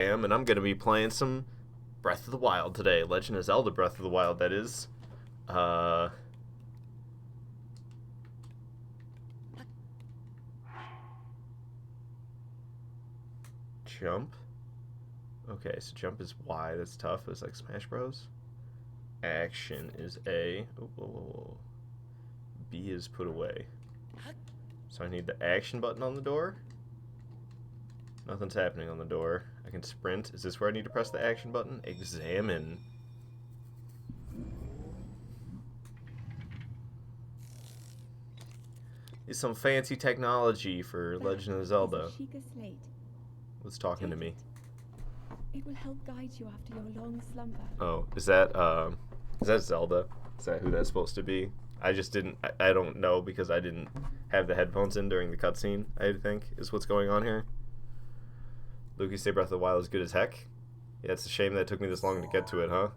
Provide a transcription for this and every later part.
And I'm gonna be playing some Breath of the Wild today. Legend of Zelda Breath of the Wild, that is. Uh, jump. Okay, so jump is Y. That's tough. It's like Smash Bros. Action is A. Oh, whoa, whoa, whoa. B is put away. So I need the action button on the door. Nothing's happening on the door. I can sprint. Is this where I need to press the action button? Examine. It's some fancy technology for Legend of Zelda. What's talking to me? It will help guide you after your long slumber. Oh, is that Zelda? Is that who that's supposed to be? I just didn't. I don't know because I didn't have the headphones in during the cutscene. I think is what's going on here. Luke, you say Breath of the Wild is good as heck. Yeah, it's a shame that it took me this long to get to it, huh?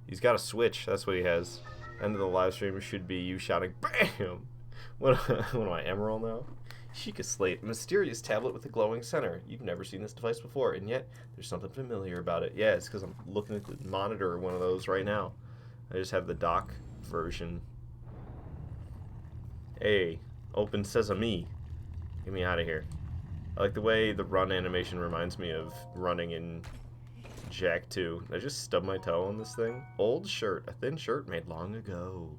He's got a Switch. That's what he has. End of the live stream should be you shouting BAM! What am I, Emerald now? Sheikah Slate, a mysterious tablet with a glowing center. You've never seen this device before, and yet there's something familiar about it. Yeah, it's because I'm looking at the monitor of one of those right now. I just have the dock version. Hey, open sesame. Get me out of here. I like the way the run animation reminds me of running in Jak 2. I just stubbed my toe on this thing. Old shirt, a thin shirt made long ago.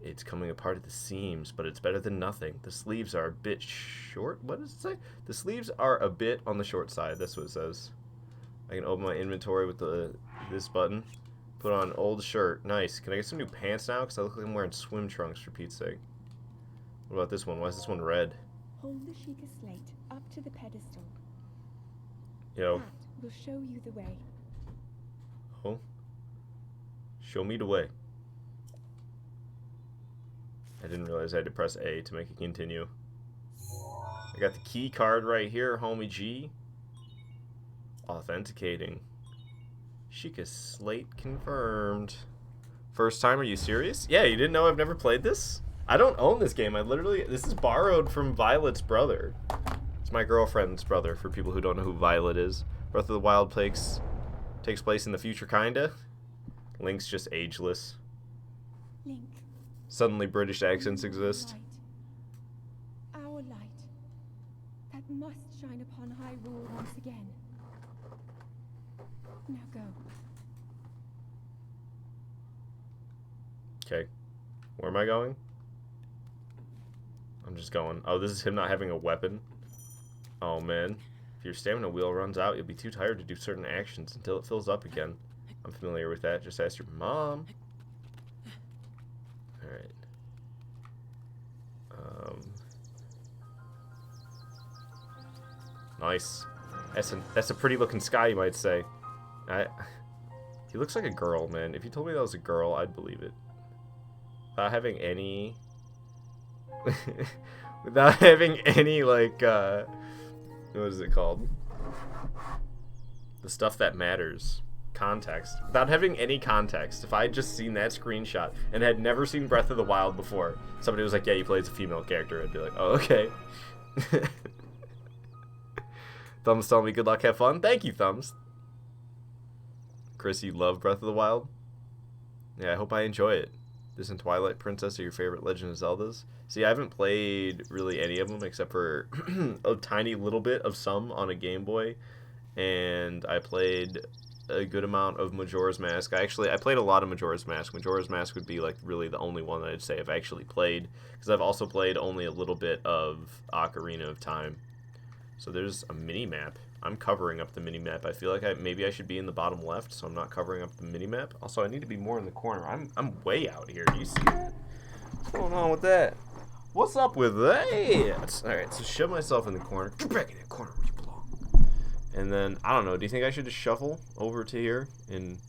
It's coming apart at the seams, but it's better than nothing. The sleeves are a bit short. What does it say? The sleeves are a bit on the short side. That's what it says. I can open my inventory with this button. Put on old shirt. Nice. Can I get some new pants now? Because I look like I'm wearing swim trunks, for Pete's sake. What about this one? Why is this one red? Hold the Sheikah Slate up to the pedestal. Yo. That will show you the way. Oh. Show me the way. I didn't realize I had to press A to make it continue. I got the key card right here, homie G. Authenticating. Sheikah Slate confirmed. First time, are you serious? Yeah, you didn't know I've never played this? I don't own this game. This is borrowed from Violet's brother. It's my girlfriend's brother, for people who don't know who Violet is. Breath of the Wild takes place in the future, kinda. Link's just ageless. Link. Suddenly British accents exist. Light. Our light. That must shine upon Hyrule once again. Now go. Okay. Where am I going? I'm just going. Oh, this is him not having a weapon? Oh, man. If your stamina wheel runs out, you'll be too tired to do certain actions until it fills up again. I'm familiar with that. Just ask your mom. Alright. Nice. That's a pretty looking sky, you might say. He looks like a girl, man. If you told me that was a girl, I'd believe it. Without having any... without having any, like, what is it called? The stuff that matters. Context. Without having any context. If I had just seen that screenshot and had never seen Breath of the Wild before, somebody was like, yeah, you play as a female character, I'd be like, oh, okay. Thumbs telling me good luck, have fun. Thank you, Thumbs. Chris, you love Breath of the Wild? Yeah, I hope I enjoy it. This and Twilight Princess are your favorite Legend of Zeldas? See, I haven't played really any of them except for a tiny little bit of some on a Game Boy. And I played a good amount of Majora's Mask. I played a lot of Majora's Mask. Majora's Mask would be like really the only one that I'd say I've actually played. Because I've also played only a little bit of Ocarina of Time. So there's a mini-map. I'm covering up the mini-map. I feel like maybe I should be in the bottom left, so I'm not covering up the mini-map. Also, I need to be more in the corner. I'm way out here. Do you see that? What's going on with that? What's up with that? Alright, so shove myself in the corner. Get back in that corner where you belong. And then, I don't know, do you think I should just shuffle over to here and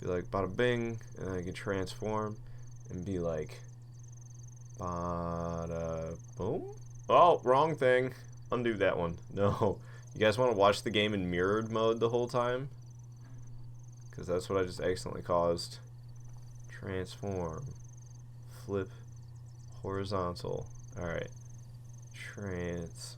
be like, bada bing, and then I can transform and be like, bada boom? Oh, wrong thing. Undo that one. No. You guys want to watch the game in mirrored mode the whole time? Because that's what I just accidentally caused. Transform. Flip. Horizontal. Alright. Transform.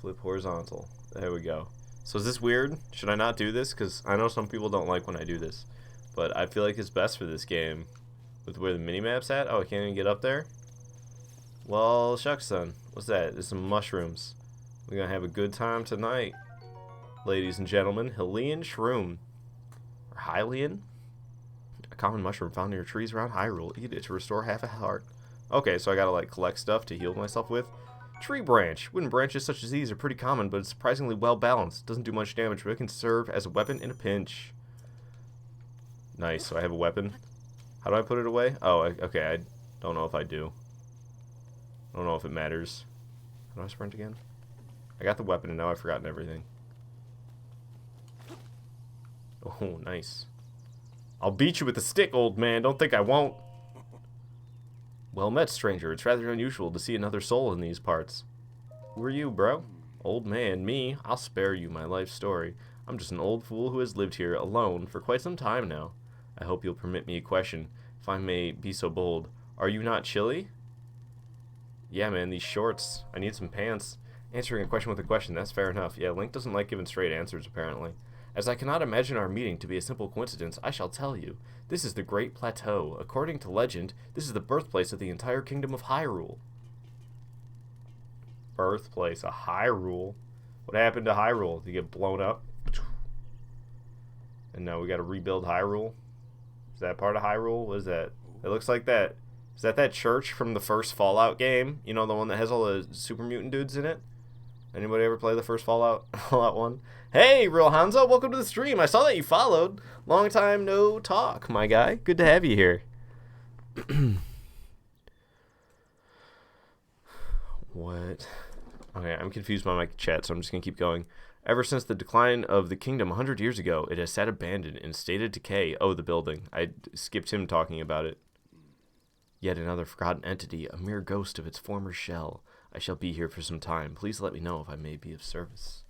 Flip horizontal. There we go. So is this weird? Should I not do this? Because I know some people don't like when I do this. But I feel like it's best for this game. With where the minimap's at? Oh, I can't even get up there? Well, shucks then. What's that? There's some mushrooms. We're gonna have a good time tonight. Ladies and gentlemen, Hylian shroom. Or Hylian? A common mushroom found near trees around Hyrule. Eat it to restore half a heart. Okay, so I gotta like collect stuff to heal myself with. Tree branch. Wooden branches such as these are pretty common, but it's surprisingly well balanced. Doesn't do much damage, but it can serve as a weapon in a pinch. Nice, so I have a weapon. How do I put it away? Oh, okay, I don't know if I do. I don't know if it matters. How do I sprint again? I got the weapon and now I've forgotten everything. Oh, nice. I'll beat you with a stick, old man. Don't think I won't. Well met, stranger. It's rather unusual to see another soul in these parts. Who are you, bro? Old man, me? I'll spare you my life story. I'm just an old fool who has lived here alone for quite some time now. I hope you'll permit me a question, if I may be so bold. Are you not chilly? Yeah, man, these shorts. I need some pants. Answering a question with a question, that's fair enough. Yeah, Link doesn't like giving straight answers, apparently. As I cannot imagine our meeting to be a simple coincidence, I shall tell you. This is the Great Plateau. According to legend, this is the birthplace of the entire kingdom of Hyrule. Birthplace of Hyrule? What happened to Hyrule? Did it get blown up? And now we gotta rebuild Hyrule? Is that part of Hyrule? What is that? It looks like that. Is that church from the first Fallout game? You know, the one that has all the super mutant dudes in it? Anybody ever play the first Fallout 1? Hey, Real Hanzo, welcome to the stream. I saw that you followed. Long time no talk, my guy. Good to have you here. What? Okay, I'm confused by my chat, so I'm just going to keep going. Ever since the decline of the kingdom 100 years ago, it has sat abandoned in state of decay. Oh, the building. I skipped him talking about it. Yet another forgotten entity, a mere ghost of its former shell. I shall be here for some time. Please let me know if I may be of service.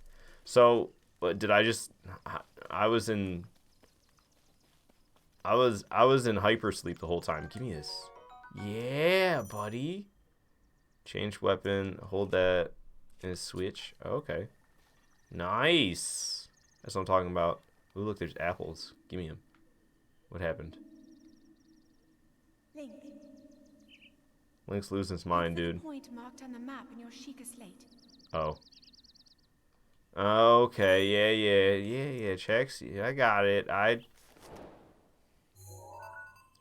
So, did I just... I was in hypersleep the whole time. Give me this. Yeah, buddy. Change weapon. Hold that. And switch. Okay. Nice. That's what I'm talking about. Ooh, look, there's apples. Give me them. What happened? Link. Link's losing his mind, dude. Point marked on the map in your Sheikah slate. Oh. Okay, yeah, checks. Yeah, I got it. I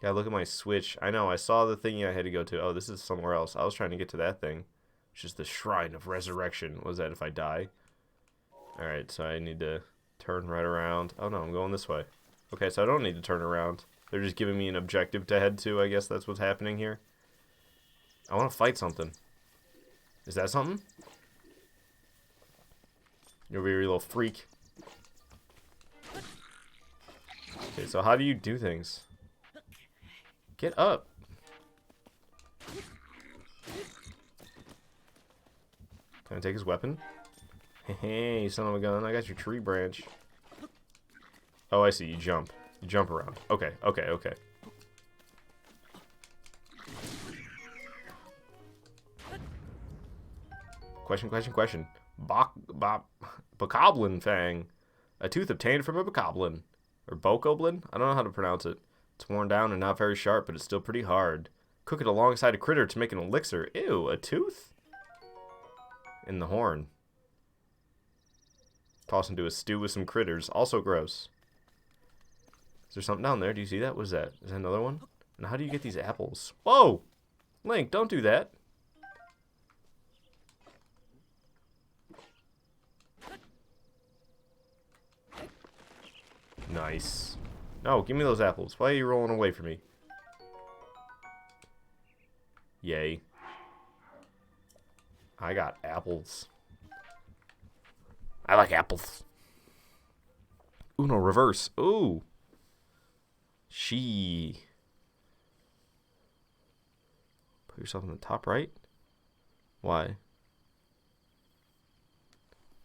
gotta look at my Switch. I know, I saw the thingy I had to go to. Oh, this is somewhere else. I was trying to get to that thing. Which is the Shrine of Resurrection. What was that if I die? Alright, so I need to turn right around. Oh no, I'm going this way. Okay, so I don't need to turn around. They're just giving me an objective to head to. I guess that's what's happening here. I want to fight something. Is that something? You're a weird little freak. Okay, so how do you do things? Get up. Can I take his weapon? Hey, son of a gun. I got your tree branch. Oh, I see. You jump. You jump around. Okay. Question. Bokoblin Fang. A tooth obtained from a Bokoblin. Or Bokoblin? I don't know how to pronounce it. It's worn down and not very sharp, but it's still pretty hard. Cook it alongside a critter to make an elixir. Ew, a tooth? In the horn. Toss into a stew with some critters. Also gross. Is there something down there? Do you see that? What is that? Is that another one? And how do you get these apples? Whoa! Link, don't do that. Nice. No, give me those apples. Why are you rolling away from me? Yay. I got apples. I like apples. Uno reverse. Ooh. She. Put yourself in the top right. Why?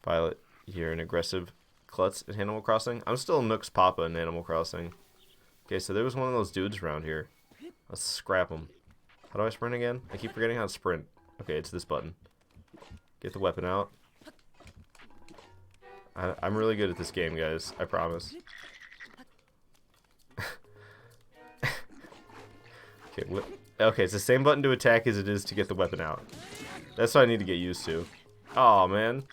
Violet, you're an aggressive klutz in Animal Crossing. I'm still Nook's Papa in Animal Crossing. Okay, so there was one of those dudes around here. Let's scrap him. How do I sprint again? I keep forgetting how to sprint. Okay, it's this button. Get the weapon out. I'm really good at this game, guys. I promise. Okay, okay, it's the same button to attack as it is to get the weapon out. That's what I need to get used to. Oh man.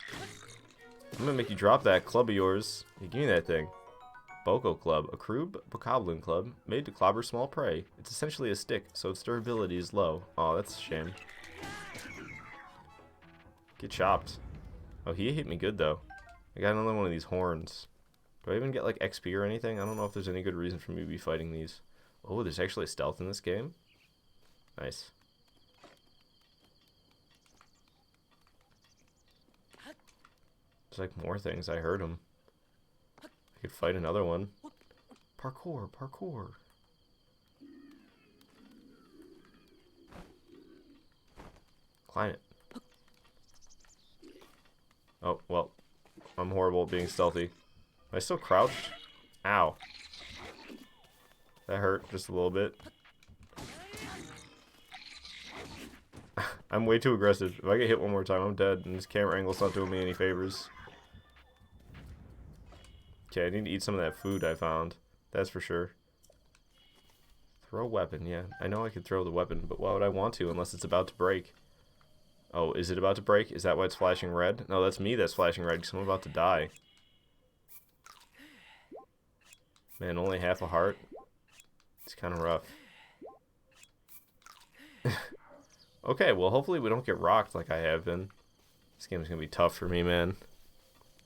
I'm gonna make you drop that club of yours. Hey, give me that thing. Boko Club, a crude bokoblin club made to clobber small prey. It's essentially a stick, so its durability is low. Oh, that's a shame. Get chopped. Oh, he hit me good though. I got another one of these horns. Do I even get like XP or anything? I don't know if there's any good reason for me to be fighting these. Oh, there's actually stealth in this game. Nice. There's like more things. I heard them. I could fight another one. Parkour, parkour. Climb it. Oh, well. I'm horrible at being stealthy. Am I still crouched? Ow. That hurt just a little bit. I'm way too aggressive. If I get hit one more time, I'm dead. And this camera angle's not doing me any favors. Okay, I need to eat some of that food I found. That's for sure. Throw weapon, yeah. I know I could throw the weapon, but why would I want to unless it's about to break? Oh, is it about to break? Is that why it's flashing red? No, that's me that's flashing red because I'm about to die. Man, only half a heart. It's kind of rough. Okay, well, hopefully we don't get rocked like I have been. This game's gonna be tough for me, man.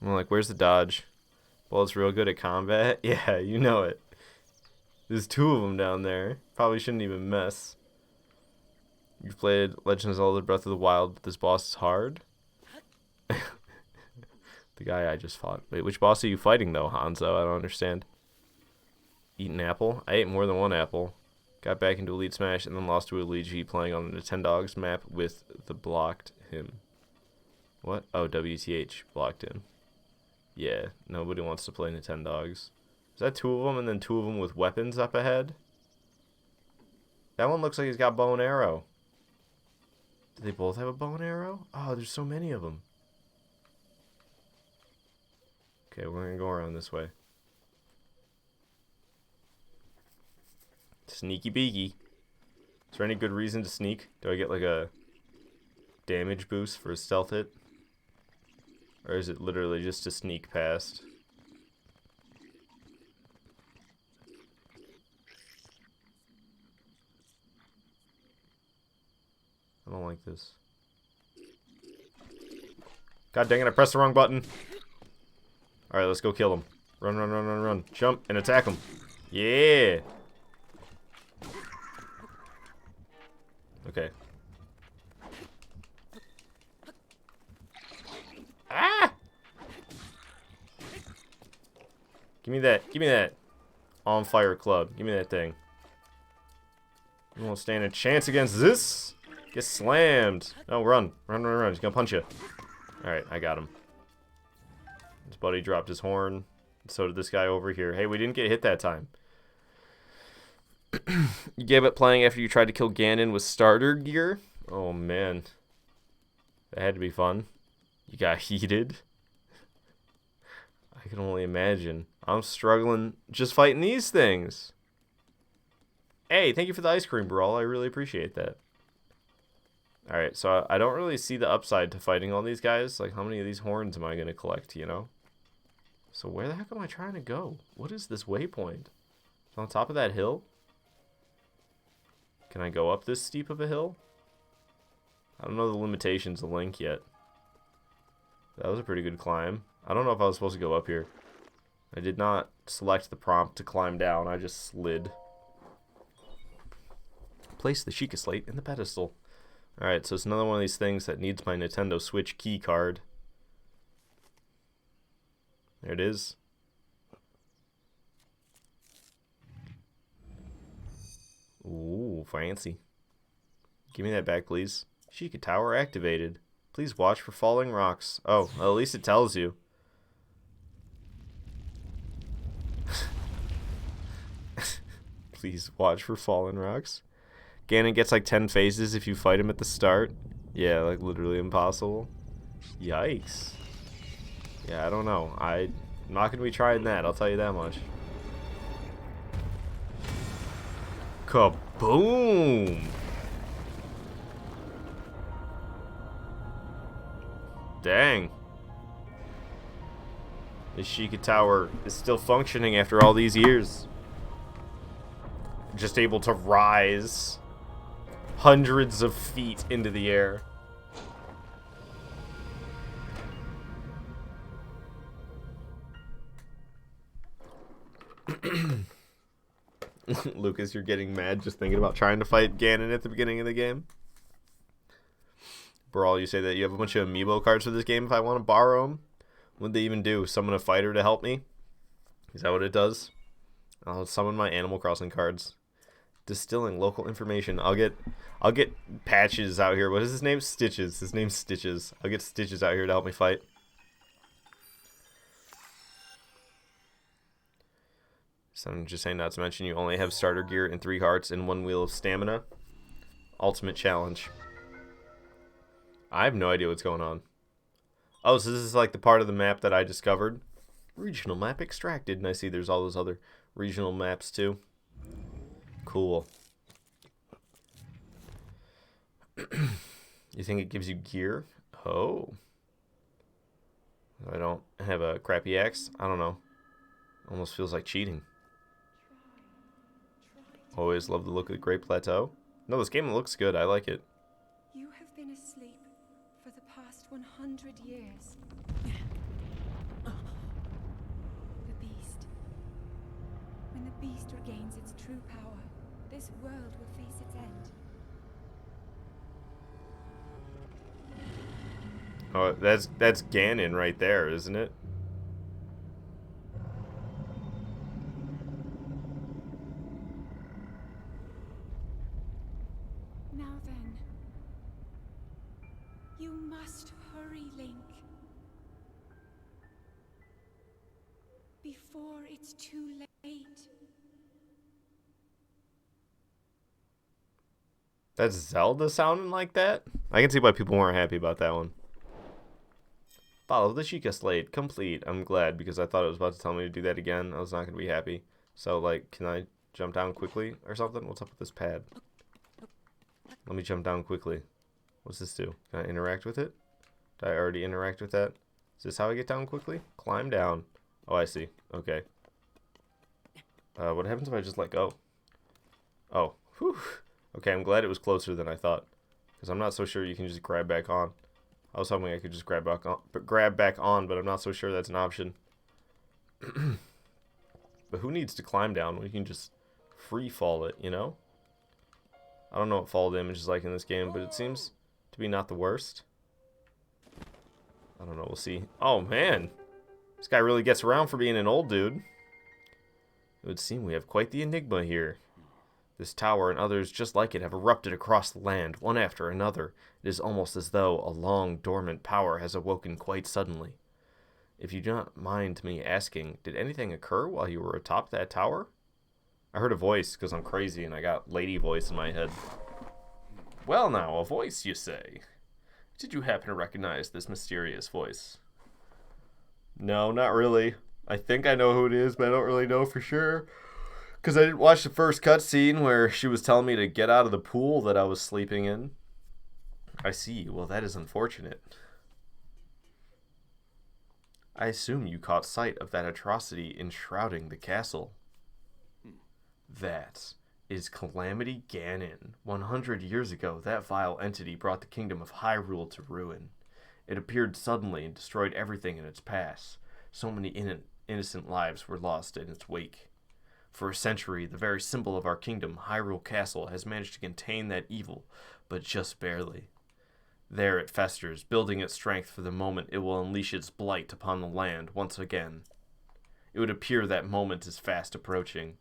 I'm like, where's the dodge? Well, it's real good at combat. Yeah, you know it. There's two of them down there. Probably shouldn't even mess. You've played Legend of Zelda Breath of the Wild, but this boss is hard? The guy I just fought. Wait, which boss are you fighting, though, Hanzo? I don't understand. Eat an apple? I ate more than one apple. Got back into Elite Smash and then lost to Luigi playing on the Nintendogs map with the blocked him. What? Oh, WTH. Blocked him. Yeah, nobody wants to play Nintendogs. Is that two of them and then two of them with weapons up ahead? That one looks like he's got bow and arrow. Do they both have a bow and arrow? Oh, there's so many of them. Okay, we're gonna go around this way. Sneaky beaky. Is there any good reason to sneak? Do I get like a damage boost for a stealth hit? Or is it literally just to sneak past? I don't like this. God dang it, I pressed the wrong button. Alright, let's go kill him. Run, run, run, run, run. Jump and attack him. Yeah! Okay. Ah! Give me that. Give me that. On fire club. Give me that thing. You won't stand a chance against this. Get slammed. No, run. Run, run, run. He's gonna punch you. Alright, I got him. His buddy dropped his horn. So did this guy over here. Hey, we didn't get hit that time. You gave up playing after you tried to kill Ganon with starter gear? Oh, man. That had to be fun. You got heated. I can only imagine. I'm struggling just fighting these things. Hey, thank you for the ice cream, Brawl. I really appreciate that. Alright, so I don't really see the upside to fighting all these guys. Like, how many of these horns am I going to collect, you know? So where the heck am I trying to go? What is this waypoint? It's on top of that hill? Can I go up this steep of a hill? I don't know the limitations of Link yet. That was a pretty good climb. I don't know if I was supposed to go up here. I did not select the prompt to climb down. I just slid. Place the Sheikah Slate in the pedestal. Alright, so it's another one of these things that needs my Nintendo Switch key card. There it is. Ooh, fancy. Give me that back, please. Sheikah Tower activated. Please watch for falling rocks. Oh, well, at least it tells you. Please watch for fallen rocks. Ganon gets like 10 phases if you fight him at the start. Yeah, like literally impossible. Yikes. Yeah, I don't know. I'm not going to be trying that, I'll tell you that much. Kaboom! Dang. The Sheikah Tower is still functioning after all these years. Just able to rise hundreds of feet into the air. Lucas, you're getting mad just thinking about trying to fight Ganon at the beginning of the game. Brawl, you say that you have a bunch of amiibo cards for this game if I want to borrow them. What'd they even do? Summon a fighter to help me? Is that what it does? I'll summon my Animal Crossing cards. Distilling local information. I'll get Patches out here. What is his name? Stitches. His name's Stitches. I'll get Stitches out here to help me fight. So I'm just saying, not to mention you only have starter gear and 3 hearts and 1 wheel of stamina. Ultimate challenge. I have no idea what's going on. Oh, so this is like the part of the map that I discovered. Regional map extracted. And I see there's all those other regional maps too. Cool. You think it gives you gear? Oh. I don't have a crappy axe? I don't know. Almost feels like cheating. Always love the look of the Great Plateau. No, this game looks good. I like it. You have been asleep for the past 100 years. The beast. When the beast regains its true power, this world will face its end. Oh, that's Ganon right there, isn't it? Now then, you must hurry, Link. Before it's too late. That's Zelda sounding like that? I can see why people weren't happy about that one. Follow the Sheikah Slate. Complete. I'm glad, because I thought it was about to tell me to do that again. I was not going to be happy. So, like, can I jump down quickly or something? What's up with this pad? Let me jump down quickly. What's this do? Can I interact with it? Did I already interact with that? Is this how I get down quickly? Climb down. Oh, I see. Okay. What happens if I just let go? Oh. Whew. Okay, I'm glad it was closer than I thought. Because I'm not so sure you can just grab back on. I was hoping I could just grab back on, but I'm not so sure that's an option. But who needs to climb down when you can just free fall it, you know? I don't know what fall damage is like in this game, but it seems to be not the worst. I don't know, we'll see. Oh, man. This guy really gets around for being an old dude. It would seem we have quite the enigma here. This tower and others just like it have erupted across the land, one after another. It is almost as though a long dormant power has awoken quite suddenly. If you do not mind me asking, did anything occur while you were atop that tower? I heard a voice because I'm crazy and I got lady voice in my head. Well now, a voice, you say? Did you happen to recognize this mysterious voice? No, not really. I think I know who it is, but I don't really know for sure. Because I didn't watch the first cutscene where she was telling me to get out of the pool that I was sleeping in. I see. Well, that is unfortunate. I assume you caught sight of that atrocity enshrouding the castle. That is Calamity Ganon. 100 years ago, that vile entity brought the kingdom of Hyrule to ruin. It appeared suddenly and destroyed everything in its path. So many innocent lives were lost in its wake. For a century, the very symbol of our kingdom, Hyrule Castle, has managed to contain that evil, but just barely. There it festers, building its strength for the moment it will unleash its blight upon the land once again. It would appear that moment is fast approaching.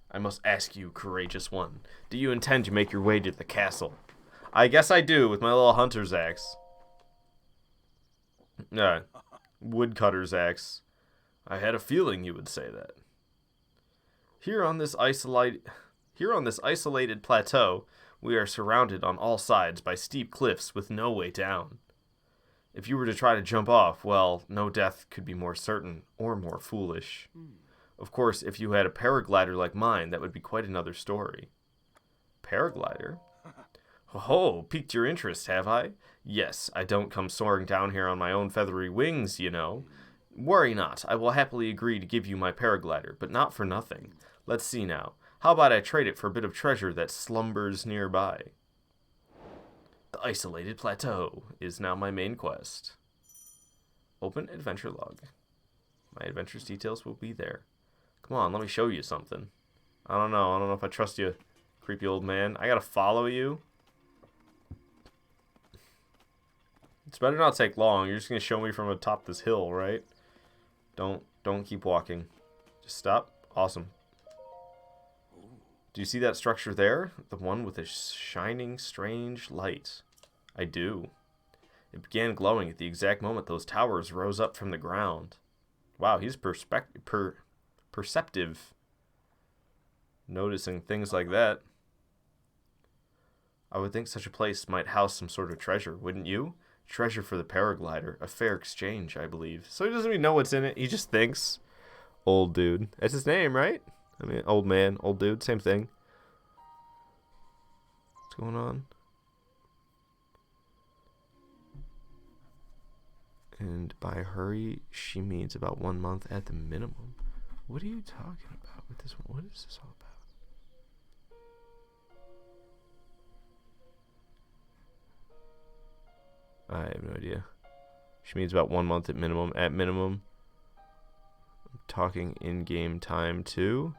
I must ask you, courageous one, do you intend to make your way to the castle? I guess I do, with my little hunter's axe. Woodcutter's axe. I had a feeling you would say that. Here on this isolated plateau, We are surrounded on all sides by steep cliffs with no way down. If you were to try to jump off, well, no death could be more certain or more foolish. Of course, if you had a paraglider like mine, that would be quite another story. Paraglider? Oh, piqued your interest, have I? Yes, I don't come soaring down here on my own feathery wings, you know. Worry not, I will happily agree to give you my paraglider, but not for nothing. Let's see now. How about I trade it for a bit of treasure that slumbers nearby? The isolated plateau is now my main quest. Open adventure log. My adventure's details will be there. Come on, let me show you something. I don't know if I trust you, creepy old man. I gotta follow you. It's better not take long. You're just gonna show me from atop this hill, right? Don't keep walking. Just stop. Awesome. Do you see that structure there? The one with a shining, strange light. I do. It began glowing at the exact moment those towers rose up from the ground. Wow, he's perceptive. Noticing things like that. I would think such a place might house some sort of treasure, wouldn't you? Treasure for the paraglider. A fair exchange, I believe. So he doesn't even know what's in it. He just thinks. Old dude. That's his name, right? I mean, old man, old dude, same thing. What's going on? And by hurry, she means about 1 month at the minimum. What are you talking about with this one? What is this all about? I have no idea. She means about 1 month at minimum. At minimum. I'm talking in-game time too.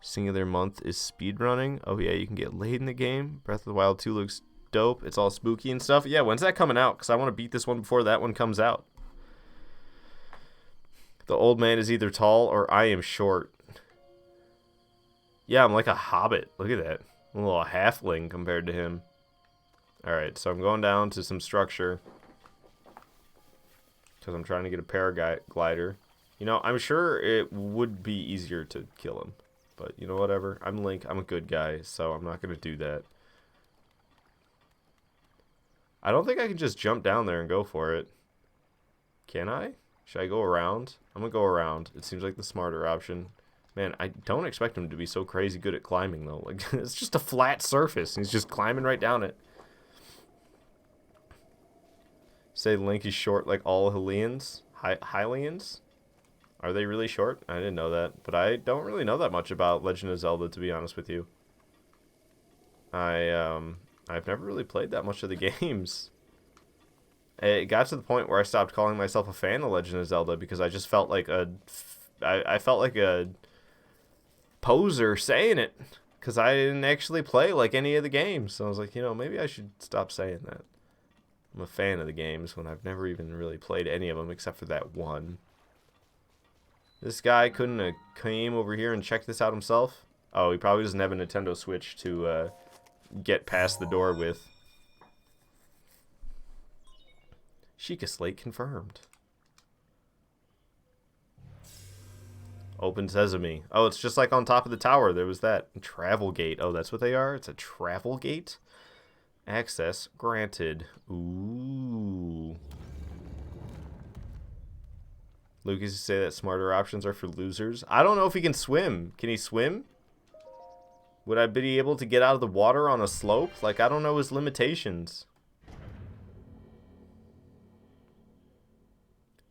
Singular month is speedrunning. Oh yeah, you can get laid in the game. Breath of the Wild 2 looks dope. It's all spooky and stuff. Yeah, when's that coming out? Because I want to beat this one before that one comes out. The old man is either tall or I am short. Yeah, I'm like a hobbit. Look at that. I'm a little halfling compared to him. Alright, so I'm going down to some structure. Because I'm trying to get a paraglider. You know, I'm sure it would be easier to kill him. But, you know, whatever. I'm Link. I'm a good guy, so I'm not going to do that. I don't think I can just jump down there and go for it. Can I? Should I go around? I'm going to go around. It seems like the smarter option. Man, I don't expect him to be so crazy good at climbing, though. Like, it's just a flat surface. He's just climbing right down it. Say Link is short like all Hylians? Hylians? Are they really short? I didn't know that. But I don't really know that much about Legend of Zelda, to be honest with you. I've never really played that much of the games. It got to the point where I stopped calling myself a fan of Legend of Zelda because I just felt like I felt like a poser saying it because I didn't actually play like any of the games. So I was like, you know, maybe I should stop saying that. I'm a fan of the games when I've never even really played any of them except for that one. This guy couldn't have came over here and checked this out himself? Oh, he probably doesn't have a Nintendo Switch to get past the door with. Sheikah Slate confirmed. Open Sesame. Oh, it's just like on top of the tower. There was that travel gate. Oh, that's what they are? It's a travel gate? Access granted. Ooh. Lucas, you say that smarter options are for losers. I don't know if he can swim. Can he swim? Would I be able to get out of the water on a slope? Like, I don't know his limitations.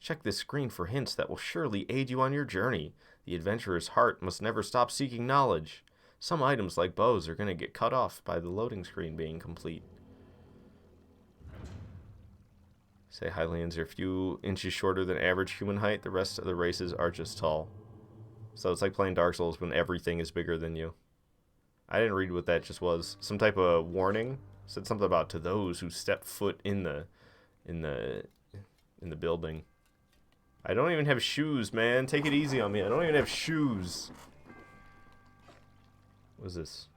Check this screen for hints that will surely aid you on your journey. The adventurer's heart must never stop seeking knowledge. Some items like bows are going to get cut off by the loading screen being complete. Say Hylians are a few inches shorter than average human height. The rest of the races are just tall. So it's like playing Dark Souls when everything is bigger than you. I didn't read what that just was. Some type of warning. It said something about to those who step foot in the building. I don't even have shoes, man. Take it easy on me. I don't even have shoes. What is this?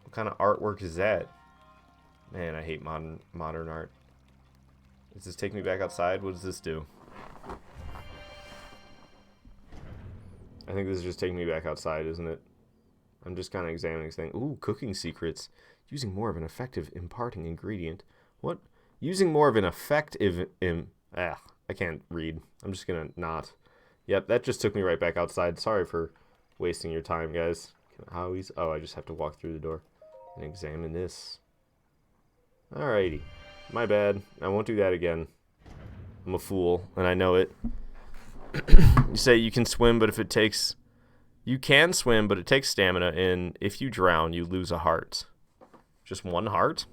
What kind of artwork is that? Man, I hate modern art. Does this take me back outside? What does this do? I think this is just taking me back outside, isn't it? I'm just kind of examining this thing. Ooh, cooking secrets. Using more of an effective imparting ingredient. What? Using more of an effective I can't read. I'm just gonna not. Yep, that just took me right back outside. Sorry for wasting your time, guys. How easy? Oh, I just have to walk through the door and examine this. Alrighty. My bad. I won't do that again. I'm a fool, and I know it. You say you can swim, but if it takes... You can swim, but it takes stamina, and if you drown, you lose a heart. Just one heart?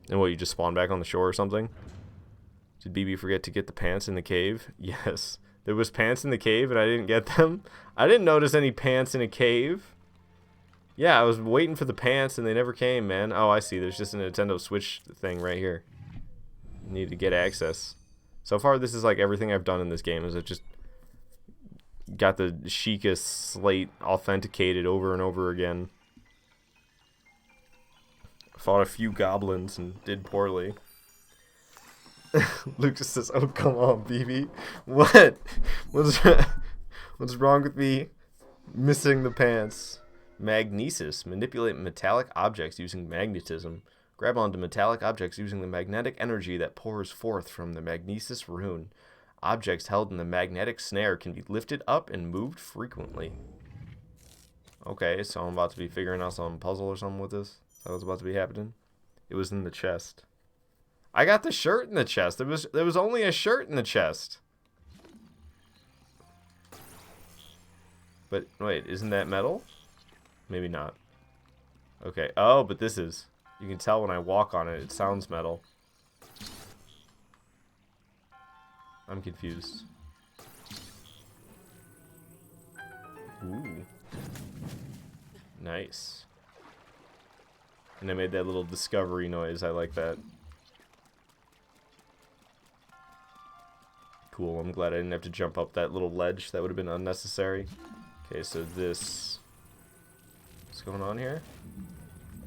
And what, you just spawn back on the shore or something? Did BB forget to get the pants in the cave? Yes. There was pants in the cave, and I didn't get them? I didn't notice any pants in a cave. Yeah, I was waiting for the pants, and they never came, man. Oh, I see. There's just a Nintendo Switch thing right here. You need to get access. So far, this is like everything I've done in this game is I've just got the Sheikah slate authenticated over and over again. Fought a few goblins and did poorly. Lucas says, "Oh, come on, BB. What? What's wrong with me missing the pants?" Magnesis. Manipulate metallic objects using magnetism. Grab onto metallic objects using the magnetic energy that pours forth from the Magnesis rune. Objects held in the magnetic snare can be lifted up and moved frequently. Okay, so I'm about to be figuring out some puzzle or something with this. That was about to be happening. It was in the chest. I got the shirt in the chest. There was only a shirt in the chest. But wait, isn't that metal? Maybe not. Okay. Oh, but this is. You can tell when I walk on it. It sounds metal. I'm confused. Ooh. Nice. And I made that little discovery noise. I like that. Cool. I'm glad I didn't have to jump up that little ledge. That would have been unnecessary. Okay, so this... What's going on here?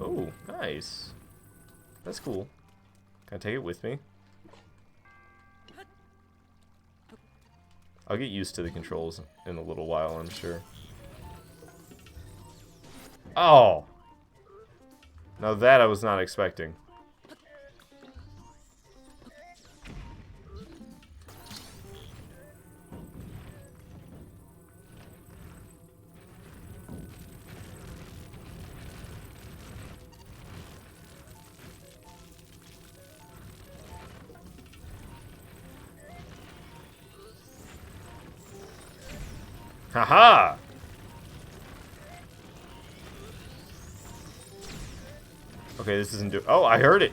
Oh, nice. That's cool. Can I take it with me? I'll get used to the controls in a little while, I'm sure. Oh! Now that I was not expecting. Haha! Okay, this isn't do- Oh, I heard it!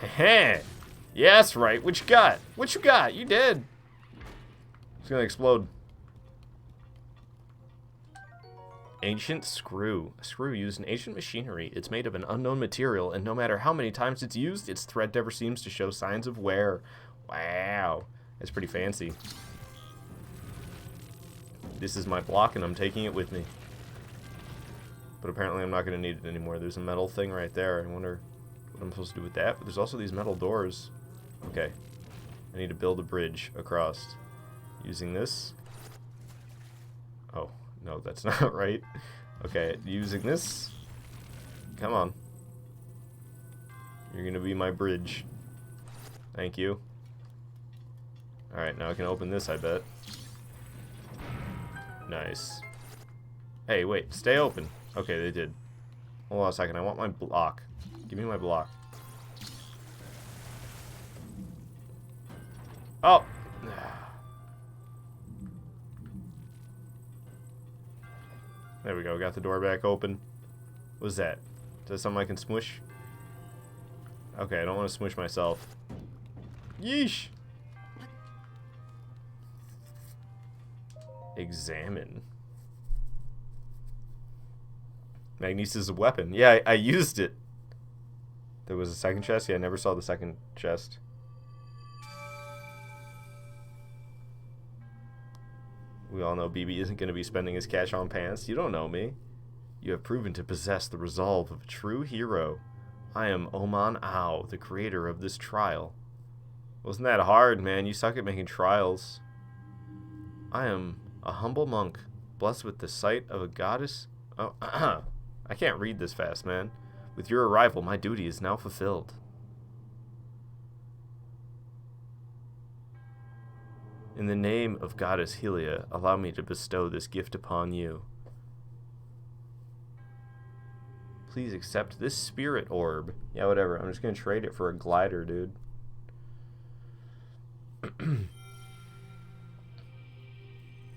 Heh. Yeah, that's right. What you got? What you got? You did. It's gonna explode. Ancient screw. A screw used in ancient machinery. It's made of an unknown material, and no matter how many times it's used, its thread never seems to show signs of wear. Wow. That's pretty fancy. This is my block, and I'm taking it with me. But apparently I'm not going to need it anymore. There's a metal thing right there. I wonder what I'm supposed to do with that. But there's also these metal doors. Okay. I need to build a bridge across using this. Oh, no, that's not right. Okay, using this. Come on. You're going to be my bridge. Thank you. Alright, now I can open this, I bet. Nice. Hey, wait, stay open. Okay, they did. Hold on a second, I want my block. Give me my block. Oh! There we go, got the door back open. What's that? Is that something I can smush? Okay, I don't want to smush myself. Yeesh! Examine. Magnesis is a weapon. Yeah, I used it. There was a second chest? Yeah, I never saw the second chest. We all know BB isn't going to be spending his cash on pants. You don't know me. You have proven to possess the resolve of a true hero. I am Oman Ao, the creator of this trial. Wasn't that hard, man? You suck at making trials. I am A humble monk, blessed with the sight of a goddess. Oh, I can't read this fast, man. With your arrival, my duty is now fulfilled. In the name of Goddess Helia, allow me to bestow this gift upon you. Please accept this spirit orb. Yeah, whatever. I'm just going to trade it for a glider, dude.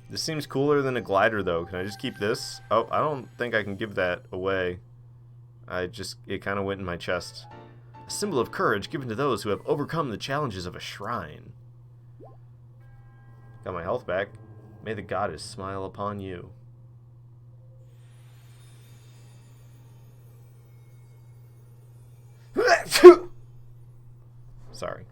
This seems cooler than a glider, though. Can I just keep this? Oh, I don't think I can give that away. It kind of went in my chest. A symbol of courage given to those who have overcome the challenges of a shrine. Got my health back. May the goddess smile upon you. Sorry.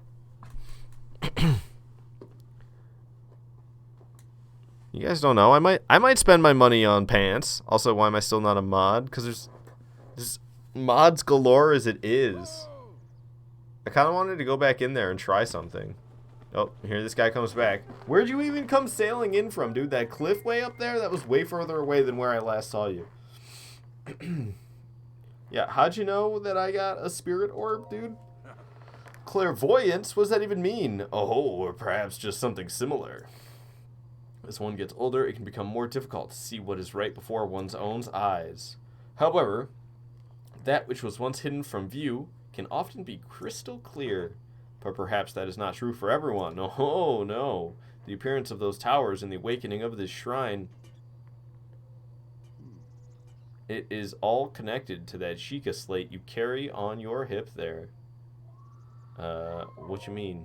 You guys don't know. I might spend my money on pants. Also, why am I still not a mod? Because there's mods galore as it is. I kind of wanted to go back in there and try something. Oh, here this guy comes back. Where'd you even come sailing in from, dude? That cliff way up there? That was way further away than where I last saw you. Yeah, how'd you know that I got a spirit orb, dude? Clairvoyance? What does that even mean? Oh, or perhaps just something similar. As one gets older, it can become more difficult to see what is right before one's own eyes. However, that which was once hidden from view can often be crystal clear. But perhaps that is not true for everyone. Oh, no. The appearance of those towers and the awakening of this shrine, it is all connected to that Sheikah slate you carry on your hip there. What you mean?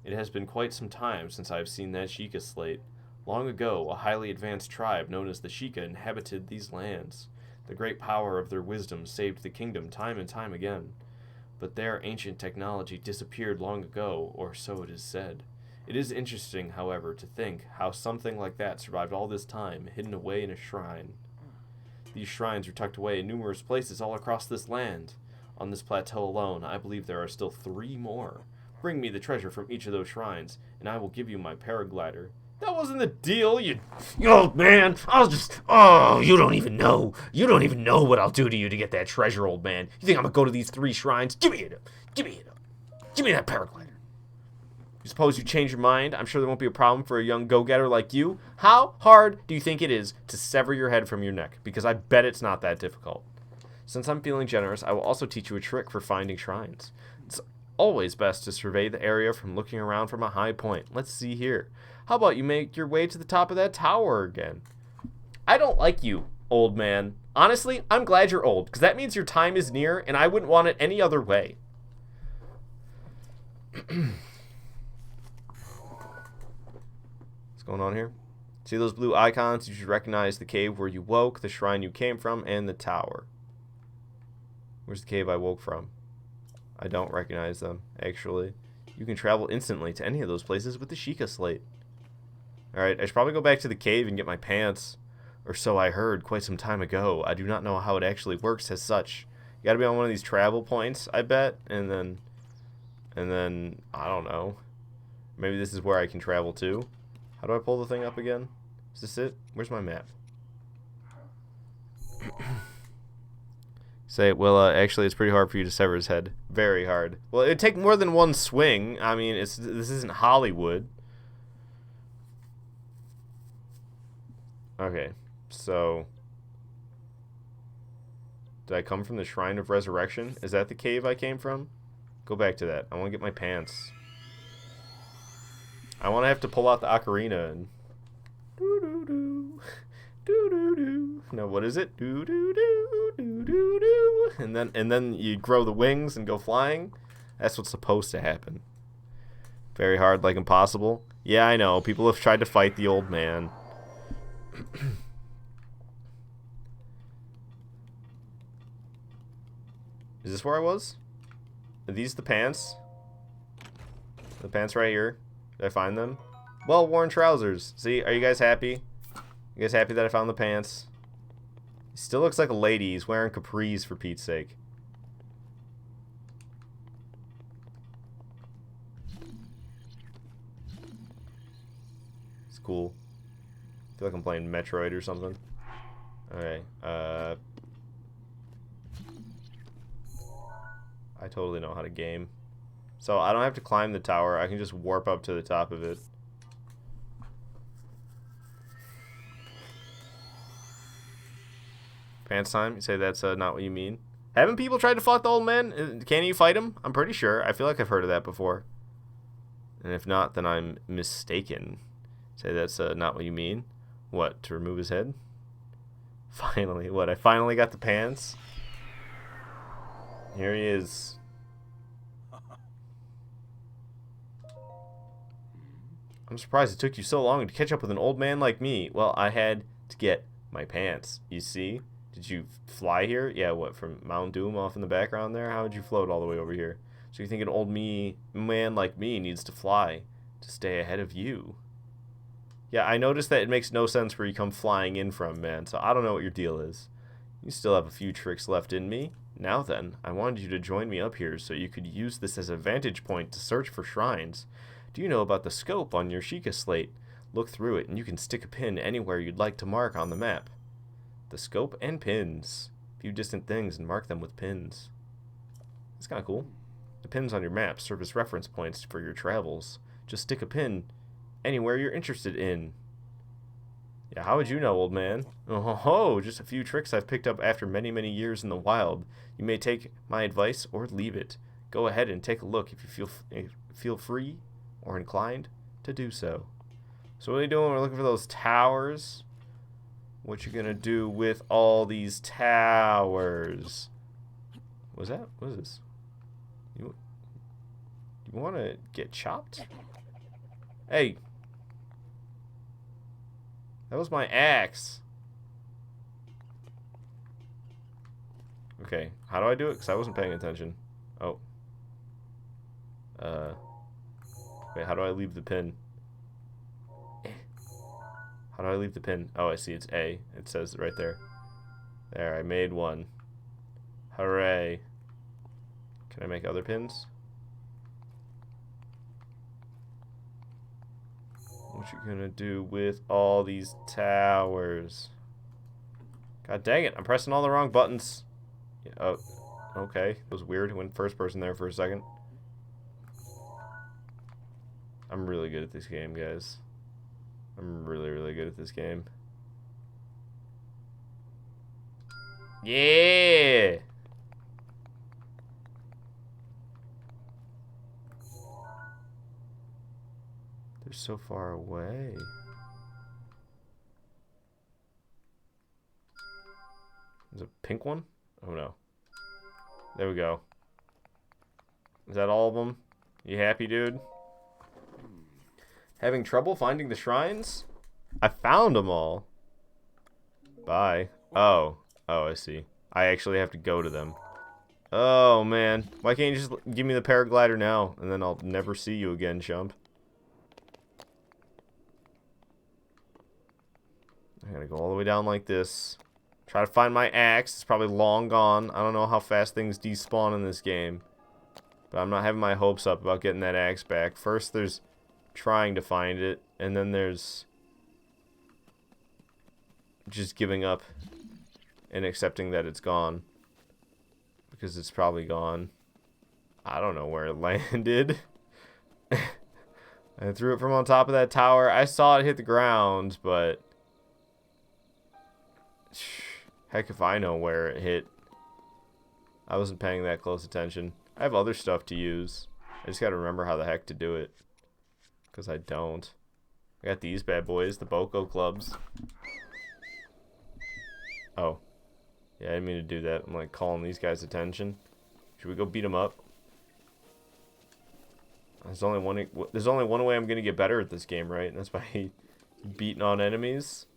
It has been quite some time since I've seen that Sheikah slate. Long ago, a highly advanced tribe known as the Sheikah inhabited these lands. The great power of their wisdom saved the kingdom time and time again. But their ancient technology disappeared long ago, or so it is said. It is interesting, however, to think how something like that survived all this time, hidden away in a shrine. These shrines are tucked away in numerous places all across this land. On this plateau alone, I believe there are still 3 more. Bring me the treasure from each of those shrines, and I will give you my paraglider. That wasn't the deal, you old man. You don't even know. You don't even know what I'll do to you to get that treasure, old man. You think I'm gonna go to these 3 shrines? Give me it. Give me it. Give me that paraglider. You suppose you change your mind? I'm sure there won't be a problem for a young go-getter like you. How hard do you think it is to sever your head from your neck? Because I bet it's not that difficult. Since I'm feeling generous, I will also teach you a trick for finding shrines. It's always best to survey the area from looking around from a high point. Let's see here. How about you make your way to the top of that tower again? I don't like you, old man. Honestly, I'm glad you're old, because that means your time is near, and I wouldn't want it any other way. What's going on here? See those blue icons? You should recognize the cave where you woke, the shrine you came from, and the tower. Where's the cave I woke from? I don't recognize them, actually. You can travel instantly to any of those places with the Sheikah slate. Alright, I should probably go back to the cave and get my pants. Or so I heard quite some time ago. I do not know how it actually works as such. You gotta be on one of these travel points, I bet. And then, I don't know. Maybe this is where I can travel to. How do I pull the thing up again? Is this it? Where's my map? Say, well, actually, it's pretty hard for you to sever his head. Very hard. Well, it'd take more than one swing. I mean, this isn't Hollywood. Okay, so... Did I come from the Shrine of Resurrection? Is that the cave I came from? Go back to that. I want to get my pants. I want to have to pull out the ocarina and... Doo-doo-doo. Doo-doo-doo. No, what is it? Doo-doo-doo. Doo-doo-doo. And then you grow the wings and go flying. That's what's supposed to happen. Very hard, like impossible. Yeah, I know. People have tried to fight the old man. Is this where I was? Are these the pants? The pants right here. Did I find them? Well-worn trousers. See, are you guys happy? You guys happy that I found the pants? He still looks like a lady. He's wearing capris, for Pete's sake. It's cool. feel like I'm playing Metroid or something. Okay, I totally know how to game. So I don't have to climb the tower, I can just warp up to the top of it. Pants time? You say that's not what you mean? Haven't people tried to fight the old man? Can you fight him? I'm pretty sure. I feel like I've heard of that before. And if not, then I'm mistaken. Say that's not what you mean? What, to remove his head? Finally, what, I finally got the pants? Here he is. I'm surprised it took you so long to catch up with an old man like me. Well, I had to get my pants, you see? Did you fly here? Yeah, what, from Mount Doom off in the background there? How would you float all the way over here? So you think an old man like me needs to fly to stay ahead of you? Yeah, I noticed that it makes no sense where you come flying in from, man, so I don't know what your deal is. You still have a few tricks left in me. Now then, I wanted you to join me up here so you could use this as a vantage point to search for shrines. Do you know about the scope on your Sheikah slate? Look through it and you can stick a pin anywhere you'd like to mark on the map. The scope and pins. View distant things and mark them with pins. It's kind of cool. The pins on your map serve as reference points for your travels. Just stick a pin anywhere you're interested in. Yeah, how would you know, old man? Oh ho ho, just a few tricks I've picked up after many, many years in the wild. You may take my advice or leave it. Go ahead and take a look if you feel free or inclined to do so. So what are you doing? We're looking for those towers. What you gonna do with all these towers? What is this? You want to get chopped? Hey. That was my axe. Okay, how do I do it? Because I wasn't paying attention. Oh. Wait, how do I leave the pin? How do I leave the pin? Oh, I see, it's A. It says right there. There, I made one. Hooray. Can I make other pins? What you gonna do with all these towers? God dang it, I'm pressing all the wrong buttons. Yeah, oh, okay. It was weird. Went first person there for a second. I'm really good at this game, guys. I'm really, really good at this game. Yeah! They're so far away. There's a pink one? Oh no. There we go. Is that all of them? You happy, dude? Having trouble finding the shrines? I found them all. Bye. Oh. Oh, I see. I actually have to go to them. Oh, man. Why can't you just give me the paraglider now? And then I'll never see you again, chump. I gotta go all the way down like this. Try to find my axe. It's probably long gone. I don't know how fast things despawn in this game. But I'm not having my hopes up about getting that axe back. First, there's trying to find it. And then there's just giving up and accepting that it's gone. Because it's probably gone. I don't know where it landed. I threw it from on top of that tower. I saw it hit the ground, but heck if I know where it hit. I wasn't paying that close attention. I have other stuff to use. I just gotta remember how the heck to do it. Because I don't. I got these bad boys, the Boko clubs. Oh. Yeah, I didn't mean to do that. I'm like calling these guys' attention. Should we go beat them up? There's only one way I'm gonna get better at this game, right? And that's by beating on enemies.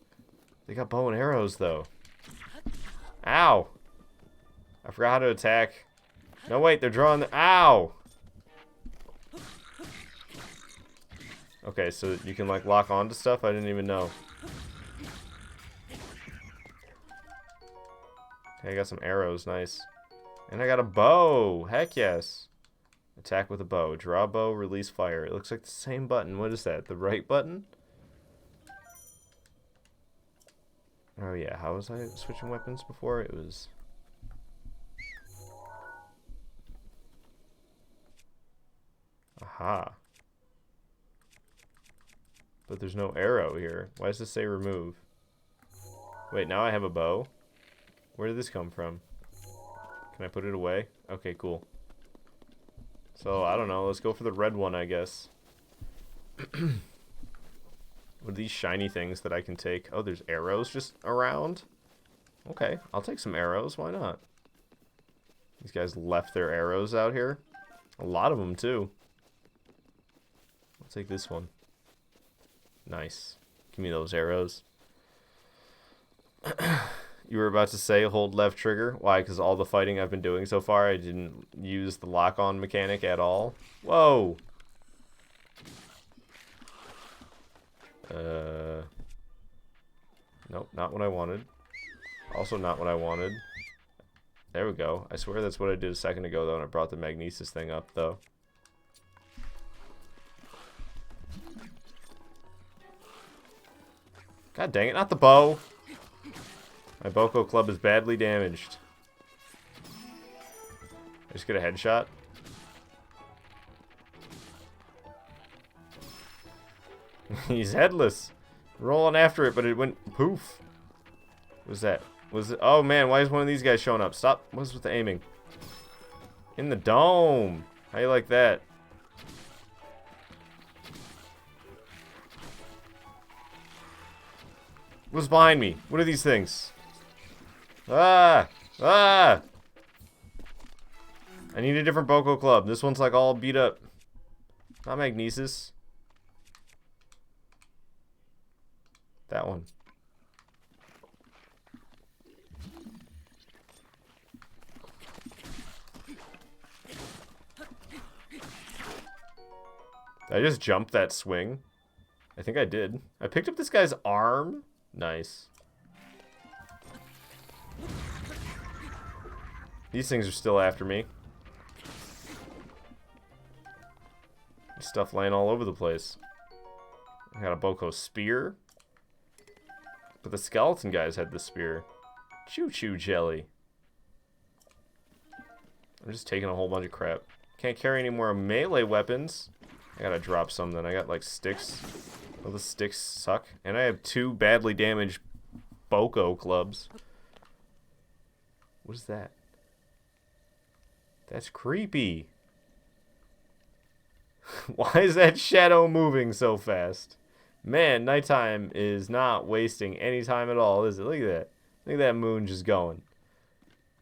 They got bow and arrows though. Ow! I forgot how to attack. No wait, they're drawing the ow! Okay, so you can like lock onto stuff? I didn't even know. Okay, I got some arrows, nice. And I got a bow! Heck yes! Attack with a bow. Draw bow, release fire. It looks like the same button. What is that? The right button? Oh yeah, how was I switching weapons before? It was... Aha. But there's no arrow here. Why does this say remove? Wait, now I have a bow? Where did this come from? Can I put it away? Okay, cool. So, I don't know. Let's go for the red one, I guess. What are these shiny things that I can take? Oh, there's arrows just around? Okay, I'll take some arrows. Why not? These guys left their arrows out here. A lot of them, too. I'll take this one. Nice. Give me those arrows. You were about to say hold left trigger. Why? Because all the fighting I've been doing so far, I didn't use the lock-on mechanic at all. Whoa! Nope, not what I wanted. Also not what I wanted. There we go. I swear that's what I did a second ago, though, and I brought the magnesis thing up, though. God dang it, not the bow! My Boko club is badly damaged. I just get a headshot. He's headless. Rolling after it, but it went poof. What was that? Was it? Oh man, why is one of these guys showing up? Stop. What's with the aiming? In the dome. How you like that? What's behind me? What are these things? Ah! Ah! I need a different Boko club. This one's like all beat up. Not magnesis. That one. Did I just jump that swing? I think I did. I picked up this guy's arm. Nice. These things are still after me. Stuff laying all over the place. I got a Boko spear. But the skeleton guys had the spear. Choo-choo jelly. I'm just taking a whole bunch of crap. Can't carry any more melee weapons. I gotta drop some then. I got like sticks. Oh, the sticks suck. And I have 2 badly damaged Boko clubs. What is that? That's creepy. Why is that shadow moving so fast? Man, nighttime is not wasting any time at all, is it? Look at that. Look at that moon just going.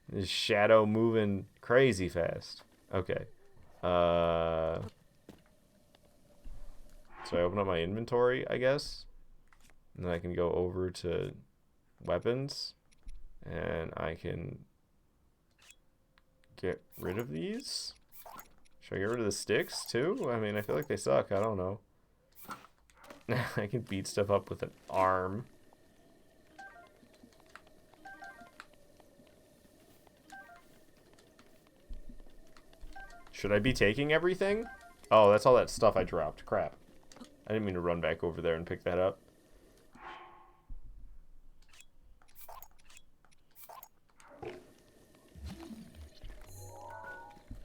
This shadow moving crazy fast. Okay. So I open up my inventory, I guess. And then I can go over to weapons. And I can get rid of these. Should I get rid of the sticks, too? I mean, I feel like they suck. I don't know. I can beat stuff up with an arm. Should I be taking everything? Oh, that's all that stuff I dropped. Crap. I didn't mean to run back over there and pick that up.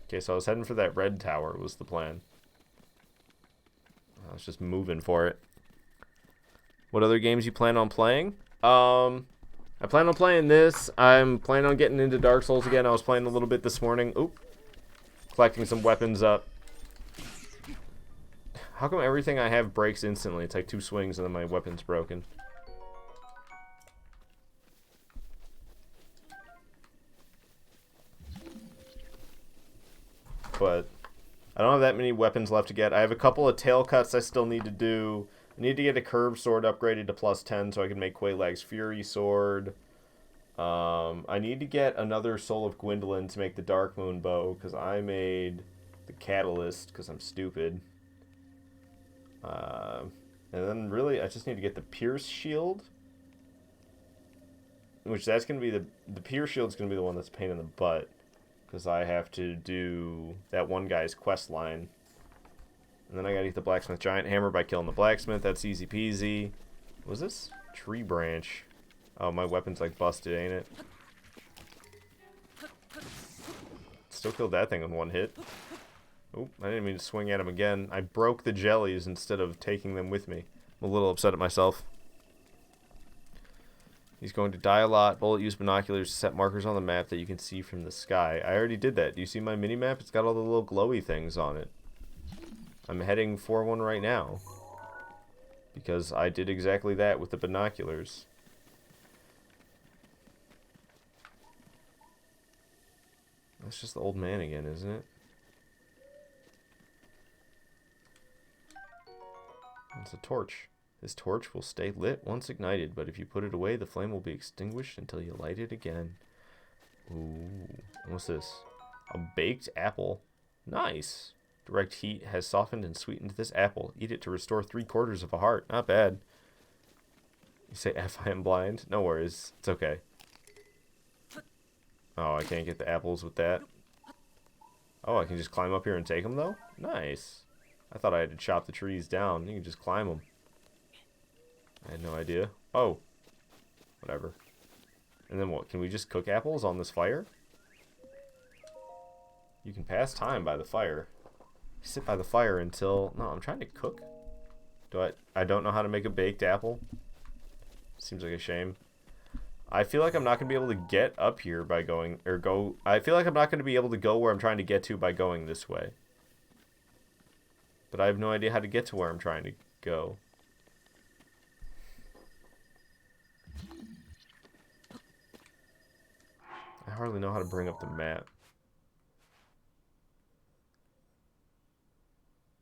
Okay, so I was heading for that red tower was the plan. I was just moving for it. What other games you plan on playing? I plan on playing this. I'm planning on getting into Dark Souls again. I was playing a little bit this morning. Oop. Collecting some weapons up. How come everything I have breaks instantly? It's like 2 swings and then my weapon's broken. But I don't have that many weapons left to get. I have a couple of tail cuts I still need to do. I need to get a curved sword upgraded to +10 so I can make Quaylag's Fury sword. I need to get another Soul of Gwendolyn to make the Dark Moon bow because I made the Catalyst because I'm stupid. And then really I just need to get the Pierce shield. Which that's going to be the Pierce shield's going to be the one that's a pain in the butt. Because I have to do that one guy's quest line. And then I gotta get the blacksmith giant hammer by killing the blacksmith. That's easy peasy. What was this? Tree branch. Oh, my weapon's like busted, ain't it? Still killed that thing in one hit. Oh, I didn't mean to swing at him again. I broke the jellies instead of taking them with me. I'm a little upset at myself. He's going to die a lot. Bullet use binoculars to set markers on the map that you can see from the sky. I already did that. Do you see my mini-map? It's got all the little glowy things on it. I'm heading for one right now. Because I did exactly that with the binoculars. That's just the old man again, isn't it? It's a torch. This torch will stay lit once ignited, but if you put it away, the flame will be extinguished until you light it again. Ooh. What's this? A baked apple. Nice. Direct heat has softened and sweetened this apple. Eat it to restore 3/4 of a heart. Not bad. You say F, I am blind? No worries. It's okay. Oh, I can't get the apples with that. Oh, I can just climb up here and take them, though? Nice. I thought I had to chop the trees down. You can just climb them. I had no idea. Oh. Whatever. And then what? Can we just cook apples on this fire? You can pass time by the fire. Sit by the fire until... No, I'm trying to cook. I don't know how to make a baked apple. Seems like a shame. I feel like I'm not going to be able to get up here by going... I feel like I'm not going to be able to go where I'm trying to get to by going this way. But I have no idea how to get to where I'm trying to go. I hardly know how to bring up the map.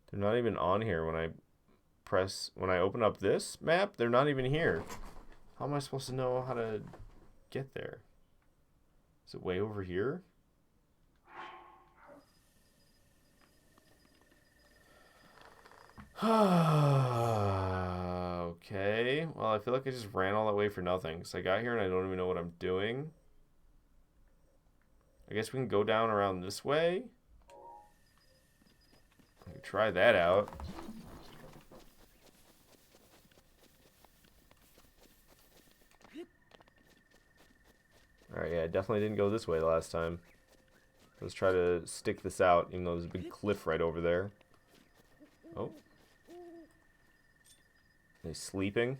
They're not even on here when I open up this map. They're not even here. How am I supposed to know how to get there? Is it way over here? Okay. Well, I feel like I just ran all that way for nothing. So I got here and I don't even know what I'm doing. I guess we can go down around this way. I can try that out. Alright, yeah, I definitely didn't go this way the last time. Let's try to stick this out, even though there's a big cliff right over there. Oh. Are they sleeping?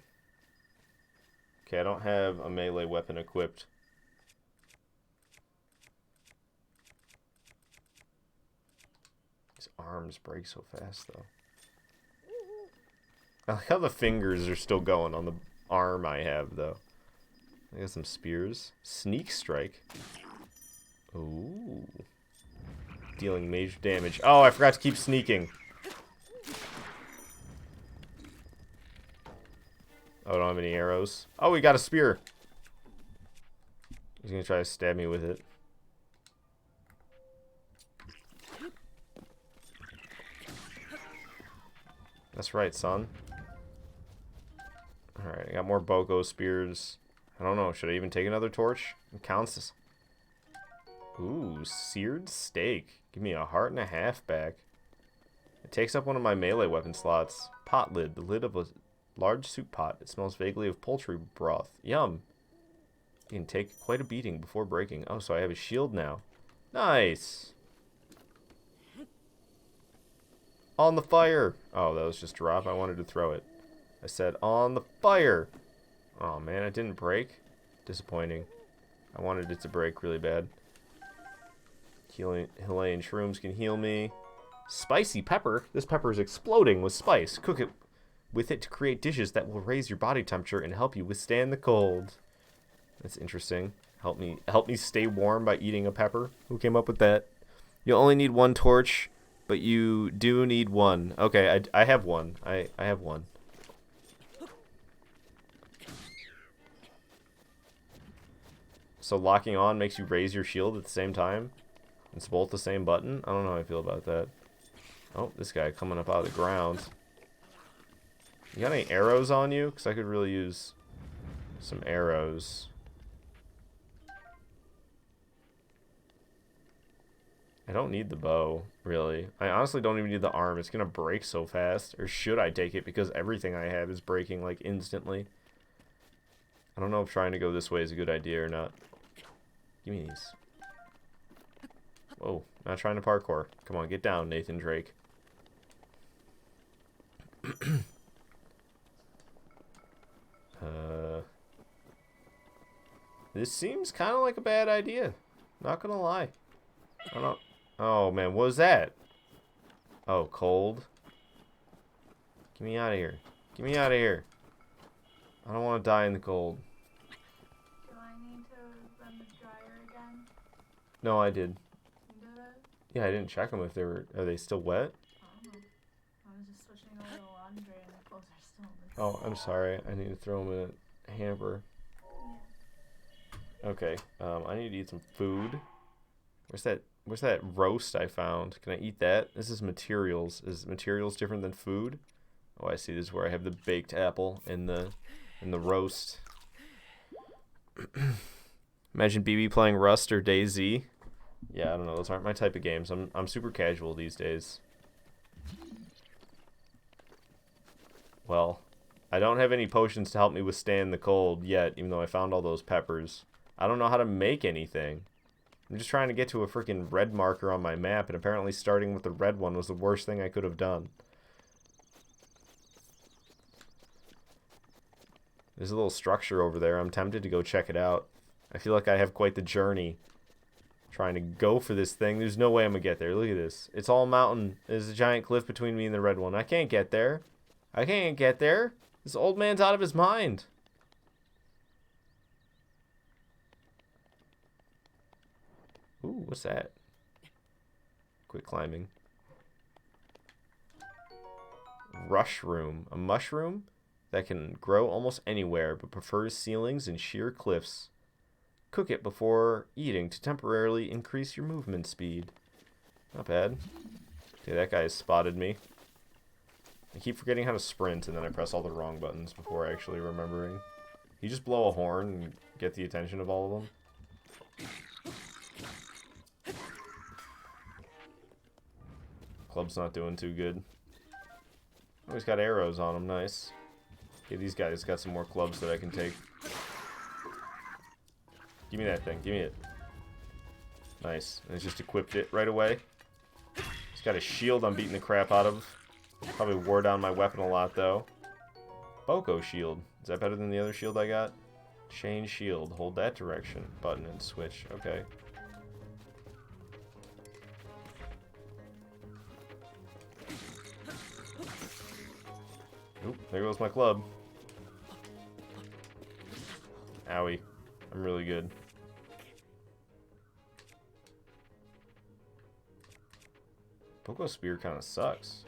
Okay, I don't have a melee weapon equipped. His arms break so fast, though. I like how the fingers are still going on the arm I have, though. I got some spears. Sneak strike. Ooh. Dealing major damage. Oh, I forgot to keep sneaking. Oh, I don't have any arrows. Oh, we got a spear. He's gonna try to stab me with it. That's right, son. Alright, I got more Boko spears. I don't know, should I even take another torch? It counts as... Ooh, seared steak. Give me a heart and a half back. It takes up one of my melee weapon slots. Pot lid. The lid of a large soup pot. It smells vaguely of poultry broth. Yum. You can take quite a beating before breaking. Oh, so I have a shield now. Nice. On the fire. Oh, that was just drop. I wanted to throw it. I said on the fire. Oh, man, it didn't break. Disappointing. I wanted it to break really bad. Himalayan shrooms can heal me. Spicy pepper. This pepper is exploding with spice. Cook it with it to create dishes that will raise your body temperature and help you withstand the cold. That's interesting. Help me stay warm by eating a pepper. Who came up with that? You only need one torch, but you do need one. Okay, I have one. I have one. So locking on makes you raise your shield at the same time? It's both the same button? I don't know how I feel about that. Oh, this guy coming up out of the ground. You got any arrows on you? Because I could really use some arrows. I don't need the bow, really. I honestly don't even need the arm. It's going to break so fast. Or should I take it? Because everything I have is breaking, like, instantly. I don't know if trying to go this way is a good idea or not. Give me these. Whoa, not trying to parkour. Come on, get down, Nathan Drake. This seems kind of like a bad idea. Not gonna lie. I don't. Oh man, what was that? Oh, cold. Get me out of here. Get me out of here. I don't want to die in the cold. Do I need to run the dryer again? No, I did. You did it? Yeah, I didn't check them if they were. Are they still wet? I don't know. I was just switching over the laundry and the clothes are still in the Oh, I'm sorry. I need to throw them in a hamper. Yeah. Okay. I need to eat some food. Where's that roast I found? Can I eat that? This is materials. Is materials different than food? Oh, I see. This is where I have the baked apple in the roast. Imagine BB playing Rust or DayZ. Yeah, I don't know. Those aren't my type of games. I'm super casual these days. Well, I don't have any potions to help me withstand the cold yet, even though I found all those peppers. I don't know how to make anything. I'm just trying to get to a freaking red marker on my map, and apparently starting with the red one was the worst thing I could have done. There's a little structure over there. I'm tempted to go check it out. I feel like I have quite the journey trying to go for this thing. There's no way I'm going to get there. Look at this. It's all mountain. There's a giant cliff between me and the red one. I can't get there. I can't get there. This old man's out of his mind. Ooh, what's that? Quit climbing. Rushroom. A mushroom that can grow almost anywhere but prefers ceilings and sheer cliffs. Cook it before eating to temporarily increase your movement speed. Not bad. Okay, that guy has spotted me. I keep forgetting how to sprint and then I press all the wrong buttons before actually remembering. You just blow a horn and get the attention of all of them. Club's not doing too good. Oh, he's got arrows on him. Nice. Okay, these guys got some more clubs that I can take. Give me that thing. Give me it. Nice. And it's just equipped it right away. He's got a shield I'm beating the crap out of. Probably wore down my weapon a lot, though. Boko shield. Is that better than the other shield I got? Change shield. Hold that direction. Button and switch. Okay. Oop, there goes my club. Owie. I'm really good. Boko spear kind of sucks.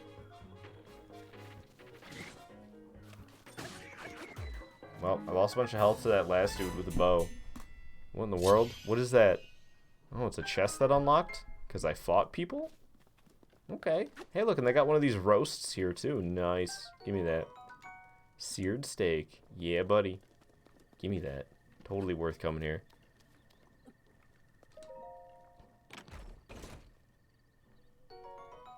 Well, I lost a bunch of health to that last dude with the bow. What in the world? What is that? Oh, it's a chest that unlocked? Because I fought people? Okay. Hey, look, and they got one of these roasts here, too. Nice. Give me that. Seared steak. Yeah, buddy. Give me that. Totally worth coming here.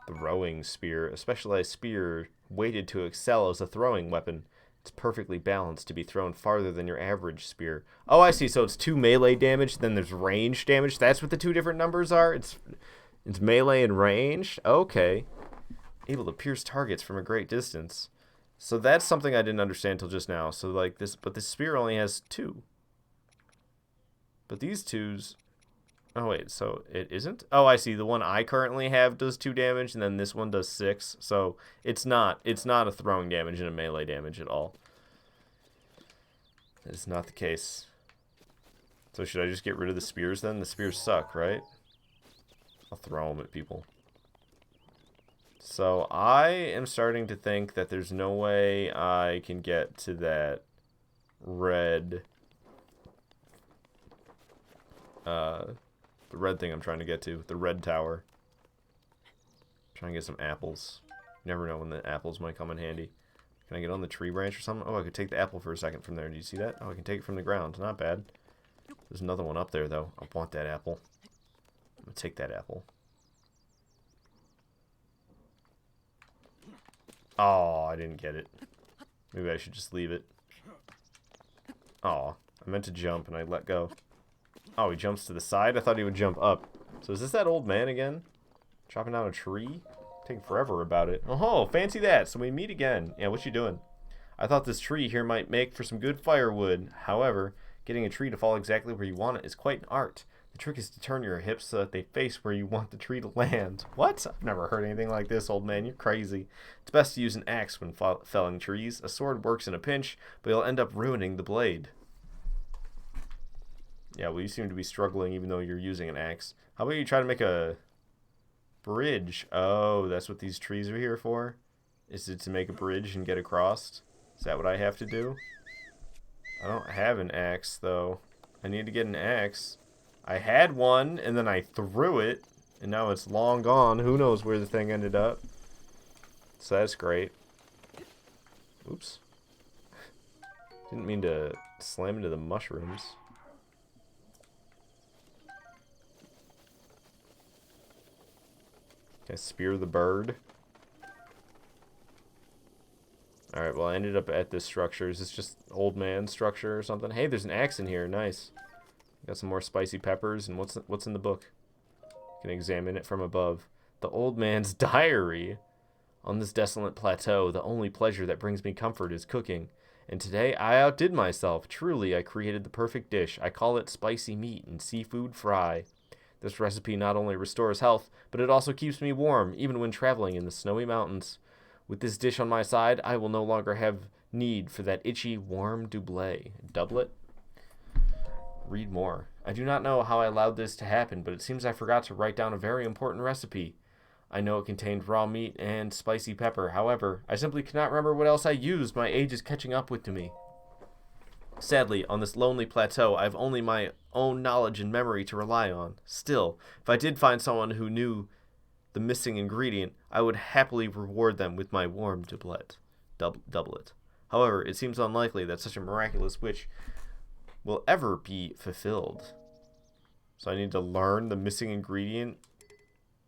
Throwing spear. A specialized spear weighted to excel as a throwing weapon. It's perfectly balanced to be thrown farther than your average spear. Oh, I see. So it's 2 melee damage, then there's range damage. That's what the two different numbers are? It's melee and range? Okay. Able to pierce targets from a great distance. So that's something I didn't understand till just now. So like this, but this spear only has 2. But these twos... Oh, wait, so it isn't? Oh, I see. The one I currently have does 2 damage, and then this one does 6. So it's not a throwing damage and a melee damage at all. That is not the case. So should I just get rid of the spears then? The spears suck, right? I'll throw them at people. So I am starting to think that there's no way I can get to that red... the red thing I'm trying to get to. The red tower. Trying to get some apples. Never know when the apples might come in handy. Can I get on the tree branch or something? Oh, I could take the apple for a second from there. Do you see that? Oh, I can take it from the ground. Not bad. There's another one up there, though. I want that apple. I'm going to take that apple. Oh, I didn't get it. Maybe I should just leave it. Oh, I meant to jump and I let go. Oh, he jumps to the side? I thought he would jump up. So is this that old man again? Chopping down a tree? Taking forever about it. Oh, fancy that. So we meet again. Yeah, what you doing? I thought this tree here might make for some good firewood. However, getting a tree to fall exactly where you want it is quite an art. The trick is to turn your hips so that they face where you want the tree to land. What? I've never heard anything like this, old man. You're crazy. It's best to use an axe when felling trees. A sword works in a pinch, but you'll end up ruining the blade. Yeah, well, you seem to be struggling even though you're using an axe. How about you try to make a bridge? Oh, that's what these trees are here for? Is it to make a bridge and get across? Is that what I have to do? I don't have an axe, though. I need to get an axe. I had one, and then I threw it, and now it's long gone. Who knows where the thing ended up? So that's great. Oops. Didn't mean to slam into the mushrooms. Can I spear the bird? Alright, well I ended up at this structure. Is this just old man structure or something? Hey, there's an axe in here. Nice. Got some more spicy peppers. And what's in the book? Can examine it from above. The old man's diary. On this desolate plateau, the only pleasure that brings me comfort is cooking. And today I outdid myself. Truly, I created the perfect dish. I call it spicy meat and seafood fry. This recipe not only restores health, but it also keeps me warm, even when traveling in the snowy mountains. With this dish on my side, I will no longer have need for that itchy, warm doublet? Read more. I do not know how I allowed this to happen, but it seems I forgot to write down a very important recipe. I know it contained raw meat and spicy pepper. However, I simply cannot remember what else I used. My age is catching up with me. Sadly, on this lonely plateau, I have only my own knowledge and memory to rely on. Still, if I did find someone who knew the missing ingredient, I would happily reward them with my warm doublet. However, it seems unlikely that such a miraculous wish will ever be fulfilled. So I need to learn the missing ingredient.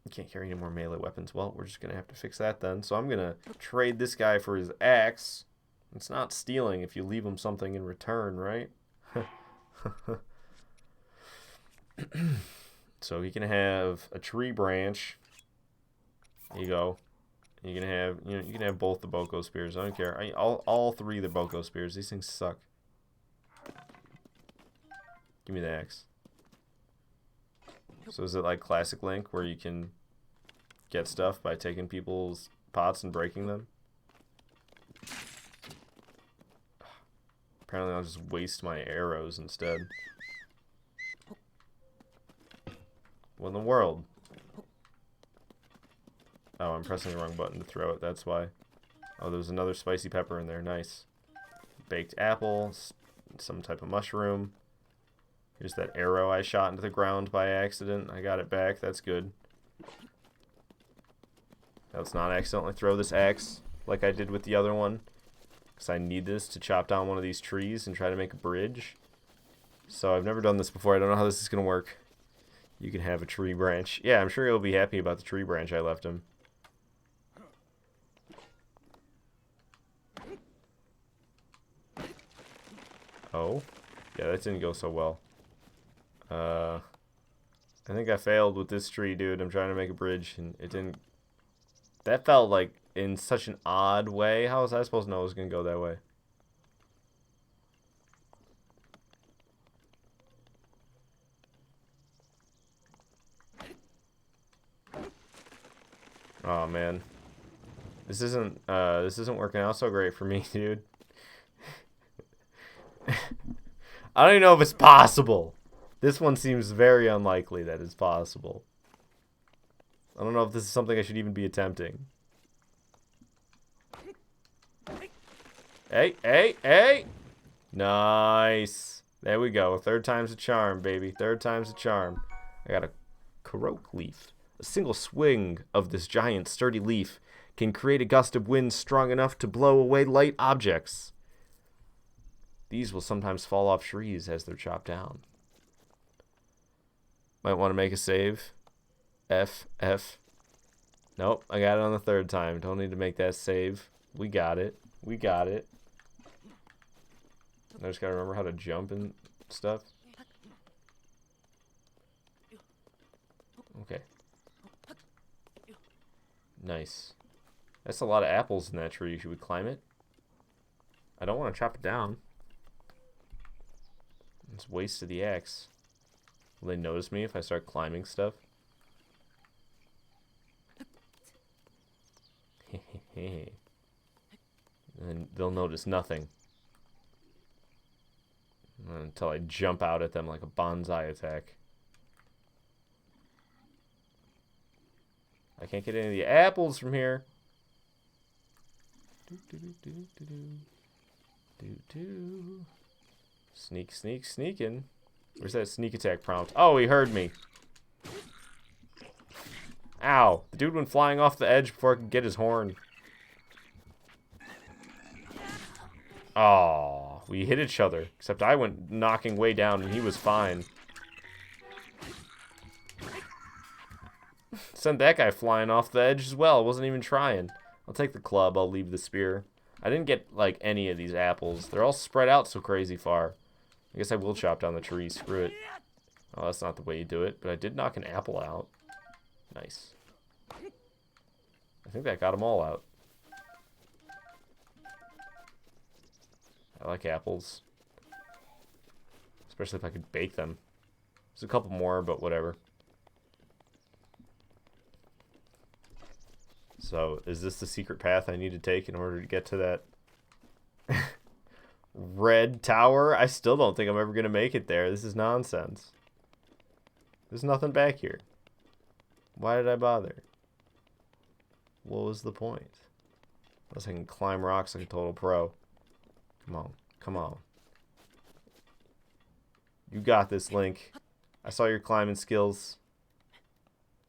You can't carry any more melee weapons. Well, we're just going to have to fix that then. So I'm going to trade this guy for his axe. It's not stealing if you leave him something in return, right? So he can have a tree branch. There you go. You can have, you can have both the Boko spears. I don't care. All three of the Boko spears. These things suck. Give me the axe. So is it like Classic Link where you can get stuff by taking people's pots and breaking them? Apparently I'll just waste my arrows instead. What in the world? Oh, I'm pressing the wrong button to throw it, that's why. Oh, there's another spicy pepper in there, nice. Baked apple, some type of mushroom. Here's that arrow I shot into the ground by accident. I got it back, that's good. Let's not accidentally throw this axe like I did with the other one. Because I need this to chop down one of these trees and try to make a bridge. So I've never done this before. I don't know how this is going to work. You can have a tree branch. Yeah, I'm sure he'll be happy about the tree branch I left him. Oh? Yeah, that didn't go so well. I think I failed with this tree, dude. I'm trying to make a bridge, and it didn't... That felt like in such an odd way. How was I supposed to know it was going to go that way? Oh man, this isn't working out so great for me, dude. I don't even know if it's possible. This one seems very unlikely that it's possible. I don't know if this is something I should even be attempting. Hey, hey, hey! Nice. There we go. Third time's a charm, baby. Third time's a charm. I got a Korok leaf. A single swing of this giant, sturdy leaf can create a gust of wind strong enough to blow away light objects. These will sometimes fall off trees as they're chopped down. Might want to make a save. F. Nope, I got it on the third time. Don't need to make that save. We got it. We got it. I just gotta remember how to jump and stuff. Okay. Nice. That's a lot of apples in that tree. Should we climb it? I don't want to chop it down. It's a waste of the axe. Will they notice me if I start climbing stuff? And they'll notice nothing. Until I jump out at them like a bonsai attack. I can't get any of the apples from here. Sneak, sneak, sneaking. Where's that sneak attack prompt? Oh, he heard me. Ow. The dude went flying off the edge before I could get his horn. Oh, we hit each other. Except I went knocking way down and he was fine. Sent that guy flying off the edge as well. Wasn't even trying. I'll take the club. I'll leave the spear. I didn't get, like, any of these apples. They're all spread out so crazy far. I guess I will chop down the tree. Screw it. Oh, that's not the way you do it. But I did knock an apple out. Nice. I think that got them all out. I like apples. Especially if I could bake them. There's a couple more, but whatever. So, is this the secret path I need to take in order to get to that red tower? I still don't think I'm ever going to make it there. This is nonsense. There's nothing back here. Why did I bother? What was the point? Unless I can climb rocks like a total pro. Come on. Come on. You got this, Link. I saw your climbing skills.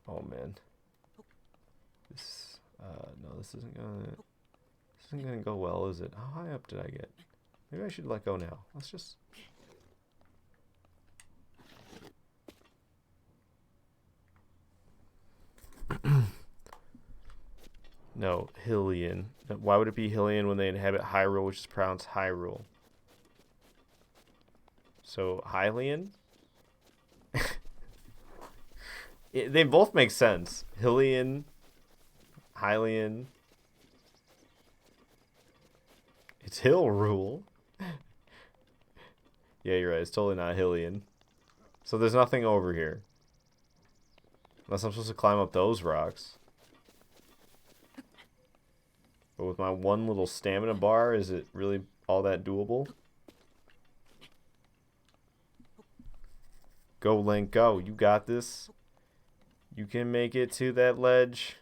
Oh, man. No, this isn't gonna go well, is it? How high up did I get? Maybe I should let go now. Let's just... No, Hylian. Why would it be Hylian when they inhabit Hyrule, which is pronounced Hyrule? So, Hylian? They both make sense. Hylian... Hylian. It's Hill Rule. Yeah, you're right. It's totally not Hylian. So there's nothing over here. Unless I'm supposed to climb up those rocks. But with my one little stamina bar, is it really all that doable? Go, Link, go. You got this. You can make it to that ledge.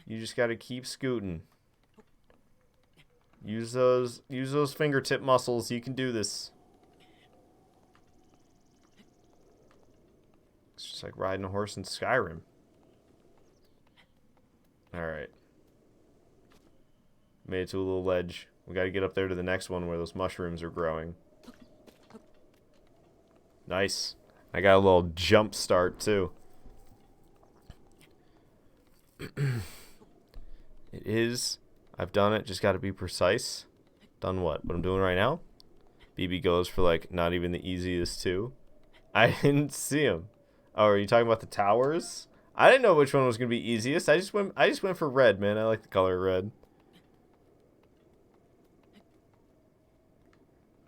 You just gotta keep scooting. Use those fingertip muscles. You can do this. It's just like riding a horse in Skyrim. Alright. Made it to a little ledge. We gotta get up there to the next one where those mushrooms are growing. Nice. I got a little jump start too. It is. I've done it. Just got to be precise. Done what? What I'm doing right now? BB goes for like not even the easiest two. I didn't see him. Oh, are you talking about the towers? I didn't know which one was gonna be easiest. I just went for red, man. I like the color red.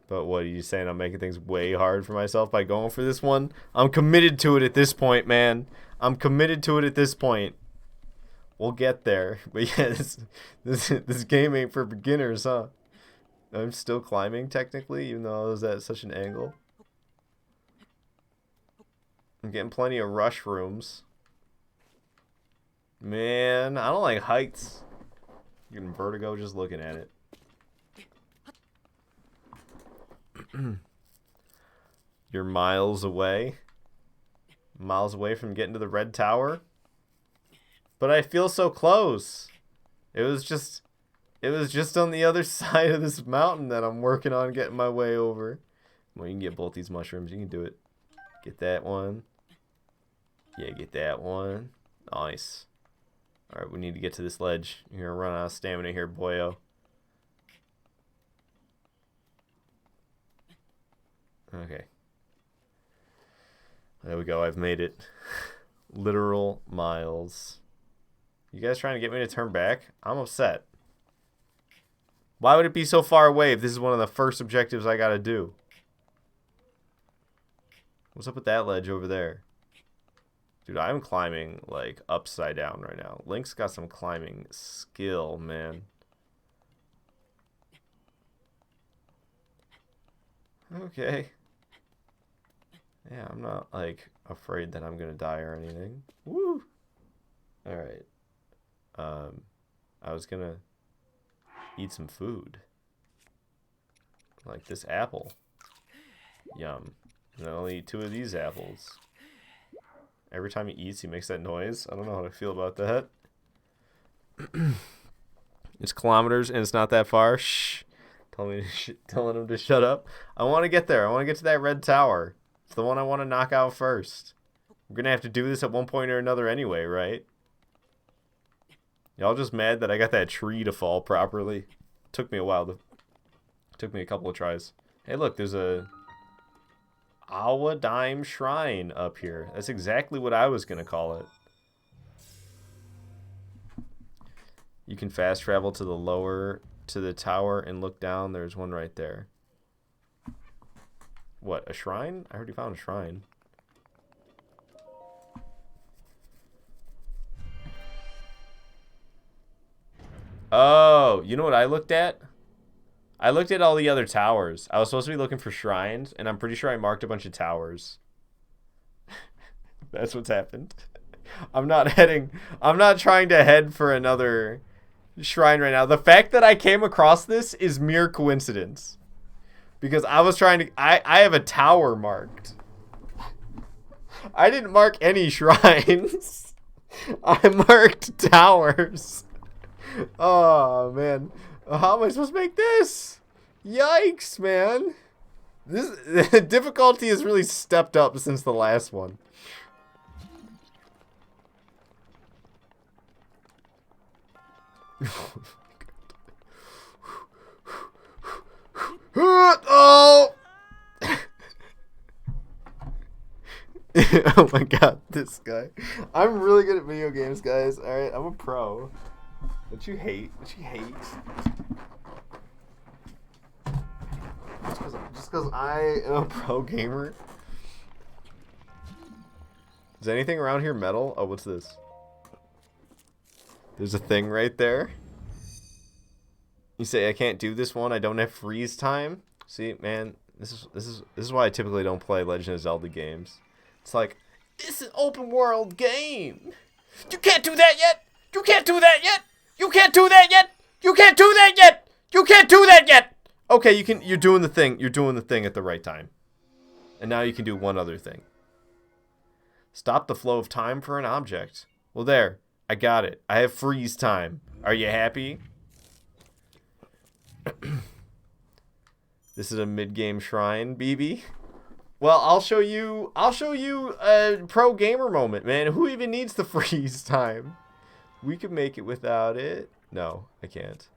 But what are you saying? I'm making things way hard for myself by going for this one? I'm committed to it at this point, man. I'm committed to it at this point. We'll get there. But yeah, this game ain't for beginners, huh? I'm still climbing, technically, even though I was at such an angle. I'm getting plenty of rush rooms. Man, I don't like heights. I'm getting vertigo just looking at it. You're miles away. Miles away from getting to the red tower. But I feel so close. It was just on the other side of this mountain that I'm working on getting my way over. Well, you can get both these mushrooms. You can do it. Get that one. Yeah, get that one. Nice. Alright, we need to get to this ledge. You're gonna run out of stamina here, boyo. Okay. There we go. I've made it. Literal miles. You guys trying to get me to turn back? I'm upset. Why would it be so far away if this is one of the first objectives I gotta do? What's up with that ledge over there? Dude, I'm climbing, like, upside down right now. Link's got some climbing skill, man. Okay. Yeah, I'm not, like, afraid that I'm gonna die or anything. Woo! Alright. I was gonna eat some food. Like this apple. Yum. And I'll eat 2 of these apples. Every time he eats, he makes that noise. I don't know how to feel about that. It's kilometers and it's not that far. Shh. Telling him to shut up. I want to get there. I want to get to that red tower. It's the one I want to knock out first. We're going to have to do this at one point or another anyway, right? Y'all just mad that I got that tree to fall properly? Took me a while. Took me a couple of tries. Hey, look, there's a Awa Dime Shrine up here. That's exactly what I was going to call it. You can fast travel to the tower and look down. There's one right there. What, a shrine? I already found a shrine. Oh, you know what I looked at? I looked at all the other towers. I was supposed to be looking for shrines, and I'm pretty sure I marked a bunch of towers. That's what's happened. I'm not trying to head for another shrine right now. The fact that I came across this is mere coincidence. Because I was trying to... I have a tower marked. I didn't mark any shrines. I marked towers. Oh, man. How am I supposed to make this? Yikes, man. The difficulty has really stepped up since the last one. Oh! Oh my god, this guy. I'm really good at video games, guys. Alright, I'm a pro. Don't you hate? Don't you hate? Just because I am a pro gamer. Is anything around here metal? Oh, what's this? There's a thing right there. You say I can't do this one. I don't have freeze time. See, man, this is why I typically don't play Legend of Zelda games. It's like, this is an open world game. You can't do that yet. You can't do that yet. You can't do that yet. You can't do that yet. You can't do that yet. Okay, you can. You're doing the thing. You're doing the thing at the right time. And now you can do one other thing. Stop the flow of time for an object. Well, there. I got it. I have freeze time. Are you happy? This is a mid-game shrine, BB. Well, I'll show you a pro gamer moment, man. Who even needs the freeze time? We could make it without it. No, I can't.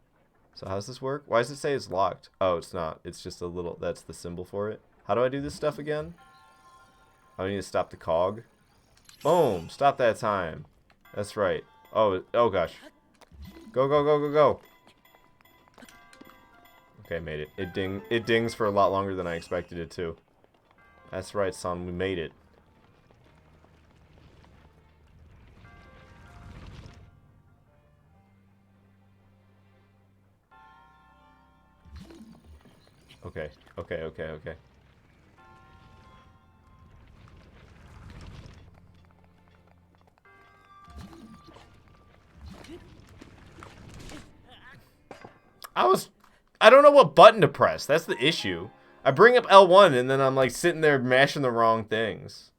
So how does this work? Why does it say it's locked? Oh, it's not. It's just a little, that's the symbol for it. How do I do this stuff again? I need to stop the cog. Boom, stop that time. That's right. Oh gosh. Go, go, go, go, go. Okay, made it. It dings for a lot longer than I expected it to. That's right, son. We made it. Okay, okay, okay, okay. I don't know what button to press. That's the issue. I bring up L1 and then I'm like sitting there mashing the wrong things.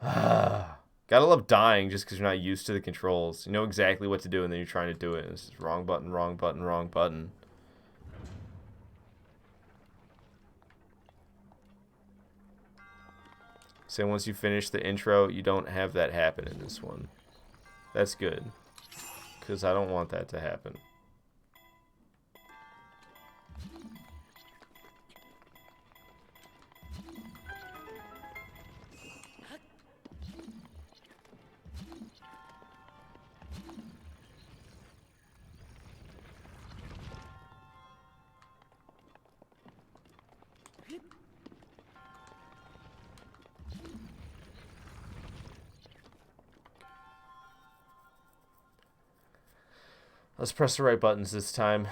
Gotta love dying just because you're not used to the controls. You know exactly what to do and then you're trying to do it. And it's just wrong button, wrong button, wrong button. So once you finish the intro, you don't have that happen in this one. That's good. Because I don't want that to happen. Let's press the right buttons this time.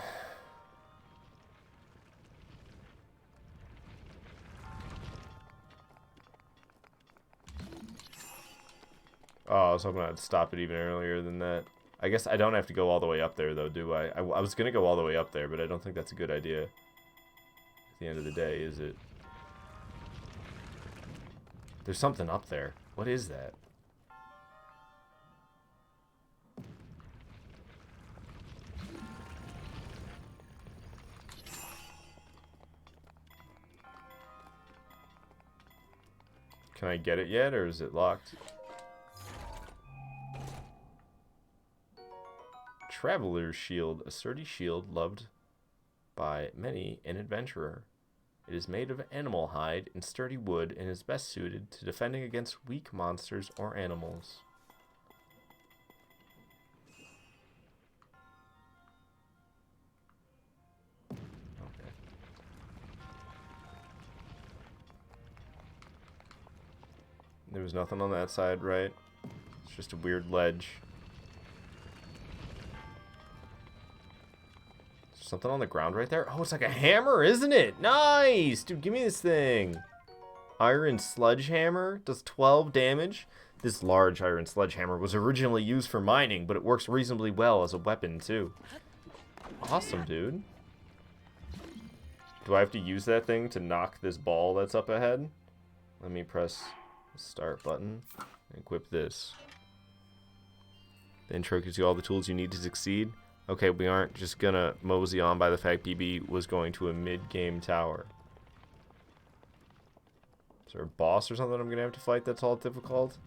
Oh, I was hoping I'd stop it even earlier than that. I guess I don't have to go all the way up there, though, do I? I was going to go all the way up there, but I don't think that's a good idea. At the end of the day, is it? There's something up there. What is that? Can I get it yet, or is it locked? Traveler's Shield, a sturdy shield loved by many an adventurer. It is made of animal hide and sturdy wood and is best suited to defending against weak monsters or animals. Okay. There was nothing on that side, right? It's just a weird ledge. Something on the ground right there? Oh, it's like a hammer, isn't it? Nice! Dude, give me this thing. Iron sledgehammer does 12 damage. This large iron sledgehammer was originally used for mining, but it works reasonably well as a weapon, too. Awesome, dude. Do I have to use that thing to knock this ball that's up ahead? Let me press the start button and equip this. The intro gives you all the tools you need to succeed. Okay, we aren't just gonna mosey on by the fact BB was going to a mid-game tower. Is there a boss or something I'm gonna have to fight that's all difficult?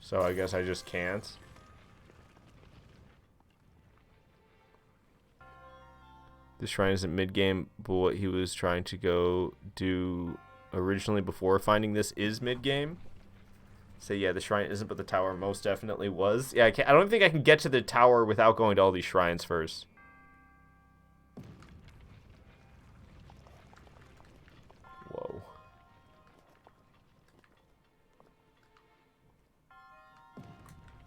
So I guess I just can't. The shrine isn't mid-game, but what he was trying to go do originally before finding this is mid-game. So yeah, the shrine isn't, but the tower most definitely was. Yeah, I don't think I can get to the tower without going to all these shrines first. Whoa.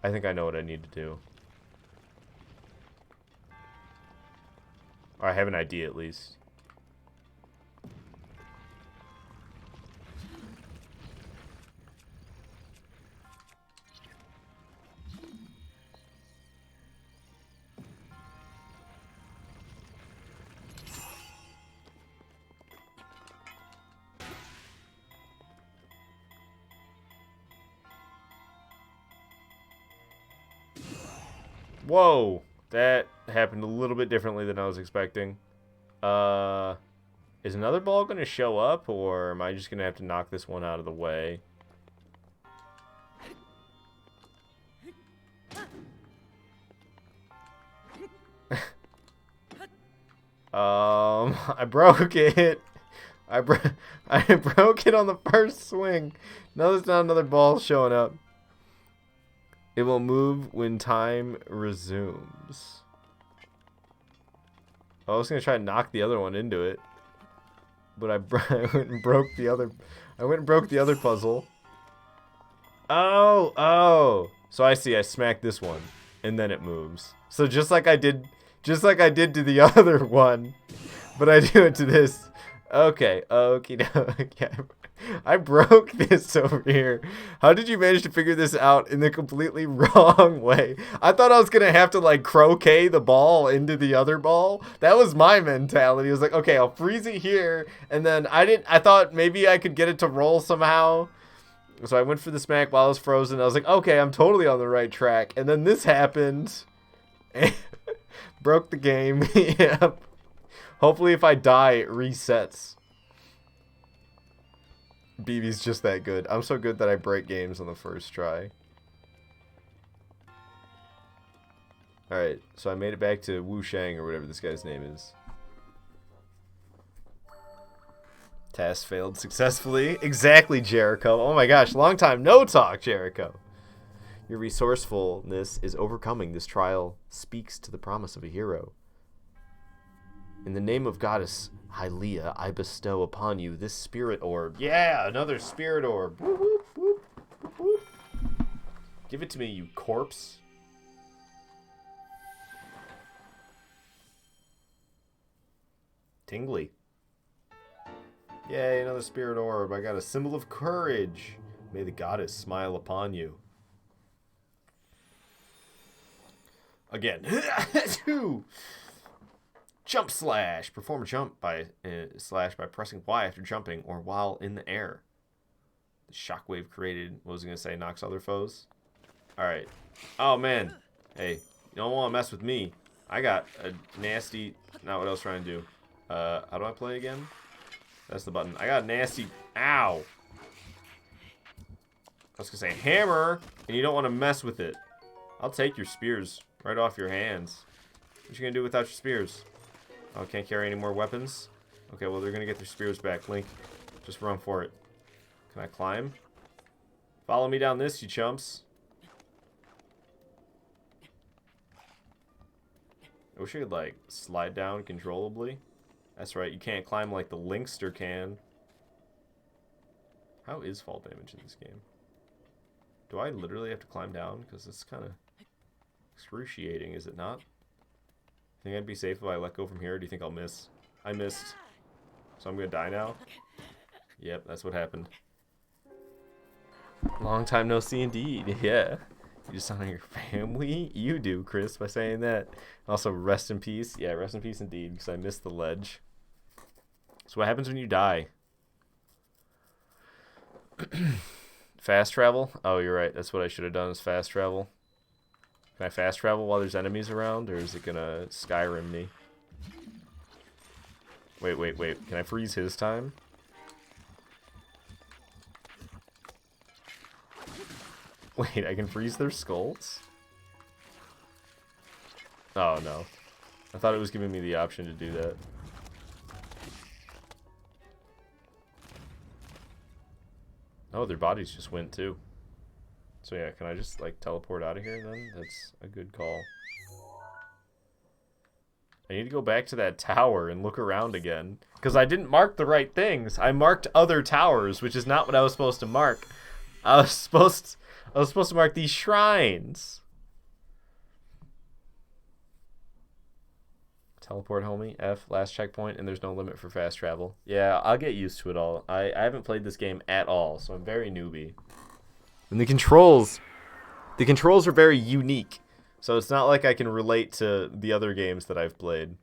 I think I know what I need to do. Or I have an idea at least. Whoa, that happened a little bit differently than I was expecting. Is another ball going to show up, or am I just going to have to knock this one out of the way? I broke it. I broke it on the first swing. No, there's not another ball showing up. It will move when time resumes. I was gonna try and knock the other one into it, but I went and broke the other. I went and broke the other puzzle. Oh. So I see. I smacked this one, and then it moves. So just like I did to the other one, but I do it to this. Okay. Okie dokie. I broke this over here. How did you manage to figure this out in the completely wrong way? I thought I was going to have to, like, croquet the ball into the other ball. That was my mentality. I was like, okay, I'll freeze it here. And then I thought maybe I could get it to roll somehow. So I went for the smack while I was frozen. I was like, okay, I'm totally on the right track. And then this happened. Broke the game. Yep. Hopefully if I die, it resets. BB's just that good. I'm so good that I break games on the first try. Alright, so I made it back to Wu Shang or whatever this guy's name is. Task failed successfully. Exactly, Jericho. Oh my gosh, long time no talk, Jericho. Your resourcefulness is overcoming this trial speaks to the promise of a hero. In the name of Goddess Hylia, I bestow upon you this spirit orb. Yeah, another spirit orb. Whoop, whoop, whoop, whoop, whoop. Give it to me, you corpse. Tingly. Yay, another spirit orb. I got a symbol of courage. May the goddess smile upon you. Again. Jump slash. Perform a jump by slash by pressing Y after jumping or while in the air. The shockwave created, what was I going to say, knocks other foes? Alright. Oh, man. Hey, you don't want to mess with me. I got a nasty... Not what I was trying to do. How do I play again? That's the button. I got a nasty... Ow! I was going to say hammer, and you don't want to mess with it. I'll take your spears right off your hands. What you going to do without your spears? Oh, can't carry any more weapons? Okay, well, they're going to get their spears back. Link, just run for it. Can I climb? Follow me down this, you chumps. I wish I could, like, slide down controllably. That's right, you can't climb like the Linkster can. How is fall damage in this game? Do I literally have to climb down? Because it's kind of excruciating, is it not? Think I'd be safe if I let go from here? Or do you think I'll miss? I missed. So I'm going to die now? Yep, that's what happened. Long time no see indeed. Yeah. You just honor your family? You do, Chris, by saying that. Also, rest in peace. Yeah, rest in peace indeed, because I missed the ledge. So what happens when you die? Fast travel? Oh, you're right. That's what I should have done is fast travel. Can I fast travel while there's enemies around, or is it gonna Skyrim me? Wait. Can I freeze his time? Wait, I can freeze their skulls? Oh, no. I thought it was giving me the option to do that. Oh, their bodies just went, too. So yeah, can I just, like, teleport out of here then? That's a good call. I need to go back to that tower and look around again. Because I didn't mark the right things. I marked other towers, which is not what I was supposed to mark. I was supposed to mark these shrines. Teleport, homie. F, last checkpoint, and there's no limit for fast travel. Yeah, I'll get used to it all. I haven't played this game at all, so I'm very newbie. And the controls are very unique. So it's not like I can relate to the other games that I've played.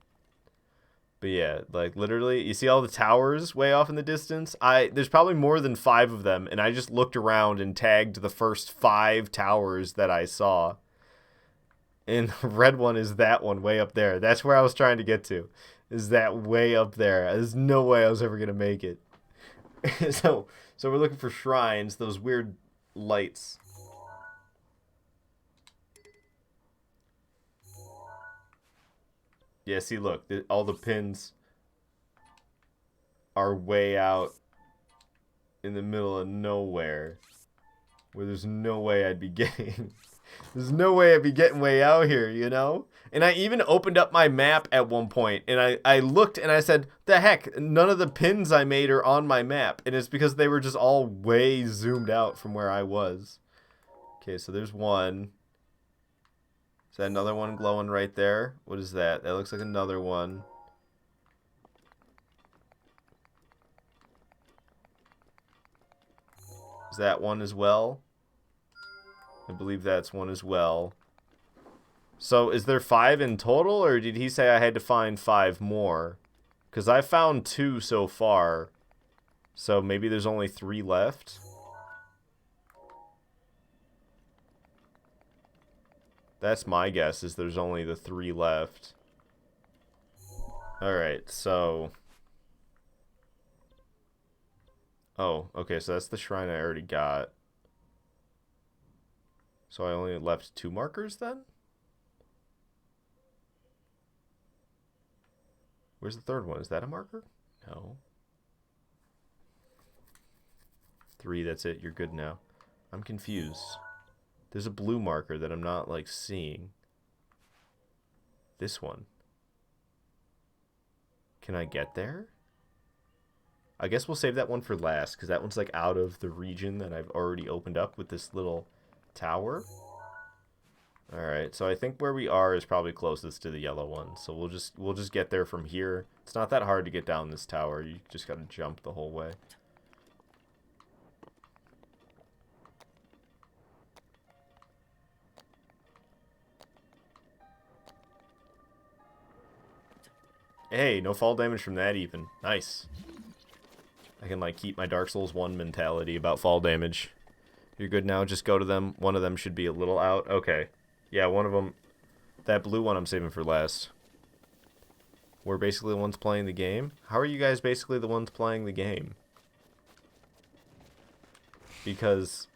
But yeah, like literally, you see all the towers way off in the distance? There's probably more than 5 of them, and I just looked around and tagged the first 5 towers that I saw. And the red one is that one way up there. That's where I was trying to get to. Is that way up there. There's no way I was ever going to make it. So we're looking for shrines, those weird lights. Yeah, see, look, all the pins are way out in the middle of nowhere, where there's no way I'd be getting. There's no way I'd be getting way out here, you know? And I even opened up my map at one point, and I looked and I said, the heck, none of the pins I made are on my map. And it's because they were just all way zoomed out from where I was. Okay, so there's one. Is that another one glowing right there? What is that? That looks like another one. Is that one as well? I believe that's one as well. So is there 5 in total, or did he say I had to find 5 more? Because I found 2 so far. So maybe there's only 3 left? That's my guess, is there's only the 3 left. Alright, so... Oh, okay, so that's the shrine I already got. So I only left 2 markers then? Where's the third one? Is that a marker? No. 3, that's it. You're good now. I'm confused. There's a blue marker that I'm not, like, seeing. This one. Can I get there? I guess we'll save that one for last, because that one's, like, out of the region that I've already opened up with this little tower. Alright, so I think where we are is probably closest to the yellow one. So we'll just get there from here. It's not that hard to get down this tower. You just gotta jump the whole way. Hey, no fall damage from that even. Nice. I can, like, keep my Dark Souls 1 mentality about fall damage. You're good now, just go to them. One of them should be a little out. Okay. Yeah, one of them... That blue one I'm saving for last. We're basically the ones playing the game? How are you guys basically the ones playing the game? Because...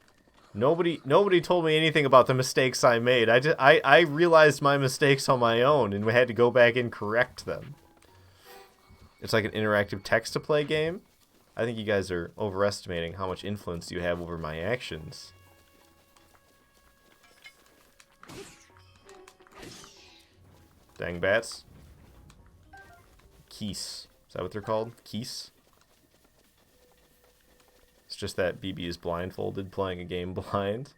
Nobody told me anything about the mistakes I made. I realized my mistakes on my own and had to go back and correct them. It's like an interactive text-to-play game. I think you guys are overestimating how much influence you have over my actions. Dang bats. Keys. Is that what they're called? Keys? It's just that BB is blindfolded playing a game blind.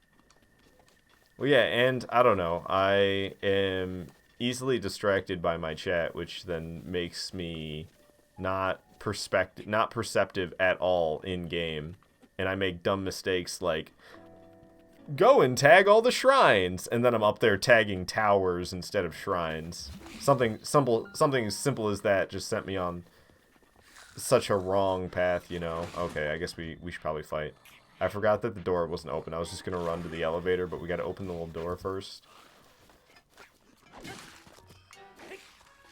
Well, yeah, and I don't know. I am easily distracted by my chat, which then makes me not perceptive at all in game, and I make dumb mistakes like go and tag all the shrines, and then I'm up there tagging towers instead of shrines. Something as simple as that just sent me on such a wrong path, you know. Okay, I guess we should probably fight. I forgot that the door wasn't open. I was just gonna run to the elevator, but we gotta open the little door first.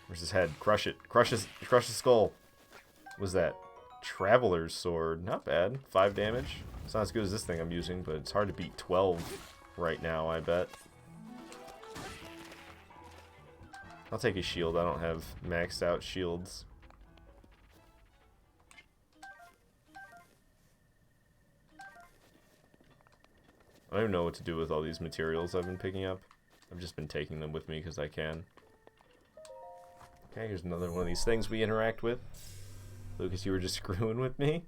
Where's his head? Crush it. Crush his skull. What was that? Traveler's sword. Not bad. 5 damage. It's not as good as this thing I'm using, but it's hard to beat 12 right now, I bet. I'll take his shield. I don't have maxed out shields. I don't even know what to do with all these materials I've been picking up. I've just been taking them with me because I can. Okay, here's another one of these things we interact with. Lucas, you were just screwing with me?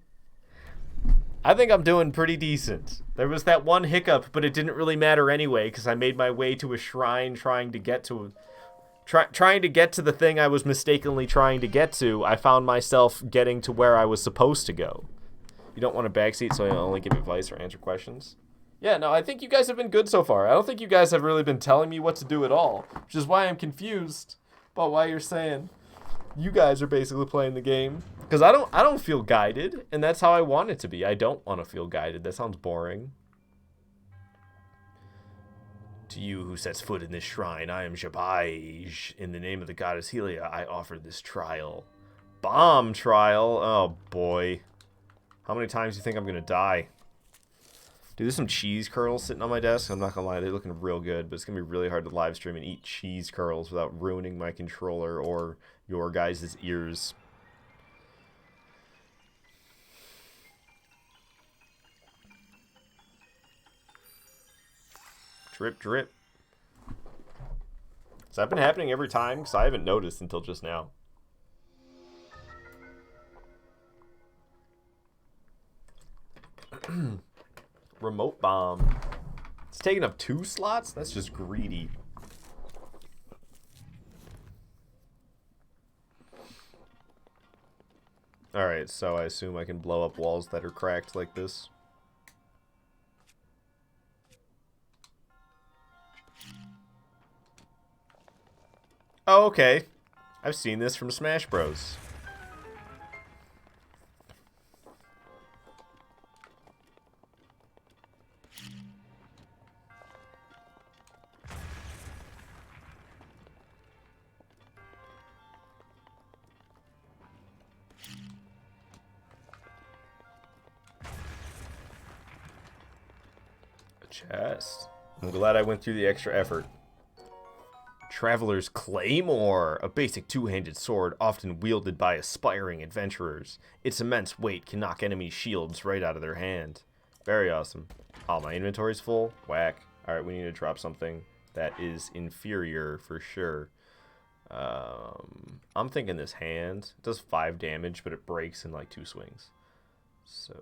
I think I'm doing pretty decent. There was that one hiccup, but it didn't really matter anyway, because I made my way to a shrine trying to get to the thing I was mistakenly trying to get to. I found myself getting to where I was supposed to go. You don't want a backseat, so I only give advice or answer questions. Yeah, no, I think you guys have been good so far. I don't think you guys have really been telling me what to do at all, which is why I'm confused about why you're saying you guys are basically playing the game. Because I don't feel guided, and that's how I want it to be. I don't want to feel guided. That sounds boring. To you who sets foot in this shrine, I am Jabaj. In the name of the goddess Helia, I offer this trial. Bomb trial? Oh, boy. How many times do you think I'm going to die? Dude, there's some cheese curls sitting on my desk. I'm not going to lie, they're looking real good, but it's going to be really hard to live stream and eat cheese curls without ruining my controller or your guys' ears. Drip, drip. Has that been happening every time? Because I haven't noticed until just now. Remote bomb. It's taking up 2 slots? That's just greedy. Alright, so I assume I can blow up walls that are cracked like this. Oh, okay. I've seen this from Smash Bros. A chest. I'm glad I went through the extra effort. Traveler's Claymore, a basic two-handed sword often wielded by aspiring adventurers. Its immense weight can knock enemy shields right out of their hand. Very awesome. Oh, my inventory's full? Whack. Alright, we need to drop something that is inferior for sure. I'm thinking this hand. It does 5 damage, but it breaks in like 2 swings. So,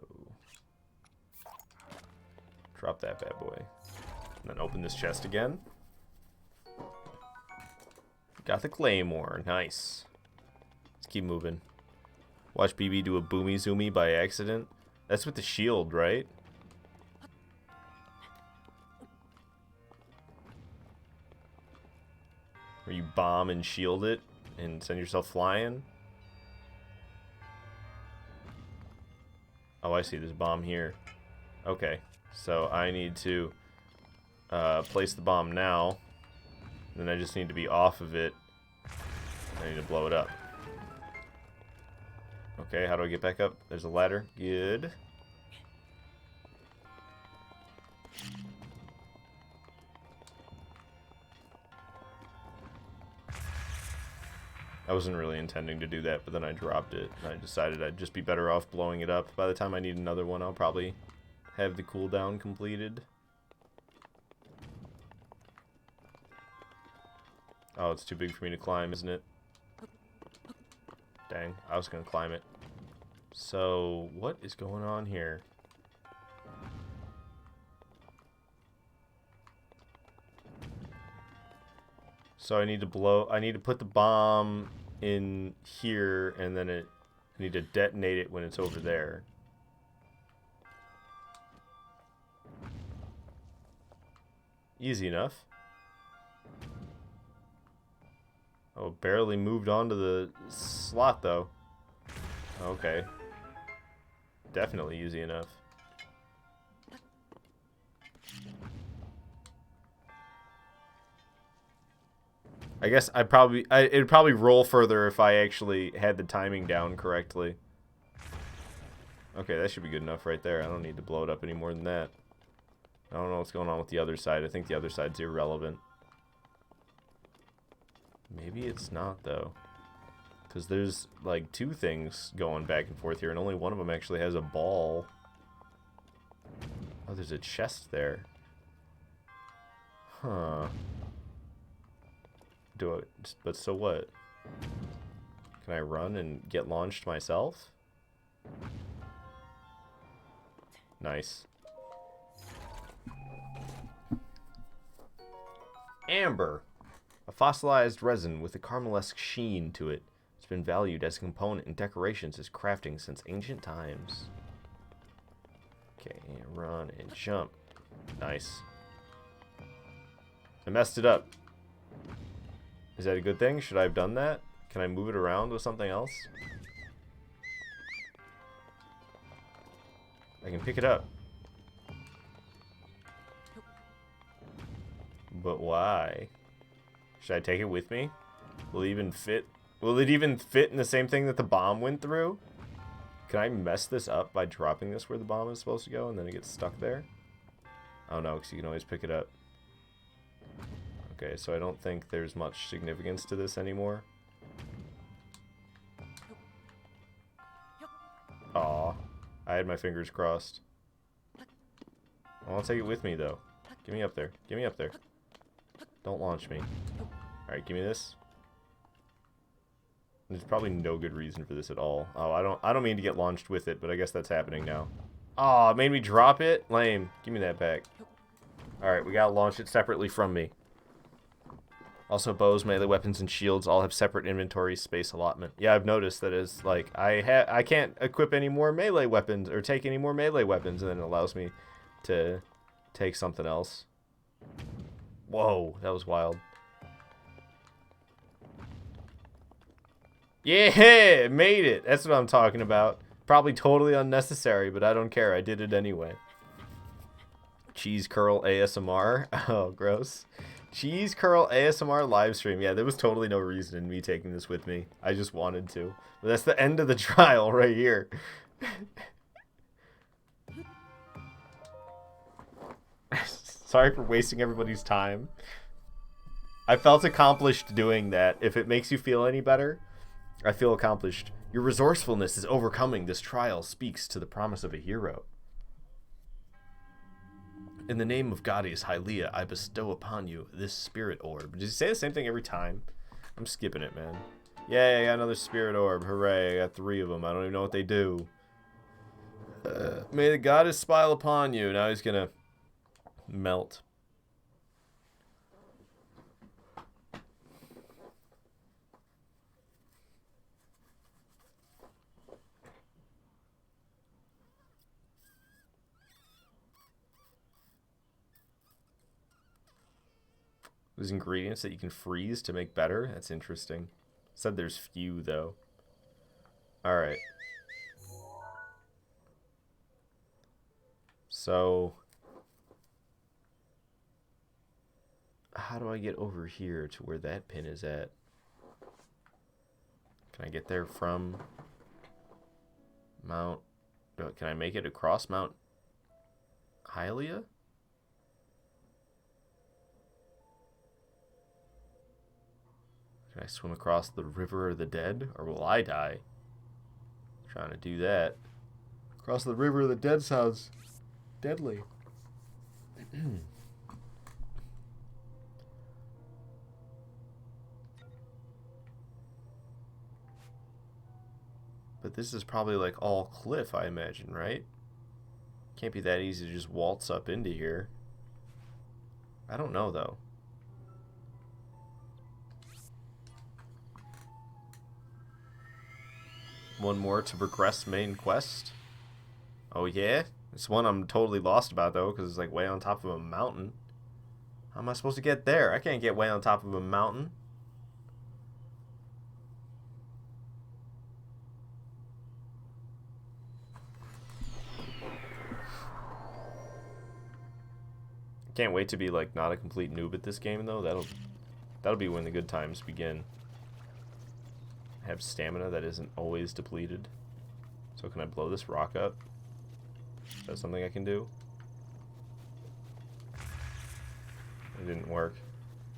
drop that bad boy. And then open this chest again. Got the Claymore. Nice. Let's keep moving. Watch BB do a boomy zoomy by accident. That's with the shield, right? Where you bomb and shield it and send yourself flying. Oh, I see. There's a bomb here. Okay. So I need to place the bomb now. Then I just need to be off of it. I need to blow it up. Okay, how do I get back up? There's a ladder. Good. I wasn't really intending to do that, but then I dropped it. And I decided I'd just be better off blowing it up. By the time I need another one, I'll probably have the cooldown completed. Oh, it's too big for me to climb, isn't it? Dang, I was gonna climb it. So, what is going on here? So I need to put the bomb in here, and then I need to detonate it when it's over there. Easy enough. Oh, barely moved onto the slot, though. Okay. Definitely easy enough. I guess it'd probably roll further if I actually had the timing down correctly. Okay, that should be good enough right there. I don't need to blow it up any more than that. I don't know what's going on with the other side. I think the other side's irrelevant. Maybe it's not, though. Because there's, like, 2 things going back and forth here, and only one of them actually has a ball. Oh, there's a chest there. Huh. But so what? Can I run and get launched myself? Nice. Amber. A fossilized resin with a caramel-esque sheen to it. It's been valued as a component in decorations as crafting since ancient times. Okay, and run and jump. Nice. I messed it up. Is that a good thing? Should I have done that? Can I move it around with something else? I can pick it up. But why? Should I take it with me? Will it even fit? Will it even fit in the same thing that the bomb went through? Can I mess this up by dropping this where the bomb is supposed to go and then it gets stuck there? Oh no, because you can always pick it up. Okay, so I don't think there's much significance to this anymore. Aw, I had my fingers crossed. I want to take it with me though. Get me up there. Get me up there. Don't launch me. Alright, give me this. There's probably no good reason for this at all. Oh, I don't mean to get launched with it, but I guess that's happening now. Aw, it made me drop it? Lame. Give me that back. Alright, we gotta launch it separately from me. Also, bows, melee weapons, and shields all have separate inventory space allotment. Yeah, I've noticed that it's like, I can't equip any more melee weapons, or take any more melee weapons, and then it allows me to take something else. Whoa, that was wild. Yeah, made it. That's what I'm talking about. Probably totally unnecessary, but I don't care. I did it anyway. Cheese curl ASMR. Oh, gross. Cheese curl ASMR live stream. Yeah, there was totally no reason in me taking this with me. I just wanted to. But that's the end of the trial right here. Sorry for wasting everybody's time. I felt accomplished doing that. If it makes you feel any better, I feel accomplished. Your resourcefulness is overcoming this trial speaks to the promise of a hero. In the name of goddess Hylia, I bestow upon you this spirit orb. Did you say the same thing every time? I'm skipping it, man. Yay, I got another spirit orb. Hooray, I got 3 of them. I don't even know what they do. May the goddess smile upon you. Now he's gonna melt. There's ingredients that you can freeze to make better. That's interesting. Said there's few, though. Alright. So, how do I get over here to where that pin is at? Can I get there from Mount... Can I make it across Mount Hylia? Can I swim across the river of the dead? Or will I die? Trying to do that. Cross the river of the dead sounds deadly. But this is probably like all cliff, I imagine, right? Can't be that easy to just waltz up into here. I don't know, though. One more to progress main quest. Oh yeah? It's one I'm totally lost about though, because it's like way on top of a mountain. How am I supposed to get there? I can't get way on top of a mountain. I can't wait to be like not a complete noob at this game though. That'll be when the good times begin. Have stamina that isn't always depleted. So can I blow this rock up? Is that something I can do? It didn't work.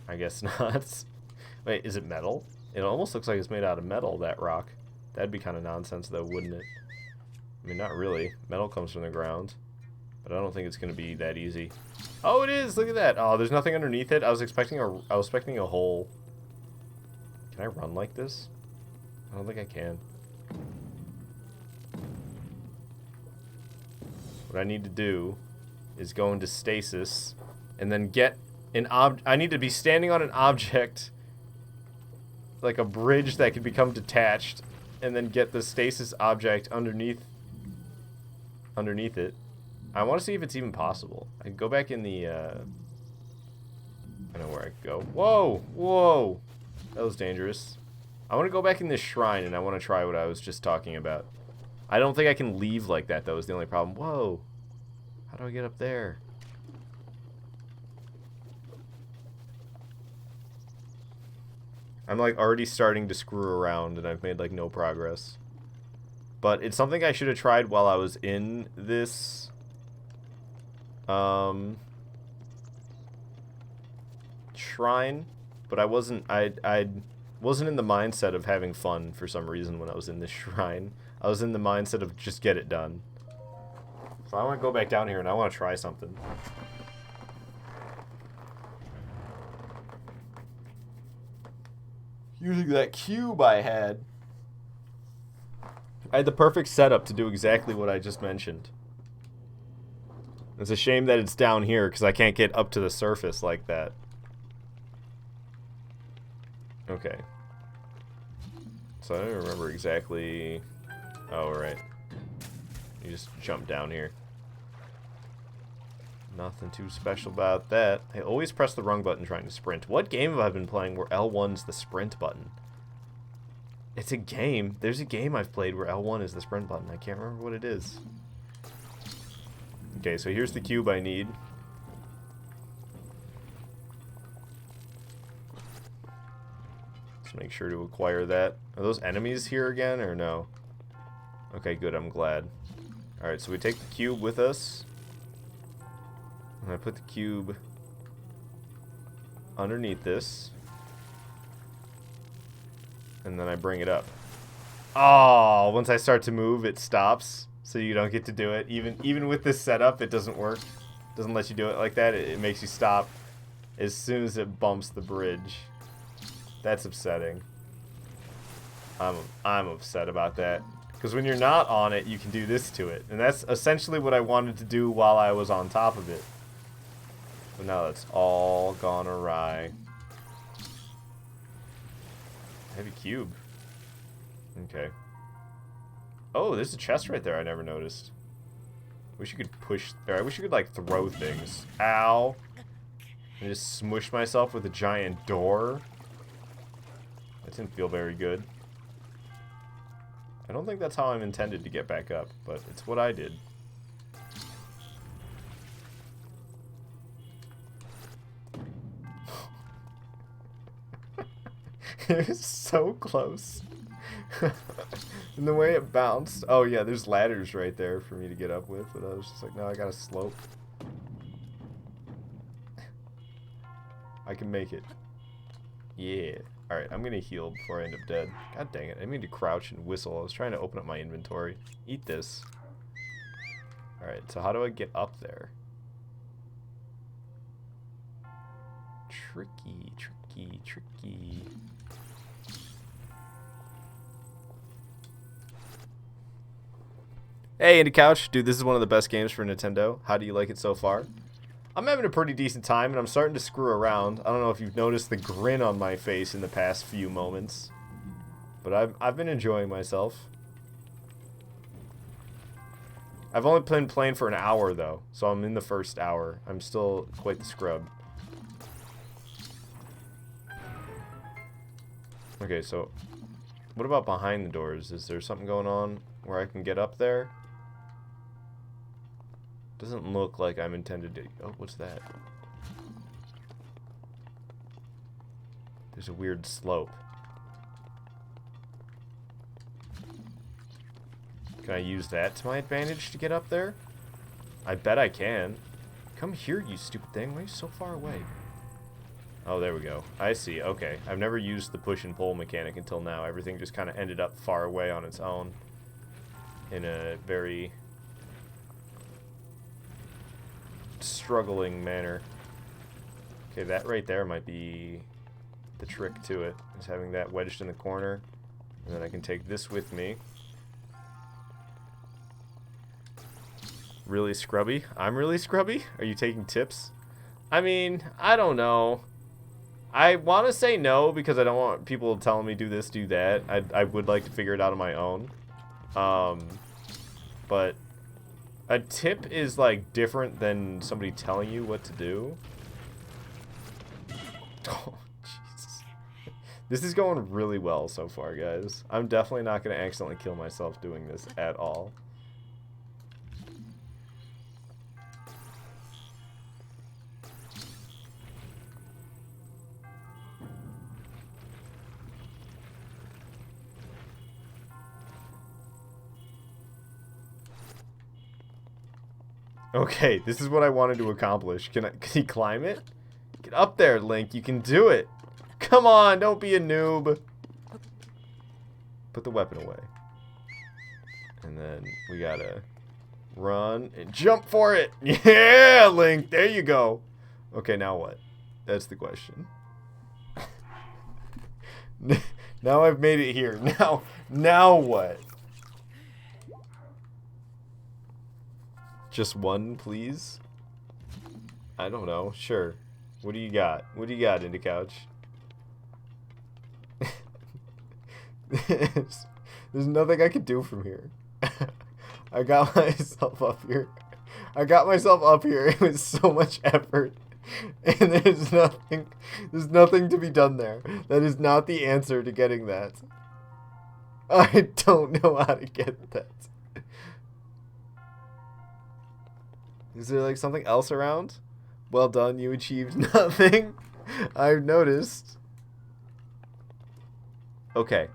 I guess not. Wait, is it metal? It almost looks like it's made out of metal, that rock. That'd be kind of nonsense though, wouldn't it? I mean, not really. Metal comes from the ground. But I don't think it's going to be that easy. Oh, it is! Look at that! Oh, there's nothing underneath it. I was expecting a hole. Can I run like this? I don't think I can. What I need to do is go into stasis and then get an I need to be standing on an object like a bridge that can become detached and then get the stasis object underneath it. I want to see if it's even possible. I can go back in the I know where I can go. Whoa! Whoa! That was dangerous. I want to go back in this shrine, and I want to try what I was just talking about. I don't think I can leave like that, though, is the only problem. Whoa. How do I get up there? I'm, like, already starting to screw around, and I've made, like, no progress. But it's something I should have tried while I was in this, shrine. But I wasn't, I wasn't in the mindset of having fun for some reason when I was in this shrine. I was in the mindset of just get it done. So I want to go back down here and I want to try something. Using that cube I had the perfect setup to do exactly what I just mentioned. It's a shame that it's down here because I can't get up to the surface like that. Okay. So I don't remember exactly... Oh, right. You just jump down here. Nothing too special about that. I always press the wrong button trying to sprint. What game have I been playing where L1's the sprint button? It's a game. There's a game I've played where L1 is the sprint button. I can't remember what it is. Okay, so here's the cube I need. Let's make sure to acquire that. Are those enemies here again, or no? Okay, good. I'm glad. Alright, so we take the cube with us. And I put the cube underneath this. And then I bring it up. Oh, once I start to move, it stops. So you don't get to do it. Even with this setup, it doesn't work. It doesn't let you do it like that. It makes you stop as soon as it bumps the bridge. That's upsetting. I'm upset about that. Because when you're not on it, you can do this to it. And that's essentially what I wanted to do while I was on top of it. But now that's all gone awry. Heavy cube. Okay. Oh, there's a chest right there I never noticed. Wish you could push... Or I wish you could, like, throw things. Ow. And just smush myself with a giant door. That didn't feel very good. I don't think that's how I'm intended to get back up, but it's what I did. It was so close. And the way it bounced. Oh yeah, there's ladders right there for me to get up with, but I was just like, no, I gotta slope. I can make it. Yeah. Alright, I'm gonna heal before I end up dead. God dang it, I mean to crouch and whistle. I was trying to open up my inventory. Eat this. Alright, so how do I get up there? Tricky, tricky, tricky. Hey, Andy Couch. Dude, this is one of the best games for Nintendo. How do you like it so far? I'm having a pretty decent time, and I'm starting to screw around. I don't know if you've noticed the grin on my face in the past few moments. But I've been enjoying myself. I've only been playing for an hour, though. So I'm in the first hour. I'm still quite the scrub. Okay, so... what about behind the doors? Is there something going on where I can get up there? Doesn't look like I'm intended to... oh, what's that? There's a weird slope. Can I use that to my advantage to get up there? I bet I can. Come here, you stupid thing. Why are you so far away? Oh, there we go. I see. Okay. I've never used the push and pull mechanic until now. Everything just kind of ended up far away on its own. In a very... struggling manner. Okay, that right there might be the trick to it, is having that wedged in the corner, and then I can take this with me. Really scrubby? I'm really scrubby? Are you taking tips? I mean, I don't know. I want to say no because I don't want people telling me do this, do that. I would like to figure it out on my own. But a tip is, like, different than somebody telling you what to do. Oh, Jesus. This is going really well so far, guys. I'm definitely not going to accidentally kill myself doing this at all. Okay, this is what I wanted to accomplish. Can he climb it? Get up there, Link. You can do it. Come on, don't be a noob. Put the weapon away. And then we gotta run and jump for it. Yeah, Link. There you go. Okay, now what? That's the question. Now I've made it here. Now what? Just one, please? I don't know. Sure. What do you got? What do you got, Indie Couch? There's nothing I can do from here. I got myself up here. It was so much effort. And there's nothing to be done there. That is not the answer to getting that. I don't know how to get that. Is there like something else around? Well done, you achieved nothing. I've noticed. Okay.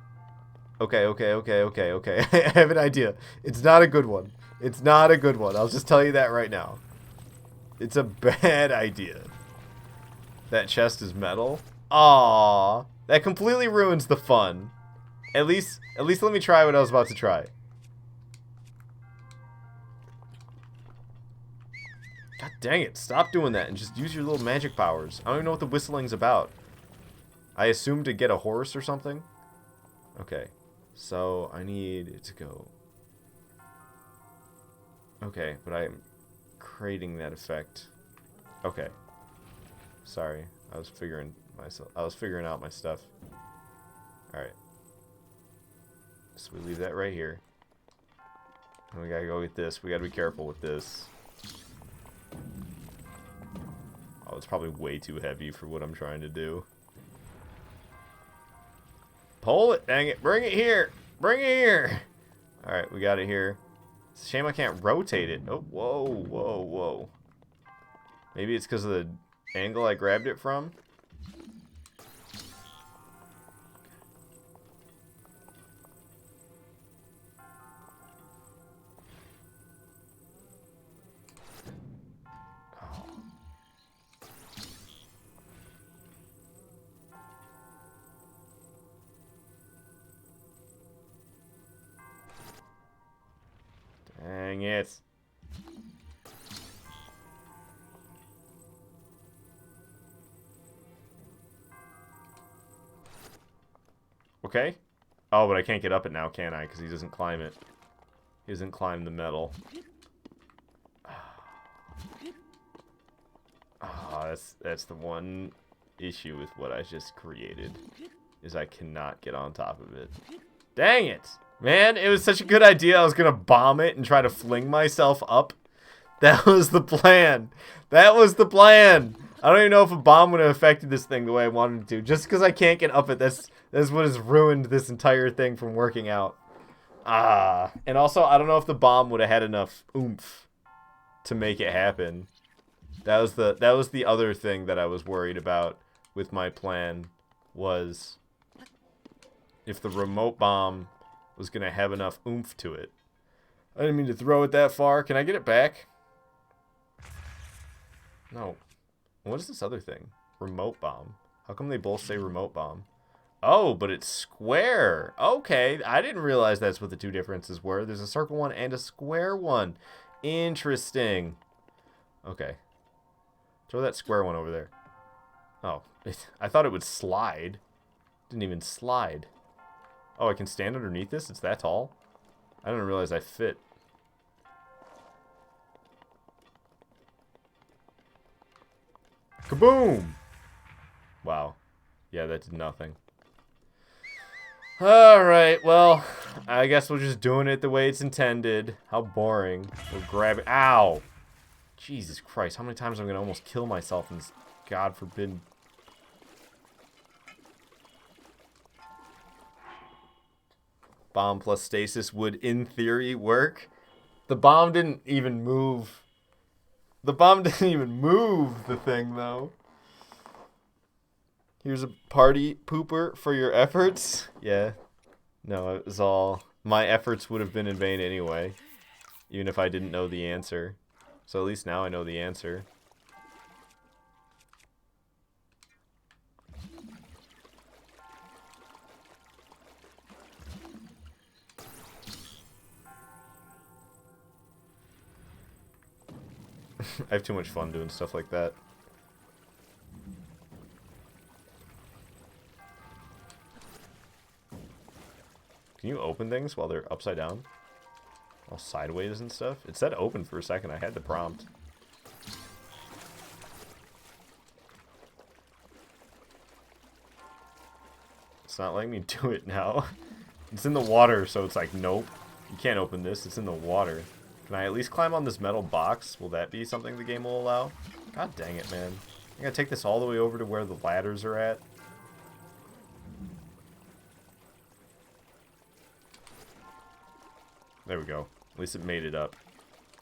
Okay. I have an idea. It's not a good one. It's not a good one. I'll just tell you that right now. It's a bad idea. That chest is metal? Aww. That completely ruins the fun. At least let me try what I was about to try. God dang it. Stop doing that and just use your little magic powers. I don't even know what the whistling's about. I assume to get a horse or something? Okay. So, I need it to go. Okay, but I'm creating that effect. Okay. Sorry. I was figuring out my stuff. Alright. So we leave that right here. And we gotta go get this. We gotta be careful with this. Oh, it's probably way too heavy for what I'm trying to do. Pull it, dang it. Bring it here. Bring it here. Alright, we got it here. It's a shame I can't rotate it. Oh, whoa. Maybe it's because of the angle I grabbed it from. Dang it. Okay. Oh, but I can't get up it now, can I? Because he doesn't climb it. He doesn't climb the metal. Ah, that's the one issue with what I just created. Is I cannot get on top of it. Dang it! Man, it was such a good idea. I was gonna bomb it and try to fling myself up. That was the plan. That was the plan. I don't even know if a bomb would have affected this thing the way I wanted it to. Just because I can't get up it, that's what has ruined this entire thing from working out. Ah. And also, I don't know if the bomb would have had enough oomph to make it happen. That was the other thing that I was worried about with my plan, was if the remote bomb was going to have enough oomph to it. I didn't mean to throw it that far. Can I get it back? No. What is this other thing? Remote bomb. How come they both say remote bomb? Oh, but it's square. Okay, I didn't realize that's what the two differences were. There's a circle one and a square one. Interesting. Okay. Throw that square one over there. Oh, I thought it would slide. Didn't even slide. Oh, I can stand underneath this? It's that tall? I didn't realize I fit. Kaboom! Wow. Yeah, that did nothing. Alright, well, I guess we're just doing it the way it's intended. How boring. We'll grab it. Ow! Jesus Christ, how many times am I going to almost kill myself in this God forbid. Bomb plus stasis would, in theory, work. The bomb didn't even move. The bomb didn't even move the thing, though. Here's a party pooper for your efforts. Yeah. No, it was all... My efforts would have been in vain anyway. Even if I didn't know the answer. So at least now I know the answer. I have too much fun doing stuff like that. Can you open things while they're upside down? All sideways and stuff? It said open for a second. I had the prompt. It's not letting me do it now. It's in the water, so it's like, nope. You can't open this. It's in the water. Can I at least climb on this metal box? Will that be something the game will allow? God dang it, man. I gotta take this all the way over to where the ladders are at. There we go. At least it made it up.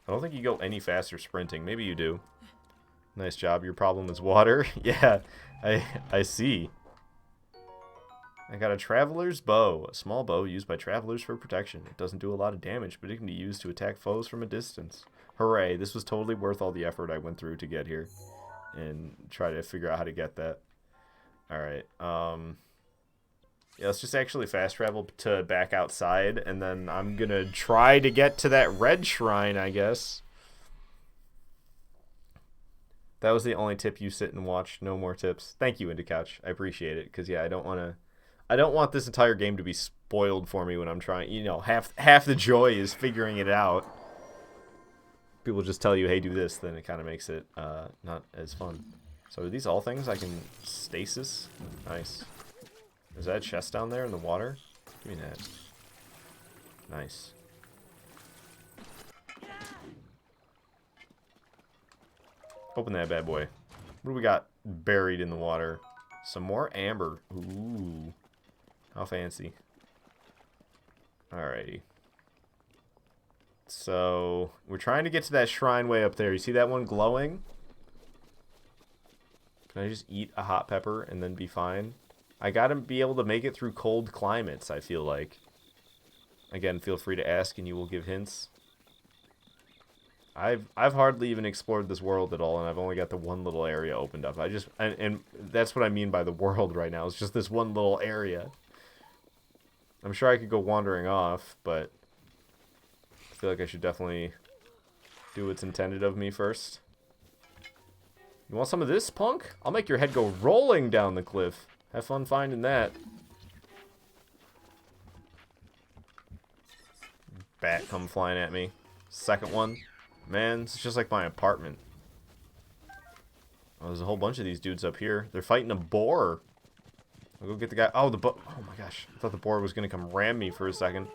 I don't think you go any faster sprinting. Maybe you do. Nice job. Your problem is water. Yeah, I see. I got a traveler's bow. A small bow used by travelers for protection. It doesn't do a lot of damage, but it can be used to attack foes from a distance. Hooray. This was totally worth all the effort I went through to get here. And try to figure out how to get that. Alright. Yeah, let's just actually fast travel to back outside, and then I'm gonna try to get to that red shrine, I guess. That was the only tip. You sit and watch. No more tips. Thank you, Indicouch. I appreciate it, because, yeah, I don't want this entire game to be spoiled for me when I'm trying, you know, half the joy is figuring it out. People just tell you, hey, do this, then it kind of makes it not as fun. So are these all things I can stasis? Nice. Is that a chest down there in the water? Give me that. Nice. Open that bad boy. What do we got buried in the water? Some more amber. Ooh. How fancy. Alrighty. So, we're trying to get to that shrine way up there. You see that one glowing? Can I just eat a hot pepper and then be fine? I gotta be able to make it through cold climates, I feel like. Again, feel free to ask and you will give hints. I've hardly even explored this world at all, and I've only got the one little area opened up. And that's what I mean by the world right now. It's just this one little area. I'm sure I could go wandering off, but I feel like I should definitely do what's intended of me first. You want some of this, punk? I'll make your head go rolling down the cliff. Have fun finding that. Bat come flying at me. Second one. Man, it's just like my apartment. Oh, there's a whole bunch of these dudes up here. They're fighting a boar. I'll go get the guy. Oh, oh my gosh. I thought the boar was going to come ram me for a second.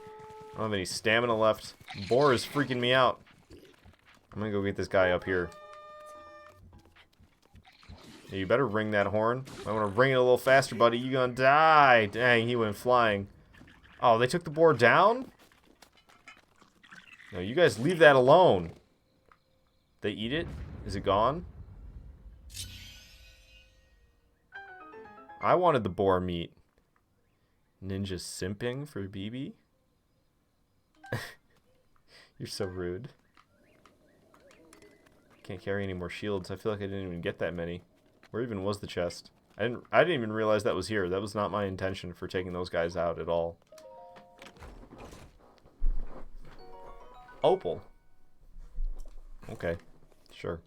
I don't have any stamina left. Boar is freaking me out. I'm going to go get this guy up here. Yeah, you better ring that horn. I want to ring it a little faster, buddy. You're going to die. Dang, he went flying. Oh, they took the boar down? No, you guys leave that alone. They eat it? Is it gone? I wanted the boar meat. Ninja simping for BB? You're so rude. Can't carry any more shields. I feel like I didn't even get that many. Where even was the chest? I didn't even realize that was here. That was not my intention for taking those guys out at all. Opal. Okay. Sure.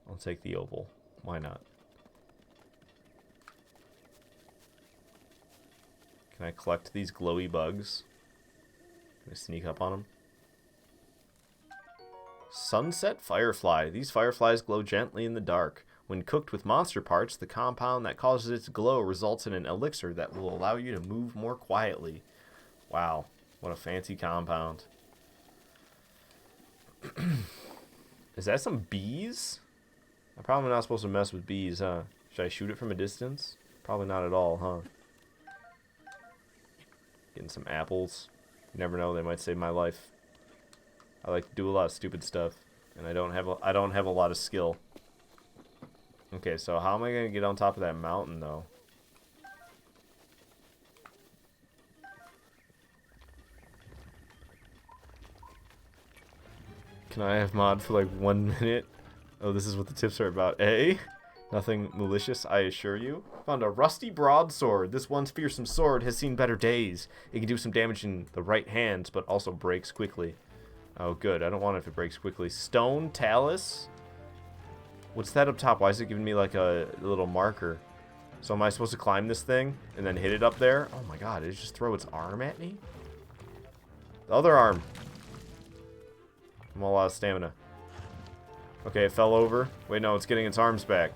I'll take the opal. Why not? Can I collect these glowy bugs? Can I sneak up on them? Sunset Firefly. These fireflies glow gently in the dark. When cooked with monster parts, the compound that causes it to glow results in an elixir that will allow you to move more quietly. Wow. What a fancy compound. Is that some bees? I'm probably not supposed to mess with bees, huh? Should I shoot it from a distance? Probably not at all, huh? Getting some apples. You never know, they might save my life. I like to do a lot of stupid stuff, and I don't have a lot of skill. Okay, so how am I gonna get on top of that mountain, though? Can I have mod for like 1 minute? Oh, this is what the tips are about. Eh? Nothing malicious, I assure you. Found a rusty broadsword. This once fearsome sword has seen better days. It can do some damage in the right hands, but also breaks quickly. Oh, good. I don't want it if it breaks quickly. Stone talus? What's that up top? Why is it giving me like a little marker? So am I supposed to climb this thing and then hit it up there? Oh my god, did it just throw its arm at me? The other arm. I'm all out of stamina. Okay, it fell over. Wait, no, it's getting its arms back.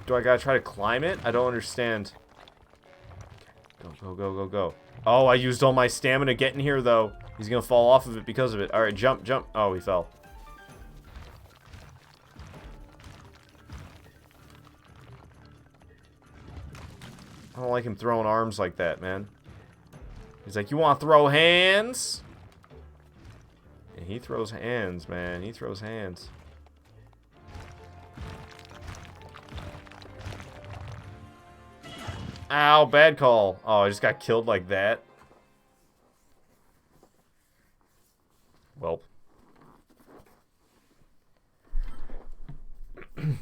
Do I gotta try to climb it? I don't understand. Go, go, go, go, go. Oh, I used all my stamina getting here, though. He's gonna fall off of it because of it. Alright, jump, jump. Oh, he fell. I don't like him throwing arms like that, man. He's like, you want to throw hands? And he throws hands, man. He throws hands. Ow, bad call. Oh, I just got killed like that. Well.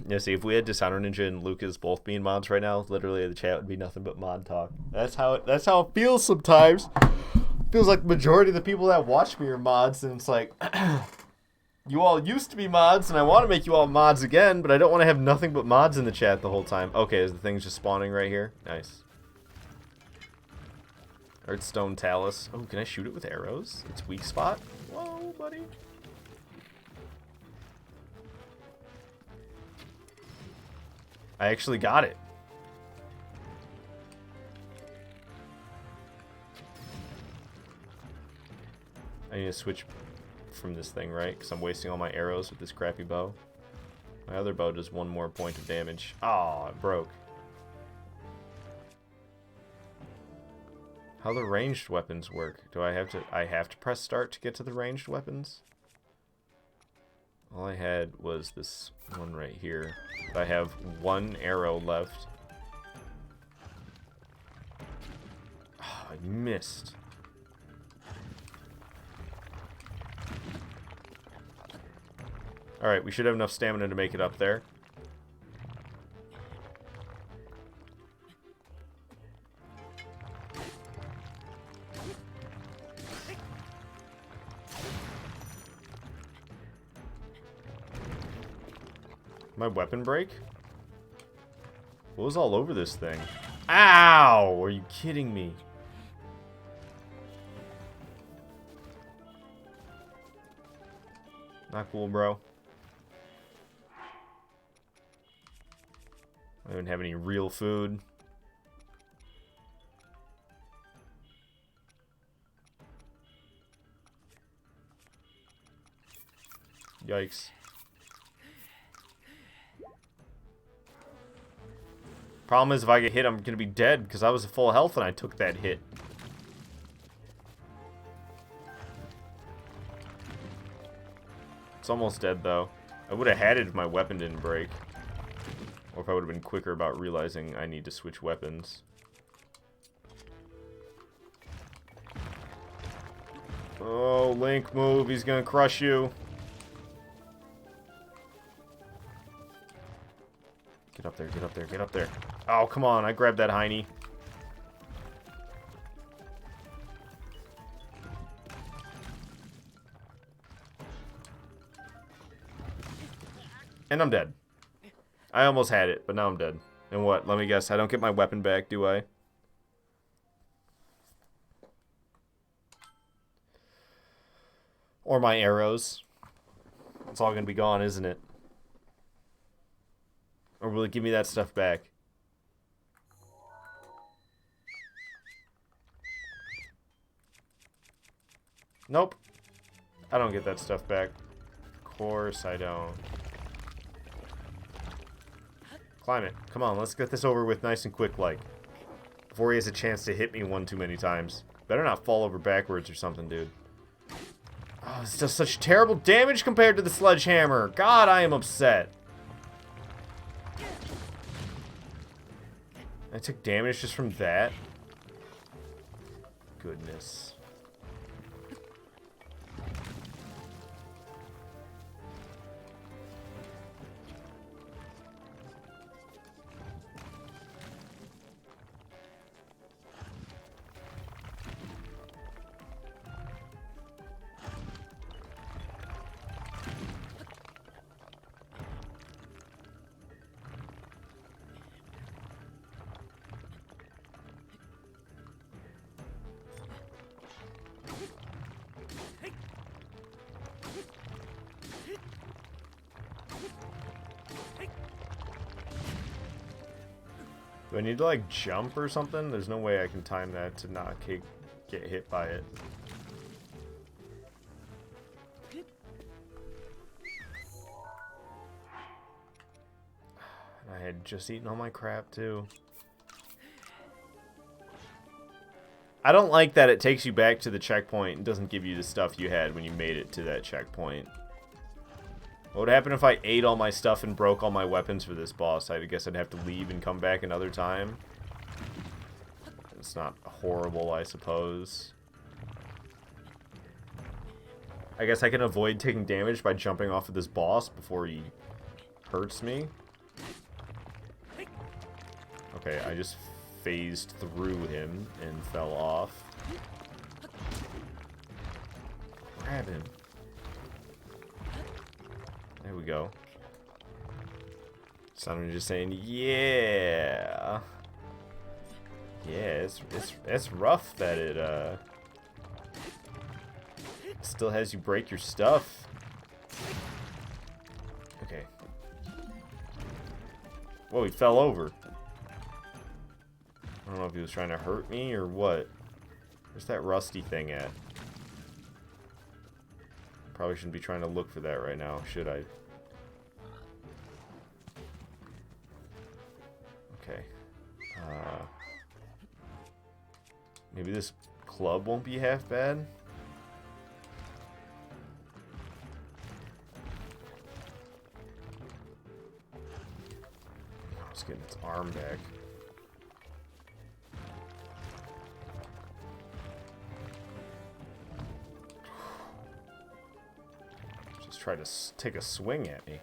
Yeah, see, if we had Dishonor Ninja and Lucas both being mods right now, literally the chat would be nothing but mod talk. That's how it feels sometimes. Feels like the majority of the people that watch me are mods, and it's like, you all used to be mods, and I want to make you all mods again, but I don't want to have nothing but mods in the chat the whole time. Okay, is the thing's just spawning right here? Nice. Earthstone Talus. Oh, can I shoot it with arrows? It's weak spot? Whoa, buddy. I actually got it. I need to switch from this thing, right? Because I'm wasting all my arrows with this crappy bow. My other bow does 1 more point of damage. Oh, it broke. How the ranged weapons work? Do I have to press start to get to the ranged weapons? All I had was this one right here. I have 1 arrow left. Oh, I missed. Alright, we should have enough stamina to make it up there. My weapon break? What was all over this thing? Ow! Are you kidding me? Not cool, bro. I don't even have any real food. Yikes. Problem is, if I get hit, I'm gonna be dead because I was at full health and I took that hit. It's almost dead, though. I would have had it if my weapon didn't break. Or if I would have been quicker about realizing I need to switch weapons. Oh, Link, move. He's gonna crush you. Get up there, get up there, get up there. Oh, come on. I grabbed that hiney. And I'm dead. I almost had it, but now I'm dead. And what? Let me guess. I don't get my weapon back, do I? Or my arrows. It's all going to be gone, isn't it? Or will it give me that stuff back? Nope. I don't get that stuff back. Of course I don't. Climb it. Come on, let's get this over with nice and quick, like. Before he has a chance to hit me one too many times. Better not fall over backwards or something, dude. Oh, this does such terrible damage compared to the sledgehammer. God, I am upset. I took damage just from that? Goodness. Do I need to, like, jump or something? There's no way I can time that to not get hit by it. I had just eaten all my crap, too. I don't like that it takes you back to the checkpoint and doesn't give you the stuff you had when you made it to that checkpoint. What would happen if I ate all my stuff and broke all my weapons for this boss? I guess I'd have to leave and come back another time. It's not horrible, I suppose. I guess I can avoid taking damage by jumping off of this boss before he hurts me. Okay, I just phased through him and fell off. Grab him. There we go. Someone just saying, yeah. Yeah, it's rough that it still has you break your stuff. Okay. Whoa, he fell over. I don't know if he was trying to hurt me or what. Where's that rusty thing at? Probably shouldn't be trying to look for that right now, should I? Okay. Maybe this club won't be half bad. Oh, it's getting its arm back. Just try to take a swing at me.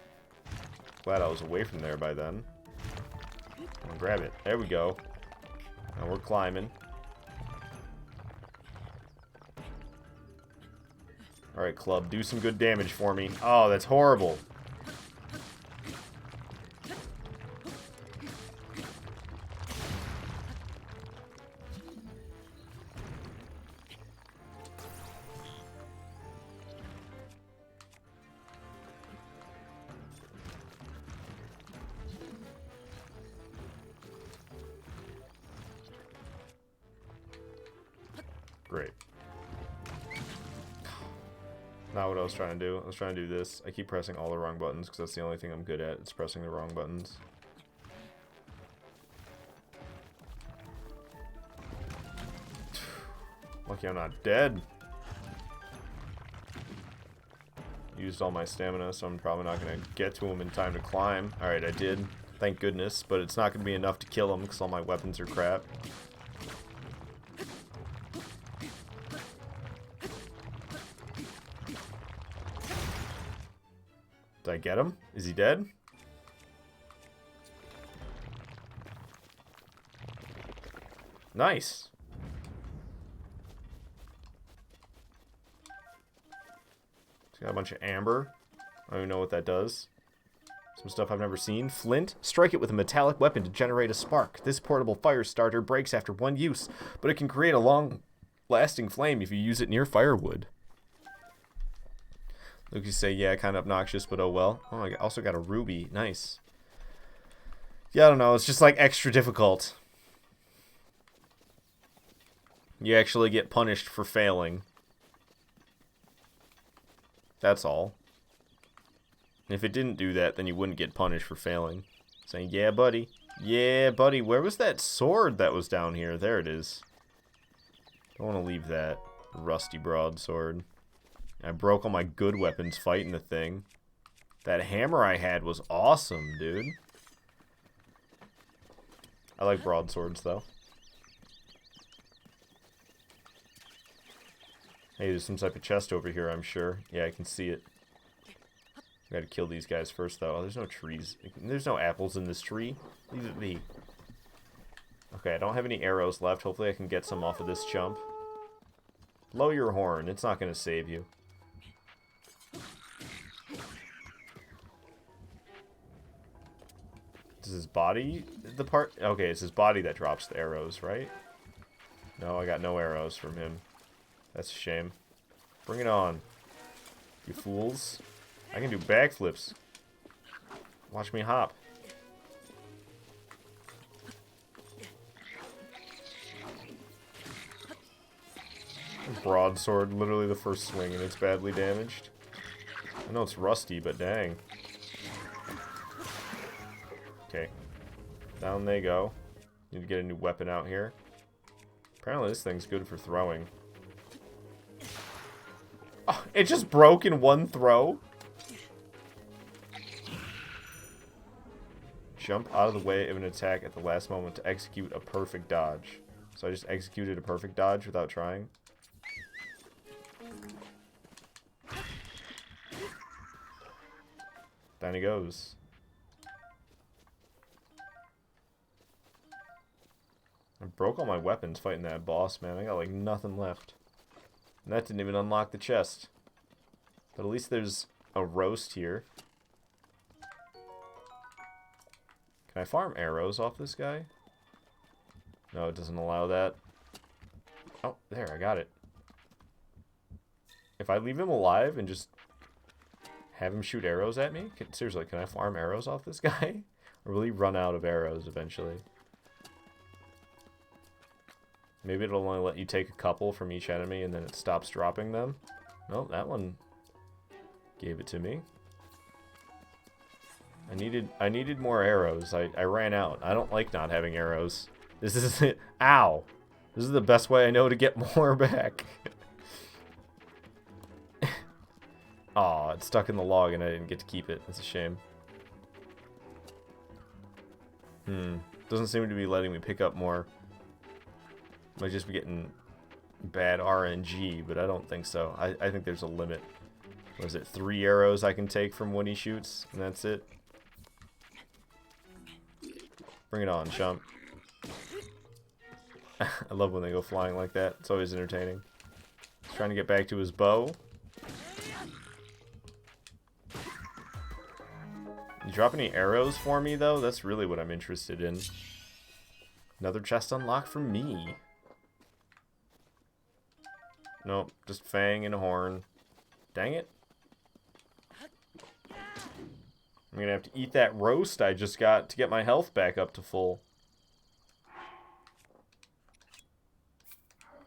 Glad I was away from there by then. I'll grab it. There we go. Now we're climbing. Alright, club, do some good damage for me. Oh, that's horrible. Great. Not what I was trying to do. I was trying to do this. I keep pressing all the wrong buttons because that's the only thing I'm good at. It's pressing the wrong buttons. Lucky I'm not dead. Used all my stamina, so I'm probably not going to get to him in time to climb. Alright, I did. Thank goodness. But it's not going to be enough to kill him because all my weapons are crap. Did I get him? Is he dead? Nice. It's got a bunch of amber. I don't even know what that does. Some stuff I've never seen. Flint. Strike it with a metallic weapon to generate a spark. This portable fire starter breaks after one use, but it can create a long-lasting flame if you use it near firewood. Lucas say, yeah, kind of obnoxious, but oh well. Oh, I also got a ruby. Nice. Yeah, I don't know. It's just like extra difficult. You actually get punished for failing. That's all. And if it didn't do that, then you wouldn't get punished for failing. Saying, yeah, buddy. Yeah, buddy. Where was that sword that was down here? There it is. Don't want to leave that rusty broadsword. I broke all my good weapons fighting the thing. That hammer I had was awesome, dude. I like broadswords, though. Hey, there's some type of chest over here, I'm sure. Yeah, I can see it. Gotta kill these guys first, though. Oh, there's no trees. There's no apples in this tree. Leave it be. Okay, I don't have any arrows left. Hopefully I can get some off of this chump. Blow your horn. It's not gonna save you. Is his body the part? Okay, it's his body that drops the arrows, right? No, I got no arrows from him. That's a shame. Bring it on, you fools. I can do backflips. Watch me hop. Broadsword, literally the first swing, and it's badly damaged. I know it's rusty, but dang. Okay. Down they go. Need to get a new weapon out here. Apparently this thing's good for throwing. Oh, it just broke in one throw? Jump out of the way of an attack at the last moment to execute a perfect dodge. So I just executed a perfect dodge without trying. Down he goes. I broke all my weapons fighting that boss, man. I got like nothing left. And that didn't even unlock the chest. But at least there's a roast here. Can I farm arrows off this guy? No, it doesn't allow that. Oh, there, I got it. If I leave him alive and just have him shoot arrows at me? Seriously, can I farm arrows off this guy? Or will he run out of arrows eventually? Maybe it'll only let you take a couple from each enemy and then it stops dropping them. No, that one gave it to me. I needed more arrows. I ran out. I don't like not having arrows. This is it. Ow! This is the best way I know to get more back. Aw, it's stuck in the log and I didn't get to keep it. That's a shame. Doesn't seem to be letting me pick up more. Might just be getting bad RNG, but I don't think so. I think there's a limit. What is it? 3 arrows I can take from when he shoots, and that's it. Bring it on, chump. I love when they go flying like that. It's always entertaining. He's trying to get back to his bow. You drop any arrows for me, though? That's really what I'm interested in. Another chest unlocked for me. Nope, just fang and a horn. Dang it. I'm gonna have to eat that roast I just got to get my health back up to full.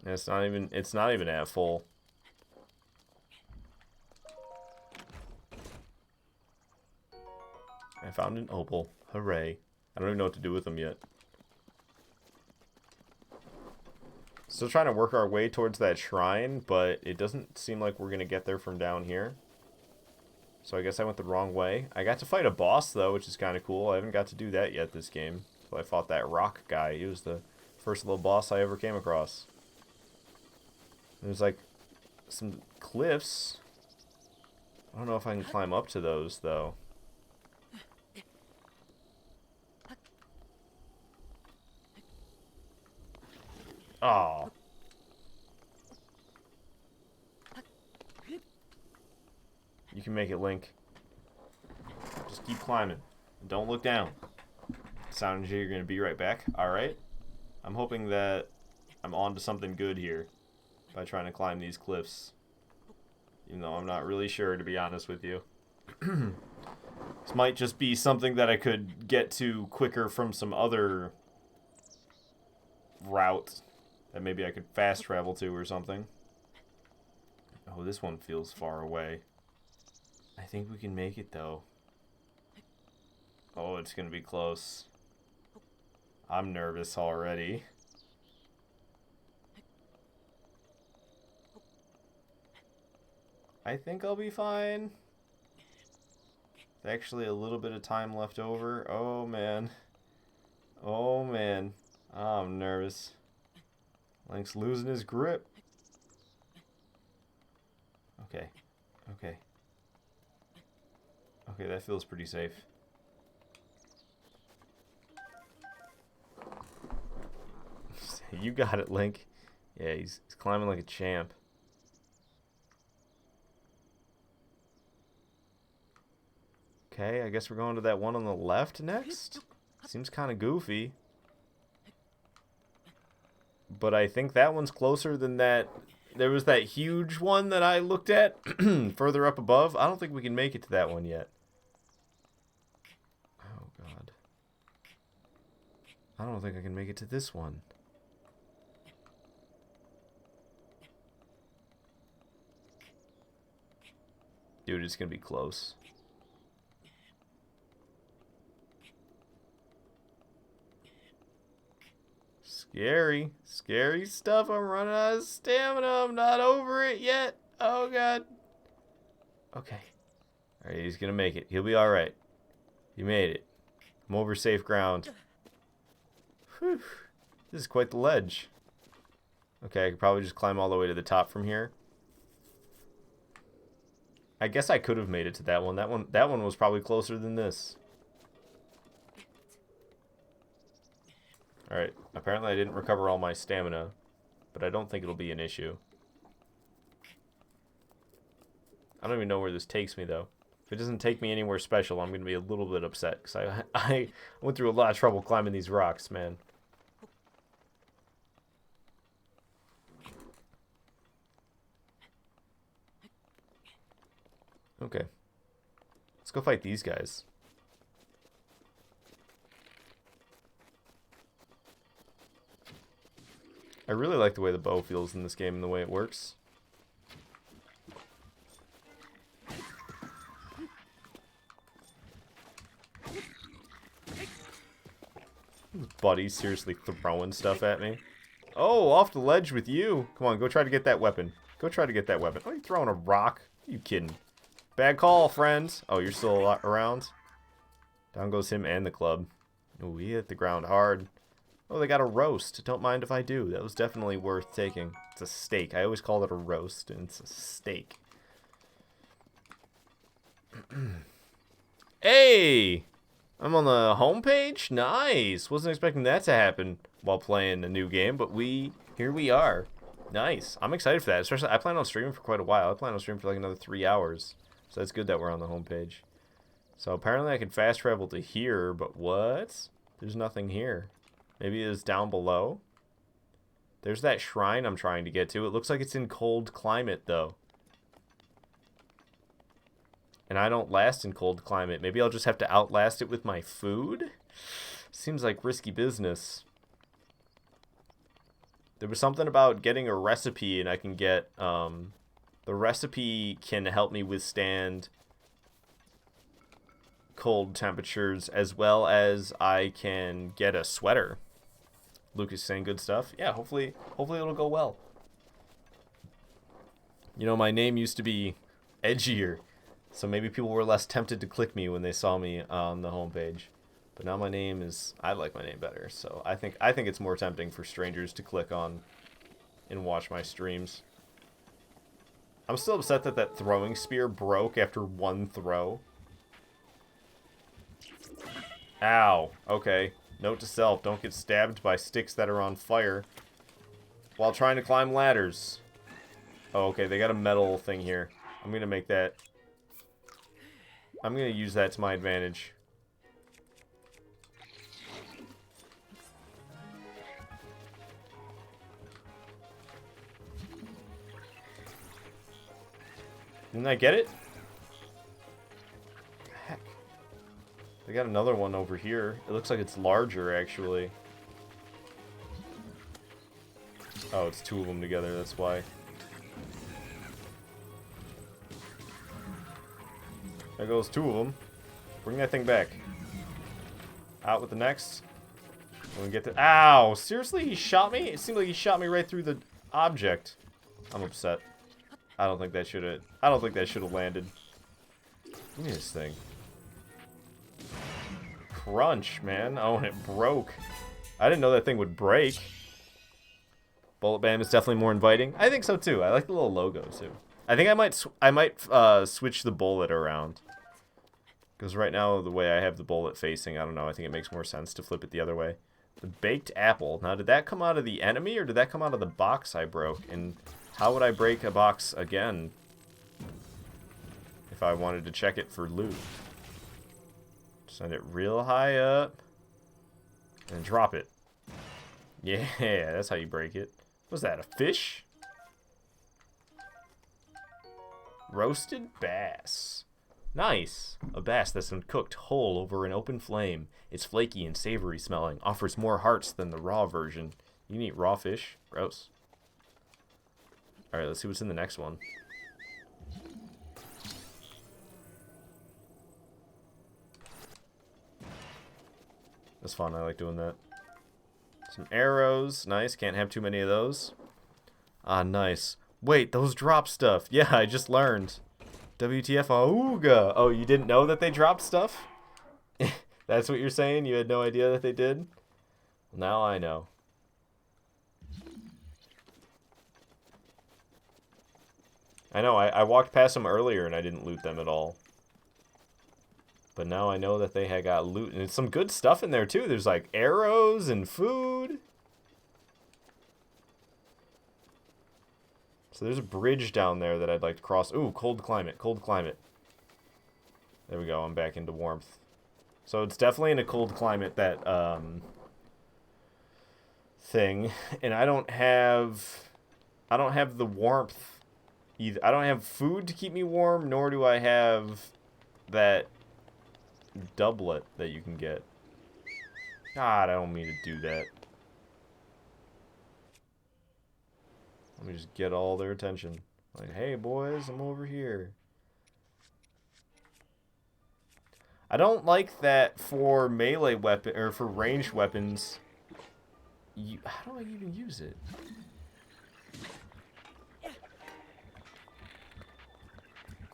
And it's not even at full. I found an opal. Hooray. I don't even know what to do with them yet. Still trying to work our way towards that shrine, but it doesn't seem like we're gonna get there from down here. So I guess I went the wrong way. I got to fight a boss, though, which is kind of cool. I haven't got to do that yet this game. So I fought that rock guy. He was the first little boss I ever came across. There's, like, some cliffs. I don't know if I can climb up to those, though. Oh. You can make it, Link. Just keep climbing. Don't look down. Sound you're gonna be right back. Alright. I'm hoping that I'm on to something good here by trying to climb these cliffs. Even though I'm not really sure, to be honest with you. This might just be something that I could get to quicker from some other route that maybe I could fast travel to or something. Oh, this one feels far away. I think we can make it, though. Oh, it's gonna be close. I'm nervous already. I think I'll be fine. There's actually a little bit of time left over. Oh, man. Oh, man. I'm nervous. Link's losing his grip. Okay. Okay. Okay, that feels pretty safe. You got it, Link. Yeah, he's climbing like a champ. Okay, I guess we're going to that one on the left next. Seems kind of goofy. But I think that one's closer than that. There was that huge one that I looked at further up above. I don't think we can make it to that one yet. Oh, God. I don't think I can make it to this one. Dude, it's going to be close. It's Scary. Scary stuff. I'm running out of stamina. I'm not over it yet. Oh, God. Okay. Alright, he's gonna make it. He'll be alright. He made it. I'm over safe ground. Whew. This is quite the ledge. Okay, I could probably just climb all the way to the top from here. I guess I could have made it to that one. That one was probably closer than this. Alright, apparently I didn't recover all my stamina, but I don't think it'll be an issue. I don't even know where this takes me, though. If it doesn't take me anywhere special, I'm going to be a little bit upset, because I went through a lot of trouble climbing these rocks, man. Okay. Let's go fight these guys. I really like the way the bow feels in this game and the way it works. Buddy's seriously throwing stuff at me. Oh, off the ledge with you. Come on, go try to get that weapon. Go try to get that weapon. Oh, you throwing a rock? Are you kidding? Bad call, friends. Oh, you're still around? Down goes him and the club. Oh, he hit the ground hard. Oh, they got a roast. Don't mind if I do. That was definitely worth taking. It's a steak. I always call it a roast, and it's a steak. Hey! I'm on the homepage? Nice! Wasn't expecting that to happen while playing a new game, but here we are. Nice. I'm excited for that. Especially, I plan on streaming for quite a while. I plan on streaming for like another 3 hours. So that's good that we're on the homepage. So apparently I can fast travel to here, but what? There's nothing here. Maybe it's down below. There's that shrine I'm trying to get to. It looks like it's in cold climate, though. And I don't last in cold climate. Maybe I'll just have to outlast it with my food? Seems like risky business. There was something about getting a recipe, and I can get... the recipe can help me withstand cold temperatures, as well as I can get a sweater. Lucas saying good stuff. Yeah, hopefully it'll go well. You know, my name used to be edgier, so maybe people were less tempted to click me when they saw me on the homepage. But now my name is... I like my name better, so I think it's more tempting for strangers to click on and watch my streams. I'm still upset that that throwing spear broke after one throw. Ow. Okay. Note to self, don't get stabbed by sticks that are on fire while trying to climb ladders. Oh, okay, they got a metal thing here. I'm going to make that... I'm going to use that to my advantage. Didn't I get it? Heck. They got another one over here. It looks like it's larger, actually. Oh, it's two of them together, that's why. There goes two of them. Bring that thing back. Out with the next. When we get to... Ow! Seriously? He shot me? It seemed like he shot me right through the object. I'm upset. I don't think that should have landed. Give me this thing. Crunch, man. Oh, and it broke. I didn't know that thing would break. Bullet Bam is definitely more inviting. I think so too. I like the little logo too. I think I might switch the bullet around. Because right now, the way I have the bullet facing, I don't know, I think it makes more sense to flip it the other way. The baked apple. Now, did that come out of the enemy, or did that come out of the box I broke? And how would I break a box again if I wanted to check it for loot? Send it real high up and drop it. Yeah, that's how you break it. Was that a fish? Roasted bass. Nice. A bass that's been cooked whole over an open flame. It's flaky and savory smelling. Offers more hearts than the raw version. You can eat raw fish? Gross. Alright, let's see what's in the next one. That's fun. I like doing that. Some arrows. Nice. Can't have too many of those. Ah, nice. Wait, those drop stuff. Yeah, I just learned. WTF, auga. Oh, you didn't know that they dropped stuff? That's what you're saying? You had no idea that they did? Well, now I know. I know, I walked past them earlier and I didn't loot them at all. But now I know that they had got loot. And it's some good stuff in there, too. There's, like, arrows and food. So there's a bridge down there that I'd like to cross. Ooh, cold climate, cold climate. There we go, I'm back into warmth. So it's definitely in a cold climate, that, thing. And I don't have the warmth either. I don't have food to keep me warm, nor do I have that doublet that you can get. God, I don't mean to do that. Let me just get all their attention. Like, hey boys, I'm over here. I don't like that for melee weapon, or for ranged weapons. How do I even use it?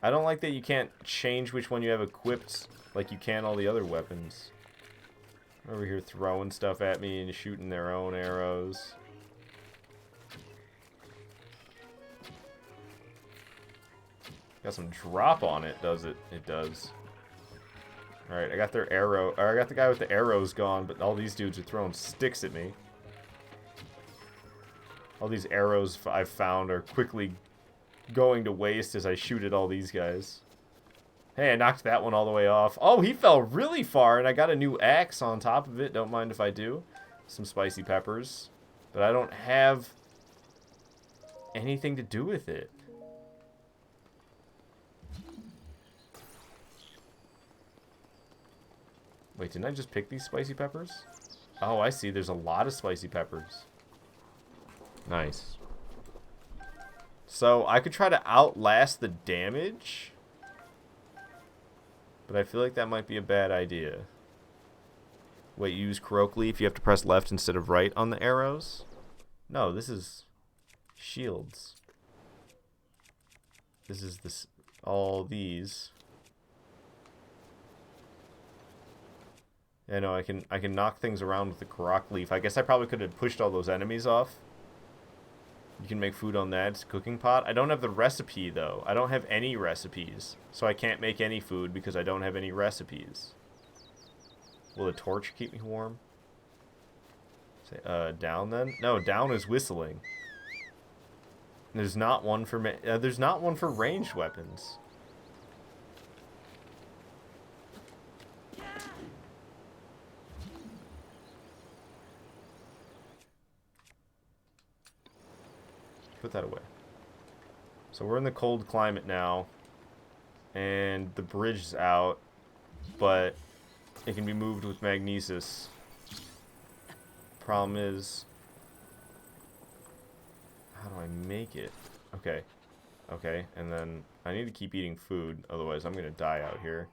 I don't like that you can't change which one you have equipped like you can all the other weapons. Over here throwing stuff at me and shooting their own arrows. Got some drop on it, does it? It does. Alright, I got their arrow. Or I got the guy with the arrows gone, but all these dudes are throwing sticks at me. All these arrows I've found are quickly going to waste as I shoot at all these guys. Hey, I knocked that one all the way off. Oh, he fell really far, and I got a new axe on top of it. Don't mind if I do. Some spicy peppers. But I don't have anything to do with it. Wait, didn't I just pick these spicy peppers? Oh, I see. There's a lot of spicy peppers. Nice. So, I could try to outlast the damage. But I feel like that might be a bad idea. Wait, you use Kurok Leaf? You have to press left instead of right on the arrows? No, this is shields. This is this all these. Yeah, no, I can knock things around with the Kurok Leaf. I guess I probably could have pushed all those enemies off. You can make food on that. It's a cooking pot. I don't have the recipe, though. I don't have any recipes. So I can't make any food because I don't have any recipes. Will the torch keep me warm? Say, down then? No, down is whistling. There's not one for ranged weapons. Put that away. So we're in the cold climate now. And the bridge is out. But it can be moved with magnesis. Problem is, how do I make it? Okay. Okay, and then I need to keep eating food. Otherwise, I'm going to die out here.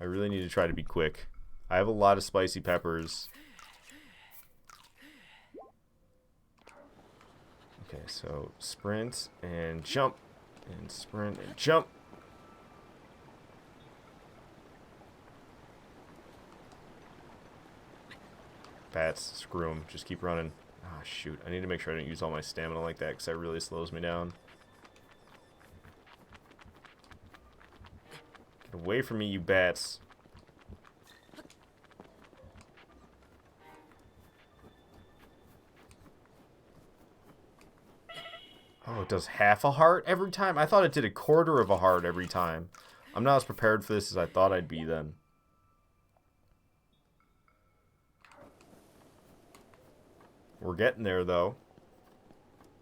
I really need to try to be quick. I have a lot of spicy peppers. Okay, so sprint and jump, and sprint and jump. Bats, screw them. Just keep running. Ah, oh, shoot. I need to make sure I don't use all my stamina like that, because that really slows me down. Get away from me, you bats. Oh, it does half a heart every time? I thought it did a quarter of a heart every time. I'm not as prepared for this as I thought I'd be then. We're getting there, though.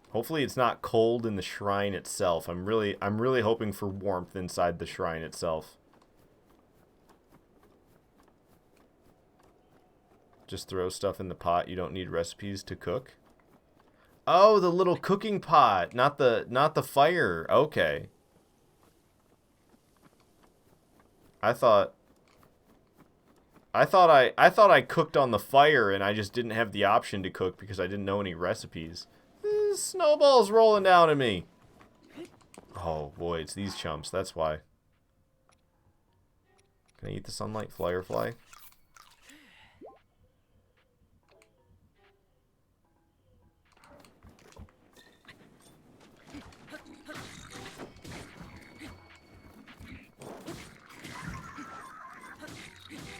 Hopefully it's not cold in the shrine itself. I'm really hoping for warmth inside the shrine itself. Just throw stuff in the pot. You don't need recipes to cook. Oh, the little cooking pot, not the fire. Okay. I thought I thought I cooked on the fire and I just didn't have the option to cook because I didn't know any recipes. Snowball's rolling down at me. Oh boy, it's these chumps. That's why. Can I eat the sunlight firefly?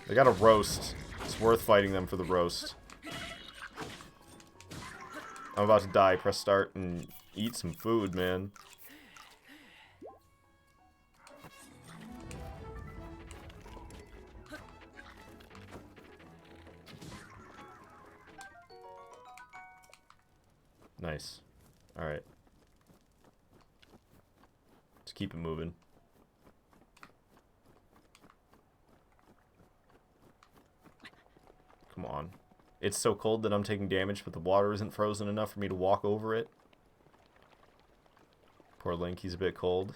They got a roast. It's worth fighting them for the roast. I'm about to die. Press start and eat some food, man. Nice. Alright. Let's keep it moving. Come on. It's so cold that I'm taking damage, but the water isn't frozen enough for me to walk over it. Poor Link, he's a bit cold.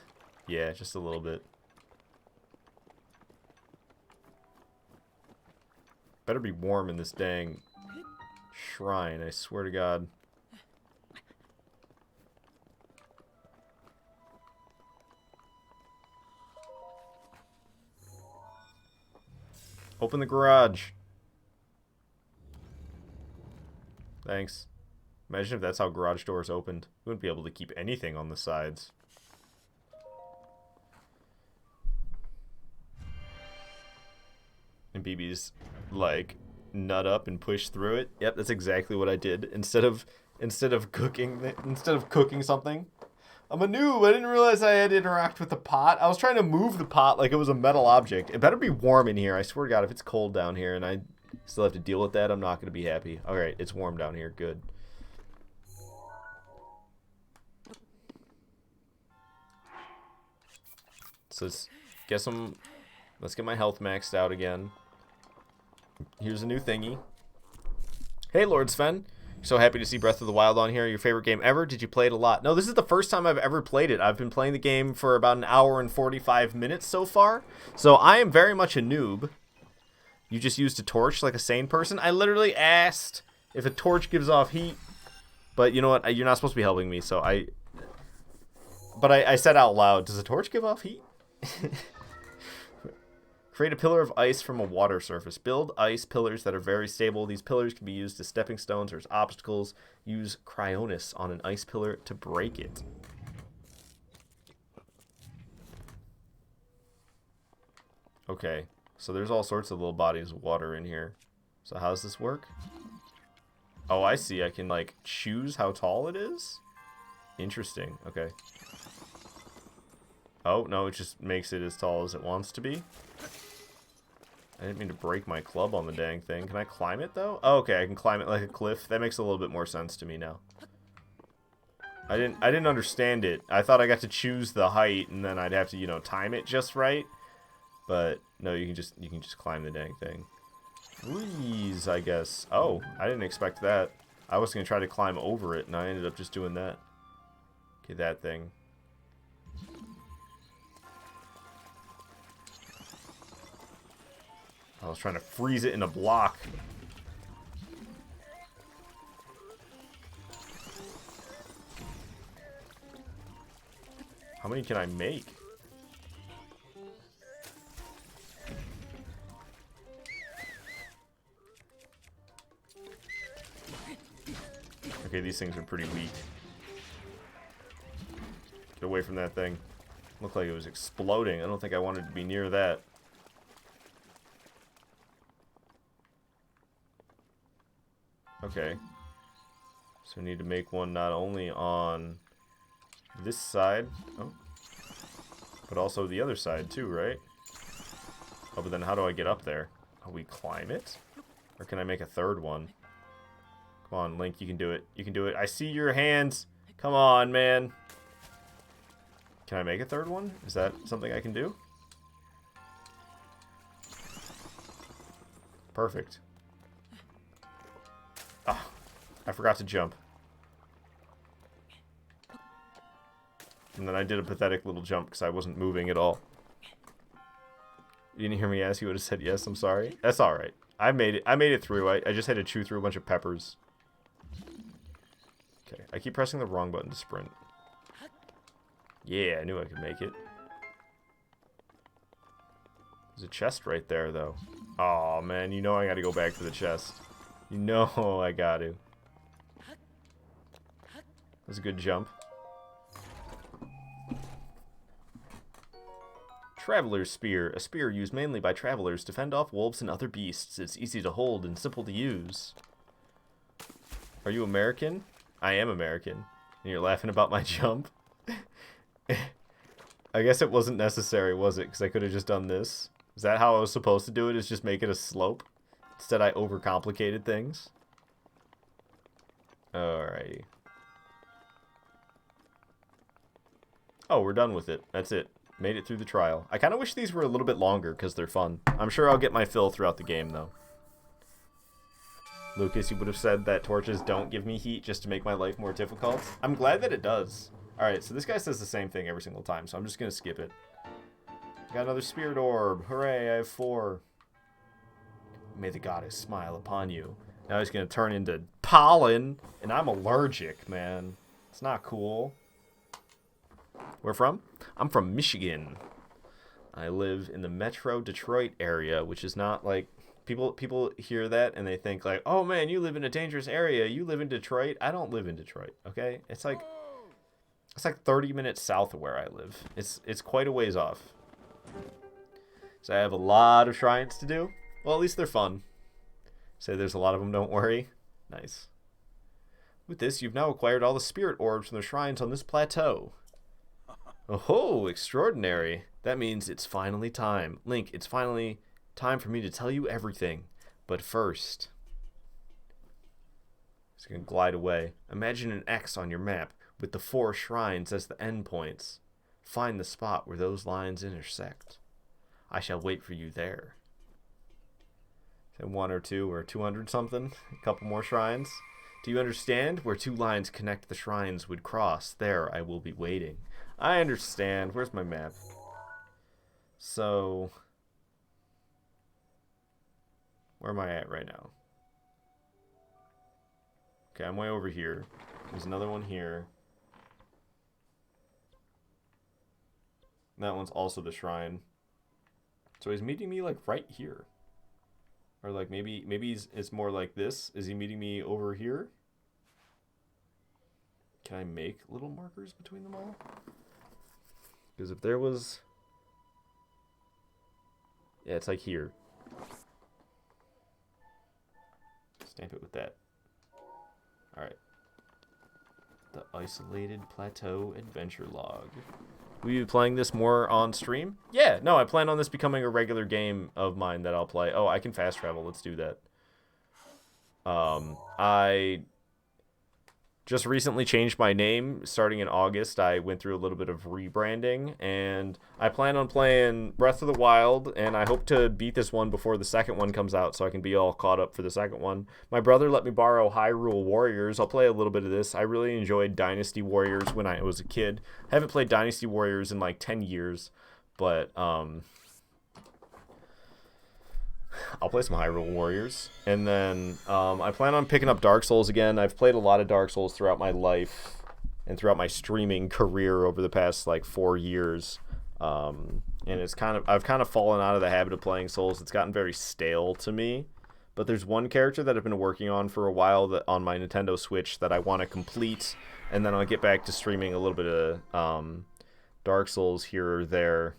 Yeah, just a little bit. Better be warm in this dang shrine, I swear to God. Open the garage. Thanks. Imagine if that's how garage doors opened. We wouldn't be able to keep anything on the sides. And BB's like nut up and push through it. Yep, that's exactly what I did. Instead of cooking something. I'm a noob. I didn't realize I had to interact with the pot. I was trying to move the pot like it was a metal object. It better be warm in here. I swear to God, if it's cold down here and I still have to deal with that, I'm not going to be happy. Alright, it's warm down here. Good. So let's get my health maxed out again. Here's a new thingy. Hey, Lord Sven. So happy to see Breath of the Wild on here. Your favorite game ever? Did you play it a lot? No, this is the first time I've ever played it. I've been playing the game for about an hour and 45 minutes so far. So I am very much a noob. You just used a torch like a sane person? I literally asked if a torch gives off heat. But you know what? You're not supposed to be helping me, so I said out loud, does a torch give off heat? Create a pillar of ice from a water surface. Build ice pillars that are very stable. These pillars can be used as stepping stones or as obstacles. Use cryonis on an ice pillar to break it. Okay, so there's all sorts of little bodies of water in here. So how does this work? Oh, I see. I can, like, choose how tall it is? Interesting. Okay. Oh, no, it just makes it as tall as it wants to be. I didn't mean to break my club on the dang thing. Can I climb it, though? Oh, okay, I can climb it like a cliff. That makes a little bit more sense to me now. I didn't understand it. I thought I got to choose the height, and then I'd have to, you know, time it just right. But, no, you can just climb the dang thing. Wheeze, I guess. Oh, I didn't expect that. I was going to try to climb over it, and I ended up just doing that. Okay, that thing. I was trying to freeze it in a block. How many can I make? Okay, these things are pretty weak. Get away from that thing. Looked like it was exploding. I don't think I wanted to be near that. Okay. So we need to make one not only on this side, but also the other side too, right? Oh, but then how do I get up there? Oh, we climb it? Or can I make a third one? Come on, Link, you can do it. You can do it. I see your hands. Come on, man. Can I make a third one? Is that something I can do? Perfect. Ah, I forgot to jump. And then I did a pathetic little jump because I wasn't moving at all. You didn't hear me ask, you would have said yes. I'm sorry. That's all right. I made it through. I just had to chew through a bunch of peppers. Okay, I keep pressing the wrong button to sprint. Yeah, I knew I could make it. There's a chest right there, though. Oh man, you know I gotta go back to the chest. You know I got to. That's a good jump. Traveler's Spear. A spear used mainly by travelers to fend off wolves and other beasts. It's easy to hold and simple to use. Are you American? I am American. And you're laughing about my jump? I guess it wasn't necessary, was it? Because I could have just done this. Is that how I was supposed to do it? Is just make it a slope? Instead I overcomplicated things? Alrighty. Oh, we're done with it. That's it. Made it through the trial. I kind of wish these were a little bit longer because they're fun. I'm sure I'll get my fill throughout the game, though. Lucas, you would have said that torches don't give me heat just to make my life more difficult. I'm glad that it does. Alright, so this guy says the same thing every single time, so I'm just going to skip it. Got another spirit orb. Hooray, I have 4. May the goddess smile upon you. Now he's going to turn into pollen, and I'm allergic, man. It's not cool. Where from? I'm from Michigan. I live in the Metro Detroit area, which is not like... People hear that and they think like, oh man, you live in a dangerous area. You live in Detroit. I don't live in Detroit, okay? It's like 30 minutes south of where I live. It's quite a ways off. So I have a lot of shrines to do. Well, at least they're fun. Say there's a lot of them, don't worry. Nice. With this, you've now acquired all the spirit orbs from the shrines on this plateau. Oh, extraordinary. That means it's finally time. Link, it's finally time for me to tell you everything. But first... It's going to glide away. Imagine an X on your map with the 4 shrines as the endpoints. Find the spot where those lines intersect. I shall wait for you there. Say 1 or 2 or 200 something. A couple more shrines. Do you understand? Where 2 lines connect the shrines would cross. There I will be waiting. I understand. Where's my map? So... Where am I at right now? Okay, I'm way over here. There's another one here. That one's also the shrine. So he's meeting me like right here. Or like maybe it's more like this. Is he meeting me over here? Can I make little markers between them all? Because if there was... Yeah, it's like here. Stamp it with that. Alright. The Isolated Plateau Adventure Log. Will you be playing this more on stream? Yeah, no, I plan on this becoming a regular game of mine that I'll play. Oh, I can fast travel. Let's do that. I just recently changed my name. Starting in August, I went through a little bit of rebranding, and I plan on playing Breath of the Wild, and I hope to beat this one before the second one comes out so I can be all caught up for the second one. My brother let me borrow Hyrule Warriors. I'll play a little bit of this. I really enjoyed Dynasty Warriors when I was a kid. I haven't played Dynasty Warriors in like 10 years, but I'll play some Hyrule Warriors. And then I plan on picking up Dark Souls again. I've played a lot of Dark Souls throughout my life and throughout my streaming career over the past like 4 years. And I've kind of fallen out of the habit of playing Souls. It's gotten very stale to me. But there's one character that I've been working on for a while that on my Nintendo Switch that I want to complete, and then I'll get back to streaming a little bit of Dark Souls here or there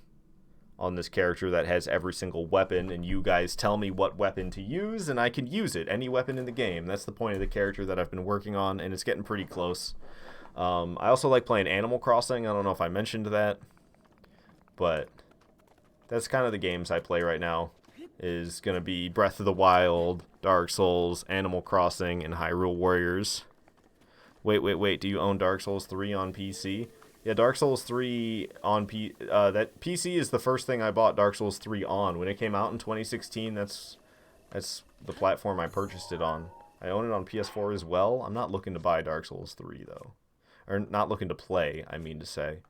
on this character that has every single weapon, and you guys tell me what weapon to use, and I can use it. Any weapon in the game. That's the point of the character that I've been working on, and it's getting pretty close. I also like playing Animal Crossing. I don't know if I mentioned that, but that's kind of the games I play right now. Is going to be Breath of the Wild, Dark Souls, Animal Crossing, and Hyrule Warriors. Wait. Do you own Dark Souls 3 on PC? Yeah, Dark Souls 3 on that PC is the first thing I bought Dark Souls 3 on. When it came out in 2016, that's the platform I purchased it on. I own it on PS4 as well. I'm not looking to buy Dark Souls 3 though. Or not looking to play, I mean to say.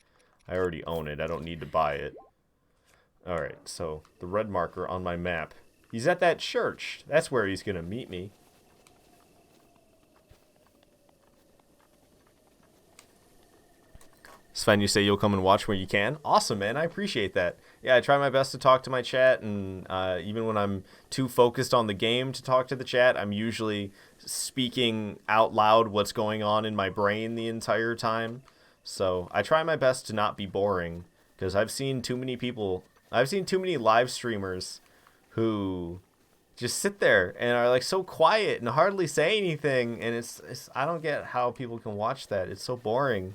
I already own it. I don't need to buy it. Alright, so the red marker on my map. He's at that church. That's where he's gonna meet me. Sven, you say you'll come and watch when you can? Awesome, man. I appreciate that. Yeah, I try my best to talk to my chat, and even when I'm too focused on the game to talk to the chat, I'm usually speaking out loud what's going on in my brain the entire time. So I try my best to not be boring, because I've seen too many live streamers who just sit there and are like so quiet and hardly say anything, and it's I don't get how people can watch that. It's so boring.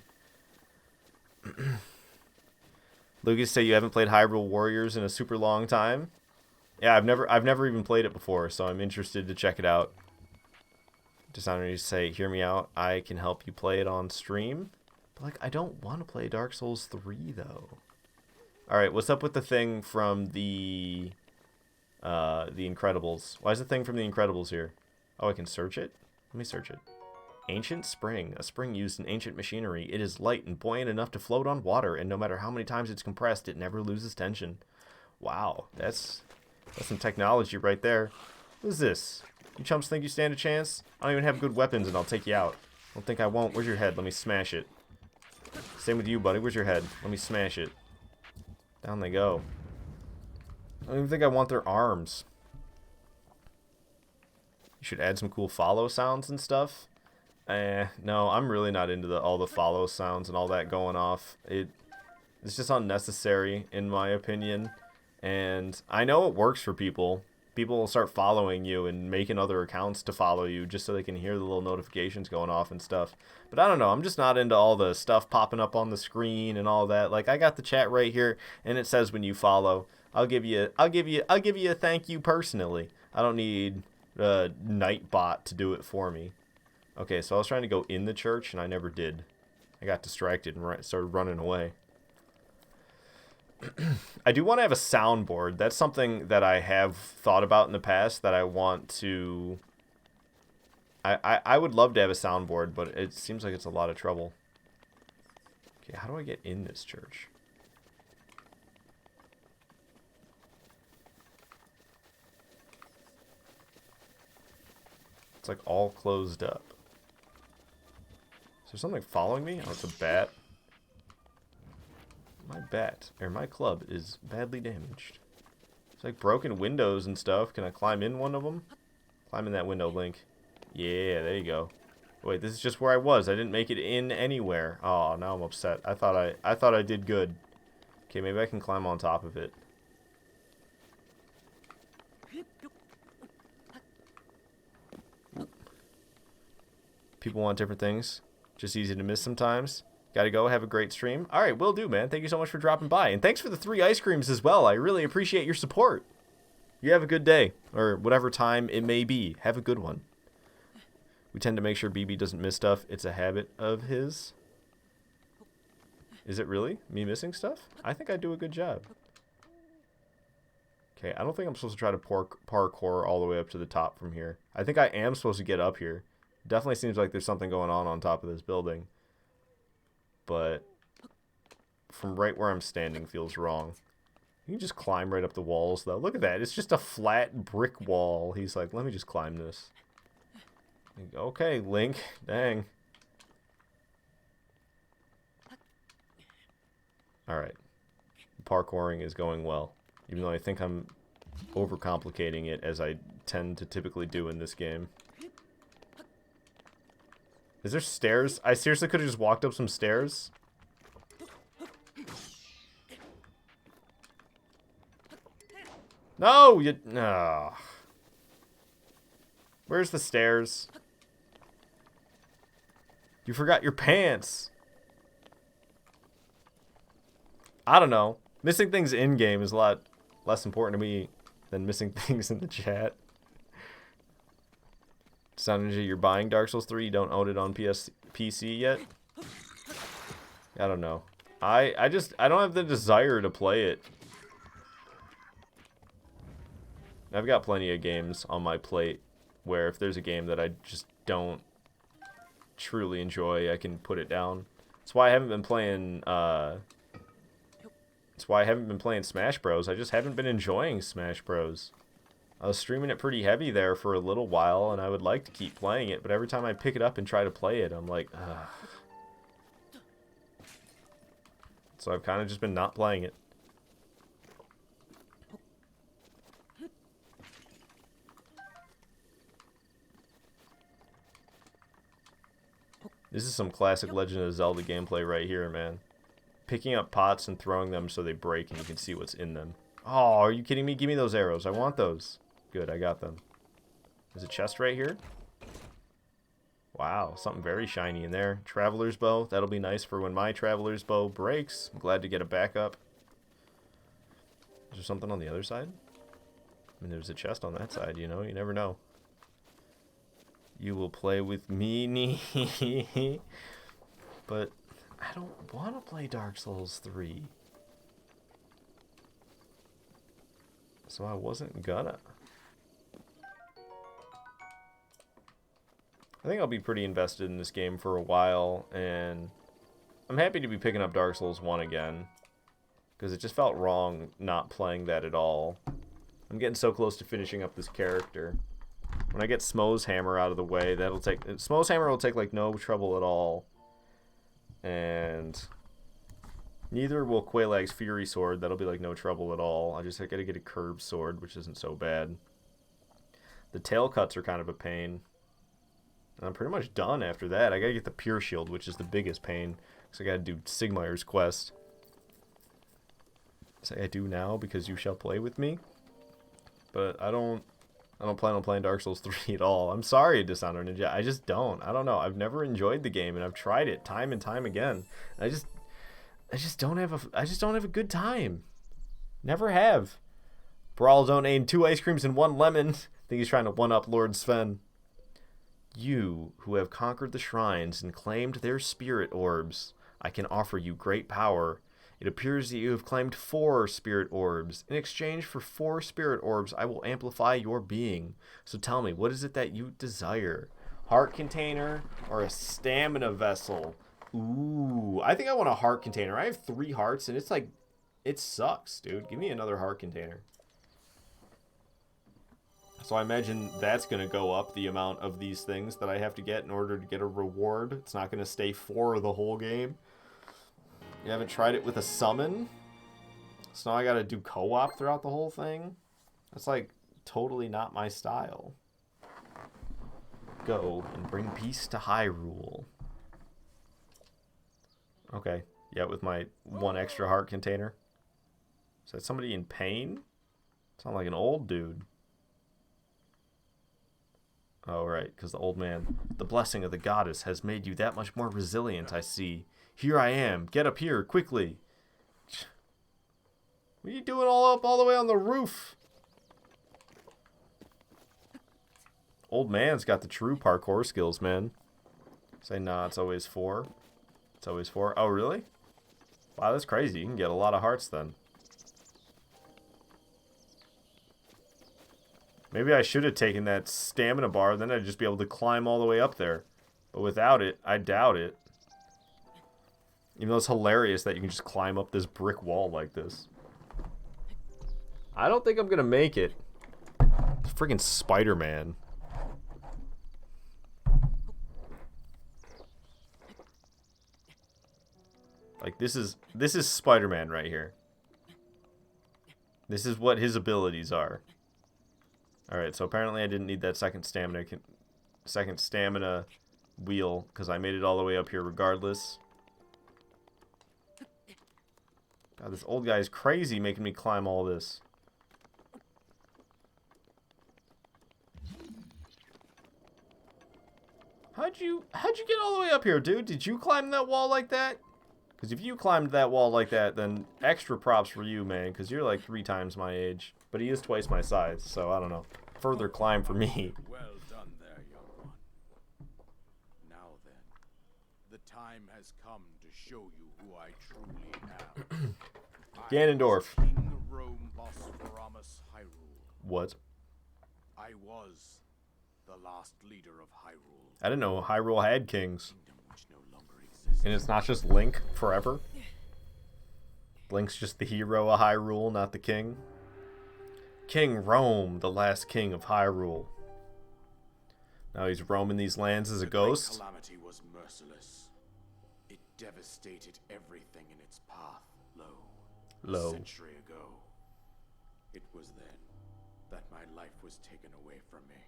Lucas say you haven't played Hyrule Warriors in a super long time. Yeah, I've never even played it before, so I'm interested to check it out. Dishonored say, hear me out. I can help you play it on stream. But like, I don't want to play Dark Souls 3 though. All right, what's up with the thing from the Incredibles? Why is the thing from the Incredibles here? Oh, I can search it. Let me search it. Ancient spring, a spring used in ancient machinery. It is light and buoyant enough to float on water, and no matter how many times it's compressed, it never loses tension. Wow, that's some technology right there. What is this? You chumps think you stand a chance? I don't even have good weapons, and I'll take you out. Don't think I won't. Where's your head? Let me smash it. Same with you, buddy. Where's your head? Let me smash it. Down they go. I don't even think I want their arms. You should add some cool follow sounds and stuff. No, I'm really not into all the follow sounds and all that going off. It's just unnecessary, in my opinion. And I know it works for people. People will start following you and making other accounts to follow you just so they can hear the little notifications going off and stuff. But I don't know, I'm just not into all the stuff popping up on the screen and all that. Like, I got the chat right here, and it says when you follow, I'll give you a thank you personally. I don't need a Nightbot to do it for me. Okay, so I was trying to go in the church, and I never did. I got distracted and started running away. I do want to have a soundboard. That's something that I have thought about in the past that I want to... I would love to have a soundboard, but it seems like it's a lot of trouble. Okay, how do I get in this church? It's like all closed up. Is there something following me? Oh, it's a bat. My club is badly damaged. It's like broken windows and stuff. Can I climb in one of them? Climb in that window, Link. Yeah, there you go. Wait, this is just where I was. I didn't make it in anywhere. Oh, now I'm upset. I thought I did good. Okay, maybe I can climb on top of it. People want different things. Just easy to miss sometimes. Gotta go. Have a great stream. All right, will do, man. Thank you so much for dropping by. And thanks for the 3 ice creams as well. I really appreciate your support. You have a good day. Or whatever time it may be. Have a good one. We tend to make sure BB doesn't miss stuff. It's a habit of his. Is it really? Me missing stuff? I think I do a good job. Okay, I don't think I'm supposed to try to parkour all the way up to the top from here. I think I am supposed to get up here. Definitely seems like there's something going on top of this building. But from right where I'm standing feels wrong. You can just climb right up the walls, though. Look at that. It's just a flat brick wall. He's like, let me just climb this. Okay, Link. Dang. Alright. Parkouring is going well. Even though I think I'm overcomplicating it, as I tend to typically do in this game. Is there stairs? I seriously could have just walked up some stairs. No! You... Oh. Where's the stairs? You forgot your pants. I don't know. Missing things in-game is a lot less important to me than missing things in the chat. Sounding you're buying Dark Souls 3, you don't own it on PC yet? I don't know. I don't have the desire to play it. I've got plenty of games on my plate where if there's a game that I just don't truly enjoy, I can put it down. That's why I haven't been playing That's why I haven't been playing Smash Bros. I just haven't been enjoying Smash Bros. I was streaming it pretty heavy there for a little while, and I would like to keep playing it, but every time I pick it up and try to play it, I'm like, ugh. So I've kind of just been not playing it. This is some classic Legend of Zelda gameplay right here, man. Picking up pots and throwing them so they break and you can see what's in them. Oh, are you kidding me? Give me those arrows. I want those. Good, I got them. There's a chest right here. Wow, something very shiny in there. Traveler's bow. That'll be nice for when my Traveler's bow breaks. I'm glad to get a backup. Is there something on the other side? I mean, there's a chest on that side, you know? You never know. You will play with me, but I don't want to play Dark Souls 3. So I wasn't gonna. I think I'll be pretty invested in this game for a while, and I'm happy to be picking up Dark Souls 1 again, because it just felt wrong not playing that at all. I'm getting so close to finishing up this character. When I get Smo's hammer out of the way, Smo's hammer will take like no trouble at all. And neither will Quaylag's Fury Sword. That'll be like no trouble at all. I gotta get a curved sword, which isn't so bad. The tail cuts are kind of a pain. And I'm pretty much done after that. I gotta get the Pure Shield, which is the biggest pain. So I gotta do Sigmayr's quest. Say I do now because you shall play with me. But I don't plan on playing Dark Souls 3 at all. I'm sorry, Dishonored Ninja. I just don't. I don't know. I've never enjoyed the game, and I've tried it time and time again. I just don't have a good time. Never have. Brawl don't aim 2 ice creams and 1 lemon. I think he's trying to one-up Lord Sven. You, who have conquered the shrines and claimed their spirit orbs, I can offer you great power. It appears that you have claimed 4 spirit orbs. In exchange for 4 spirit orbs, I will amplify your being. So tell me, what is it that you desire? Heart container or a stamina vessel? Ooh, I think I want a heart container. I have 3 hearts, and it's like, it sucks, dude. Give me another heart container. So I imagine that's going to go up the amount of these things that I have to get in order to get a reward. It's not going to stay 4 the whole game. You haven't tried it with a summon? So now I gotta do co-op throughout the whole thing? That's like totally not my style. Go and bring peace to Hyrule. Okay. Yeah, with my 1 extra heart container. Is that somebody in pain? Sound like an old dude. Oh, right, because the old man. The blessing of the goddess has made you that much more resilient, I see. Here I am. Get up here, quickly. What are you doing all the way on the roof? Old man's got the true parkour skills, man. Say, nah, it's always 4. It's always 4. Oh, really? Wow, that's crazy. You can get a lot of hearts then. Maybe I should have taken that stamina bar, then I'd just be able to climb all the way up there. But without it, I doubt it. Even though it's hilarious that you can just climb up this brick wall like this. I don't think I'm gonna make it. It's freaking Spider-Man. Like, this is Spider-Man right here. This is what his abilities are. Alright, so apparently I didn't need that second stamina wheel, because I made it all the way up here regardless. God, this old guy is crazy making me climb all this. How'd you get all the way up here, dude? Did you climb that wall like that? Because if you climbed that wall like that, then extra props for you, man, because you're like 3 times my age. But he is twice my size, so I don't know. Further climb for me. Well done there, young one. Now then, the time has come to show you who I truly am. Ganondorf. I was King Rome Bosphoramus Hyrule. What? I was the last leader of Hyrule. I didn't know Hyrule had kings. Kingdom which no longer exists. And it's not just Link forever? Blink's just the hero of Hyrule, not the king. King Rome, the last king of Hyrule. Now he's roaming these lands as a ghost. The calamity was merciless. It devastated everything in its path, a century ago. It was then that my life was taken away from me.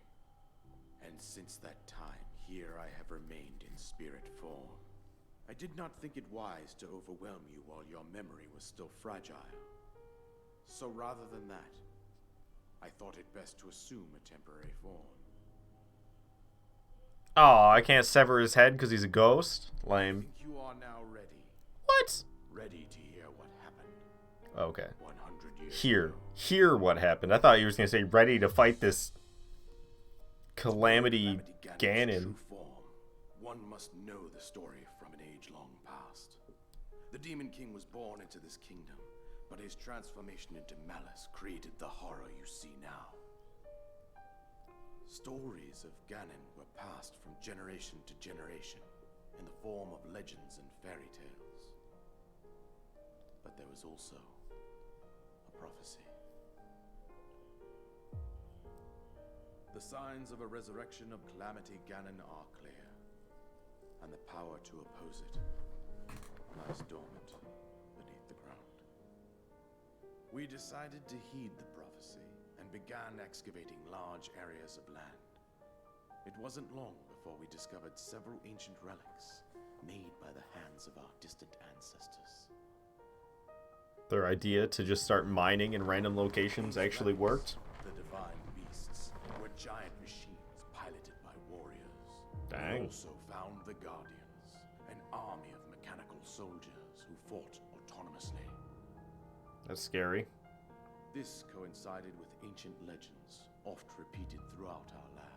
And since that time, here I have remained in spirit form. I did not think it wise to overwhelm you while your memory was still fragile. So rather than that, I thought it best to assume a temporary form. Oh, I can't sever his head because he's a ghost? I Lame. think you are now ready. What? Ready to hear what happened. Okay. 100 years Hear. ago. Hear what happened. I thought you were going to say ready to fight this Calamity Ganon's Ganon. true form. One must know the story from an age-long past. The Demon King was born into this kingdom, but his transformation into malice created the horror you see now. Stories of Ganon were passed from generation to generation in the form of legends and fairy tales. But there was also a prophecy. The signs of a resurrection of Calamity Ganon are clear, and the power to oppose it lies dormant beneath the ground. We decided to heed the prophecy and began excavating large areas of land. It wasn't long before we discovered several ancient relics made by the hands of our distant ancestors. Their idea to just start mining in random locations actually worked. The divine beasts were giant machines piloted by warriors. Dang. We also found the Guardians, an army of mechanical soldiers who fought autonomously. That's scary. This coincided with ancient legends, oft repeated throughout our land.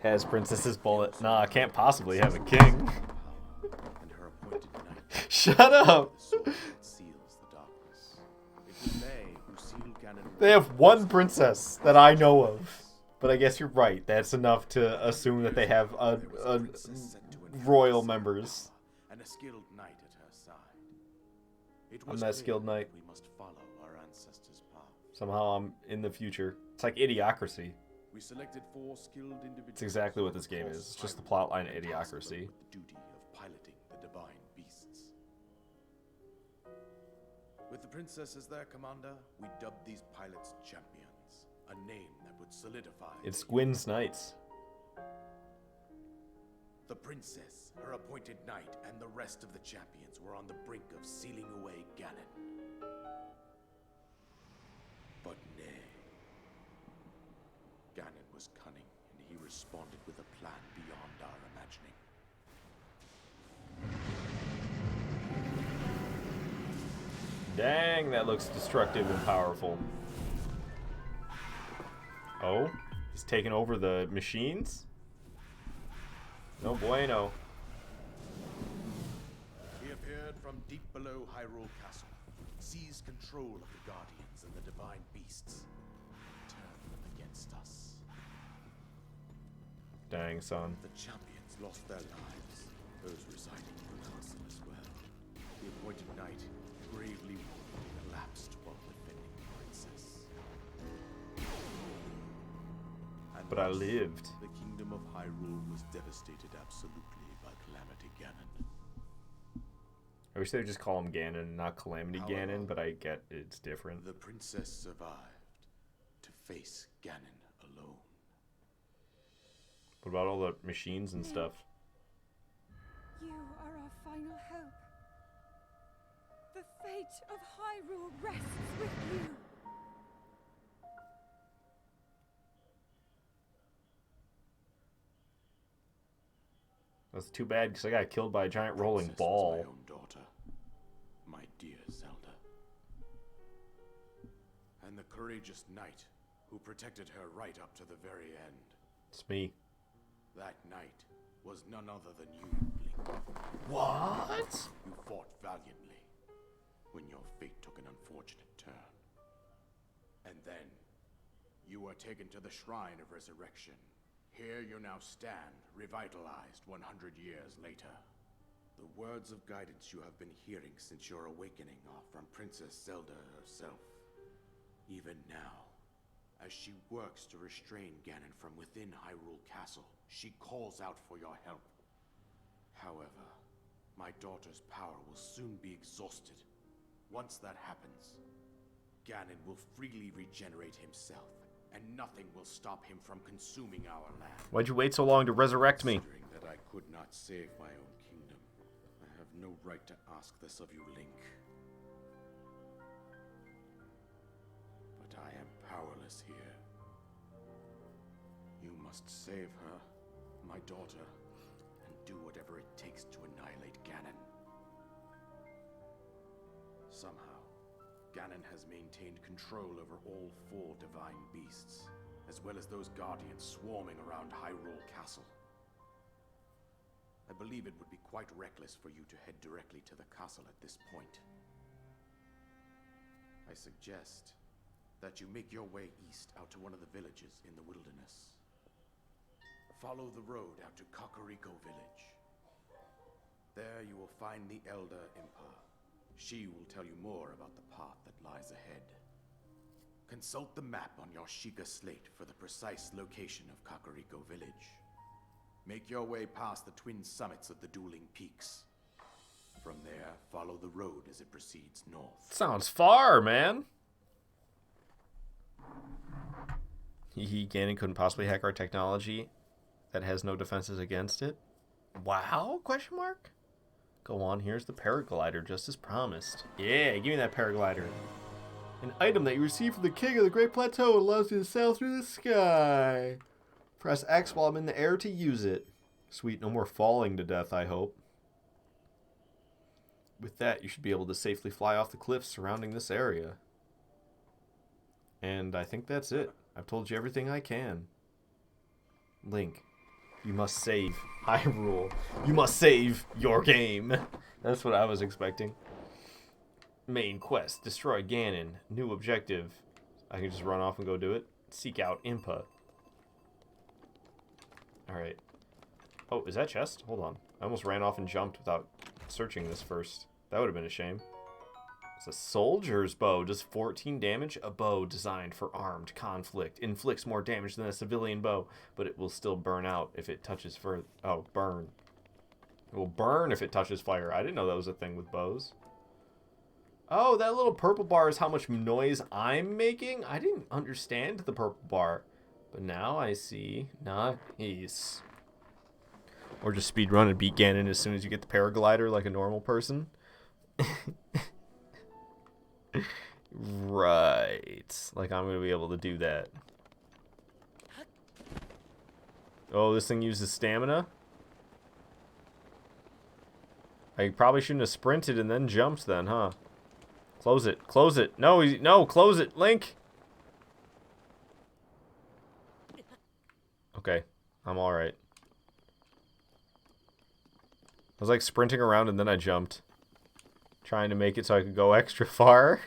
Has Princess's bullet. Nah, I can't possibly have a king. And her appointed knight. Shut up! The sword that seals the darkness. It was they who sealed Ganon. They have one princess that I know of. But I guess you're right. That's enough to assume that they have There was a princess set to inherit royal the members. power and a skilled knight at her side. It I'm was that clear skilled knight. We must follow our ancestors' path. Somehow I'm in the future. It's like Idiocracy. We selected 4 skilled individuals. It's exactly what this game is. It's just the plotline of Idiocracy. With the duty of piloting the divine beasts. With the princess as their commander, we dubbed these pilots champions, a name that would solidify. It's Gwyn's Knights. The princess, her appointed knight, and the rest of the champions were on the brink of sealing away Ganon. But nay. Ganon was cunning, and he responded with a plan beyond our imagining. Dang, that looks destructive and powerful. Oh? He's taking over the machines? No bueno. He appeared from deep below Hyrule Castle, seized control of the Guardians and the divine beasts, and turned them against us. Dang, son. The champions lost their lives, those residing in the castle as well. The appointed knight, bravely wounded, collapsed while defending the princess. And But I thus, lived. The kingdom of Hyrule was devastated absolutely by Calamity Ganon. I wish they would just call him Ganon, not Calamity However, Ganon, but I get it's different. The princess survived to face Ganon alone. What about all the machines and stuff? You are our final hope. The fate of Hyrule rests with you. That's too bad because I got killed by a giant rolling Princess ball. was my own daughter, my dear Zelda. And the courageous knight who protected her right up to the very end. It's me. That knight was none other than you, Link. What? You fought valiantly when your fate took an unfortunate turn. And then you were taken to the Shrine of Resurrection. Here you now stand, revitalized 100 years later. The words of guidance you have been hearing since your awakening are from Princess Zelda herself. Even now, as she works to restrain Ganon from within Hyrule Castle, she calls out for your help. However, my daughter's power will soon be exhausted. Once that happens, Ganon will freely regenerate himself, and nothing will stop him from consuming our land. Why'd you wait so long to resurrect me? Considering that I could not save my own kingdom, I have no right to ask this of you, Link. But I am powerless here. You must save her, my daughter, and do whatever it takes to annihilate Ganon. Somehow, Ganon has maintained control over all 4 divine beasts, as well as those guardians swarming around Hyrule Castle. I believe it would be quite reckless for you to head directly to the castle at this point. I suggest that you make your way east out to one of the villages in the wilderness. Follow the road out to Kakariko Village. There you will find the Elder Impa. She will tell you more about the path that lies ahead. Consult the map on your Sheikah slate for the precise location of Kakariko Village. Make your way past the twin summits of the dueling peaks. From there, follow the road as it proceeds north. Sounds far, man. Ganon couldn't possibly hack our technology that has no defenses against it. Wow? Question mark? Go on, here's the paraglider, just as promised. Yeah, give me that paraglider. An item that you receive from the king of the Great Plateau allows you to sail through the sky. Press X while I'm in the air to use it. Sweet, no more falling to death, I hope. With that, you should be able to safely fly off the cliffs surrounding this area. And I think that's it. I've told you everything I can. Link, you must save Hyrule. You must save your game. That's what I was expecting. Main quest, destroy Ganon. New objective. I can just run off and go do it. Seek out Impa. Alright. Oh, is that chest? Hold on. I almost ran off and jumped without searching this first. That would have been a shame. It's a soldier's bow. Does 14 damage. A bow designed for armed conflict. Inflicts more damage than a civilian bow, but it will still burn out if it touches fur. Oh, burn. It will burn if it touches fire. I didn't know that was a thing with bows. Oh, that little purple bar is how much noise I'm making? I didn't understand the purple bar. But now I see. Nice. Or just speedrun and beat Ganon as soon as you get the paraglider like a normal person. Right. Like I'm going to be able to do that. Oh, this thing uses stamina? I probably shouldn't have sprinted and then jumped then, huh? Close it. Close it. No, no, close it, Link. Okay, I'm alright. I was like sprinting around and then I jumped. Trying to make it so I could go extra far.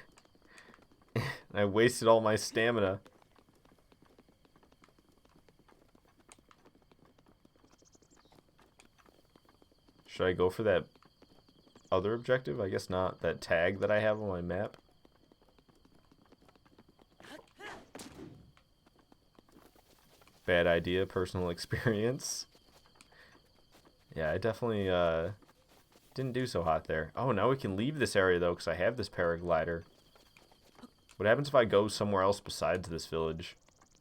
And I wasted all my stamina. Should I go for that other objective? I guess not. That tag that I have on my map. Bad idea, personal experience. Yeah, I definitely didn't do so hot there. Oh, now we can leave this area though, because I have this paraglider. What happens if I go somewhere else besides this village?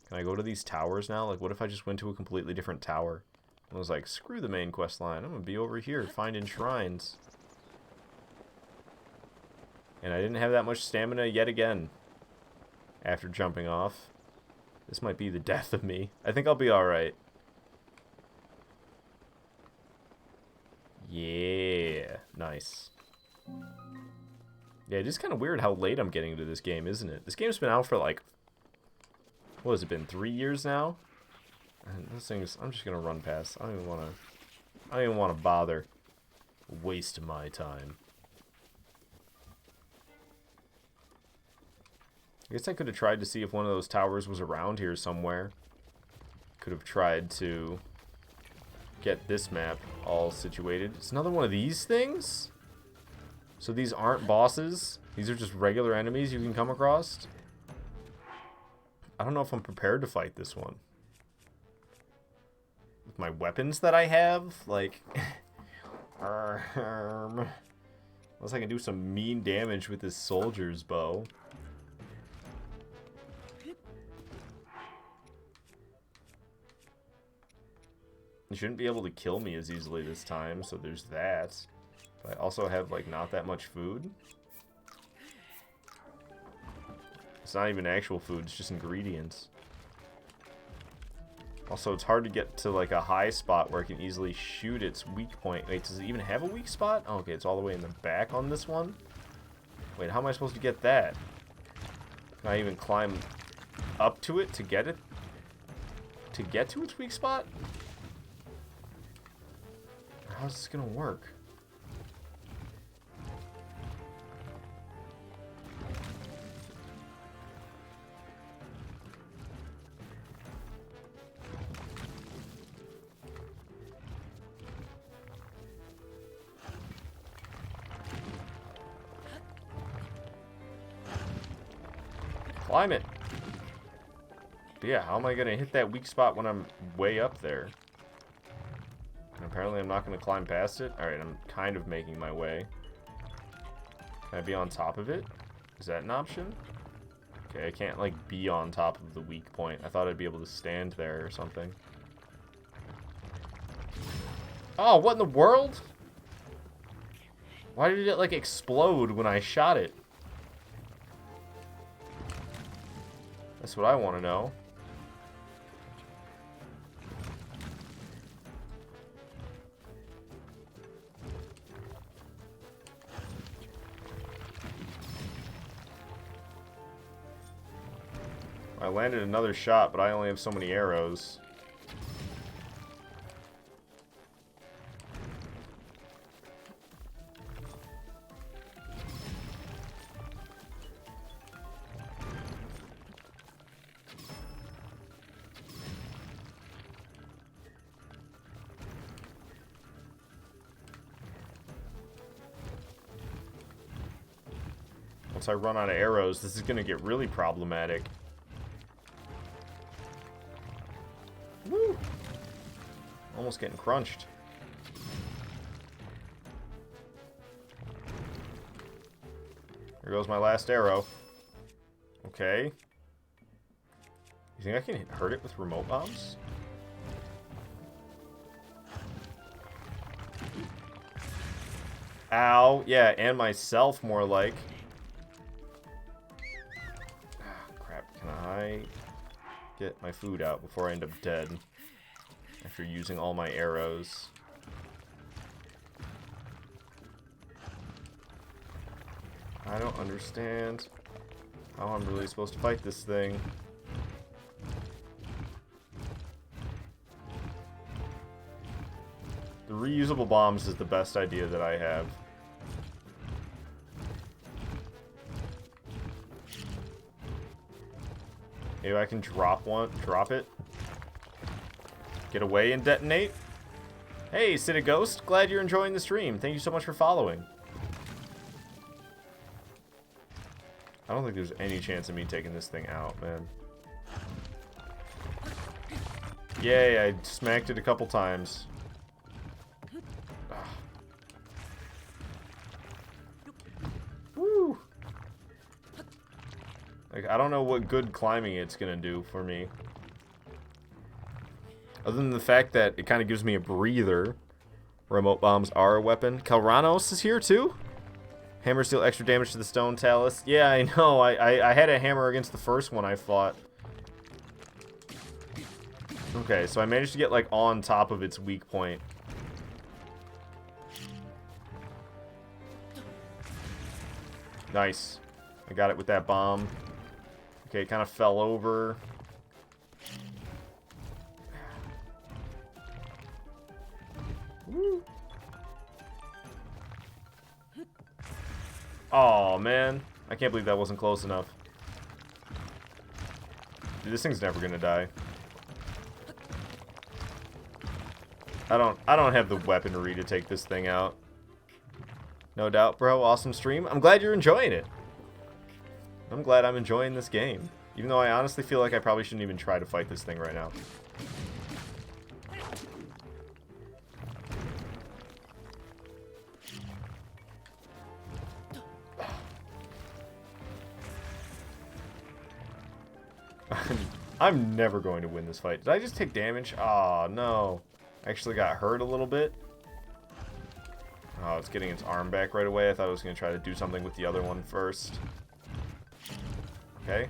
Can I go to these towers now? Like, what if I just went to a completely different tower? I was like, screw the main quest line. I'm going to be over here finding shrines. And I didn't have that much stamina yet again. After jumping off. This might be the death of me. I think I'll be alright. Yeah. Nice. Yeah, it is kind of weird how late I'm getting into this game, isn't it? This game's been out for like... What has it been? 3 years now? And this thing's... I'm just gonna run past. I don't even want to bother. Waste my time. I guess I could have tried to see if one of those towers was around here somewhere. Could have tried to get this map all situated. It's another one of these things? So these aren't bosses? These are just regular enemies you can come across? I don't know if I'm prepared to fight this one. With my weapons that I have? Like... Unless I can do some mean damage with this soldier's bow. You shouldn't be able to kill me as easily this time, so there's that. But I also have, like, not that much food. It's not even actual food, it's just ingredients. Also, it's hard to get to, like, a high spot where I can easily shoot its weak point. Wait, does it even have a weak spot? Oh, okay, it's all the way in the back on this one. Wait, how am I supposed to get that? Can I even climb up to it to get it? To get to its weak spot? How's this gonna work? Climb it. But yeah, how am I gonna hit that weak spot when I'm way up there? And apparently I'm not gonna climb past it. Alright, I'm kind of making my way. Can I be on top of it? Is that an option? Okay, I can't, like, be on top of the weak point. I thought I'd be able to stand there or something. Oh, what in the world? Why did it, like, explode when I shot it? That's what I want to know. I landed another shot, but I only have so many arrows. Once I run out of arrows, this is going to get really problematic. Woo! Almost getting crunched. Here goes my last arrow. Okay. You think I can hurt it with remote bombs? Ow. Yeah, and myself more like. Crap. Can I get my food out before I end up dead? After using all my arrows. I don't understand how I'm really supposed to fight this thing. The reusable bombs is the best idea that I have. Maybe I can drop it. Get away and detonate. Hey, City Ghost, glad you're enjoying the stream. Thank you so much for following. I don't think there's any chance of me taking this thing out, man. Yay, I smacked it a couple times. Woo! Like, I don't know what good climbing it's gonna do for me. Other than the fact that it kind of gives me a breather. Remote bombs are a weapon. Kalranos is here too? Hammers deal extra damage to the stone talus. Yeah, I know. I had a hammer against the first one I fought. Okay, so I managed to get, like, on top of its weak point. Nice. I got it with that bomb. Okay, it kind of fell over. Woo. Aw, man. I can't believe that wasn't close enough. Dude, this thing's never gonna die. I don't have the weaponry to take this thing out. No doubt, bro. Awesome stream. I'm glad you're enjoying it. I'm glad I'm enjoying this game. Even though I honestly feel like I probably shouldn't even try to fight this thing right now. I'm never going to win this fight. Did I just take damage? Oh, no. I actually got hurt a little bit. Oh, it's getting its arm back right away. I thought I was going to try to do something with the other one first. Okay.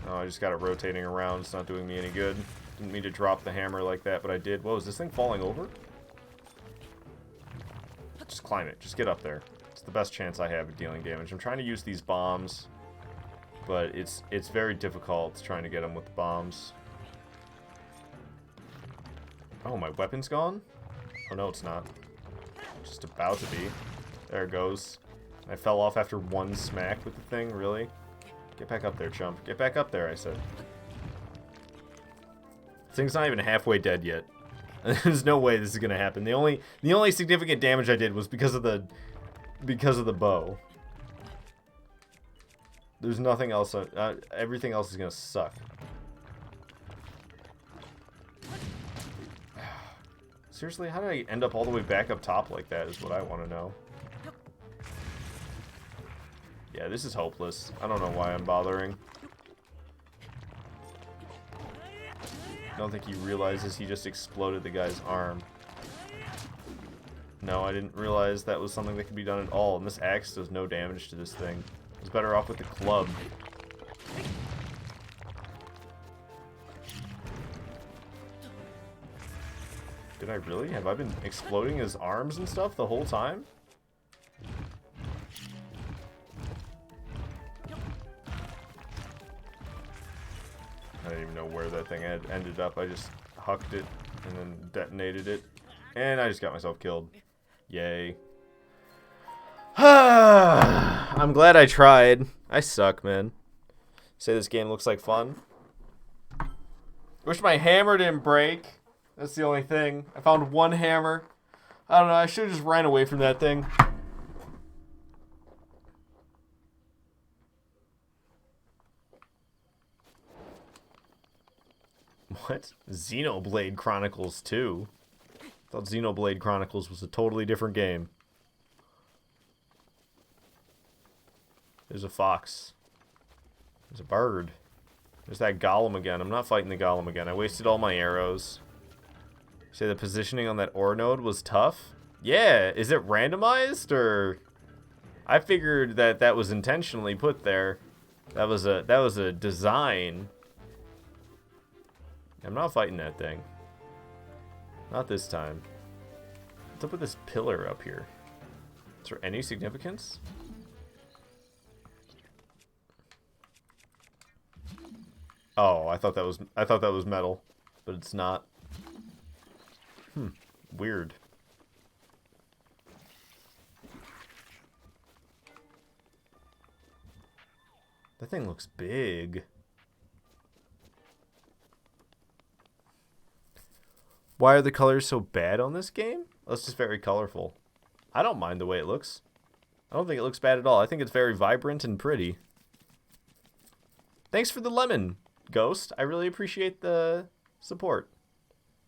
Oh, I just got it rotating around. It's not doing me any good. Didn't mean to drop the hammer like that, but I did. Whoa, is this thing falling over? Just climb it. Just get up there. It's the best chance I have of dealing damage. I'm trying to use these bombs, but it's very difficult trying to get them with the bombs. Oh, my weapon's gone? Oh, no, it's not. Just about to be. There it goes. I fell off after one smack with the thing, really? Get back up there, chump. Get back up there, I said. This thing's not even halfway dead yet. There's no way this is gonna happen. The only significant damage I did was because of the bow. There's nothing else. Everything else is gonna suck. Seriously, how did I end up all the way back up top like that is what I want to know. Yeah, this is hopeless. I don't know why I'm bothering. I don't think he realizes he just exploded the guy's arm. No, I didn't realize that was something that could be done at all. And this axe does no damage to this thing. I was better off with the club. Did I really? Have I been exploding his arms and stuff the whole time? I didn't even know where that thing had ended up. I just hucked it and then detonated it. And I just got myself killed. Yay. I'm glad I tried. I suck, man. Say this game looks like fun. Wish my hammer didn't break. That's the only thing. I found one hammer. I don't know. I should have just ran away from that thing. What? Xenoblade Chronicles 2? I thought Xenoblade Chronicles was a totally different game. There's a fox. There's a bird. There's that golem again. I'm not fighting the golem again. I wasted all my arrows. Say the positioning on that ore node was tough? Yeah. Is it randomized or... I figured that that was intentionally put there. That was a design. I'm not fighting that thing. Not this time. What's up with this pillar up here? Is there any significance? Oh, I thought that was metal, but it's not. Weird. That thing looks big. Why are the colors so bad on this game? Oh, it's just very colorful. I don't mind the way it looks. I don't think it looks bad at all. I think it's very vibrant and pretty. Thanks for the lemon, Ghost. I really appreciate the support.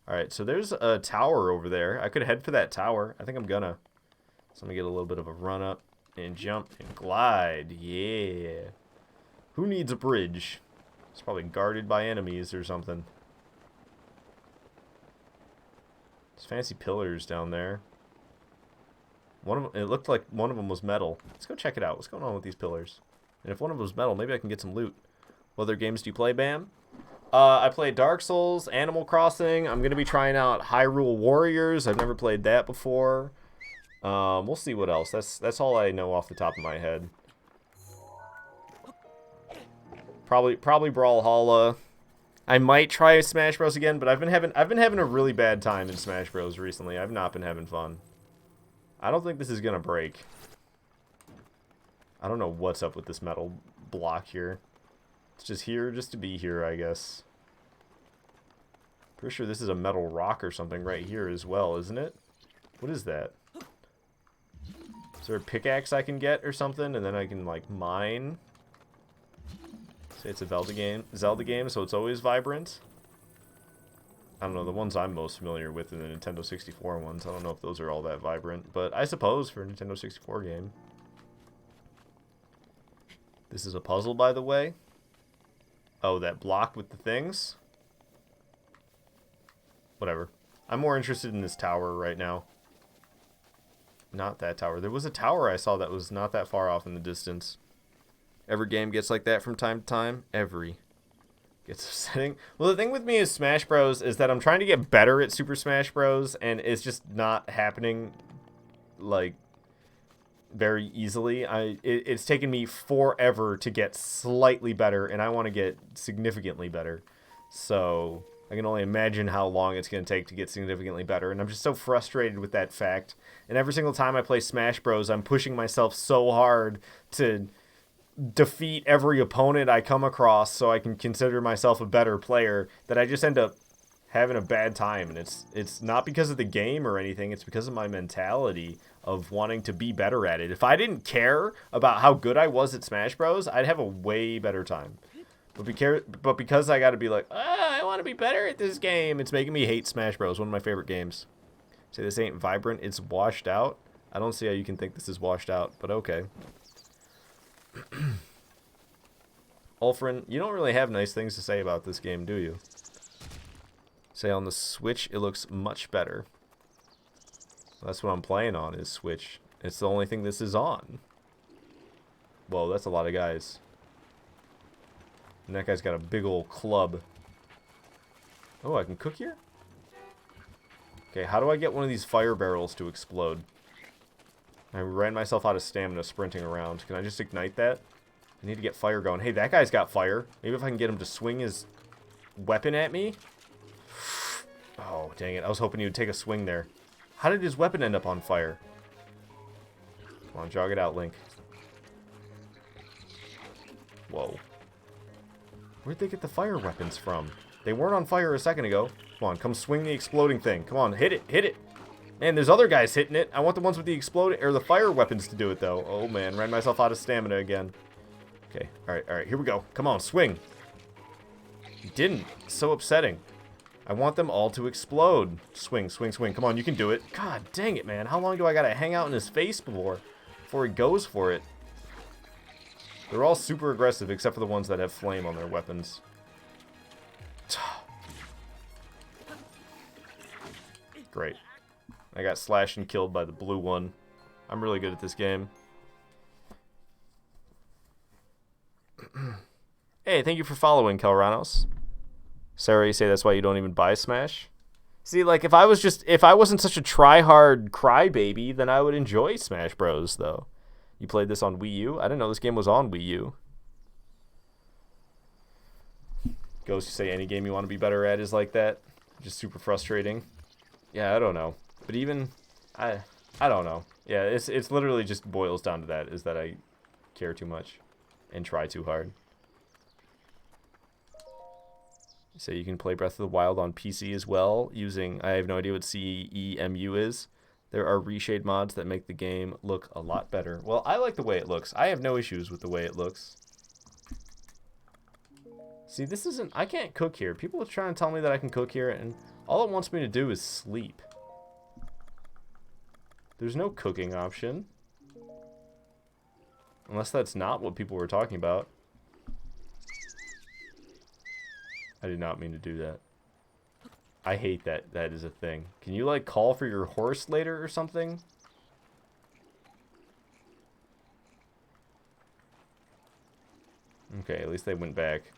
Alright, so there's a tower over there. I could head for that tower. I think I'm gonna. So I'm gonna get a little bit of a run up and jump and glide. Yeah. Who needs a bridge? It's probably guarded by enemies or something. There's fancy pillars down there. One of them, it looked like one of them was metal. Let's go check it out. What's going on with these pillars? And if one of them was metal, maybe I can get some loot. What other games do you play, Bam? I played Dark Souls, Animal Crossing. I'm going to be trying out Hyrule Warriors. I've never played that before. We'll see what else. That's all I know off the top of my head. Probably Brawlhalla. I might try Smash Bros again, but I've been having a really bad time in Smash Bros recently. I've not been having fun. I don't think this is gonna break. I don't know what's up with this metal block here. It's just here just to be here, I guess. Pretty sure this is a metal rock or something right here as well, isn't it? What is that? Is there a pickaxe I can get or something, and then I can, like, mine? Say it's a Zelda game, so it's always vibrant. I don't know, the ones I'm most familiar with are the Nintendo 64 ones. I don't know if those are all that vibrant, but I suppose for a Nintendo 64 game. This is a puzzle, by the way. Oh, that block with the things? Whatever. I'm more interested in this tower right now. Not that tower. There was a tower I saw that was not that far off in the distance. Every game gets like that from time to time. Every. Gets upsetting. Well, the thing with me is Smash Bros. Is that I'm trying to get better at Super Smash Bros. And it's just not happening, like, very easily. It's taken me forever to get slightly better, and I want to get significantly better. So I can only imagine how long it's going to take to get significantly better, and I'm just so frustrated with that fact. And every single time I play Smash Bros, I'm pushing myself so hard to defeat every opponent I come across so I can consider myself a better player that I just end up having a bad time. And it's not because of the game or anything, it's because of my mentality of wanting to be better at it. If I didn't care about how good I was at Smash Bros, I'd have a way better time. But because I gotta be like, I want to be better at this game, it's making me hate Smash Bros, one of my favorite games. Say this ain't vibrant, it's washed out. I don't see how you can think this is washed out, but okay. Ulfrin, you don't really have nice things to say about this game, do you? Say on the Switch, it looks much better. That's what I'm playing on, is Switch. It's the only thing this is on. Whoa, that's a lot of guys. And that guy's got a big old club. Oh, I can cook here? Okay, how do I get one of these fire barrels to explode? I ran myself out of stamina sprinting around. Can I just ignite that? I need to get fire going. Hey, that guy's got fire. Maybe if I can get him to swing his weapon at me? Oh, dang it. I was hoping he would take a swing there. How did his weapon end up on fire? Come on, jog it out, Link. Whoa. Where'd they get the fire weapons from? They weren't on fire a second ago. Come on, come swing the exploding thing. Come on, hit it, hit it. Man, there's other guys hitting it. I want the ones with the exploding or the fire weapons to do it, though. Oh, man, ran myself out of stamina again. Okay, all right, here we go. Come on, swing. He didn't. So upsetting. I want them all to explode. Swing, swing, swing. Come on, you can do it. God dang it, man. How long do I gotta hang out in his face before he goes for it? They're all super aggressive, except for the ones that have flame on their weapons. Great. I got slashed and killed by the blue one. I'm really good at this game. Hey, thank you for following, Kelranos. Sarah, you say that's why you don't even buy Smash? See, like, if I wasn't such a try-hard crybaby, then I would enjoy Smash Bros, though. You played this on Wii U? I didn't know this game was on Wii U. Ghost, you say any game you want to be better at is like that? Just super frustrating. Yeah, I don't know. But even, I don't know. Yeah, it's literally just boils down to that, is that I care too much and try too hard. So you can play Breath of the Wild on PC as well using, I have no idea what CEMU is. There are reshade mods that make the game look a lot better. Well, I like the way it looks. I have no issues with the way it looks. See, this isn't, I can't cook here. People are trying to tell me that I can cook here, and all it wants me to do is sleep. There's no cooking option. Unless that's not what people were talking about. I did not mean to do that. I hate that that is a thing. Can you, like, call for your horse later or something? Okay, at least they went back.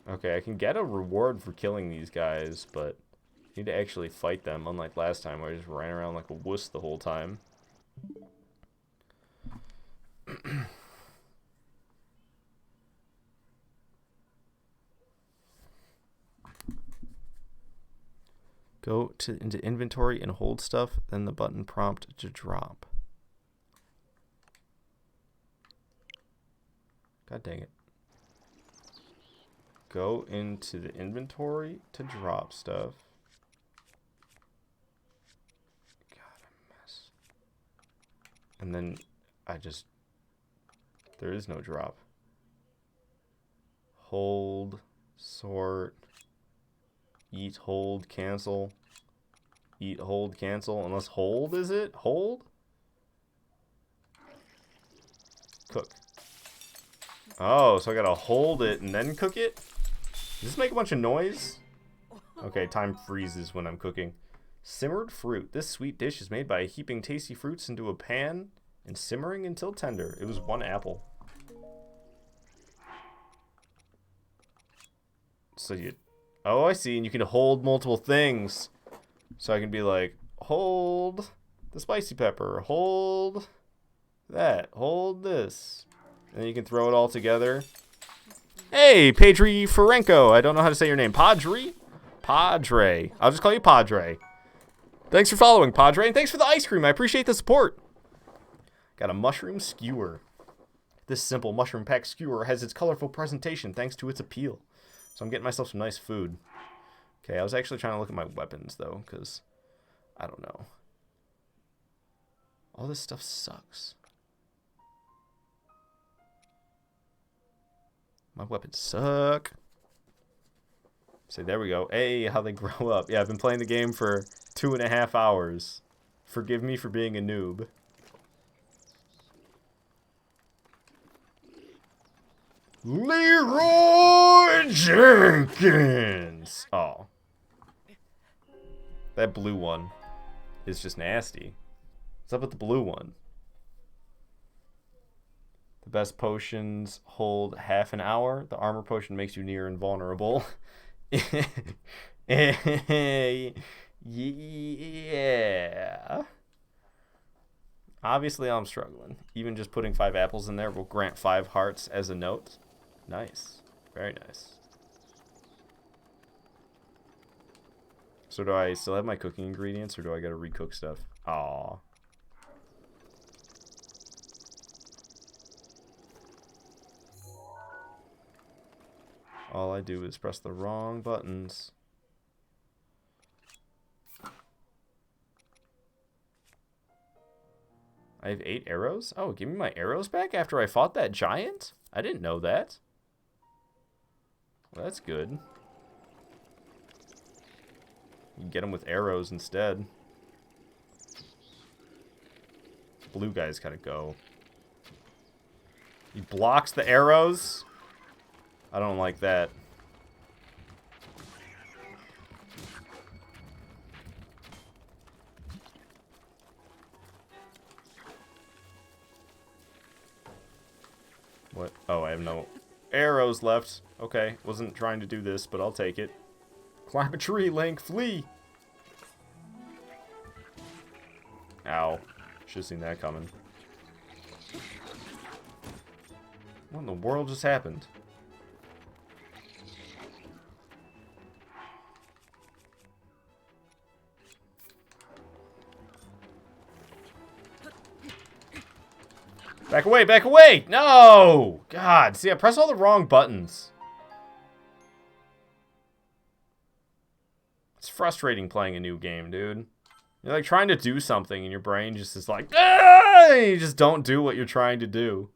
Okay, I can get a reward for killing these guys, but I need to actually fight them, unlike last time where I just ran around like a wuss the whole time. Go into inventory and hold stuff, then the button prompt to drop. God dang it. go into the inventory to drop stuff. God, a mess. And then there is no drop. Hold, sort, eat, hold, cancel. Eat, hold, cancel. Unless hold, is it? Hold? Cook. Oh, so I gotta hold it and then cook it? Does this make a bunch of noise? Okay, time freezes when I'm cooking. Simmered fruit. This sweet dish is made by heaping tasty fruits into a pan and simmering until tender. It was 1 apple. So you... Oh, I see. And you can hold multiple things. So I can be like, hold the spicy pepper. Hold that. Hold this. And then you can throw it all together. Hey, Padre Ferenco. I don't know how to say your name. Padre? Padre. I'll just call you Padre. Thanks for following, Padre. And thanks for the ice cream. I appreciate the support. Got a mushroom skewer. This simple mushroom pack skewer has its colorful presentation thanks to its appeal. So I'm getting myself some nice food. Okay, I was actually trying to look at my weapons, though, because I don't know. All this stuff sucks. My weapons suck. So there we go. Hey, how they grow up. Yeah, I've been playing the game for 2.5 hours. Forgive me for being a noob. Leroy Jenkins. Oh. That blue one is just nasty. What's up with the blue one? The best potions hold half an hour. The armor potion makes you near invulnerable. Yeah. Obviously, I'm struggling. Even just putting 5 apples in there will grant 5 hearts as a note. Nice. Very nice. So do I still have my cooking ingredients, or do I gotta recook stuff? Aww. All I do is press the wrong buttons. I have 8 arrows? Oh, give me my arrows back after I fought that giant? I didn't know that. Well, that's good. You can get them with arrows instead. Blue guy's gotta go. He blocks the arrows? I don't like that. What? Oh, I have no arrows left. Okay, wasn't trying to do this, but I'll take it. Climb a tree, Link, flee! Ow. Should've seen that coming. What in the world just happened? Back away, back away! No! God, see, I press all the wrong buttons. It's frustrating playing a new game, dude. You're like trying to do something and your brain just is like, ah! You just don't do what you're trying to do.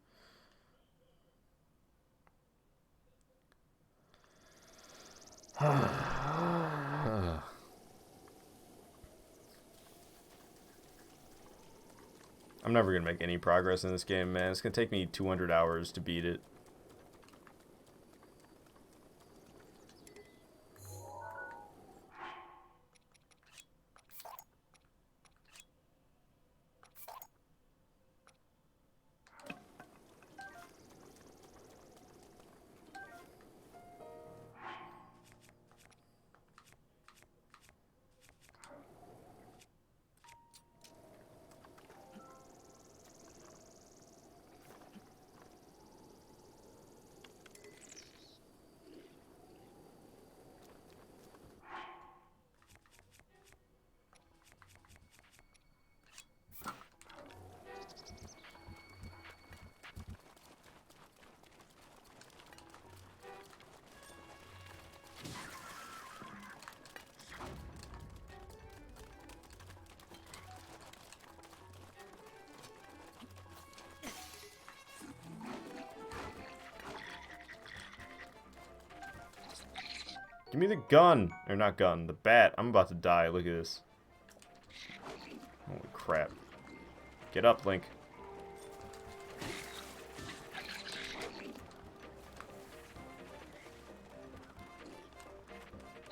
I'm never going to make any progress in this game, man. It's going to take me 200 hours to beat it. Give me the gun. Or not gun, the bat. I'm about to die. Look at this. Holy crap. Get up, Link.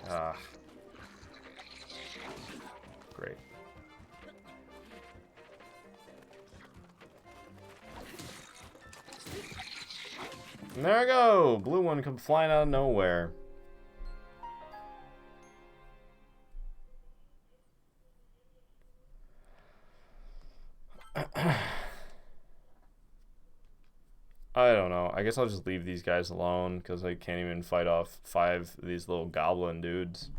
Ah. Great. And there I go! Blue one come flying out of nowhere. I don't know. I guess I'll just leave these guys alone because I can't even fight off 5 of these little goblin dudes.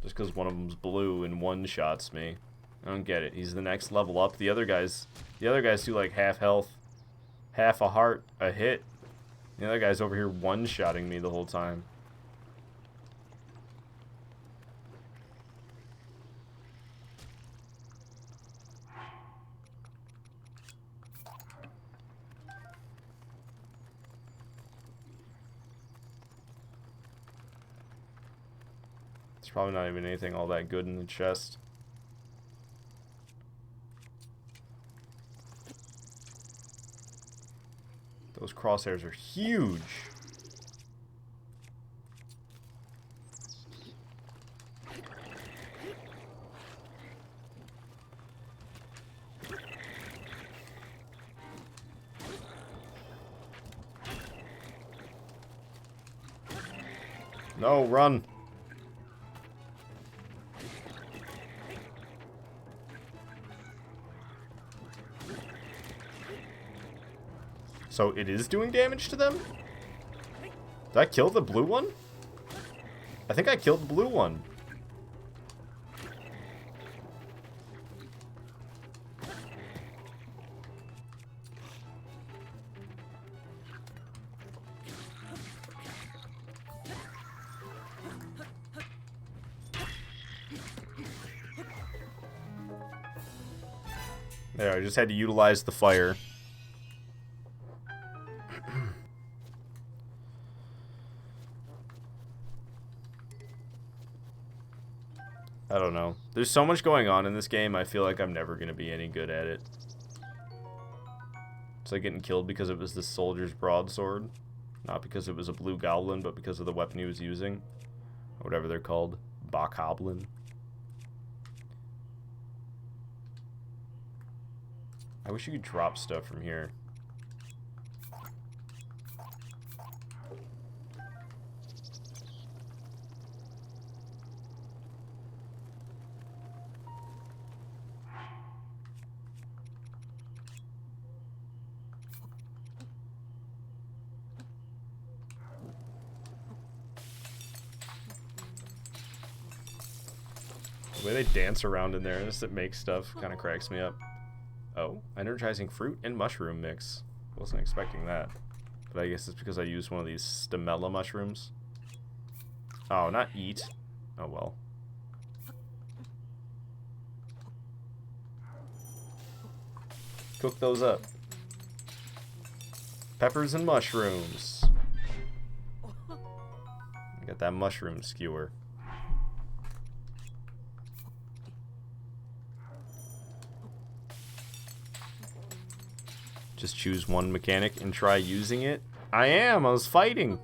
Just because one of them's blue and one-shots me. I don't get it. He's the next level up. The other guys do like half health, half a heart, a hit. The other guy's over here one-shotting me the whole time. There's probably not even anything all that good in the chest. Those crosshairs are huge. No, run. So it is doing damage to them? Did I kill the blue one? I think I killed the blue one. There, I just had to utilize the fire. I don't know. There's so much going on in this game, I feel like I'm never going to be any good at it. It's like getting killed because it was the soldier's broadsword. Not because it was a blue goblin, but because of the weapon he was using. Or whatever they're called. Bokoblin. I wish you could drop stuff from here. The way they dance around in there just to make stuff kind of cracks me up. Oh, energizing fruit and mushroom mix. Wasn't expecting that. But I guess it's because I used one of these stemella mushrooms. Oh, not eat. Oh well. Cook those up. Peppers and mushrooms. Got that mushroom skewer. Just choose one mechanic and try using it. I was fighting.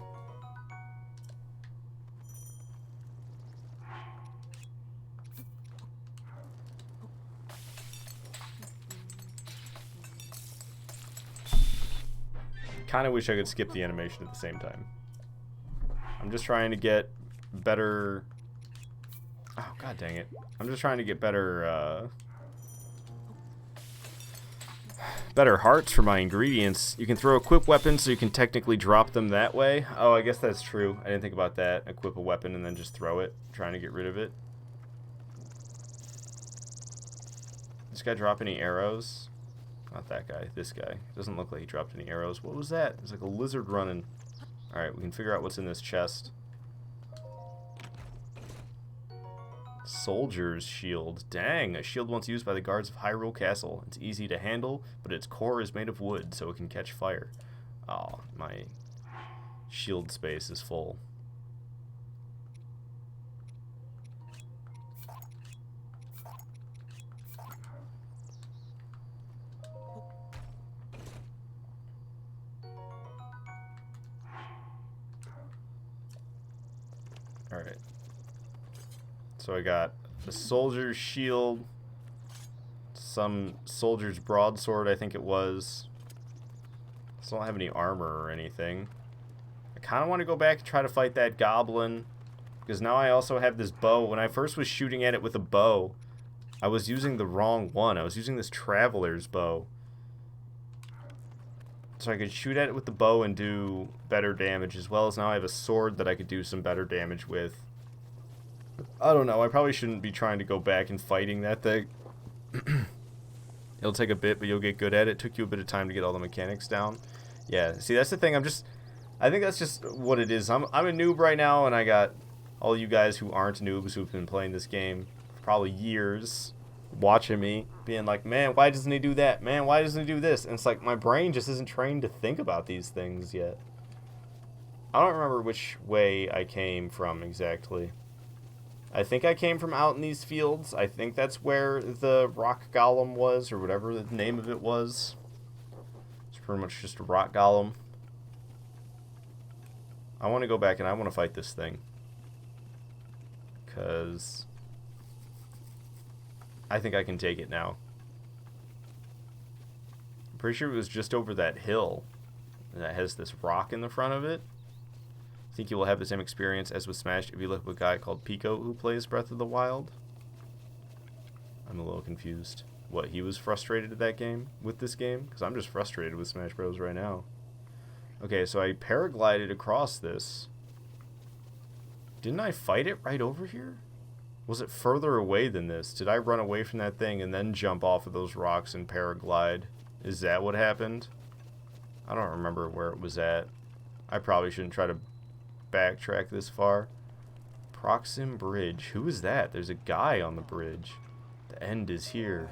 Kind of wish I could skip the animation at the same time. I'm just trying to get better... Oh, god dang it. I'm just trying to get better, better hearts for my ingredients. You can throw equip weapons, so you can technically drop them that way. Oh, I guess that's true. I didn't think about that. Equip a weapon and then just throw it, trying to get rid of it. This guy drop any arrows? Not that guy. This guy. Doesn't look like he dropped any arrows. What was that? There's like a lizard running. Alright, we can figure out what's in this chest. Soldier's shield. Dang, a shield once used by the guards of Hyrule Castle. It's easy to handle, but its core is made of wood, so it can catch fire. Oh, my shield space is full. Alright. So I got a soldier's shield, some soldier's broadsword, I think it was. Still don't have any armor or anything. I kind of want to go back and try to fight that goblin, because now I also have this bow. When I first was shooting at it with a bow, I was using the wrong one. I was using this traveler's bow. So I could shoot at it with the bow and do better damage, as well as now I have a sword that I could do some better damage with. I don't know, I probably shouldn't be trying to go back and fighting that thing. It'll take a bit, but you'll get good at it. It took you a bit of time to get all the mechanics down. Yeah, see, that's the thing. I think that's just what it is. I'm a noob right now, and I got all you guys who aren't noobs who've been playing this game for probably years watching me, being like, man, why doesn't he do that? Man, why doesn't he do this? And it's like, my brain just isn't trained to think about these things yet. I don't remember which way I came from exactly. I think I came from out in these fields. I think that's where the rock golem was, or whatever the name of it was. It's pretty much just a rock golem. I want to go back and I want to fight this thing. Because I think I can take it now. I'm pretty sure it was just over that hill that has this rock in the front of it. I think you will have the same experience as with Smash if you look at a guy called Pico who plays Breath of the Wild. I'm a little confused. What, he was frustrated at that game, with this game? Because I'm just frustrated with Smash Bros. Right now. Okay, so I paraglided across this. Didn't I fight it right over here? Was it further away than this? Did I run away from that thing and then jump off of those rocks and paraglide? Is that what happened? I don't remember where it was at. I probably shouldn't try to backtrack this far. Proxim Bridge. Who is that? There's a guy on the bridge. The end is here.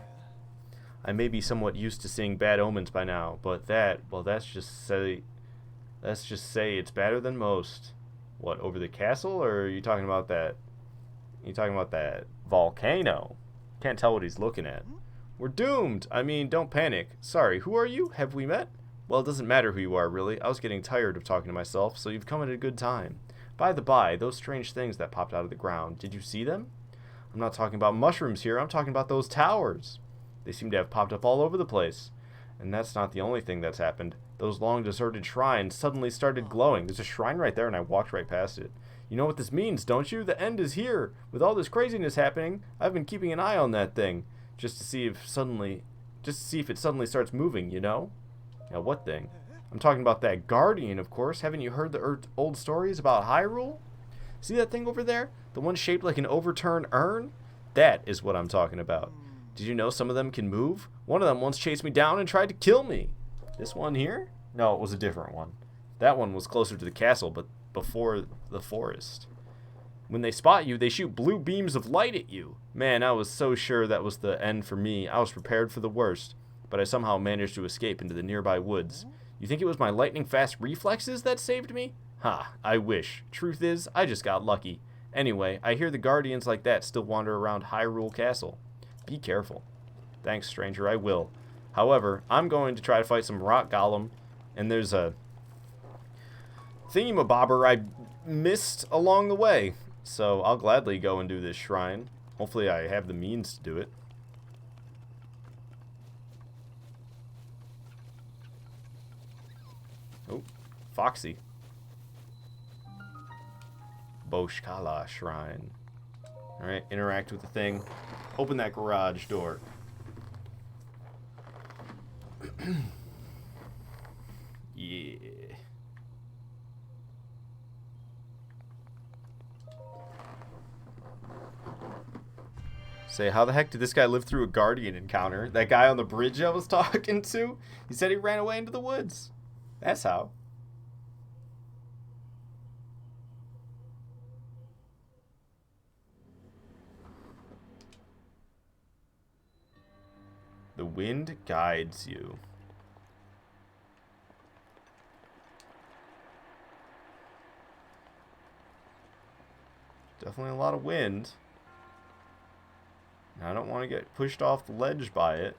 I may be somewhat used to seeing bad omens by now, but that, well, let's just say it's better than most. What, over the castle, or are you talking about that? Are you talking about that volcano? Can't tell what he's looking at. We're doomed. I mean, don't panic. Sorry, who are you? Have we met? Well, it doesn't matter who you are, really. I was getting tired of talking to myself, so you've come at a good time. By the by, those strange things that popped out of the ground, did you see them? I'm not talking about mushrooms here. I'm talking about those towers. They seem to have popped up all over the place. And that's not the only thing that's happened. Those long deserted shrines suddenly started glowing. There's a shrine right there, and I walked right past it. You know what this means, don't you? The end is here. With all this craziness happening, I've been keeping an eye on that thing, just to see if it suddenly starts moving, you know? Yeah, what thing? I'm talking about that Guardian, of course. Haven't you heard the old stories about Hyrule? See that thing over there? The one shaped like an overturned urn? That is what I'm talking about. Did you know some of them can move? One of them once chased me down and tried to kill me. This one here? No, it was a different one. That one was closer to the castle, but before the forest. When they spot you, they shoot blue beams of light at you. Man, I was so sure that was the end for me. I was prepared for the worst, but I somehow managed to escape into the nearby woods. You think it was my lightning-fast reflexes that saved me? Ha, I wish. Truth is, I just got lucky. Anyway, I hear the guardians like that still wander around Hyrule Castle. Be careful. Thanks, stranger, I will. However, I'm going to try to fight some rock golem, and there's a thingamabobber I missed along the way. So I'll gladly go and do this shrine. Hopefully I have the means to do it. Oh, Foxy. Boshkala Shrine. Alright, interact with the thing. Open that garage door. Yeah. Say, how the heck did this guy live through a Guardian encounter? That guy on the bridge I was talking to? He said he ran away into the woods. That's how. The wind guides you. Definitely a lot of wind. I don't want to get pushed off the ledge by it.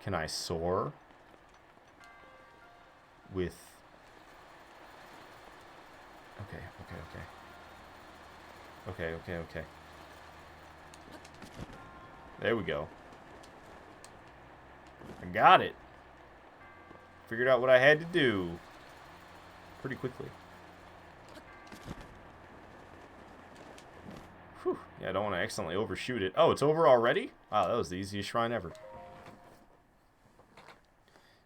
Can I soar? With Okay. There we go. I got it. Figured out what I had to do. Pretty quickly. Whew. Yeah, I don't want to accidentally overshoot it. Oh, it's over already? Wow, that was the easiest shrine ever.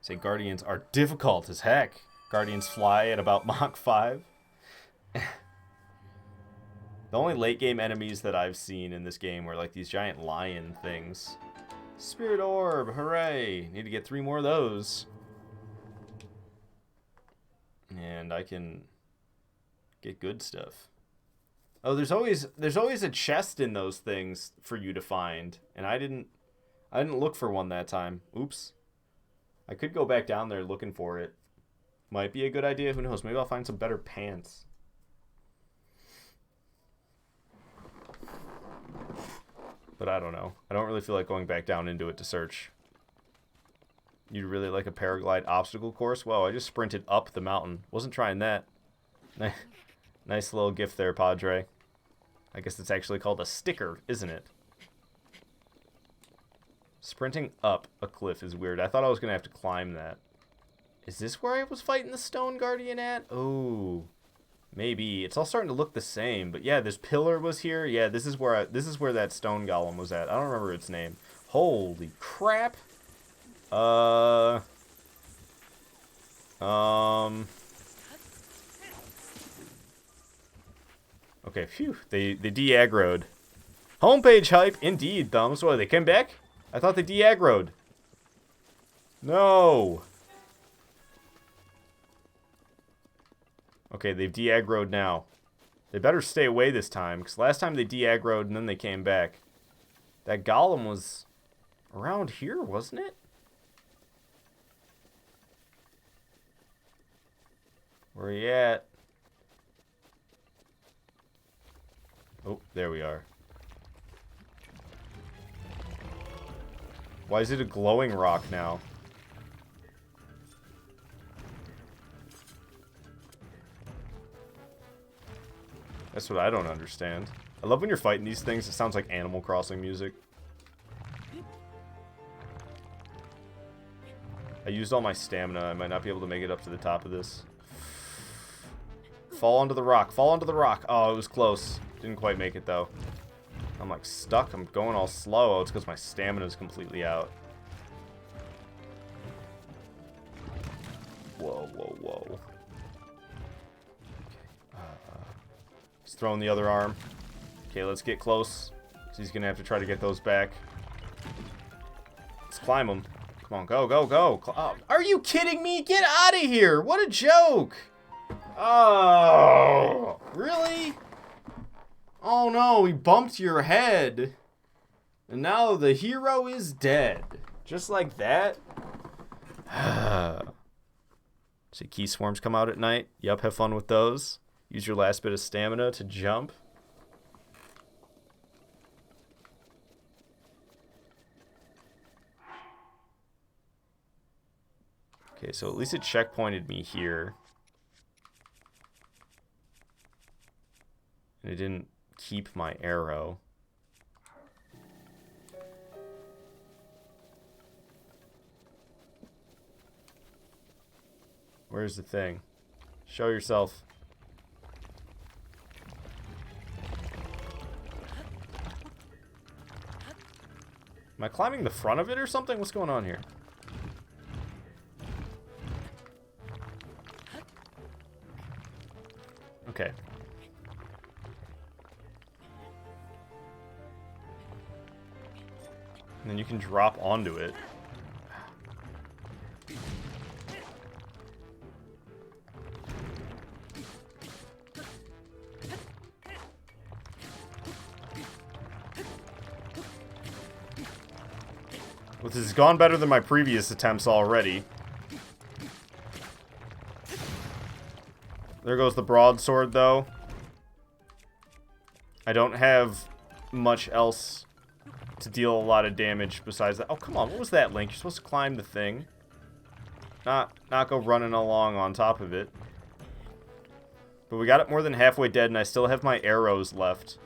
Say Guardians are difficult as heck. Guardians fly at about Mach 5. The only late game enemies that I've seen in this game were like these giant lion things. Spirit Orb, hooray! Need to get 3 more of those. And I can get good stuff. Oh, there's always a chest in those things for you to find, and I didn't look for one that time. Oops. I could go back down there looking for it. Might be a good idea, who knows? Maybe I'll find some better pants. But I don't know. I don't really feel like going back down into it to search. You'd really like a paraglide obstacle course? Well, I just sprinted up the mountain. Wasn't trying that. Nice little gift there, Padre. I guess it's actually called a sticker, isn't it? Sprinting up a cliff is weird. I thought I was going to have to climb that. Is this where I was fighting the Stone Guardian at? Oh, maybe. It's all starting to look the same. But yeah, this pillar was here. Yeah, this is where that stone golem was at. I don't remember its name. Holy crap. Okay, phew. They de-aggroed. Homepage hype, indeed, thumbs. What, they came back? I thought they de-aggroed. No. Okay, they've de-aggroed now. They better stay away this time, because last time they de-aggroed and then they came back. That golem was around here, wasn't it? Where are you at? Oh, there we are. Why is it a glowing rock now? That's what I don't understand. I love when you're fighting these things, it sounds like Animal Crossing music. I used all my stamina. I might not be able to make it up to the top of this. Fall onto the rock. Fall onto the rock. Oh, it was close. Didn't quite make it, though. I'm, like, stuck. I'm going all slow. Oh, it's because my stamina is completely out. Whoa, whoa, whoa. He's throwing the other arm. Okay, let's get close. Because he's going to have to try to get those back. Let's climb him. Come on, go, go, go. Oh, are you kidding me? Get out of here. What a joke. Oh, really? Oh no, he bumped your head. And now the hero is dead. Just like that? See key swarms come out at night? Yup, have fun with those. Use your last bit of stamina to jump. Okay, so at least it checkpointed me here. And it didn't keep my arrow. Where's the thing? Show yourself. Am I climbing the front of it or something? What's going on here? Okay. And then you can drop onto it. Well, this has gone better than my previous attempts already. There goes the broadsword, though. I don't have much else to deal a lot of damage besides that. Oh, come on. What was that, Link? You're supposed to climb the thing. Not go running along on top of it. But we got it more than halfway dead, and I still have my arrows left.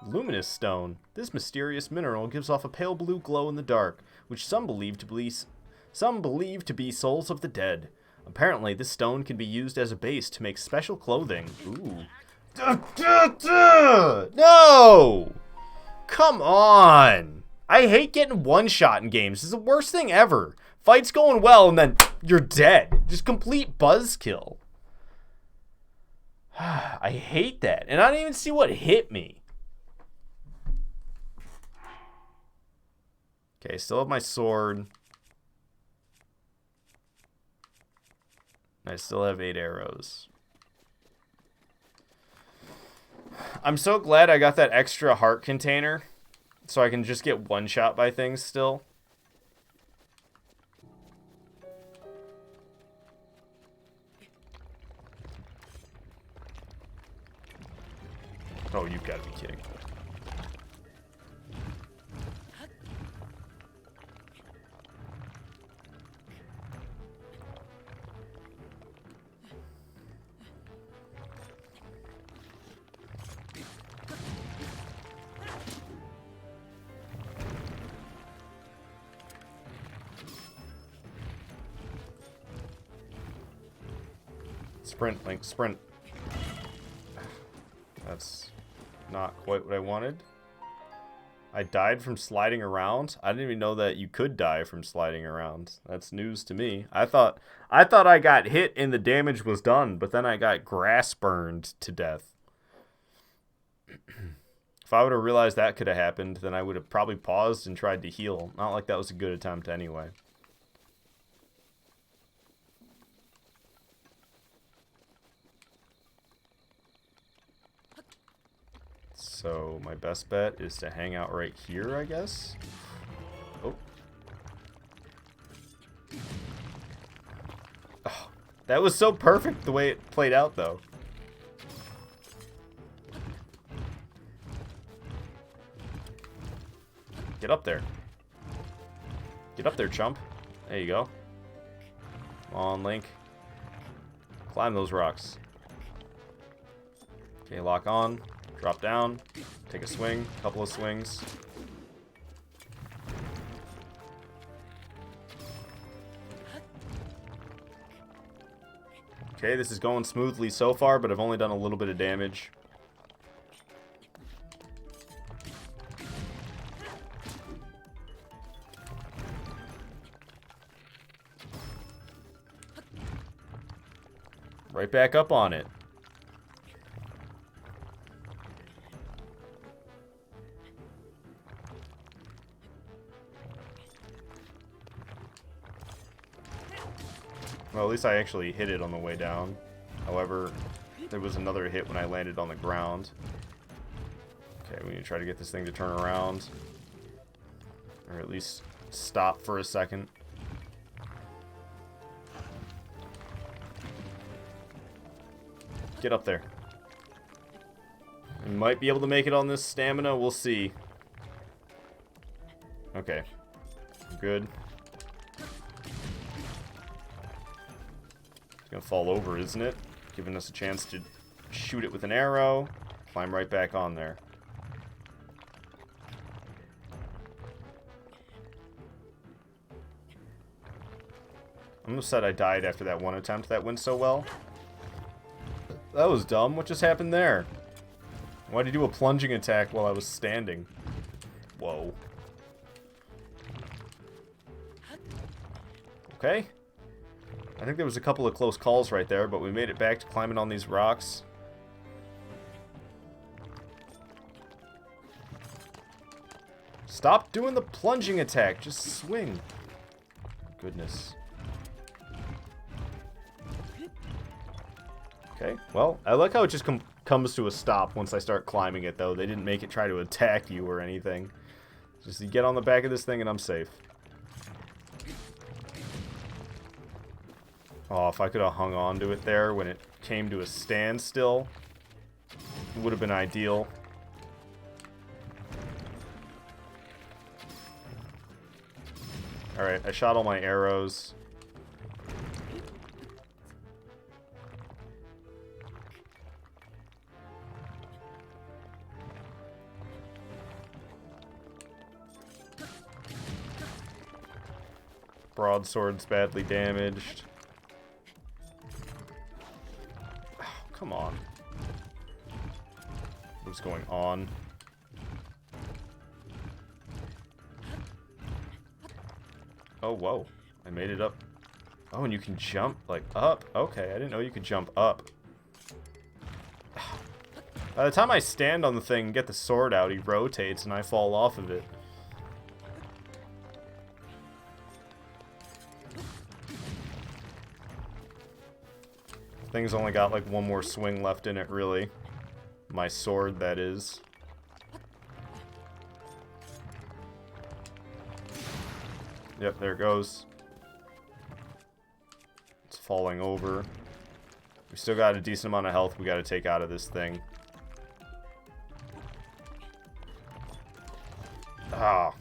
Luminous stone. This mysterious mineral gives off a pale blue glow in the dark, which some believe to be souls of the dead. Apparently, this stone can be used as a base to make special clothing. Ooh. No! Come on! I hate getting one-shot in games. This is the worst thing ever. Fight's going well, and then you're dead. Just complete buzzkill. I hate that. And I don't even see what hit me. Okay, still have my sword. I still have 8 arrows. I'm so glad I got that extra heart container, so I can just get one shot by things still. Oh, you've got to be kidding. Sprint, Link, sprint. That's not quite what I wanted. I died from sliding around. I didn't even know that you could die from sliding around. That's news to me. I thought I got hit and the damage was done, but then I got grass burned to death. If I would have realized that could have happened, then I would have probably paused and tried to heal. Not like that was a good attempt anyway. So my best bet is to hang out right here, I guess. Oh. Oh, that was so perfect the way it played out, though. Get up there. Get up there, chump. There you go. Come on, Link. Climb those rocks. Okay, lock on. Drop down, take a swing, couple of swings. Okay, this is going smoothly so far, but I've only done a little bit of damage. Right back up on it. Well, at least I actually hit it on the way down. However, there was another hit when I landed on the ground. Okay, we need to try to get this thing to turn around. Or at least stop for a second. Get up there. We might be able to make it on this stamina. We'll see. Okay. Good. Gonna fall over, isn't it? Giving us a chance to shoot it with an arrow. Climb right back on there. I'm upset I died after that one attempt that went so well. That was dumb. What just happened there? Why'd he do a plunging attack while I was standing? Whoa. Okay. I think there was a couple of close calls right there, but we made it back to climbing on these rocks. Stop doing the plunging attack. Just swing. Goodness. Okay, well, I like how it just comes to a stop once I start climbing it, though. They didn't make it try to attack you or anything. Just you get on the back of this thing and I'm safe. Oh, if I could have hung on to it there when it came to a standstill, it would have been ideal. Alright, I shot all my arrows. Broadsword's badly damaged. Oh, come on. What's going on? Oh, whoa. I made it up. Oh, and you can jump, like, up. Okay, I didn't know you could jump up. By the time I stand on the thing and get the sword out, he rotates and I fall off of it. Thing's only got like one more swing left in it, really. My sword, that is. Yep, there it goes. It's falling over. We still got a decent amount of health we got to take out of this thing. Ah.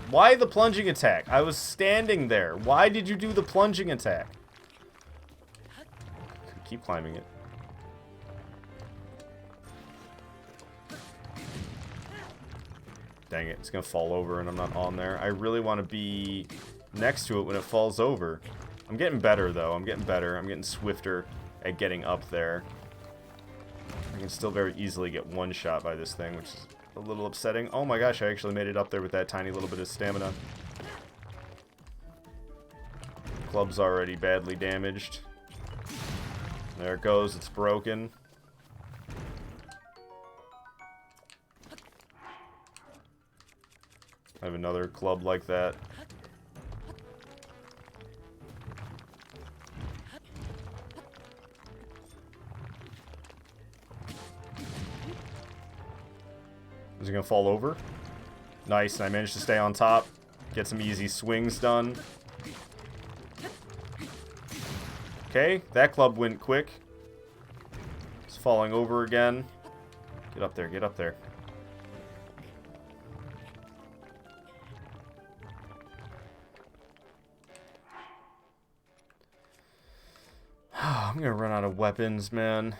Why the plunging attack? I was standing there. Why did you do the plunging attack? Keep climbing it. Dang it, it's gonna fall over and I'm not on there. I really want to be next to it when it falls over. I'm getting better, though. I'm getting better. I'm getting swifter at getting up there. I can still very easily get one shot by this thing, which is a little upsetting. Oh my gosh, I actually made it up there with that tiny little bit of stamina. Club's already badly damaged. There it goes. It's broken. I have another club like that. Is it gonna fall over? Nice, and I managed to stay on top. Get some easy swings done. Okay, that club went quick. It's falling over again. Get up there, get up there. I'm gonna run out of weapons, man.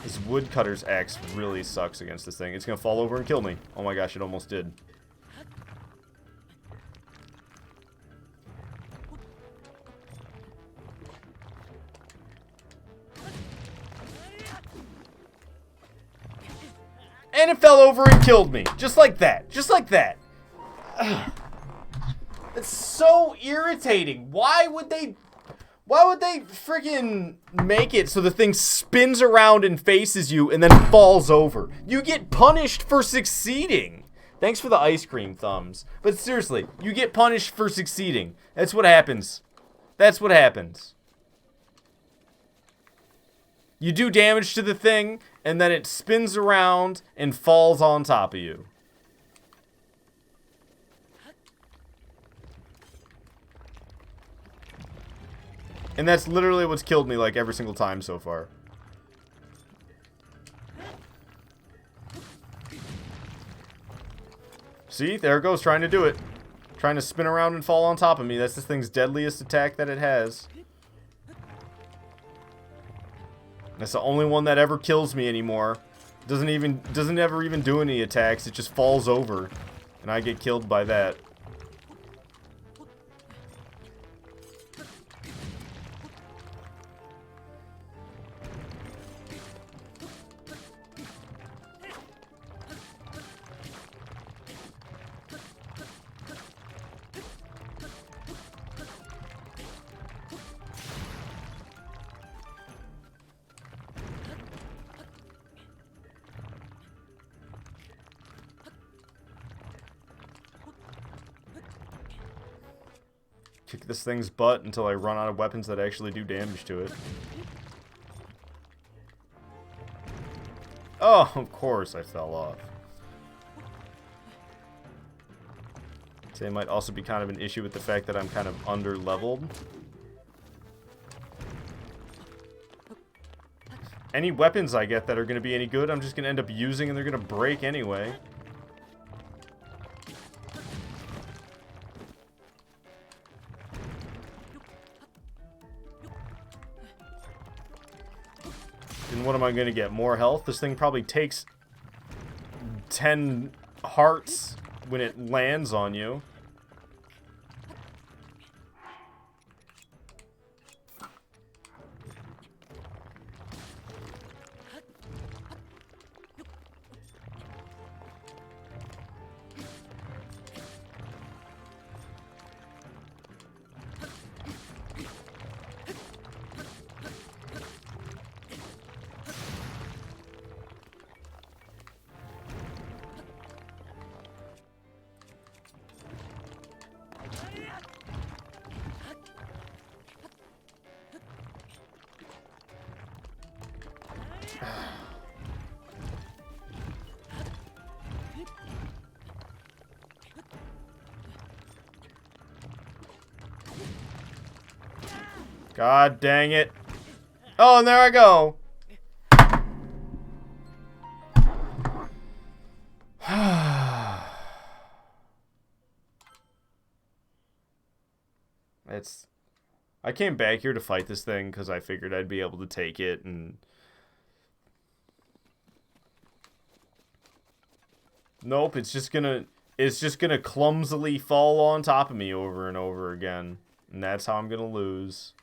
This woodcutter's axe really sucks against this thing. It's gonna fall over and kill me. Oh my gosh, it almost did. And it fell over and killed me. Just like that. Just like that. Ugh. It's so irritating. Why would they freaking make it so the thing spins around and faces you and then falls over? You get punished for succeeding. Thanks for the ice cream thumbs. But seriously, you get punished for succeeding. That's what happens. That's what happens. You do damage to the thing, and then it spins around and falls on top of you. And that's literally what's killed me, like, every single time so far. See? There it goes, trying to do it. Trying to spin around and fall on top of me. That's this thing's deadliest attack that it has. That's the only one that ever kills me anymore. Doesn't ever even do any attacks. It just falls over. And I get killed by that. Kick this thing's butt until I run out of weapons that actually do damage to it. Oh, of course I fell off. I'd say it might also be kind of an issue with the fact that I'm kind of under-leveled. Any weapons I get that are going to be any good, I'm just going to end up using and they're going to break anyway. And what am I going to get? More health? This thing probably takes 10 hearts when it lands on you. God dang it. Oh, and there I go. I came back here to fight this thing because I figured I'd be able to take it, and nope, it's just gonna clumsily fall on top of me over and over again, and that's how I'm gonna lose.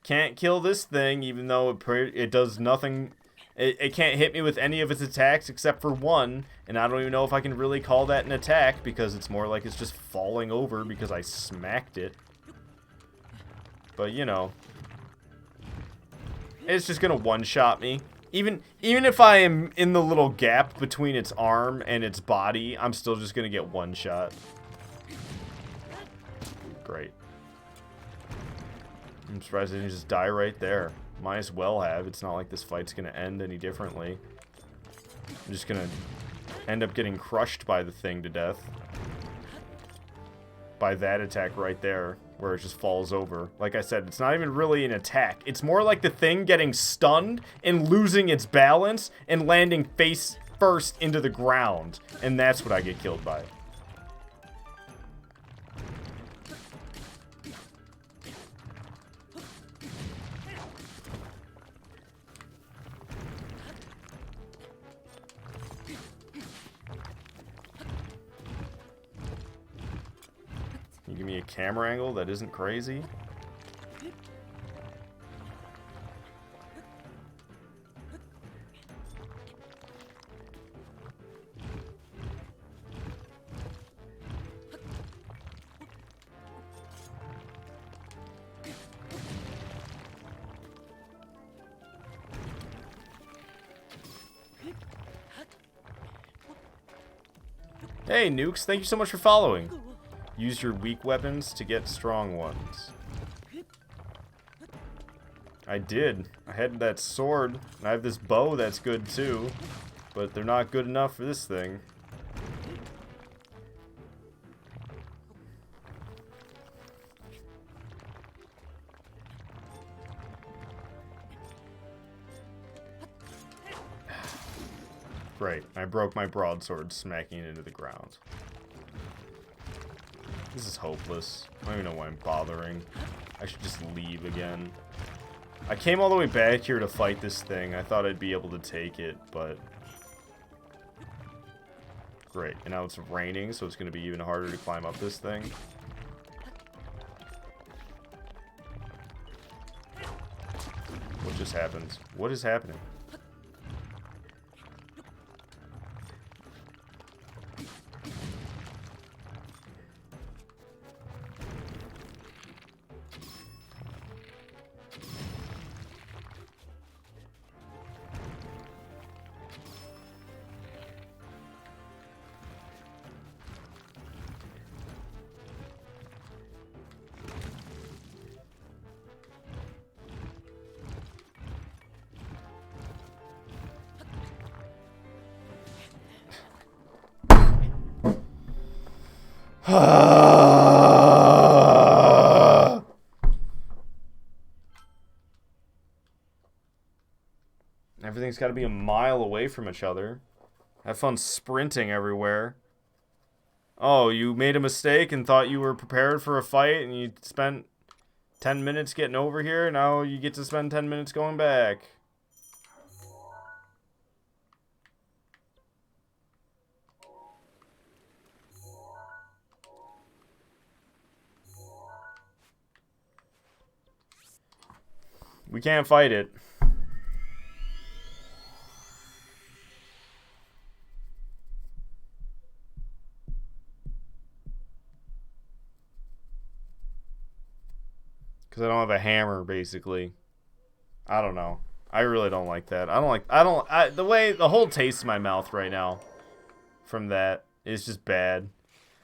Can't kill this thing, even though it does nothing. It can't hit me with any of its attacks except for one, and I don't even know if I can really call that an attack because it's more like it's just falling over because I smacked it. But you know, it's just gonna one-shot me. Even if I am in the little gap between its arm and its body, I'm still just gonna get one shot. Great. I'm surprised I didn't just die right there. Might as well have. It's not like this fight's gonna end any differently. I'm just gonna end up getting crushed by the thing to death. By that attack right there, where it just falls over. Like I said, it's not even really an attack. It's more like the thing getting stunned and losing its balance and landing face first into the ground. And that's what I get killed by. You give me a camera angle that isn't crazy? Hey, Nukes, thank you so much for following. Use your weak weapons to get strong ones. I did. I had that sword, and I have this bow that's good too, but they're not good enough for this thing. Great. I broke my broadsword, smacking it into the ground. This is hopeless. I don't even know why I'm bothering. I should just leave again. I came all the way back here to fight this thing. I thought I'd be able to take it, but... Great. And now it's raining, so it's going to be even harder to climb up this thing. What just happened? What is happening? Everything's got to be a mile away from each other. Have fun sprinting everywhere. Oh, you made a mistake and thought you were prepared for a fight and you spent 10 minutes getting over here. Now you get to spend 10 minutes going back. We can't fight it. Because I don't have a hammer, basically. I don't know. I really don't like that. The whole taste in my mouth right now from that is just bad.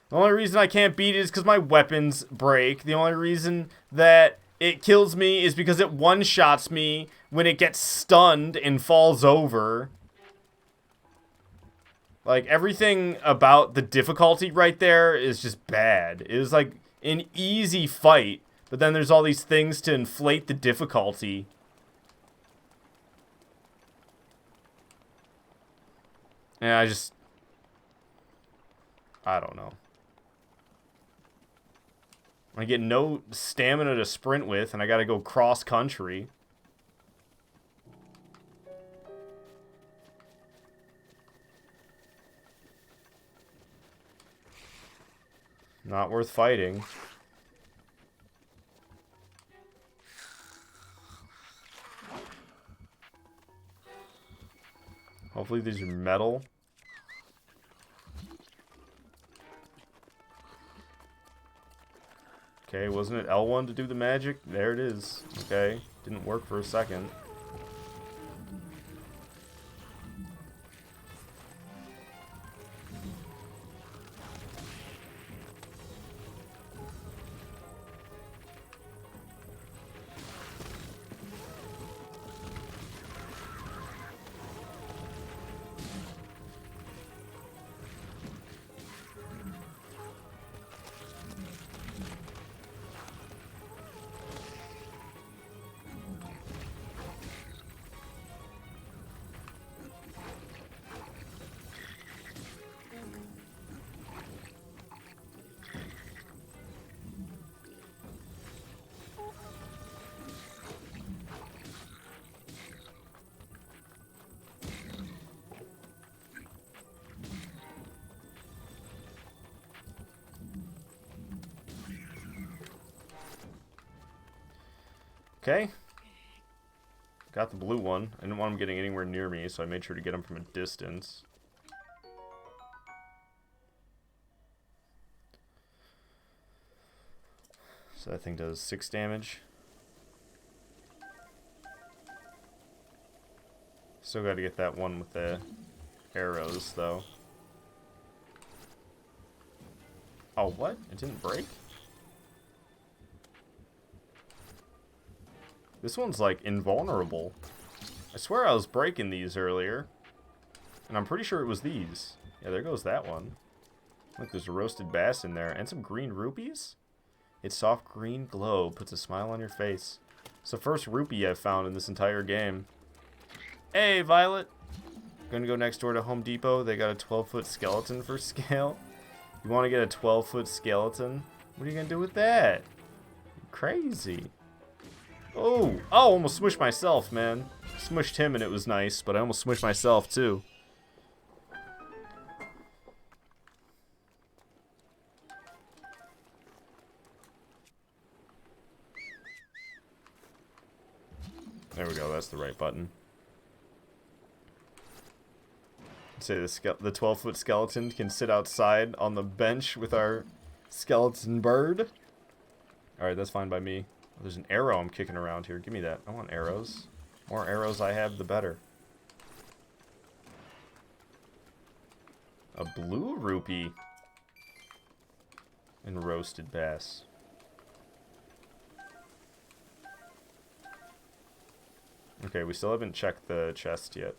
The only reason I can't beat it is because my weapons break. The only reason that it kills me is because it one-shots me when it gets stunned and falls over. Like, everything about the difficulty right there is just bad. It was like an easy fight, but then there's all these things to inflate the difficulty. And I don't know. I get no stamina to sprint with, and I gotta go cross-country. Not worth fighting. Hopefully these are metal. Okay, wasn't it L1 to do the magic? There it is. Okay, didn't work for a second. Okay. Got the blue one. I didn't want him getting anywhere near me, so I made sure to get him from a distance. So that thing does 6 damage. Still got to get that one with the arrows, though. Oh, what? It didn't break? This one's, like, invulnerable. I swear I was breaking these earlier. And I'm pretty sure it was these. Yeah, there goes that one. Look, there's a roasted bass in there. And some green rupees? Its soft green glow puts a smile on your face. It's the first rupee I've found in this entire game. Hey, Violet! Gonna go next door to Home Depot. They got a 12-foot skeleton for scale. You want to get a 12-foot skeleton? What are you gonna do with that? Crazy. Oh, almost smushed myself, man. Smushed him and it was nice, but I almost smushed myself too. There we go, that's the right button. Say the 12-foot skeleton can sit outside on the bench with our skeleton bird. Alright, that's fine by me. There's an arrow I'm kicking around here. Give me that. I want arrows. More arrows I have, the better. A blue rupee. And roasted bass. Okay, we still haven't checked the chest yet.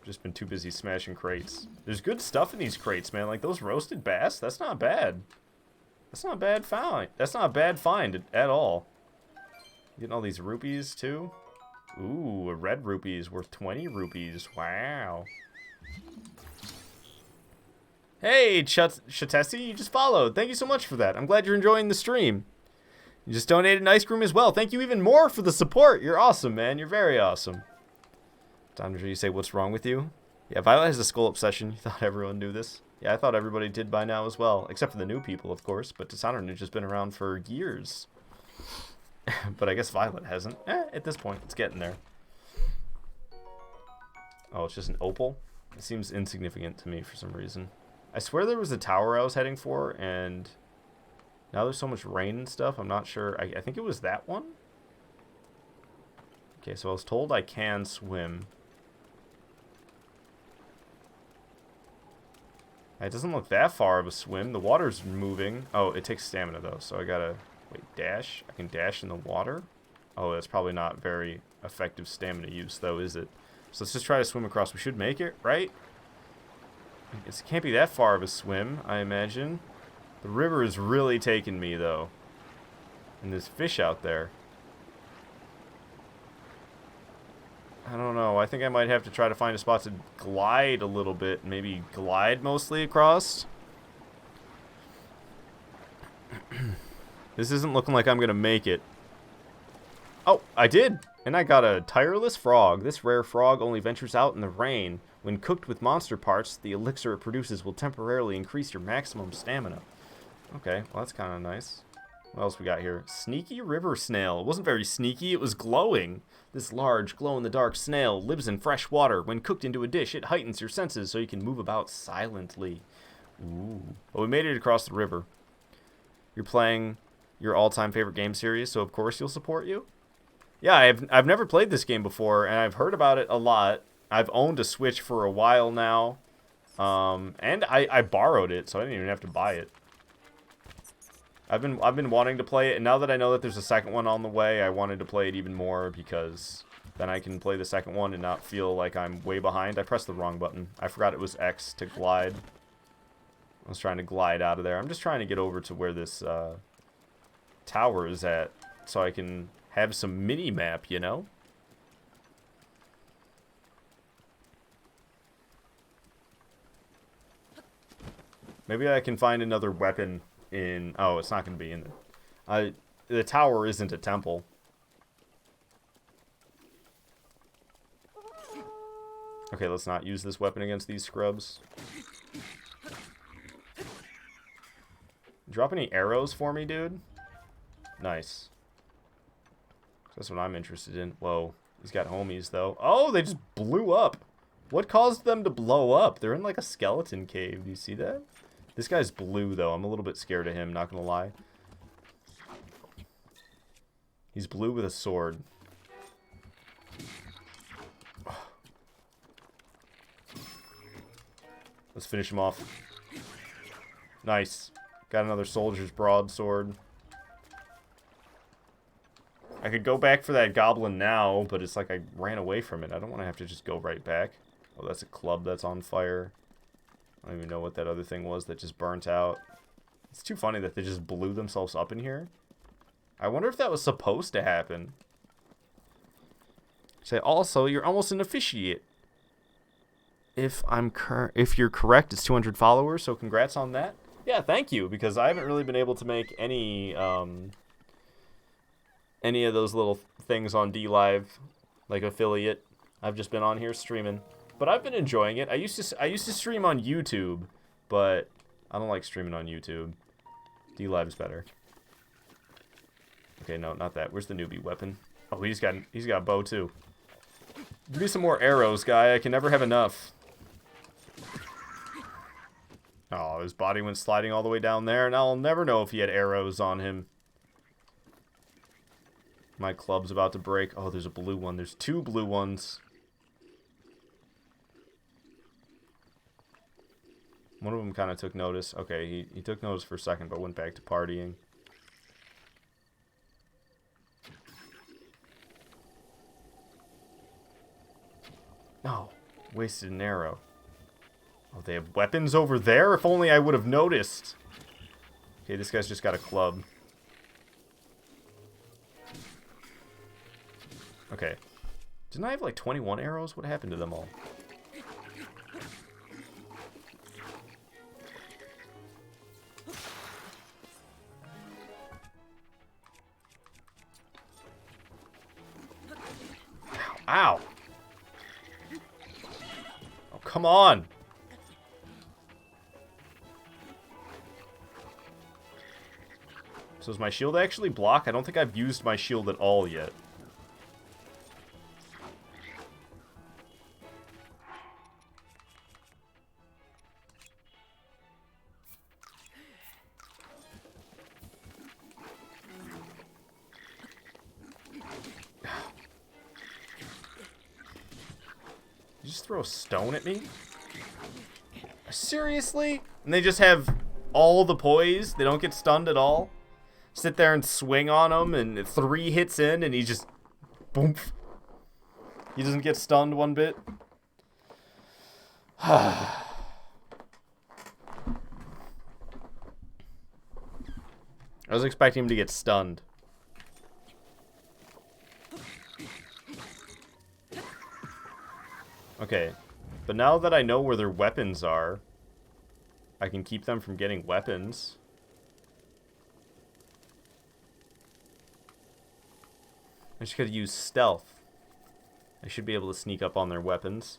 Just been too busy smashing crates. There's good stuff in these crates, man. Like those roasted bass, that's not bad. That's not a bad find. That's not a bad find at all. Getting all these rupees, too. Ooh, a red rupee is worth 20 rupees. Wow. Hey, Shatesi, you just followed. Thank you so much for that. I'm glad you're enjoying the stream. You just donated an ice cream as well. Thank you even more for the support. You're awesome, man. You're very awesome. Time to you say what's wrong with you? Yeah, Violet has a skull obsession. You thought everyone knew this? Yeah, I thought everybody did by now as well. Except for the new people, of course. But Dishonored Ninja's been around for years. But I guess Violet hasn't. At this point, it's getting there. Oh, it's just an opal? It seems insignificant to me for some reason. I swear there was a tower I was heading for, and now there's so much rain and stuff, I'm not sure. I think it was that one? Okay, so I was told I can swim. It doesn't look that far of a swim. The water's moving. Oh, it takes stamina, though, so I gotta... Wait, dash? I can dash in the water? Oh, that's probably not very effective stamina use, though, is it? So let's just try to swim across. We should make it, right? It can't be that far of a swim, I imagine. The river is really taking me, though. And there's fish out there. I don't know. I think I might have to try to find a spot to glide a little bit. Maybe glide mostly across. This isn't looking like I'm going to make it. Oh, I did! And I got a tireless frog. This rare frog only ventures out in the rain. When cooked with monster parts, the elixir it produces will temporarily increase your maximum stamina. Okay, well that's kind of nice. What else we got here? Sneaky river snail. It wasn't very sneaky, it was glowing. This large, glow-in-the-dark snail lives in fresh water. When cooked into a dish, it heightens your senses so you can move about silently. Ooh. Well, we made it across the river. You're playing your all-time favorite game series, so of course you'll support you? Yeah, I've never played this game before, and I've heard about it a lot. I've owned a Switch for a while now. And I borrowed it, so I didn't even have to buy it. I've been wanting to play it, and now that I know that there's a second one on the way, I wanted to play it even more because then I can play the second one and not feel like I'm way behind. I pressed the wrong button. I forgot it was X to glide. I was trying to glide out of there. I'm just trying to get over to where this tower is at so I can have some mini-map, you know? Maybe I can find another weapon in... Oh, it's not going to be in there. The tower isn't a temple. Okay, let's not use this weapon against these scrubs. Drop any arrows for me, dude? Nice. That's what I'm interested in. Whoa. He's got homies, though. Oh, they just blew up. What caused them to blow up? They're in, like, a skeleton cave. Do you see that? This guy's blue, though. I'm a little bit scared of him, not gonna lie. He's blue with a sword. Let's finish him off. Nice. Got another soldier's broadsword. I could go back for that goblin now, but it's like I ran away from it. I don't want to have to just go right back. Oh, that's a club that's on fire. I don't even know what that other thing was that just burnt out. It's too funny that they just blew themselves up in here. I wonder if that was supposed to happen. Say, also, you're almost an officiate. If you're correct, it's 200 followers, so congrats on that. Yeah, thank you, because I haven't really been able to make any of those little things on DLive, like affiliate. I've just been on here streaming. But I've been enjoying it. I used to stream on YouTube, but I don't like streaming on YouTube. DLive's better. Okay, no, not that. Where's the newbie weapon? Oh, he's got a bow too. Give me some more arrows, guy. I can never have enough. Oh, his body went sliding all the way down there, and I'll never know if he had arrows on him. My club's about to break. Oh, there's a blue one. There's two blue ones. One of them kind of took notice. Okay, he took notice for a second, but went back to partying. Oh, wasted an arrow. Oh, they have weapons over there? If only I would have noticed. Okay, this guy's just got a club. Okay. Didn't I have like 21 arrows? What happened to them all? on. So does my shield actually block? I don't think I've used my shield at all yet. You just throw a stone at me? Seriously? And they just have all the poise? They don't get stunned at all? Sit there and swing on him, and 3 hits in, and he just... boom. He doesn't get stunned one bit. I was expecting him to get stunned. Okay, but now that I know where their weapons are, I can keep them from getting weapons. I just gotta use stealth. I should be able to sneak up on their weapons.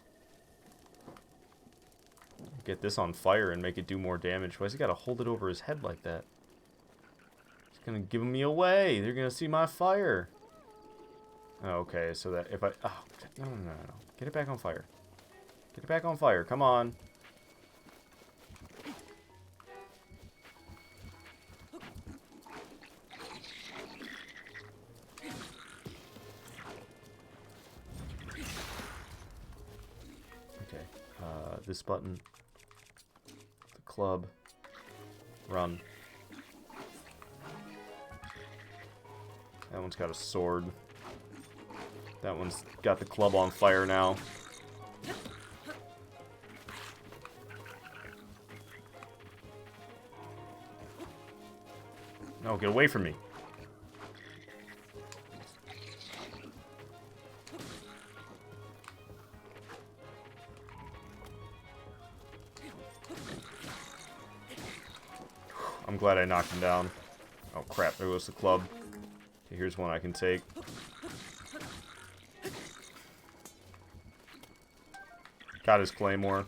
Get this on fire and make it do more damage. Why's he gotta hold it over his head like that? It's gonna give me away. They're gonna see my fire. Oh, okay, so that if I... Oh, no. Get it back on fire. Get it back on fire. Come on. This button, the club, run. That one's got a sword. That one's got the club on fire now. No, get away from me. I'm glad I knocked him down. Oh crap, there goes the club. Okay, here's one I can take. Got his claymore.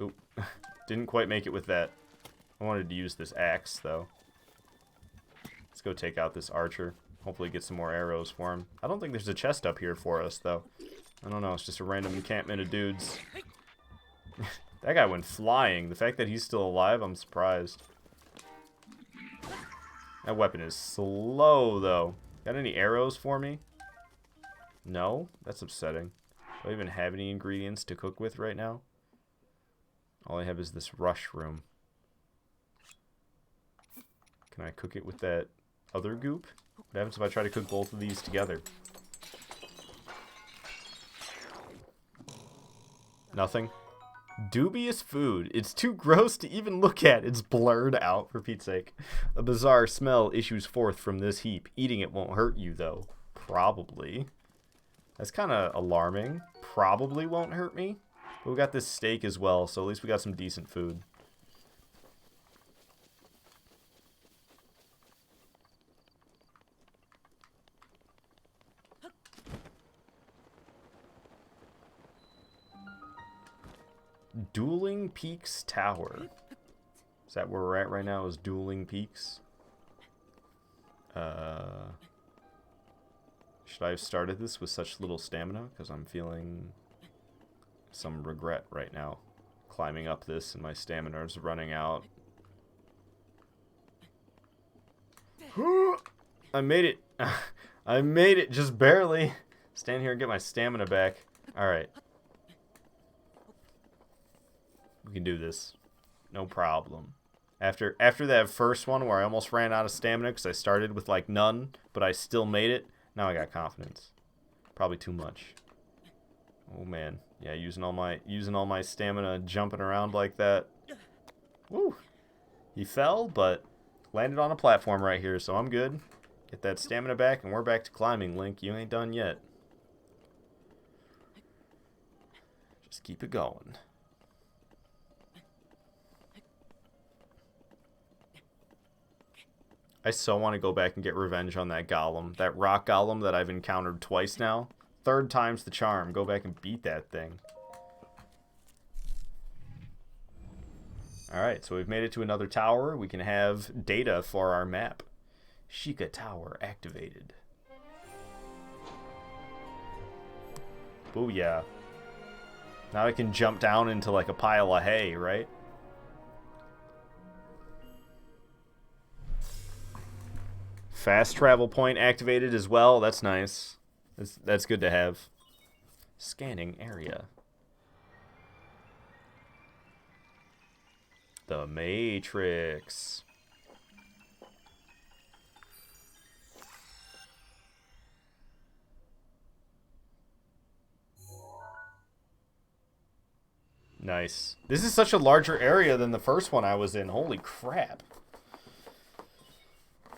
Oop. Didn't quite make it with that. I wanted to use this axe, though. Let's go take out this archer. Hopefully get some more arrows for him. I don't think there's a chest up here for us, though. I don't know, it's just a random encampment of dudes. That guy went flying. The fact that he's still alive, I'm surprised. That weapon is slow, though. Got any arrows for me? No? That's upsetting. Do I even have any ingredients to cook with right now? All I have is this rush room. Can I cook it with that other goop? What happens if I try to cook both of these together? Nothing. Dubious food. It's too gross to even look at. It's blurred out, for Pete's sake. A bizarre smell issues forth from this heap. Eating it won't hurt you, though. Probably. That's kind of alarming. Probably won't hurt me. But we got this steak as well, so at least we got some decent food. Dueling Peaks Tower. Is that where we're at right now? Is Dueling Peaks? Should I have started this with such little stamina? Because I'm feeling some regret right now. Climbing up this and my stamina is running out. I made it. I made it, just barely. Stand here and get my stamina back. Alright. We can do this. No problem. After that first one where I almost ran out of stamina because I started with like none, but I still made it, now I got confidence. Probably too much. Oh man. Yeah, using all my stamina jumping around like that. Woo. He fell, but landed on a platform right here, so I'm good. Get that stamina back and we're back to climbing, Link. You ain't done yet. Just keep it going. I so want to go back and get revenge on that golem. That rock golem that I've encountered twice now. Third time's the charm. Go back and beat that thing. Alright, so we've made it to another tower. We can have data for our map. Sheikah Tower activated. Booyah. Now I can jump down into like a pile of hay, right? Fast travel point activated as well. That's nice. That's good to have. Scanning area. The Matrix. Nice. This is such a larger area than the first one I was in. Holy crap.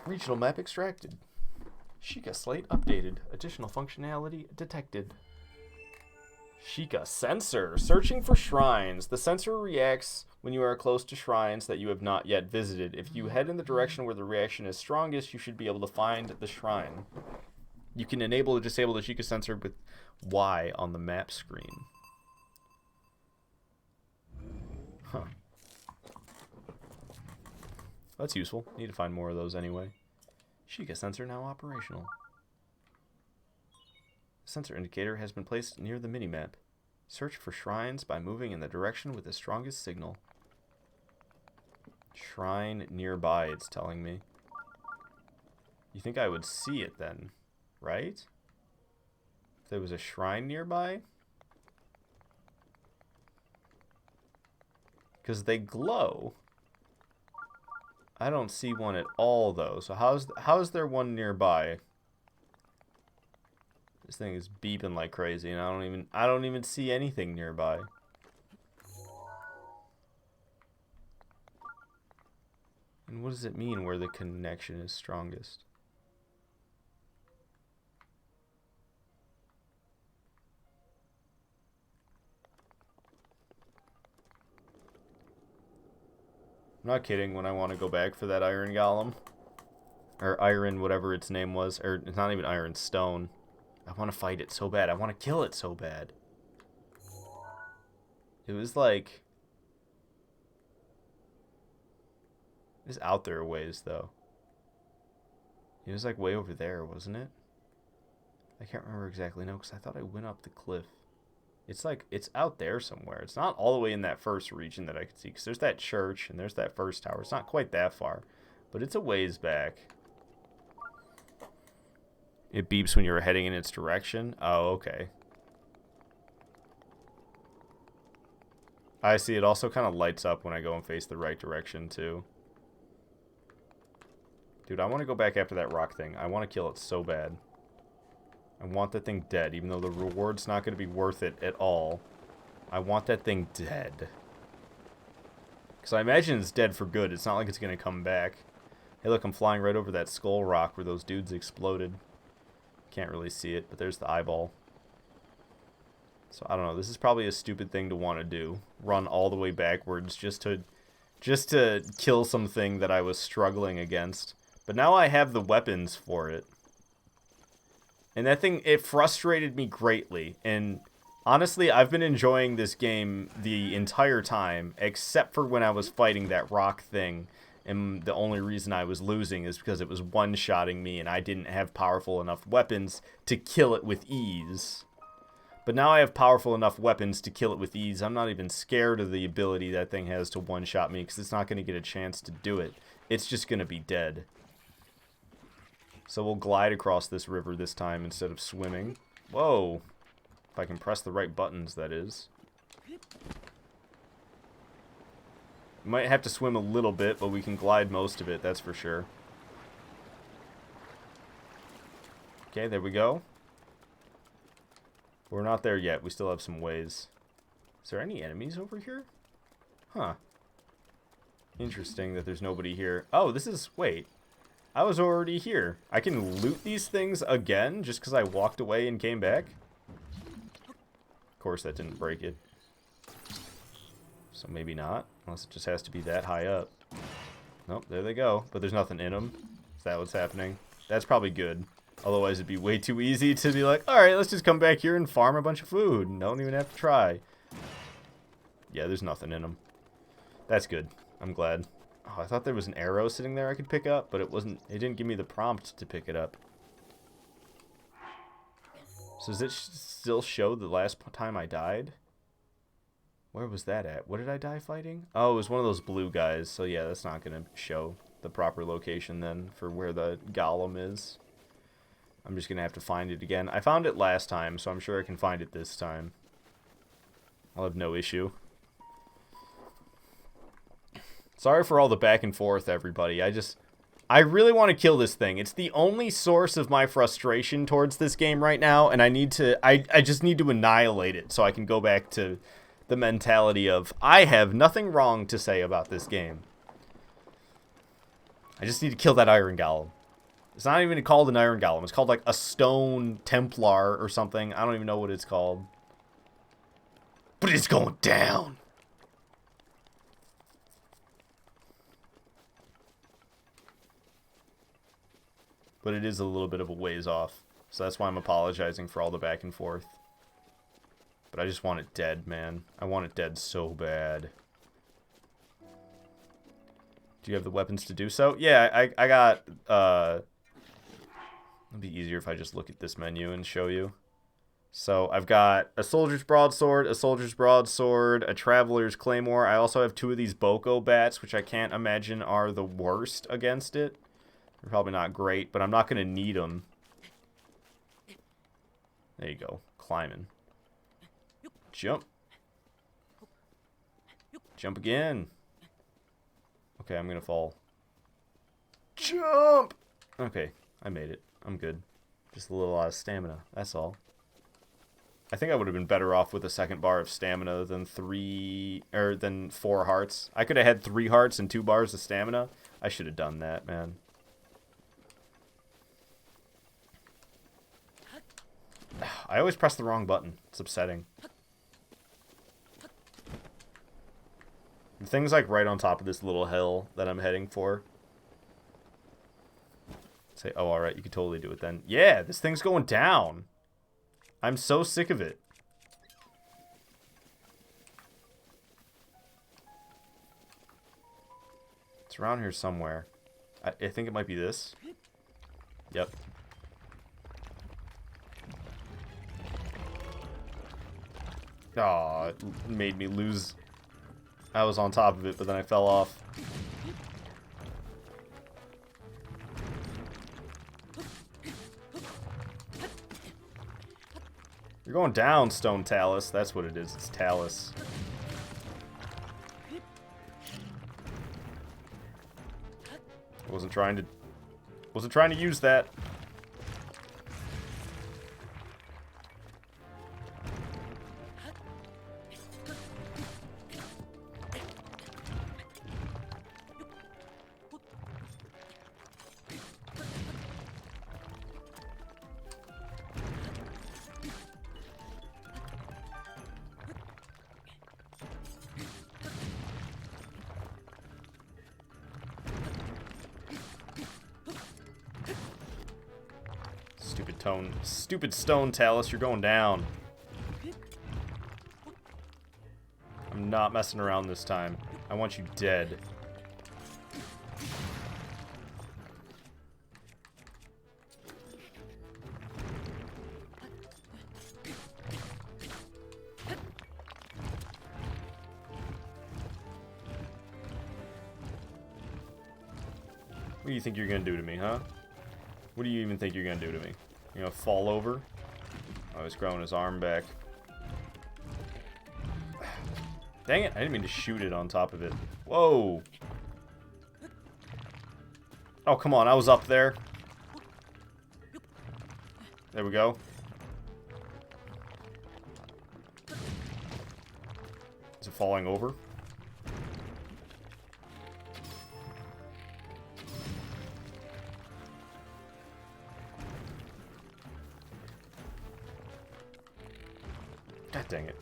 Regional map extracted. Sheikah slate updated. Additional functionality detected. Sheikah sensor. Searching for shrines. The sensor reacts when you are close to shrines that you have not yet visited. If you head in the direction where the reaction is strongest, you should be able to find the shrine. You can enable or disable the Sheikah sensor with Y on the map screen. Huh. That's useful. Need to find more of those anyway. Sheikah sensor now operational. Sensor indicator has been placed near the minimap. Search for shrines by moving in the direction with the strongest signal. Shrine nearby, it's telling me. You think I would see it then, right? If there was a shrine nearby? Because they glow. I don't see one at all, though. So how's there one nearby? This thing is beeping like crazy, and I don't even see anything nearby. And what does it mean where the connection is strongest? I'm not kidding when I want to go back for that iron golem. Or iron, whatever its name was. Or it's not even iron, stone. I want to fight it so bad. I want to kill it so bad. It was like... It was out there a ways, though. It was like way over there, wasn't it? I can't remember exactly, no, because I thought I went up the cliff. It's like, it's out there somewhere. It's not all the way in that first region that I could see, because there's that church and there's that first tower. It's not quite that far, but it's a ways back. It beeps when you're heading in its direction. Oh, okay. I see. It also kind of lights up when I go and face the right direction, too. Dude, I want to go back after that rock thing. I want to kill it so bad. I want that thing dead, even though the reward's not going to be worth it at all. I want that thing dead. Because I imagine it's dead for good. It's not like it's going to come back. Hey, look, I'm flying right over that skull rock where those dudes exploded. Can't really see it, but there's the eyeball. So, I don't know. This is probably a stupid thing to want to do. Run all the way backwards just to kill something that I was struggling against. But now I have the weapons for it. And that thing, it frustrated me greatly. And honestly, I've been enjoying this game the entire time, except for when I was fighting that rock thing. And the only reason I was losing is because it was one-shotting me and I didn't have powerful enough weapons to kill it with ease. But now I have powerful enough weapons to kill it with ease. I'm not even scared of the ability that thing has to one-shot me, because it's not going to get a chance to do it. It's just going to be dead. So we'll glide across this river this time instead of swimming. Whoa. If I can press the right buttons, that is. Might have to swim a little bit, but we can glide most of it, that's for sure. Okay, there we go. We're not there yet. We still have some ways. Is there any enemies over here? Huh. Interesting that there's nobody here. Oh, this is... Wait. I was already here. I can loot these things again just because I walked away and came back? Of course, that didn't break it. So maybe not, unless it just has to be that high up. Nope, there they go. But there's nothing in them. Is that what's happening? That's probably good. Otherwise, it'd be way too easy to be like, alright, let's just come back here and farm a bunch of food. Don't even have to try. Yeah, there's nothing in them. That's good. I'm glad. Oh, I thought there was an arrow sitting there I could pick up, but it wasn't. It didn't give me the prompt to pick it up. So does it still show the last time I died? Where was that at? What did I die fighting? Oh, it was one of those blue guys. So yeah, that's not going to show the proper location then for where the golem is. I'm just going to have to find it again. I found it last time, so I'm sure I can find it this time. I'll have no issue. Sorry for all the back and forth, everybody. I really want to kill this thing. It's the only source of my frustration towards this game right now, and I just need to annihilate it so I can go back to the mentality of, I have nothing wrong to say about this game. I just need to kill that Iron Golem. It's not even called an Iron Golem. It's called like a Stone Templar or something. I don't even know what it's called. But it's going down. But it is a little bit of a ways off. So that's why I'm apologizing for all the back and forth. But I just want it dead, man. I want it dead so bad. Do you have the weapons to do so? Yeah, I got... It'd be easier if I just look at this menu and show you. So I've got a soldier's broadsword, a traveler's claymore. I also have 2 of these Boko bats, which I can't imagine are the worst against it. They're probably not great, but I'm not going to need them. There you go. Climbing. Jump. Jump again. Okay, I'm going to fall. Jump! Okay, I made it. I'm good. Just a little out of stamina. That's all. I think I would have been better off with a second bar of stamina than 4 hearts. I could have had 3 hearts and 2 bars of stamina. I should have done that, man. I always press the wrong button. It's upsetting. The thing's like right on top of this little hill that I'm heading for. Say, oh, alright, you could totally do it then. Yeah, this thing's going down. I'm so sick of it. It's around here somewhere. I think it might be this. Yep. Aw, it made me lose. I was on top of it, but then I fell off. You're going down, Stone Talus. That's what it is. It's Talus. I wasn't trying to use that. Stupid Stone Talus, you're going down. I'm not messing around this time. I want you dead. What do you think you're gonna do to me, huh? What do you even think you're gonna do to me? You know, fall over? Oh, he's growing his arm back. Dang it, I didn't mean to shoot it on top of it. Whoa! Oh, come on, I was up there. There we go. Is it falling over? God dang it.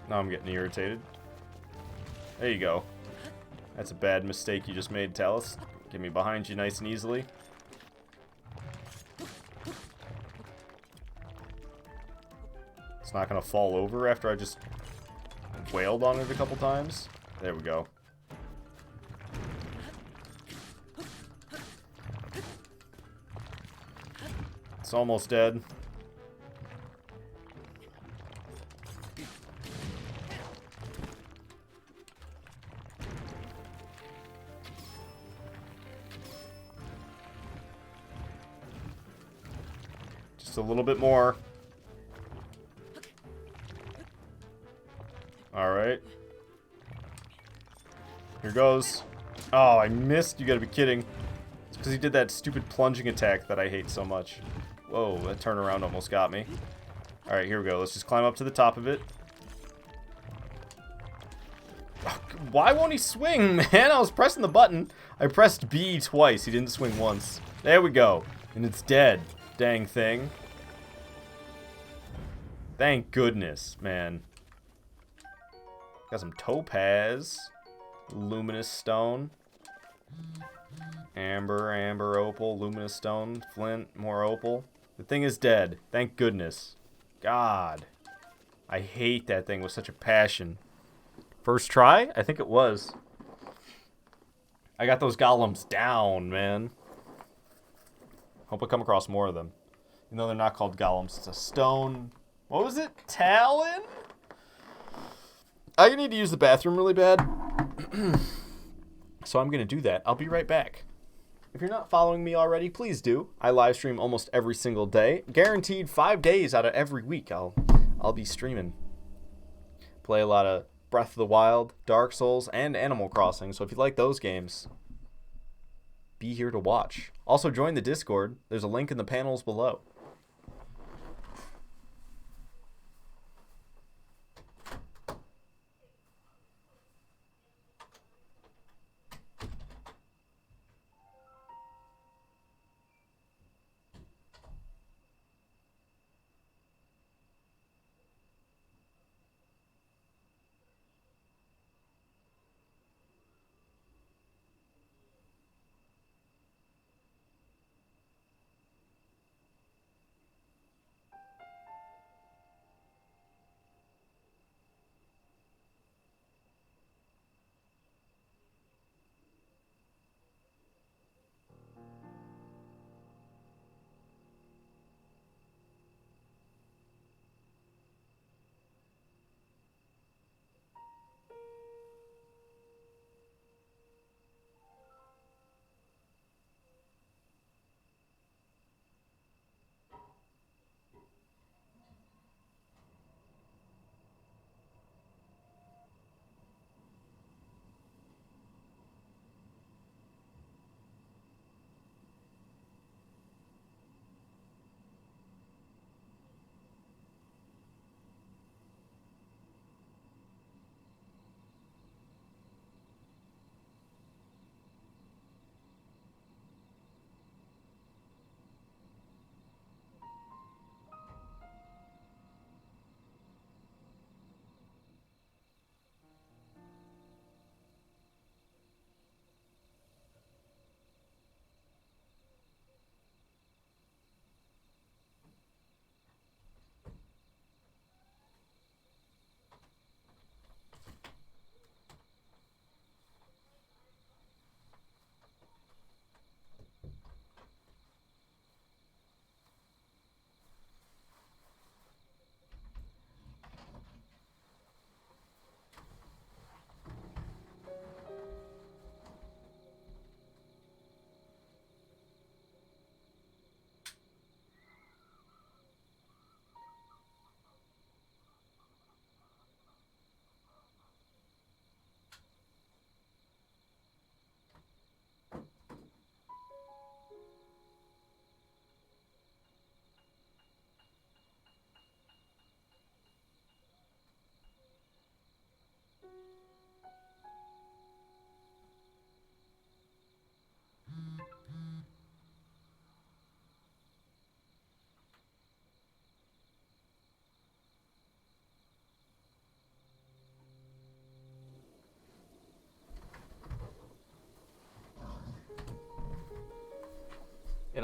Now I'm getting irritated. There you go. That's a bad mistake you just made, Talus. Get me behind you nice and easily. It's not gonna fall over after I just wailed on it a couple times. There we go. It's almost dead. Just a little bit more. Alright. Here goes. Oh, I missed. You gotta be kidding. It's because he did that stupid plunging attack that I hate so much. Whoa, that turnaround almost got me. Alright, here we go. Let's just climb up to the top of it. Why won't he swing, man? I was pressing the button. I pressed B twice. He didn't swing once. There we go. And it's dead. Dang thing. Thank goodness, man. Got some topaz. Luminous stone. Amber, opal, luminous stone, flint, more opal. The thing is dead. Thank goodness. God. I hate that thing with such a passion. First try? I think it was. I got those golems down, man. Hope I come across more of them. Even though they're not called golems. It's a stone... What was it? Talon? I need to use the bathroom really bad. So I'm going to do that. I'll be right back. If you're not following me already, please do. I live stream almost every single day. Guaranteed 5 days out of every week I'll be streaming. Play a lot of Breath of the Wild, Dark Souls, and Animal Crossing. So if you like those games, be here to watch. Also join the Discord. There's a link in the panels below.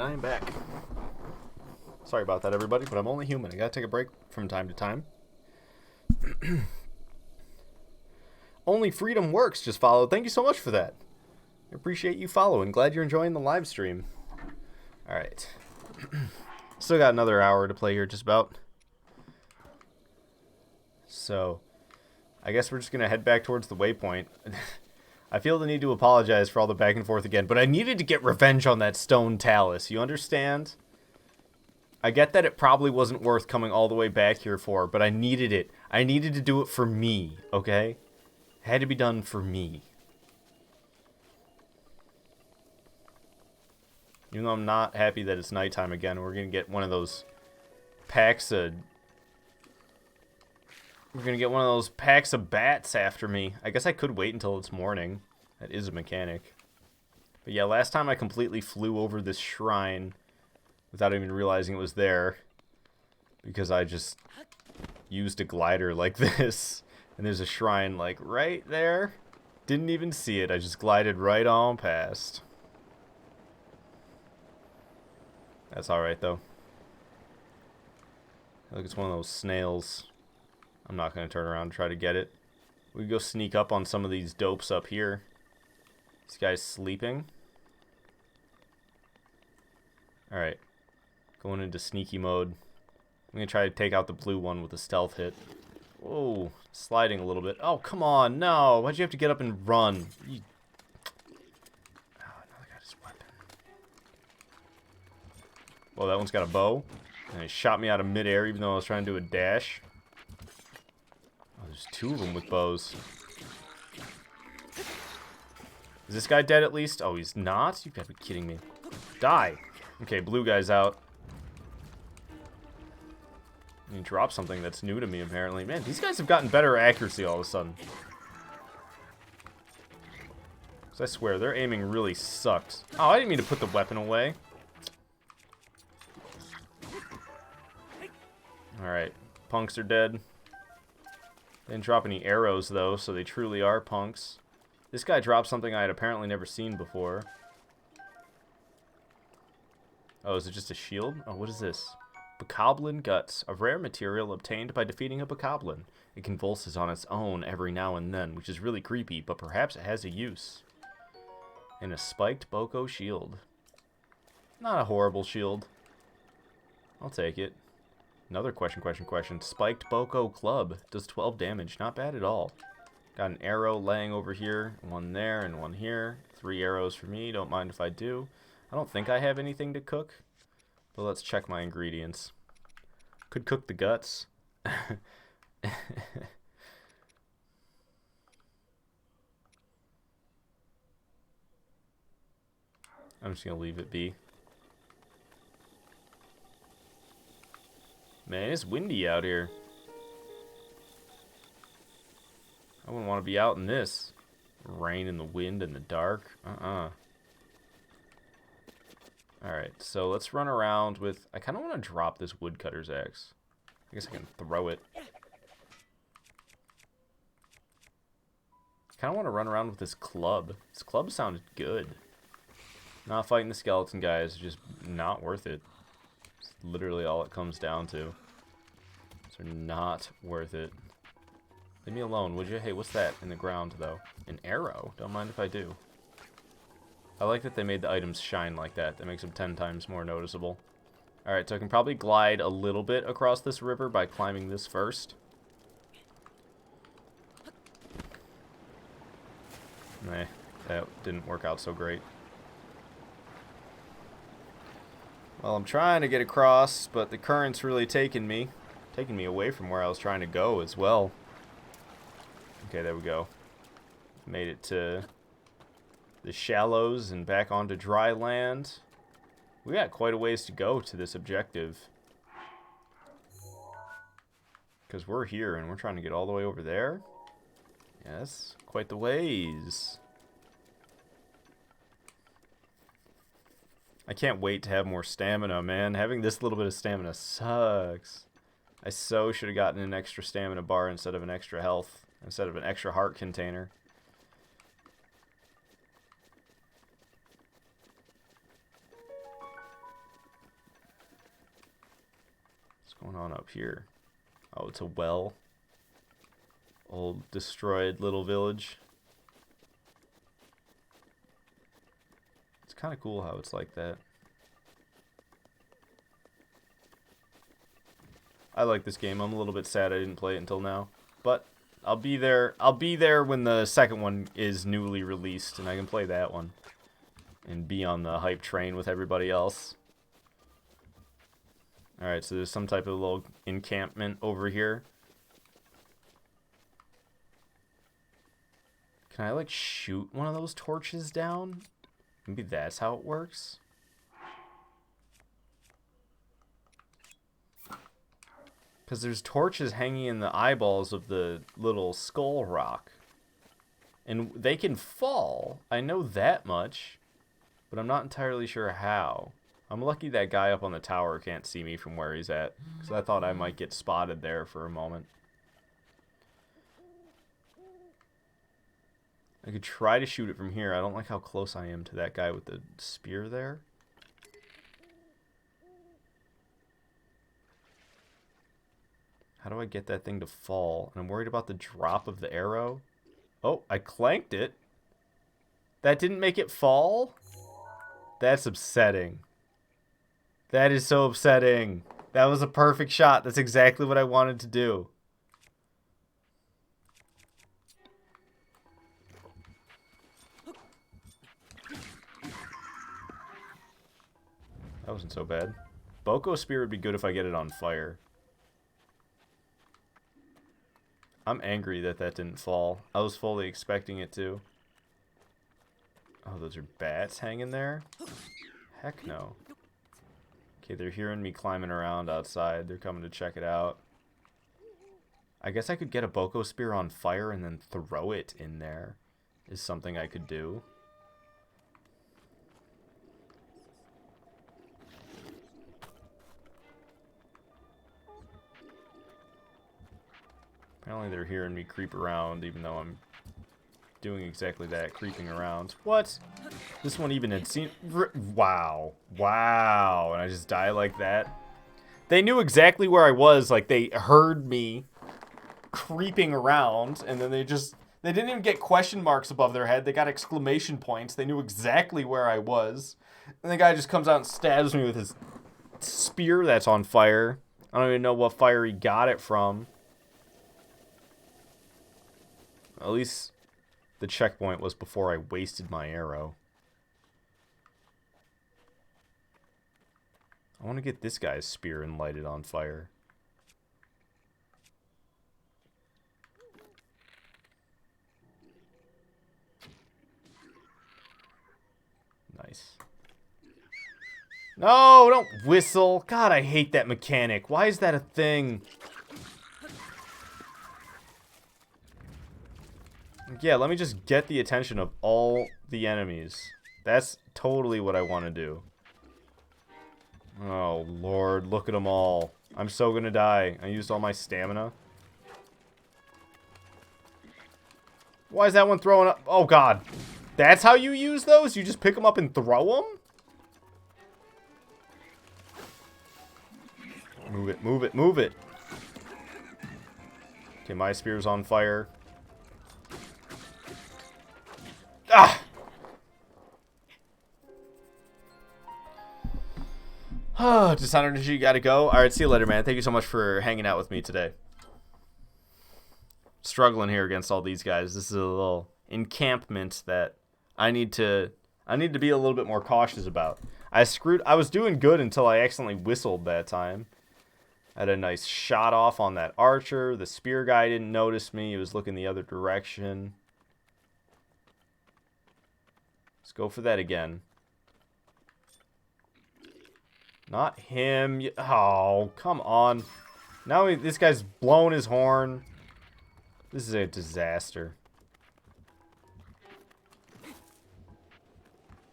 and I am back. Sorry about that, everybody, but I'm only human. I gotta take a break from time to time. Only Freedom Works just followed. Thank you so much for that. I appreciate you following. Glad you're enjoying the live stream. Alright. Still got another hour to play here, just about. So, I guess we're just gonna head back towards the waypoint. I feel the need to apologize for all the back and forth again, but I needed to get revenge on that stone talus. You understand? I get that it probably wasn't worth coming all the way back here for, but I needed it. I needed to do it for me, okay? It had to be done for me. Even though I'm not happy that it's nighttime again, we're going to get one of those packs of... We're going to get one of those packs of bats after me. I guess I could wait until it's morning. That is a mechanic. But yeah, last time I completely flew over this shrine without even realizing it was there. Because I just used a glider like this. And there's a shrine like right there. Didn't even see it. I just glided right on past. That's alright though. Look, it's one of those snails. I'm not going to turn around and try to get it. We can go sneak up on some of these dopes up here. This guy's sleeping. Alright. Going into sneaky mode. I'm going to try to take out the blue one with a stealth hit. Whoa. Sliding a little bit. Oh, come on. No. Why'd you have to get up and run? You... Oh, another got his weapon. Well, that one's got a bow. And he shot me out of midair even though I was trying to do a dash. There's two of them with bows. Is this guy dead at least? Oh, he's not? You've got to be kidding me. Die. Okay, blue guy's out. He dropped something that's new to me, apparently. Man, these guys have gotten better accuracy all of a sudden. 'Cause I swear, their aiming really sucked. Oh, I didn't mean to put the weapon away. Alright, punks are dead. They didn't drop any arrows, though, so they truly are punks. This guy dropped something I had apparently never seen before. Oh, is it just a shield? Oh, what is this? Bokoblin Guts, a rare material obtained by defeating a bokoblin. It convulses on its own every now and then, which is really creepy, but perhaps it has a use. And a spiked Boko shield. Not a horrible shield. I'll take it. Another question. Spiked Boko Club. Does 12 damage. Not bad at all. Got an arrow laying over here. One there and one here. 3 arrows for me. Don't mind if I do. I don't think I have anything to cook. But let's check my ingredients. Could cook the guts. I'm just going to leave it be. Man, it's windy out here. I wouldn't want to be out in this. Rain and the wind and the dark. Alright, so let's run around with... I kind of want to drop this woodcutter's axe. I guess I can throw it. I kind of want to run around with this club. This club sounded good. Not fighting the skeleton guys, just not worth it. It's literally all it comes down to. So not worth it. Leave me alone, would you? Hey, what's that in the ground, though? An arrow? Don't mind if I do. I like that they made the items shine like that. That makes them 10 times more noticeable. Alright, so I can probably glide a little bit across this river by climbing this first. Nah, that didn't work out so great. Well, I'm trying to get across, but the current's really taking me away from where I was trying to go as well. Okay, there we go. Made it to the shallows and back onto dry land. We got quite a ways to go to this objective. Because we're here and we're trying to get all the way over there. Yes, quite the ways. I can't wait to have more stamina, man. Having this little bit of stamina sucks. I so should have gotten an extra stamina bar instead of an extra health. Instead of an extra heart container. What's going on up here? Oh, it's a well. Old destroyed little village. It's kind of cool how it's like that. I like this game. I'm a little bit sad I didn't play it until now. But I'll be there. I'll be there when the second one is newly released and I can play that one. And be on the hype train with everybody else. Alright, so there's some type of little encampment over here. Can I, like, shoot one of those torches down? Maybe that's how it works? Because there's torches hanging in the eyeballs of the little skull rock. And they can fall. I know that much. But I'm not entirely sure how. I'm lucky that guy up on the tower can't see me from where he's at. Because I thought I might get spotted there for a moment. I could try to shoot it from here. I don't like how close I am to that guy with the spear there. How do I get that thing to fall? And I'm worried about the drop of the arrow. Oh, I clanked it. That didn't make it fall? That's upsetting. That is so upsetting. That was a perfect shot. That's exactly what I wanted to do. That wasn't so bad. Boko Spear would be good if I get it on fire. I'm angry that that didn't fall. I was fully expecting it to. Oh, those are bats hanging there? Heck no. Okay, they're hearing me climbing around outside. They're coming to check it out. I guess I could get a Boko Spear on fire and then throw it in there. Is something I could do. Apparently they're hearing me creep around, even though I'm doing exactly that, creeping around. What? This one even had seen... Wow. Wow. And I just die like that? They knew exactly where I was. Like, they heard me creeping around, and then they just... They didn't even get question marks above their head. They got exclamation points. They knew exactly where I was. And the guy just comes out and stabs me with his spear that's on fire. I don't even know what fire he got it from. At least the checkpoint was before I wasted my arrow. I want to get this guy's spear and light it on fire. Nice. No, don't whistle. God, I hate that mechanic. Why is that a thing? Yeah, let me just get the attention of all the enemies. That's totally what I want to do. Oh, Lord, look at them all. I'm so gonna die. I used all my stamina. Why is that one throwing up? Oh, God. That's how you use those? You just pick them up and throw them? Move it, move it, move it. Okay, my spear's on fire. Ah! Dishonored Energy, gotta go. Alright, see you later, man. Thank you so much for hanging out with me today. Struggling here against all these guys. This is a little encampment that I need to be a little bit more cautious about. I was doing good until I accidentally whistled that time. I had a nice shot off on that archer. The spear guy didn't notice me. He was looking the other direction. Let's go for that again. Not him. Oh, come on. Now this guy's blown his horn. This is a disaster.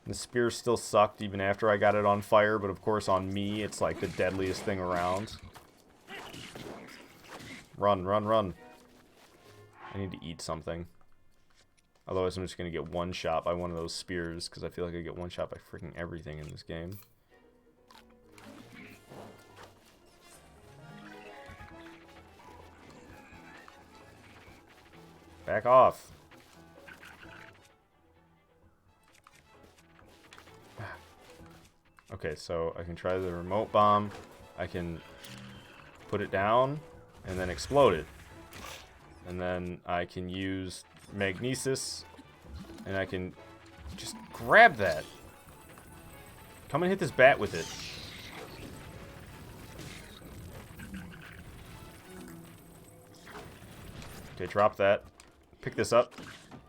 The spear still sucked even after I got it on fire, but of course on me it's like the deadliest thing around. Run, run, run. I need to eat something. Otherwise I'm just going to get one shot by one of those spears, because I feel like I get one shot by freaking everything in this game. Back off. Okay, so I can try the remote bomb. I can put it down and then explode it. And then I can use magnesis and I can just grab that. Come and hit this bat with it. Okay, drop that. Pick this up.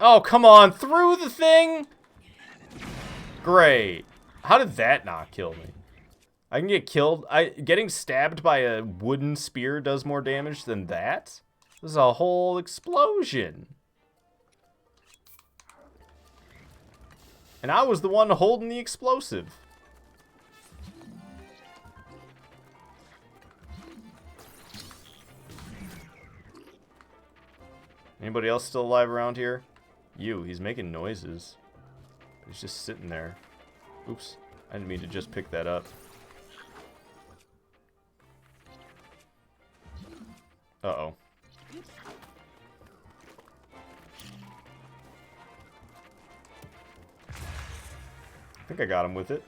Oh, come on! Through the thing?! Great. How did that not kill me? I can get killed. Getting stabbed by a wooden spear does more damage than that? This is a whole explosion. And I was the one holding the explosive. Anybody else still alive around here? You. He's making noises. He's just sitting there. Oops. I didn't mean to just pick that up. Uh-oh. I think I got him with it.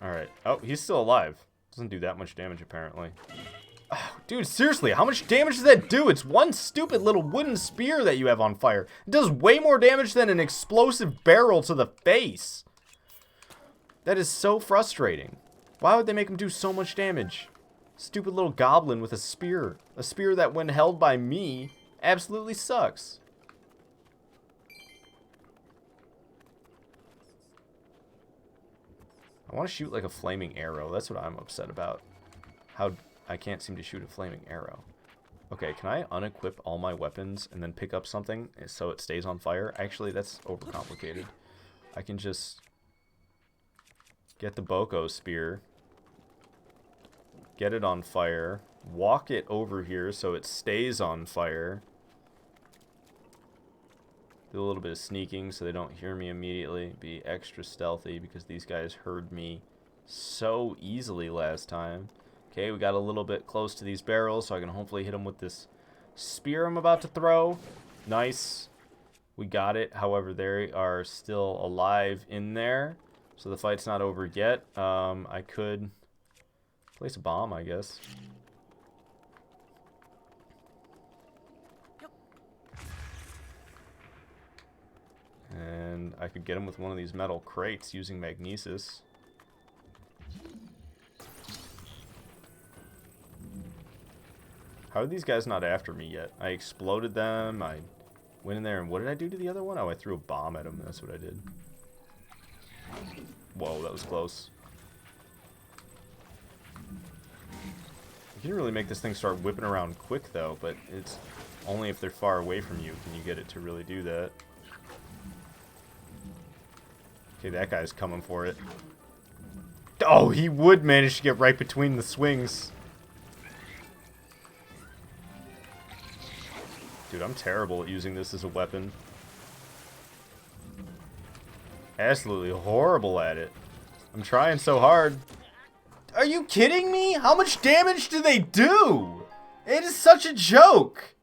Alright. Oh, he's still alive. Doesn't do that much damage, apparently. Oh, dude, seriously, how much damage does that do? It's one stupid little wooden spear that you have on fire. It does way more damage than an explosive barrel to the face. That is so frustrating. Why would they make him do so much damage? Stupid little goblin with a spear. A spear that, when held by me, absolutely sucks. I want to shoot like a flaming arrow. That's what I'm upset about. How I can't seem to shoot a flaming arrow. Okay, can I unequip all my weapons and then pick up something so it stays on fire? Actually, that's overcomplicated. I can just get the Boko spear, get it on fire, walk it over here so it stays on fire, do a little bit of sneaking so they don't hear me immediately, be extra stealthy because these guys heard me so easily last time. Okay, we got a little bit close to these barrels, so I can hopefully hit them with this spear I'm about to throw. Nice. We got it. However, they are still alive in there, so the fight's not over yet. I could place a bomb, I guess. And I could get him with one of these metal crates using magnesis. How are these guys not after me yet? I exploded them. I went in there, and what did I do to the other one? Oh, I threw a bomb at him. That's what I did. Whoa, that was close. You can really make this thing start whipping around quick, though, but it's only if they're far away from you can you get it to really do that. Okay, that guy's coming for it. Oh, he would manage to get right between the swings. Dude, I'm terrible at using this as a weapon. Absolutely horrible at it. I'm trying so hard. Are you kidding me? How much damage do they do? It is such a joke.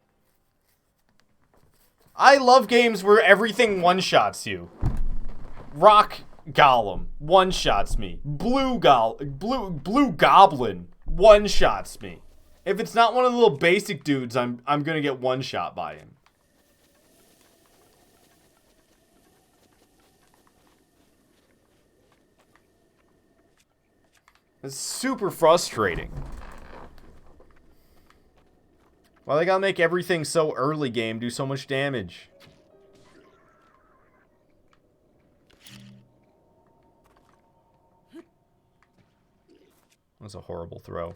I love games where everything one-shots you. Rock Golem one-shots me. Blue Goblin one-shots me. If it's not one of the little basic dudes, I'm gonna get one shot by him. It's super frustrating. Why they gotta make everything so early game do so much damage? That's a horrible throw.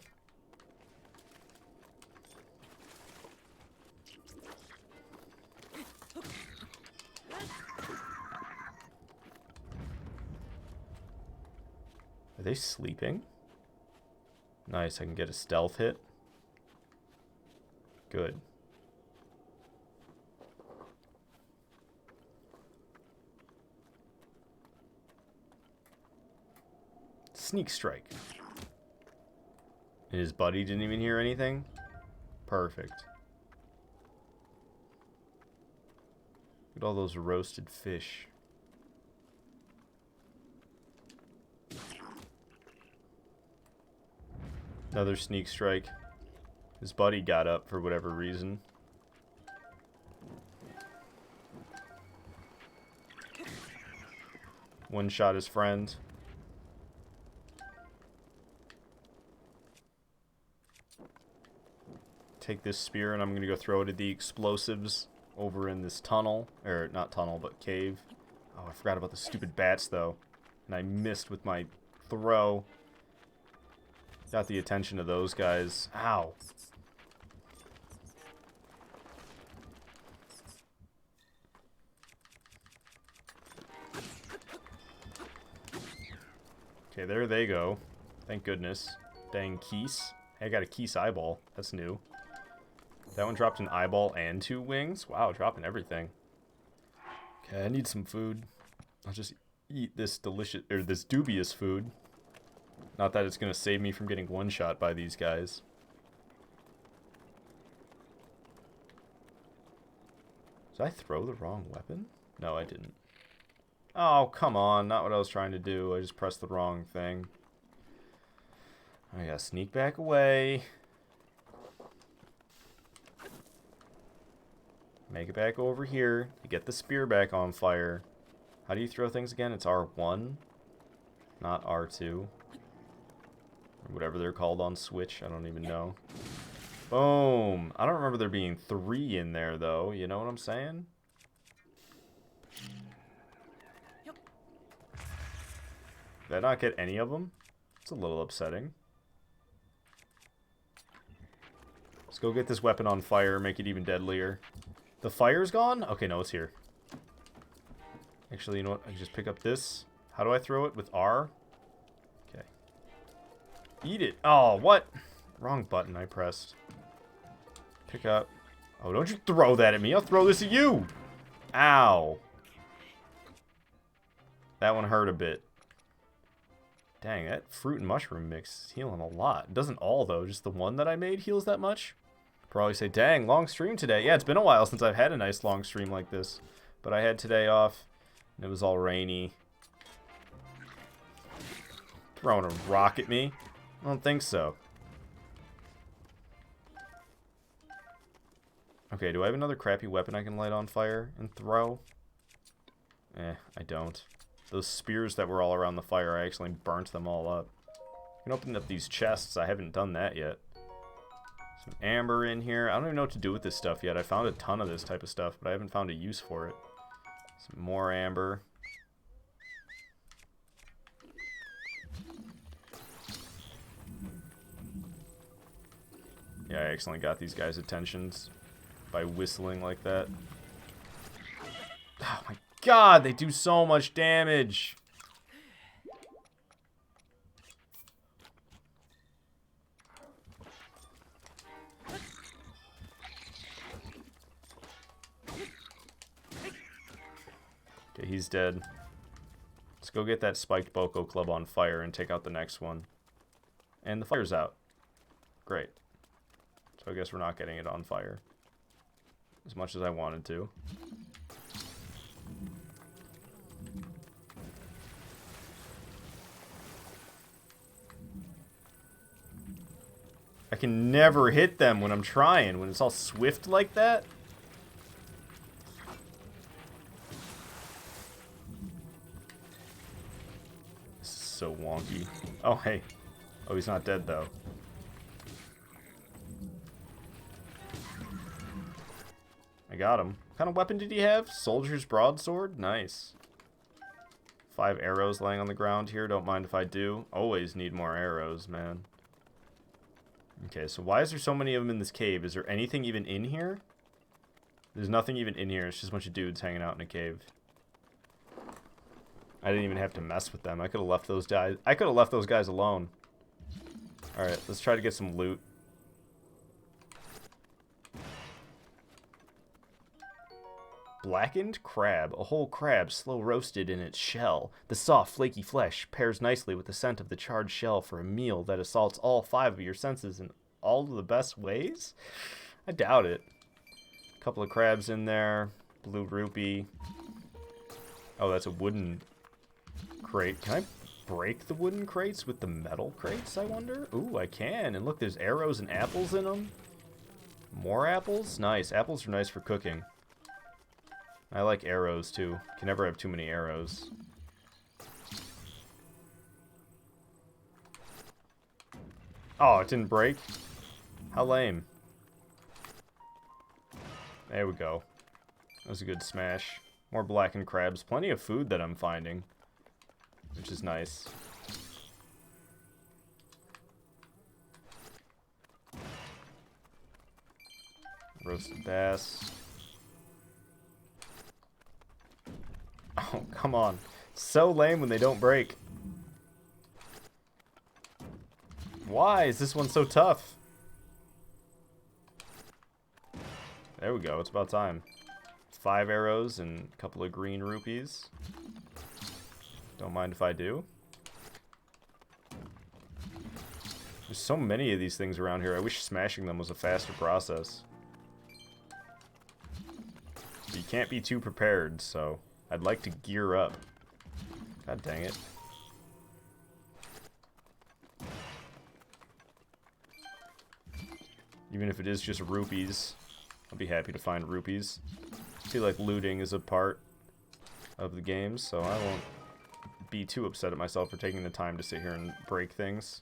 Are they sleeping? Nice, I can get a stealth hit. Good. Sneak strike. And his buddy didn't even hear anything? Perfect. Look at all those roasted fish. Another sneak strike. His buddy got up for whatever reason. One shot his friend. Take this spear and I'm gonna go throw it at the explosives over in this tunnel. Or, not tunnel, but cave. Oh, I forgot about the stupid bats, though. And I missed with my throw. Got the attention of those guys. Ow. Okay, there they go. Thank goodness. Dang Keese. Hey, I got a Keese eyeball. That's new. That one dropped an eyeball and 2 wings. Wow, dropping everything. Okay, I need some food. I'll just eat this delicious, or this dubious food. Not that it's gonna save me from getting one-shot by these guys. Did I throw the wrong weapon? No, I didn't. Oh, come on. Not what I was trying to do. I just pressed the wrong thing. I gotta sneak back away. Make it back over here. To get the spear back on fire. How do you throw things again? It's R1, not R2. Or whatever they're called on Switch. I don't even know. Boom. I don't remember there being 3 in there, though. You know what I'm saying? Did I not get any of them? It's a little upsetting. Let's go get this weapon on fire, make it even deadlier. The fire's gone? Okay, no, it's here. Actually, you know what? I can just pick up this. How do I throw it? With R? Okay. Eat it. Oh, what? Wrong button I pressed. Pick up. Oh, don't you throw that at me. I'll throw this at you. Ow. That one hurt a bit. Dang, that fruit and mushroom mix is healing a lot. It doesn't all, though. Just the one that I made heals that much. Probably say, dang, long stream today. Yeah, it's been a while since I've had a nice long stream like this. But I had today off, and it was all rainy. Throwing a rock at me? I don't think so. Okay, do I have another crappy weapon I can light on fire and throw? I don't. Those spears that were all around the fire, I actually burnt them all up. I can open up these chests. I haven't done that yet. Some amber in here. I don't even know what to do with this stuff yet. I found a ton of this type of stuff, but I haven't found a use for it. Some more amber. Yeah, I accidentally got these guys' attentions by whistling like that. Oh my god, they do so much damage! Okay, he's dead. Let's go get that spiked Boko Club on fire and take out the next one. And the fire's out. Great. So I guess we're not getting it on fire. As much as I wanted to. I can never hit them when I'm trying, when it's all swift like that. This is so wonky. Oh, hey. Oh, he's not dead, though. I got him. What kind of weapon did he have? Soldier's broadsword? Nice. 5 arrows laying on the ground here. Don't mind if I do. Always need more arrows, man. Okay, so why is there so many of them in this cave? Is there anything even in here? There's nothing even in here. It's just a bunch of dudes hanging out in a cave. I didn't even have to mess with them. I could have left those guys. I could have left those guys alone. All right, let's try to get some loot. Blackened crab. A whole crab slow roasted in its shell. The soft, flaky flesh pairs nicely with the scent of the charred shell for a meal that assaults all 5 of your senses in all of the best ways? I doubt it. A couple of crabs in there. Blue rupee. Oh, that's a wooden crate. Can I break the wooden crates with the metal crates, I wonder? Ooh, I can. And look, there's arrows and apples in them. More apples? Nice. Apples are nice for cooking. I like arrows, too. Can never have too many arrows. Oh, it didn't break? How lame. There we go. That was a good smash. More blackened crabs. Plenty of food that I'm finding, which is nice. Roasted bass. Oh, come on. So lame when they don't break. Why is this one so tough? There we go. It's about time. 5 arrows and a couple of green rupees. Don't mind if I do. There's so many of these things around here. I wish smashing them was a faster process. But you can't be too prepared, so I'd like to gear up. God dang it. Even if it is just rupees, I'll be happy to find rupees. I feel like looting is a part of the game, so I won't be too upset at myself for taking the time to sit here and break things.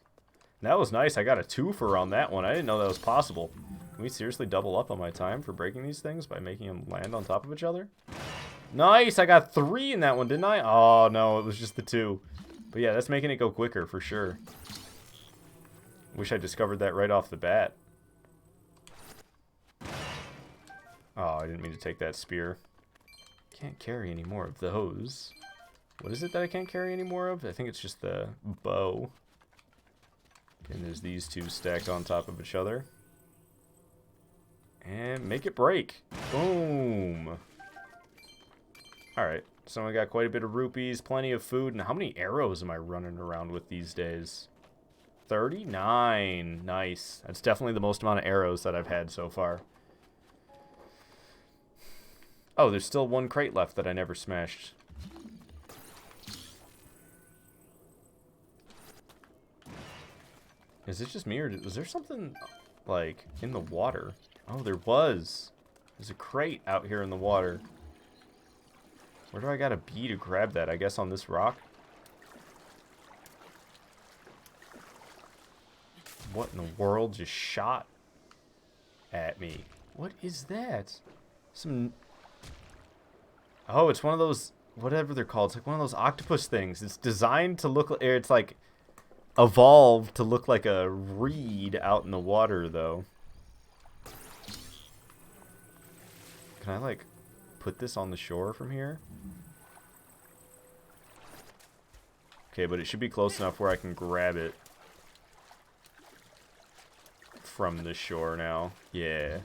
And that was nice. I got a 2-fer on that one. I didn't know that was possible. Can we seriously double up on my time for breaking these things by making them land on top of each other? Nice! I got 3 in that one, didn't I? Oh, no, it was just the 2. But yeah, that's making it go quicker for sure. Wish I discovered that right off the bat. Oh, I didn't mean to take that spear. Can't carry any more of those. What is it that I can't carry any more of? I think it's just the bow. And there's these 2 stacked on top of each other. And make it break. Boom. Alright, so I got quite a bit of rupees, plenty of food, and how many arrows am I running around with these days? 39. Nice. That's definitely the most amount of arrows that I've had so far. Oh, there's still 1 crate left that I never smashed. Is it just me, or was there something, like, in the water? Oh, there was. There's a crate out here in the water. Where do I gotta be to grab that? I guess on this rock? What in the world just shot at me? What is that? Some... Oh, it's one of those, whatever they're called. It's like one of those octopus things. It's designed to look like, it's like evolved to look like a reed out in the water, though. Can I, like, put this on the shore from here? Okay, but it should be close enough where I can grab it from the shore now. Yeah.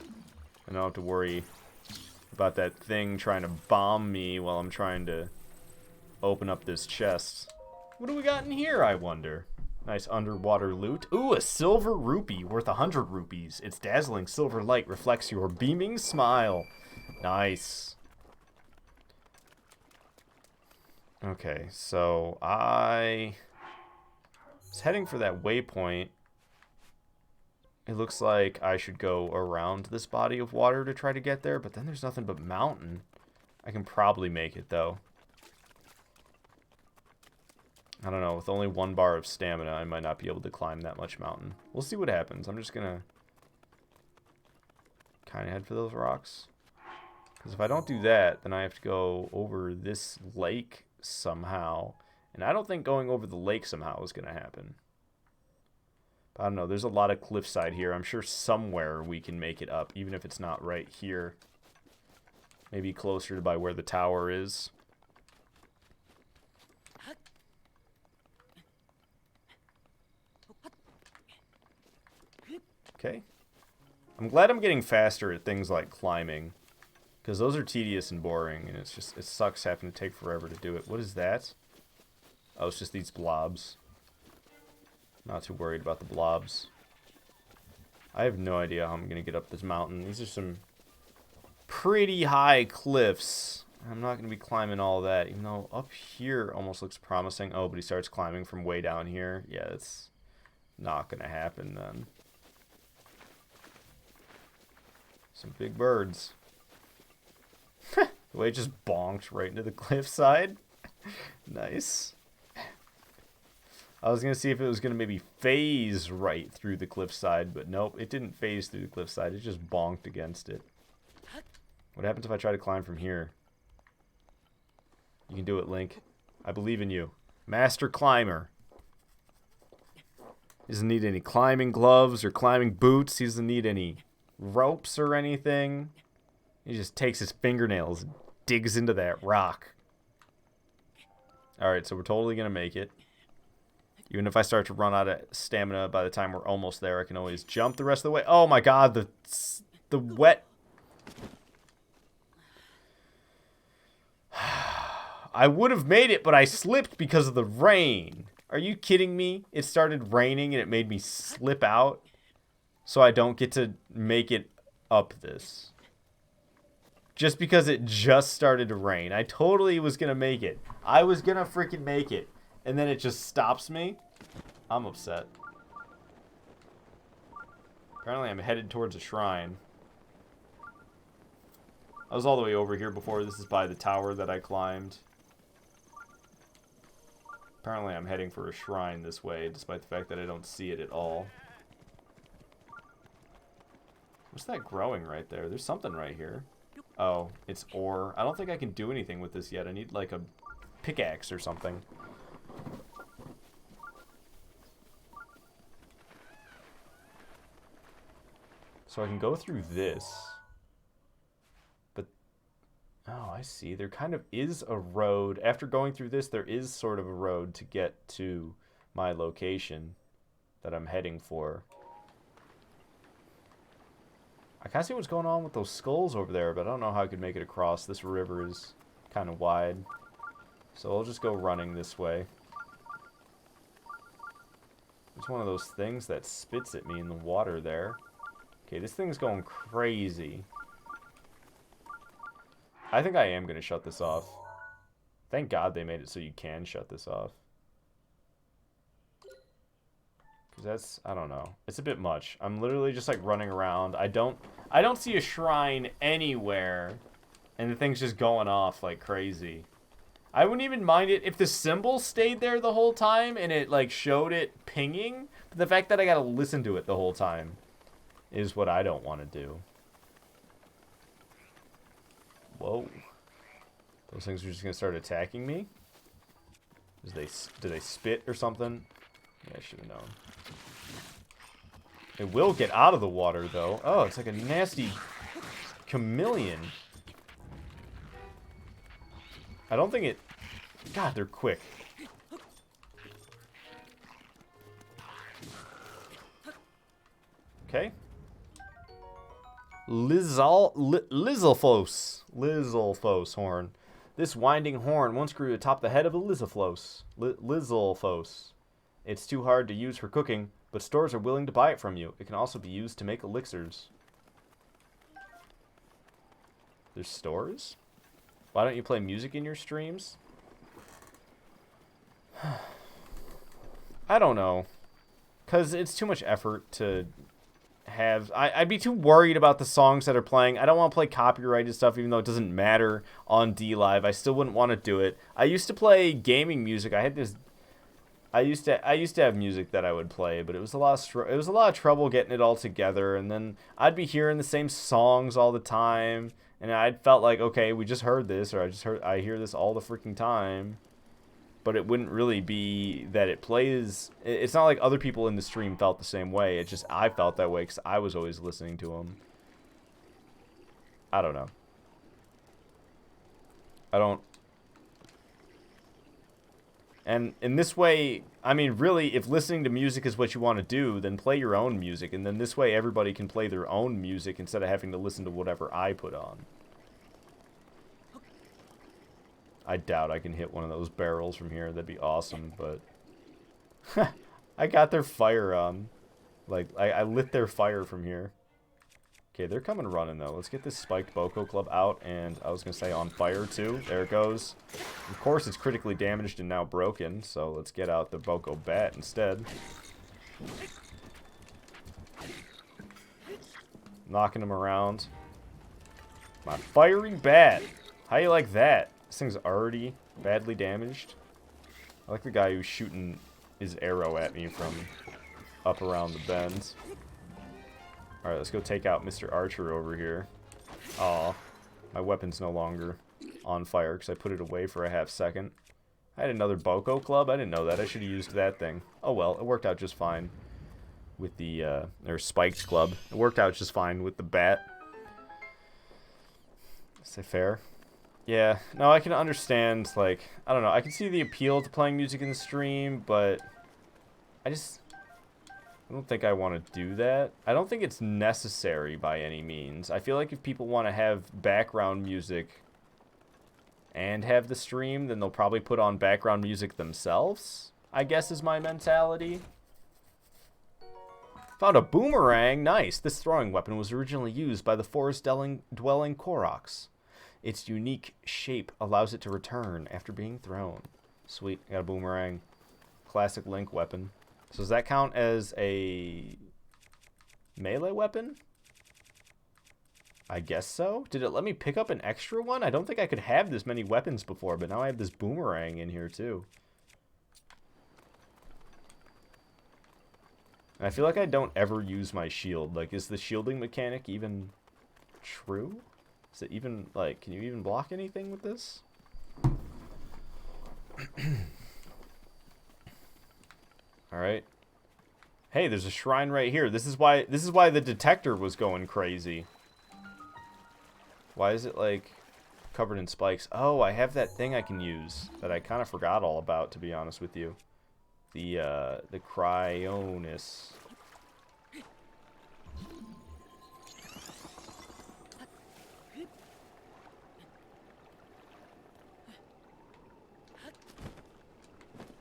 I don't have to worry about that thing trying to bomb me while I'm trying to open up this chest. What do we got in here, I wonder? Nice underwater loot. Ooh, a silver rupee worth 100 rupees. Its dazzling silver light reflects your beaming smile. Nice. Okay, so I was heading for that waypoint. It looks like I should go around this body of water to try to get there, but then there's nothing but mountain. I can probably make it, though. I don't know, with only 1 bar of stamina, I might not be able to climb that much mountain. We'll see what happens. I'm just gonna kind of head for those rocks. Because if I don't do that, then I have to go over this lake somehow. And I don't think going over the lake somehow is going to happen. I don't know, there's a lot of cliffside here. I'm sure somewhere we can make it up, even if it's not right here. Maybe closer to by where the tower is. Okay. I'm glad I'm getting faster at things like climbing. Because those are tedious and boring, and it's just, it sucks having to take forever to do it. What is that? Oh, it's just these blobs. Not too worried about the blobs. I have no idea how I'm going to get up this mountain. These are some pretty high cliffs. I'm not going to be climbing all that, even though up here almost looks promising. Oh, but he starts climbing from way down here. Yeah, it's not going to happen then. Some big birds. The way it just bonked right into the cliffside. Nice. I was going to see if it was going to maybe phase right through the cliffside, but nope, it didn't phase through the cliffside. It just bonked against it. What happens if I try to climb from here? You can do it, Link. I believe in you. Master climber. He doesn't need any climbing gloves or climbing boots. He doesn't need any ropes or anything. He just takes his fingernails and digs into that rock. Alright, so we're totally going to make it. Even if I start to run out of stamina by the time we're almost there, I can always jump the rest of the way. Oh my god, the wet... I would have made it, but I slipped because of the rain. Are you kidding me? It started raining and it made me slip out. So I don't get to make it up this. Just because it just started to rain. I totally was going to make it. I was going to freaking make it. And then it just stops me. I'm upset. Apparently I'm headed towards a shrine. I was all the way over here before. This is by the tower that I climbed. Apparently I'm heading for a shrine this way, despite the fact that I don't see it at all. What's that growing right there? There's something right here. Oh, it's ore. I don't think I can do anything with this yet. I need like a pickaxe or something. So I can go through this. But, oh, I see. There kind of is a road. After going through this, there is sort of a road to get to my location that I'm heading for. I kind of see what's going on with those skulls over there, but I don't know how I could make it across. This river is kind of wide. So I'll just go running this way. It's one of those things that spits at me in the water there. Okay, this thing's going crazy. I think I am going to shut this off. Thank God they made it so you can shut this off. Because that's, I don't know. It's a bit much. I'm literally just like running around. I don't see a shrine anywhere. And the thing's just going off like crazy. I wouldn't even mind it if the symbol stayed there the whole time and it like showed it pinging. But the fact that I gotta listen to it the whole time is what I don't want to do. Whoa. Those things are just gonna start attacking me? Do they spit or something? Yeah, I should have known. It will get out of the water, though. Oh, it's like a nasty chameleon. I don't think it... God, they're quick. Okay. Lizalfos horn. This winding horn once grew atop the head of a Lizalfos. Lizalfos. It's too hard to use for cooking, but stores are willing to buy it from you. It can also be used to make elixirs. There's stores? Why don't you play music in your streams? I don't know. Because it's too much effort to have... I'd be too worried about the songs that are playing. I don't want to play copyrighted stuff, even though it doesn't matter on DLive. I still wouldn't want to do it. I used to play gaming music. I had this... I used to have music that I would play, but it was a lot of trouble getting it all together, and then I'd be hearing the same songs all the time, and I'd felt like, okay, we just heard this, or I hear this all the freaking time, but it wouldn't really be that it plays. It's not like other people in the stream felt the same way. It's just I felt that way because I was always listening to them. I don't know. And in this way, I mean, really, if listening to music is what you want to do, then play your own music. And then this way, everybody can play their own music instead of having to listen to whatever I put on. I doubt I can hit one of those barrels from here. That'd be awesome, but... I got their fire on. Like, I lit their fire from here. Okay, they're coming running, though. Let's get this spiked Boko Club out, and I was going to say on fire, too. There it goes. Of course, it's critically damaged and now broken, so let's get out the Boko Bat instead. Knocking him around. My fiery bat. How you like that? This thing's already badly damaged. I like the guy who's shooting his arrow at me from up around the bends. Alright, let's go take out Mr. Archer over here. Aw, my weapon's no longer on fire because I put it away for a half second. I had another Boko Club? I didn't know that. I should have used that thing. Oh well, it worked out just fine with the, or Spiked Club. It worked out just fine with the bat. Is that fair? Yeah, no, I can understand, like, I don't know. I can see the appeal to playing music in the stream, but I don't think I want to do that. I don't think it's necessary by any means. I feel like if people want to have background music and have the stream, then they'll probably put on background music themselves, I guess is my mentality. Found a boomerang. Nice. This throwing weapon was originally used by the forest-dwelling Koroks. Its unique shape allows it to return after being thrown. Sweet. Got a boomerang. Classic Link weapon. So does that count as a melee weapon? I guess so. Did it let me pick up an extra one? I don't think I could have this many weapons before, but now I have this boomerang in here too. I feel like I don't ever use my shield. Like, is the shielding mechanic even true? Is it even, like, can you even block anything with this? Alright. Hey, there's a shrine right here. This is why the detector was going crazy. Why is it, like, covered in spikes? Oh, I have that thing I can use that I kind of forgot all about, to be honest with you. The Cryonis.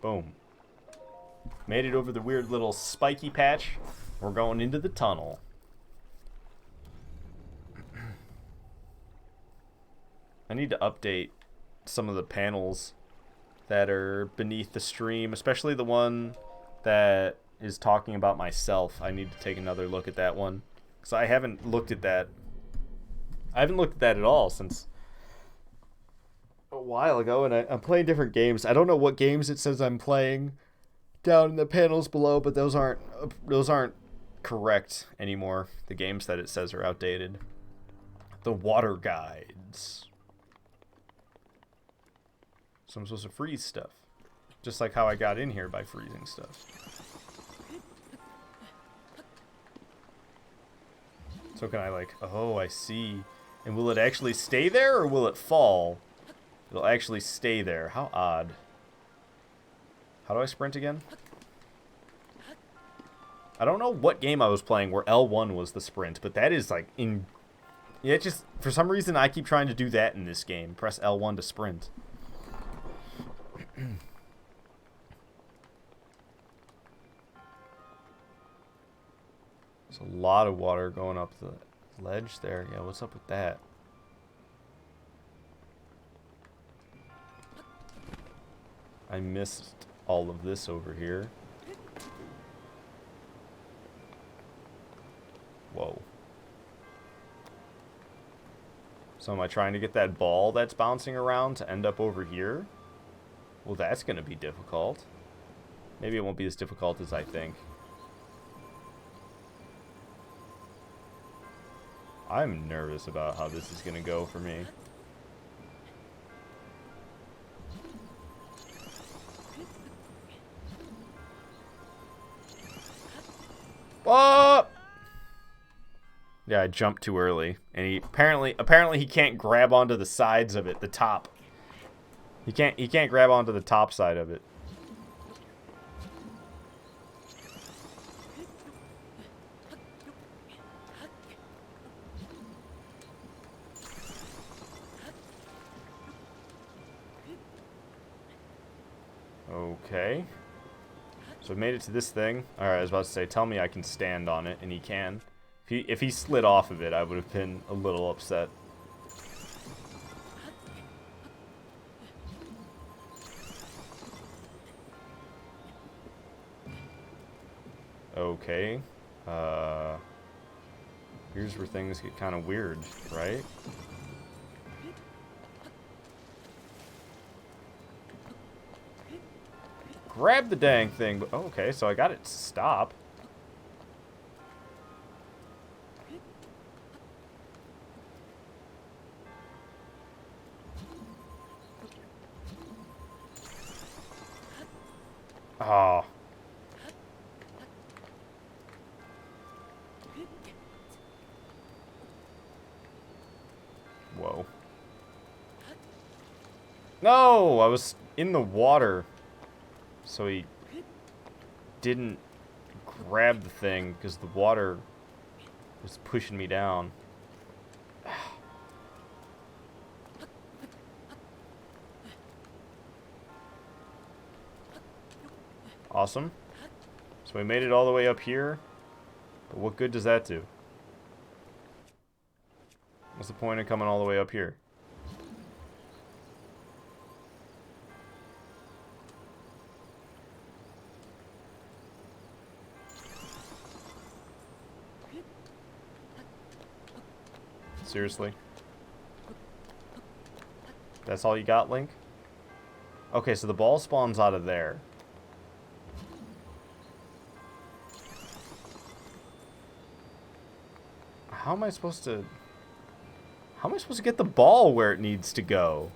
Boom. Made it over the weird little spiky patch. We're going into the tunnel. I need to update some of the panels that are beneath the stream, especially the one that is talking about myself. I need to take another look at that one, because I haven't looked at that. I haven't looked at that at all since a while ago, and I'm playing different games. I don't know what games it says I'm playing down in the panels below, but those aren't correct anymore. The games that it says are outdated. The water guides. So I'm supposed to freeze stuff. Just like how I got in here by freezing stuff. So can I, like, oh, I see. And will it actually stay there, or will it fall? It'll actually stay there. How odd. How do I sprint again? I don't know what game I was playing where L1 was the sprint, but that is, like, in... Yeah, it just... For some reason, I keep trying to do that in this game. Press L1 to sprint. There's a lot of water going up the ledge there. Yeah, what's up with that? I missed all of this over here. Whoa. So am I trying to get that ball that's bouncing around to end up over here? Well, that's going to be difficult. Maybe it won't be as difficult as I think. I'm nervous about how this is going to go for me. Whoa! Yeah, I jumped too early, and he apparently he can't grab onto the sides of it, the top. He can't grab onto the top side of it. Okay. So I made it to this thing. Alright, I was about to say, tell me I can stand on it, and he can. If he slid off of it, I would have been a little upset. Okay. Here's where things get kind of weird, right? Grab the dang thing. But, okay, so I got it to stop. Oh. Whoa. No! I was in the water. So he didn't grab the thing because the water was pushing me down. Awesome. So we made it all the way up here. But what good does that do? What's the point of coming all the way up here? Seriously? That's all you got, Link? Okay, so the ball spawns out of there. How am I supposed to get the ball where it needs to go?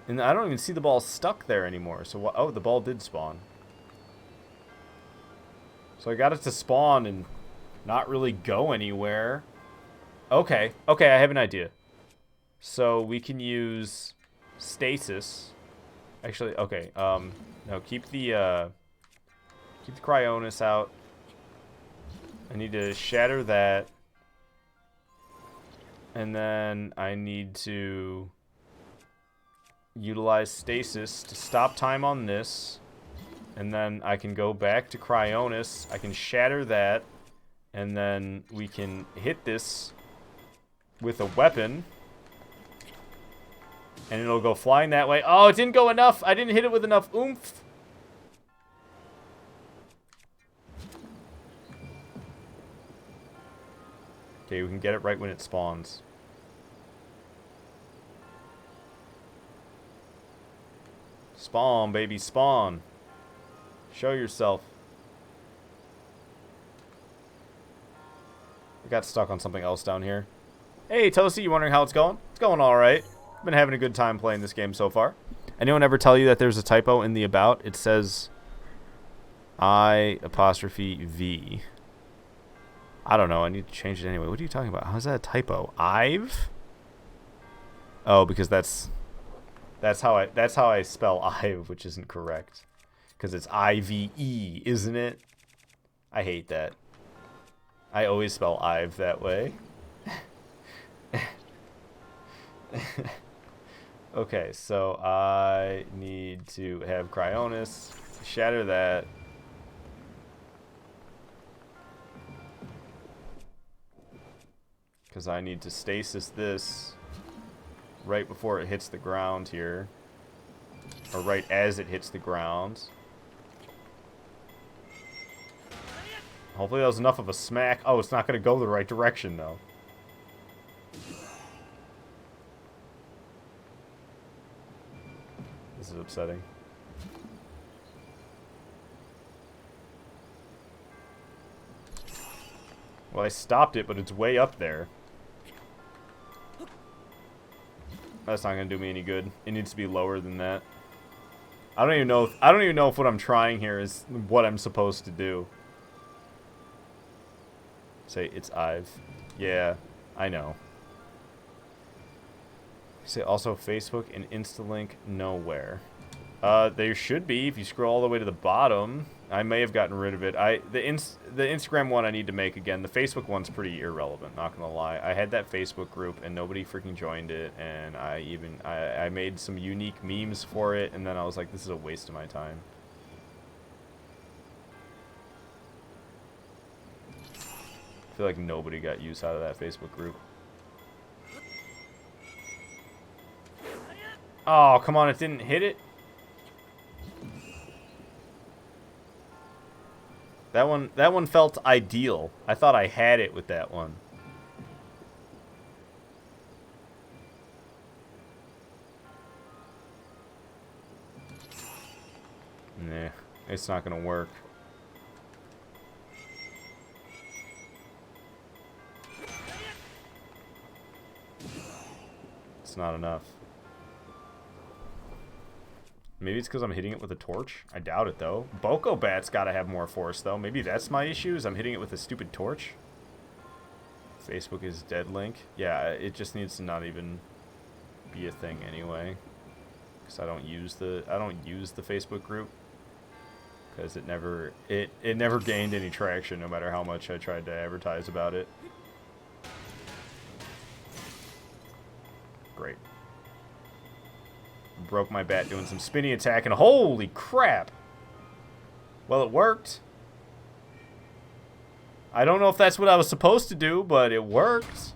And I don't even see the ball stuck there anymore. So what? Oh, the ball did spawn. So I got it to spawn and not really go anywhere. Okay, I have an idea. So we can use stasis. Actually, okay. No, keep the Cryonis out. I need to shatter that. And then I need to utilize stasis to stop time on this. And then I can go back to Cryonis. I can shatter that. And then we can hit this with a weapon. And it'll go flying that way. Oh, it didn't go enough. I didn't hit it with enough oomph. Okay, we can get it right when it spawns. Spawn, baby, spawn. Show yourself. I got stuck on something else down here. Hey, Toasty, you wondering how it's going? It's going alright. I've been having a good time playing this game so far. Anyone ever tell you that there's a typo in the about? It says I''V. I don't know. I need to change it anyway. What are you talking about? How's that a typo? I've? Oh, because that's how I spell I've, which isn't correct. Because it's IVE, isn't it? I hate that. I always spell I've that way. Okay, so I need to have Cryonis shatter that. Because I need to stasis this right before it hits the ground here. Or right as it hits the ground. Hopefully that was enough of a smack. Oh, it's not going to go the right direction, though. This is upsetting. Well, I stopped it, but it's way up there. That's not gonna do me any good. It needs to be lower than that. I don't even know if what I'm trying here is what I'm supposed to do. Say it's I've. Yeah, I know. Say also Facebook and Instalink nowhere. There should be if you scroll all the way to the bottom. I may have gotten rid of it. The Instagram one I need to make again. The Facebook one's pretty irrelevant, not gonna lie. I had that Facebook group and nobody freaking joined it, and I made some unique memes for it, and then I was like, this is a waste of my time. feel like nobody got use out of that Facebook group. Oh, come on, it didn't hit it? That one felt ideal. I thought I had it with that one. Nah, it's not gonna work. It's not enough. Maybe it's because I'm hitting it with a torch? I doubt it, though. Boko Bat's gotta have more force, though. Maybe that's my issue, is I'm hitting it with a stupid torch. Facebook is dead link. Yeah, it just needs to not even be a thing anyway. Because I don't use the Facebook group. Because it never gained any traction, no matter how much I tried to advertise about it. Great. Broke my bat doing some spinny attack, and holy crap! Well, it worked. I don't know if that's what I was supposed to do, but it worked.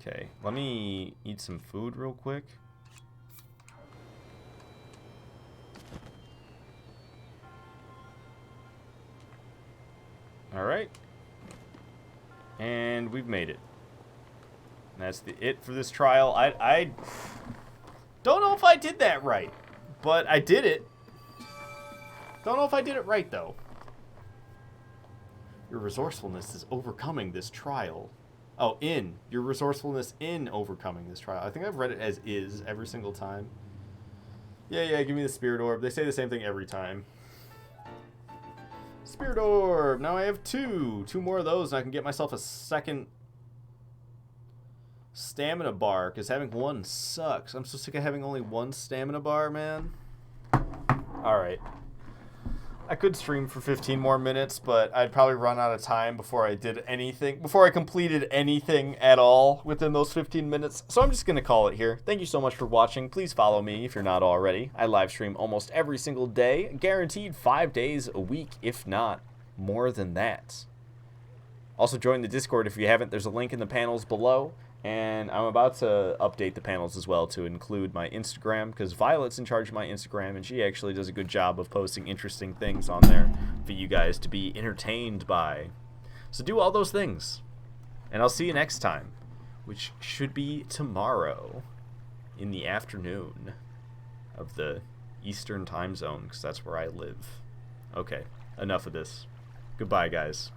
Okay, let me eat some food real quick. Alright. And we've made it. That's it for this trial. I don't know if I did that right, but I did it. Don't know if I did it right, though. Your resourcefulness is overcoming this trial. Oh, your resourcefulness in overcoming this trial. I think I've read it as is every single time. Yeah, give me the spirit orb. They say the same thing every time. Spirit orb. Now I have two more of those, and I can get myself a second stamina bar, because having one sucks. I'm so sick of having only one stamina bar, man. Alright. I could stream for 15 more minutes, but I'd probably run out of time before I completed anything at all within those 15 minutes. So I'm just going to call it here. Thank you so much for watching. Please follow me if you're not already. I live stream almost every single day, guaranteed 5 days a week, if not more than that. Also join the Discord if you haven't. There's a link in the panels below. And I'm about to update the panels as well to include my Instagram, because Violet's in charge of my Instagram, and she actually does a good job of posting interesting things on there for you guys to be entertained by. So do all those things. And I'll see you next time, which should be tomorrow in the afternoon of the Eastern time zone, because that's where I live. Okay, enough of this. Goodbye, guys.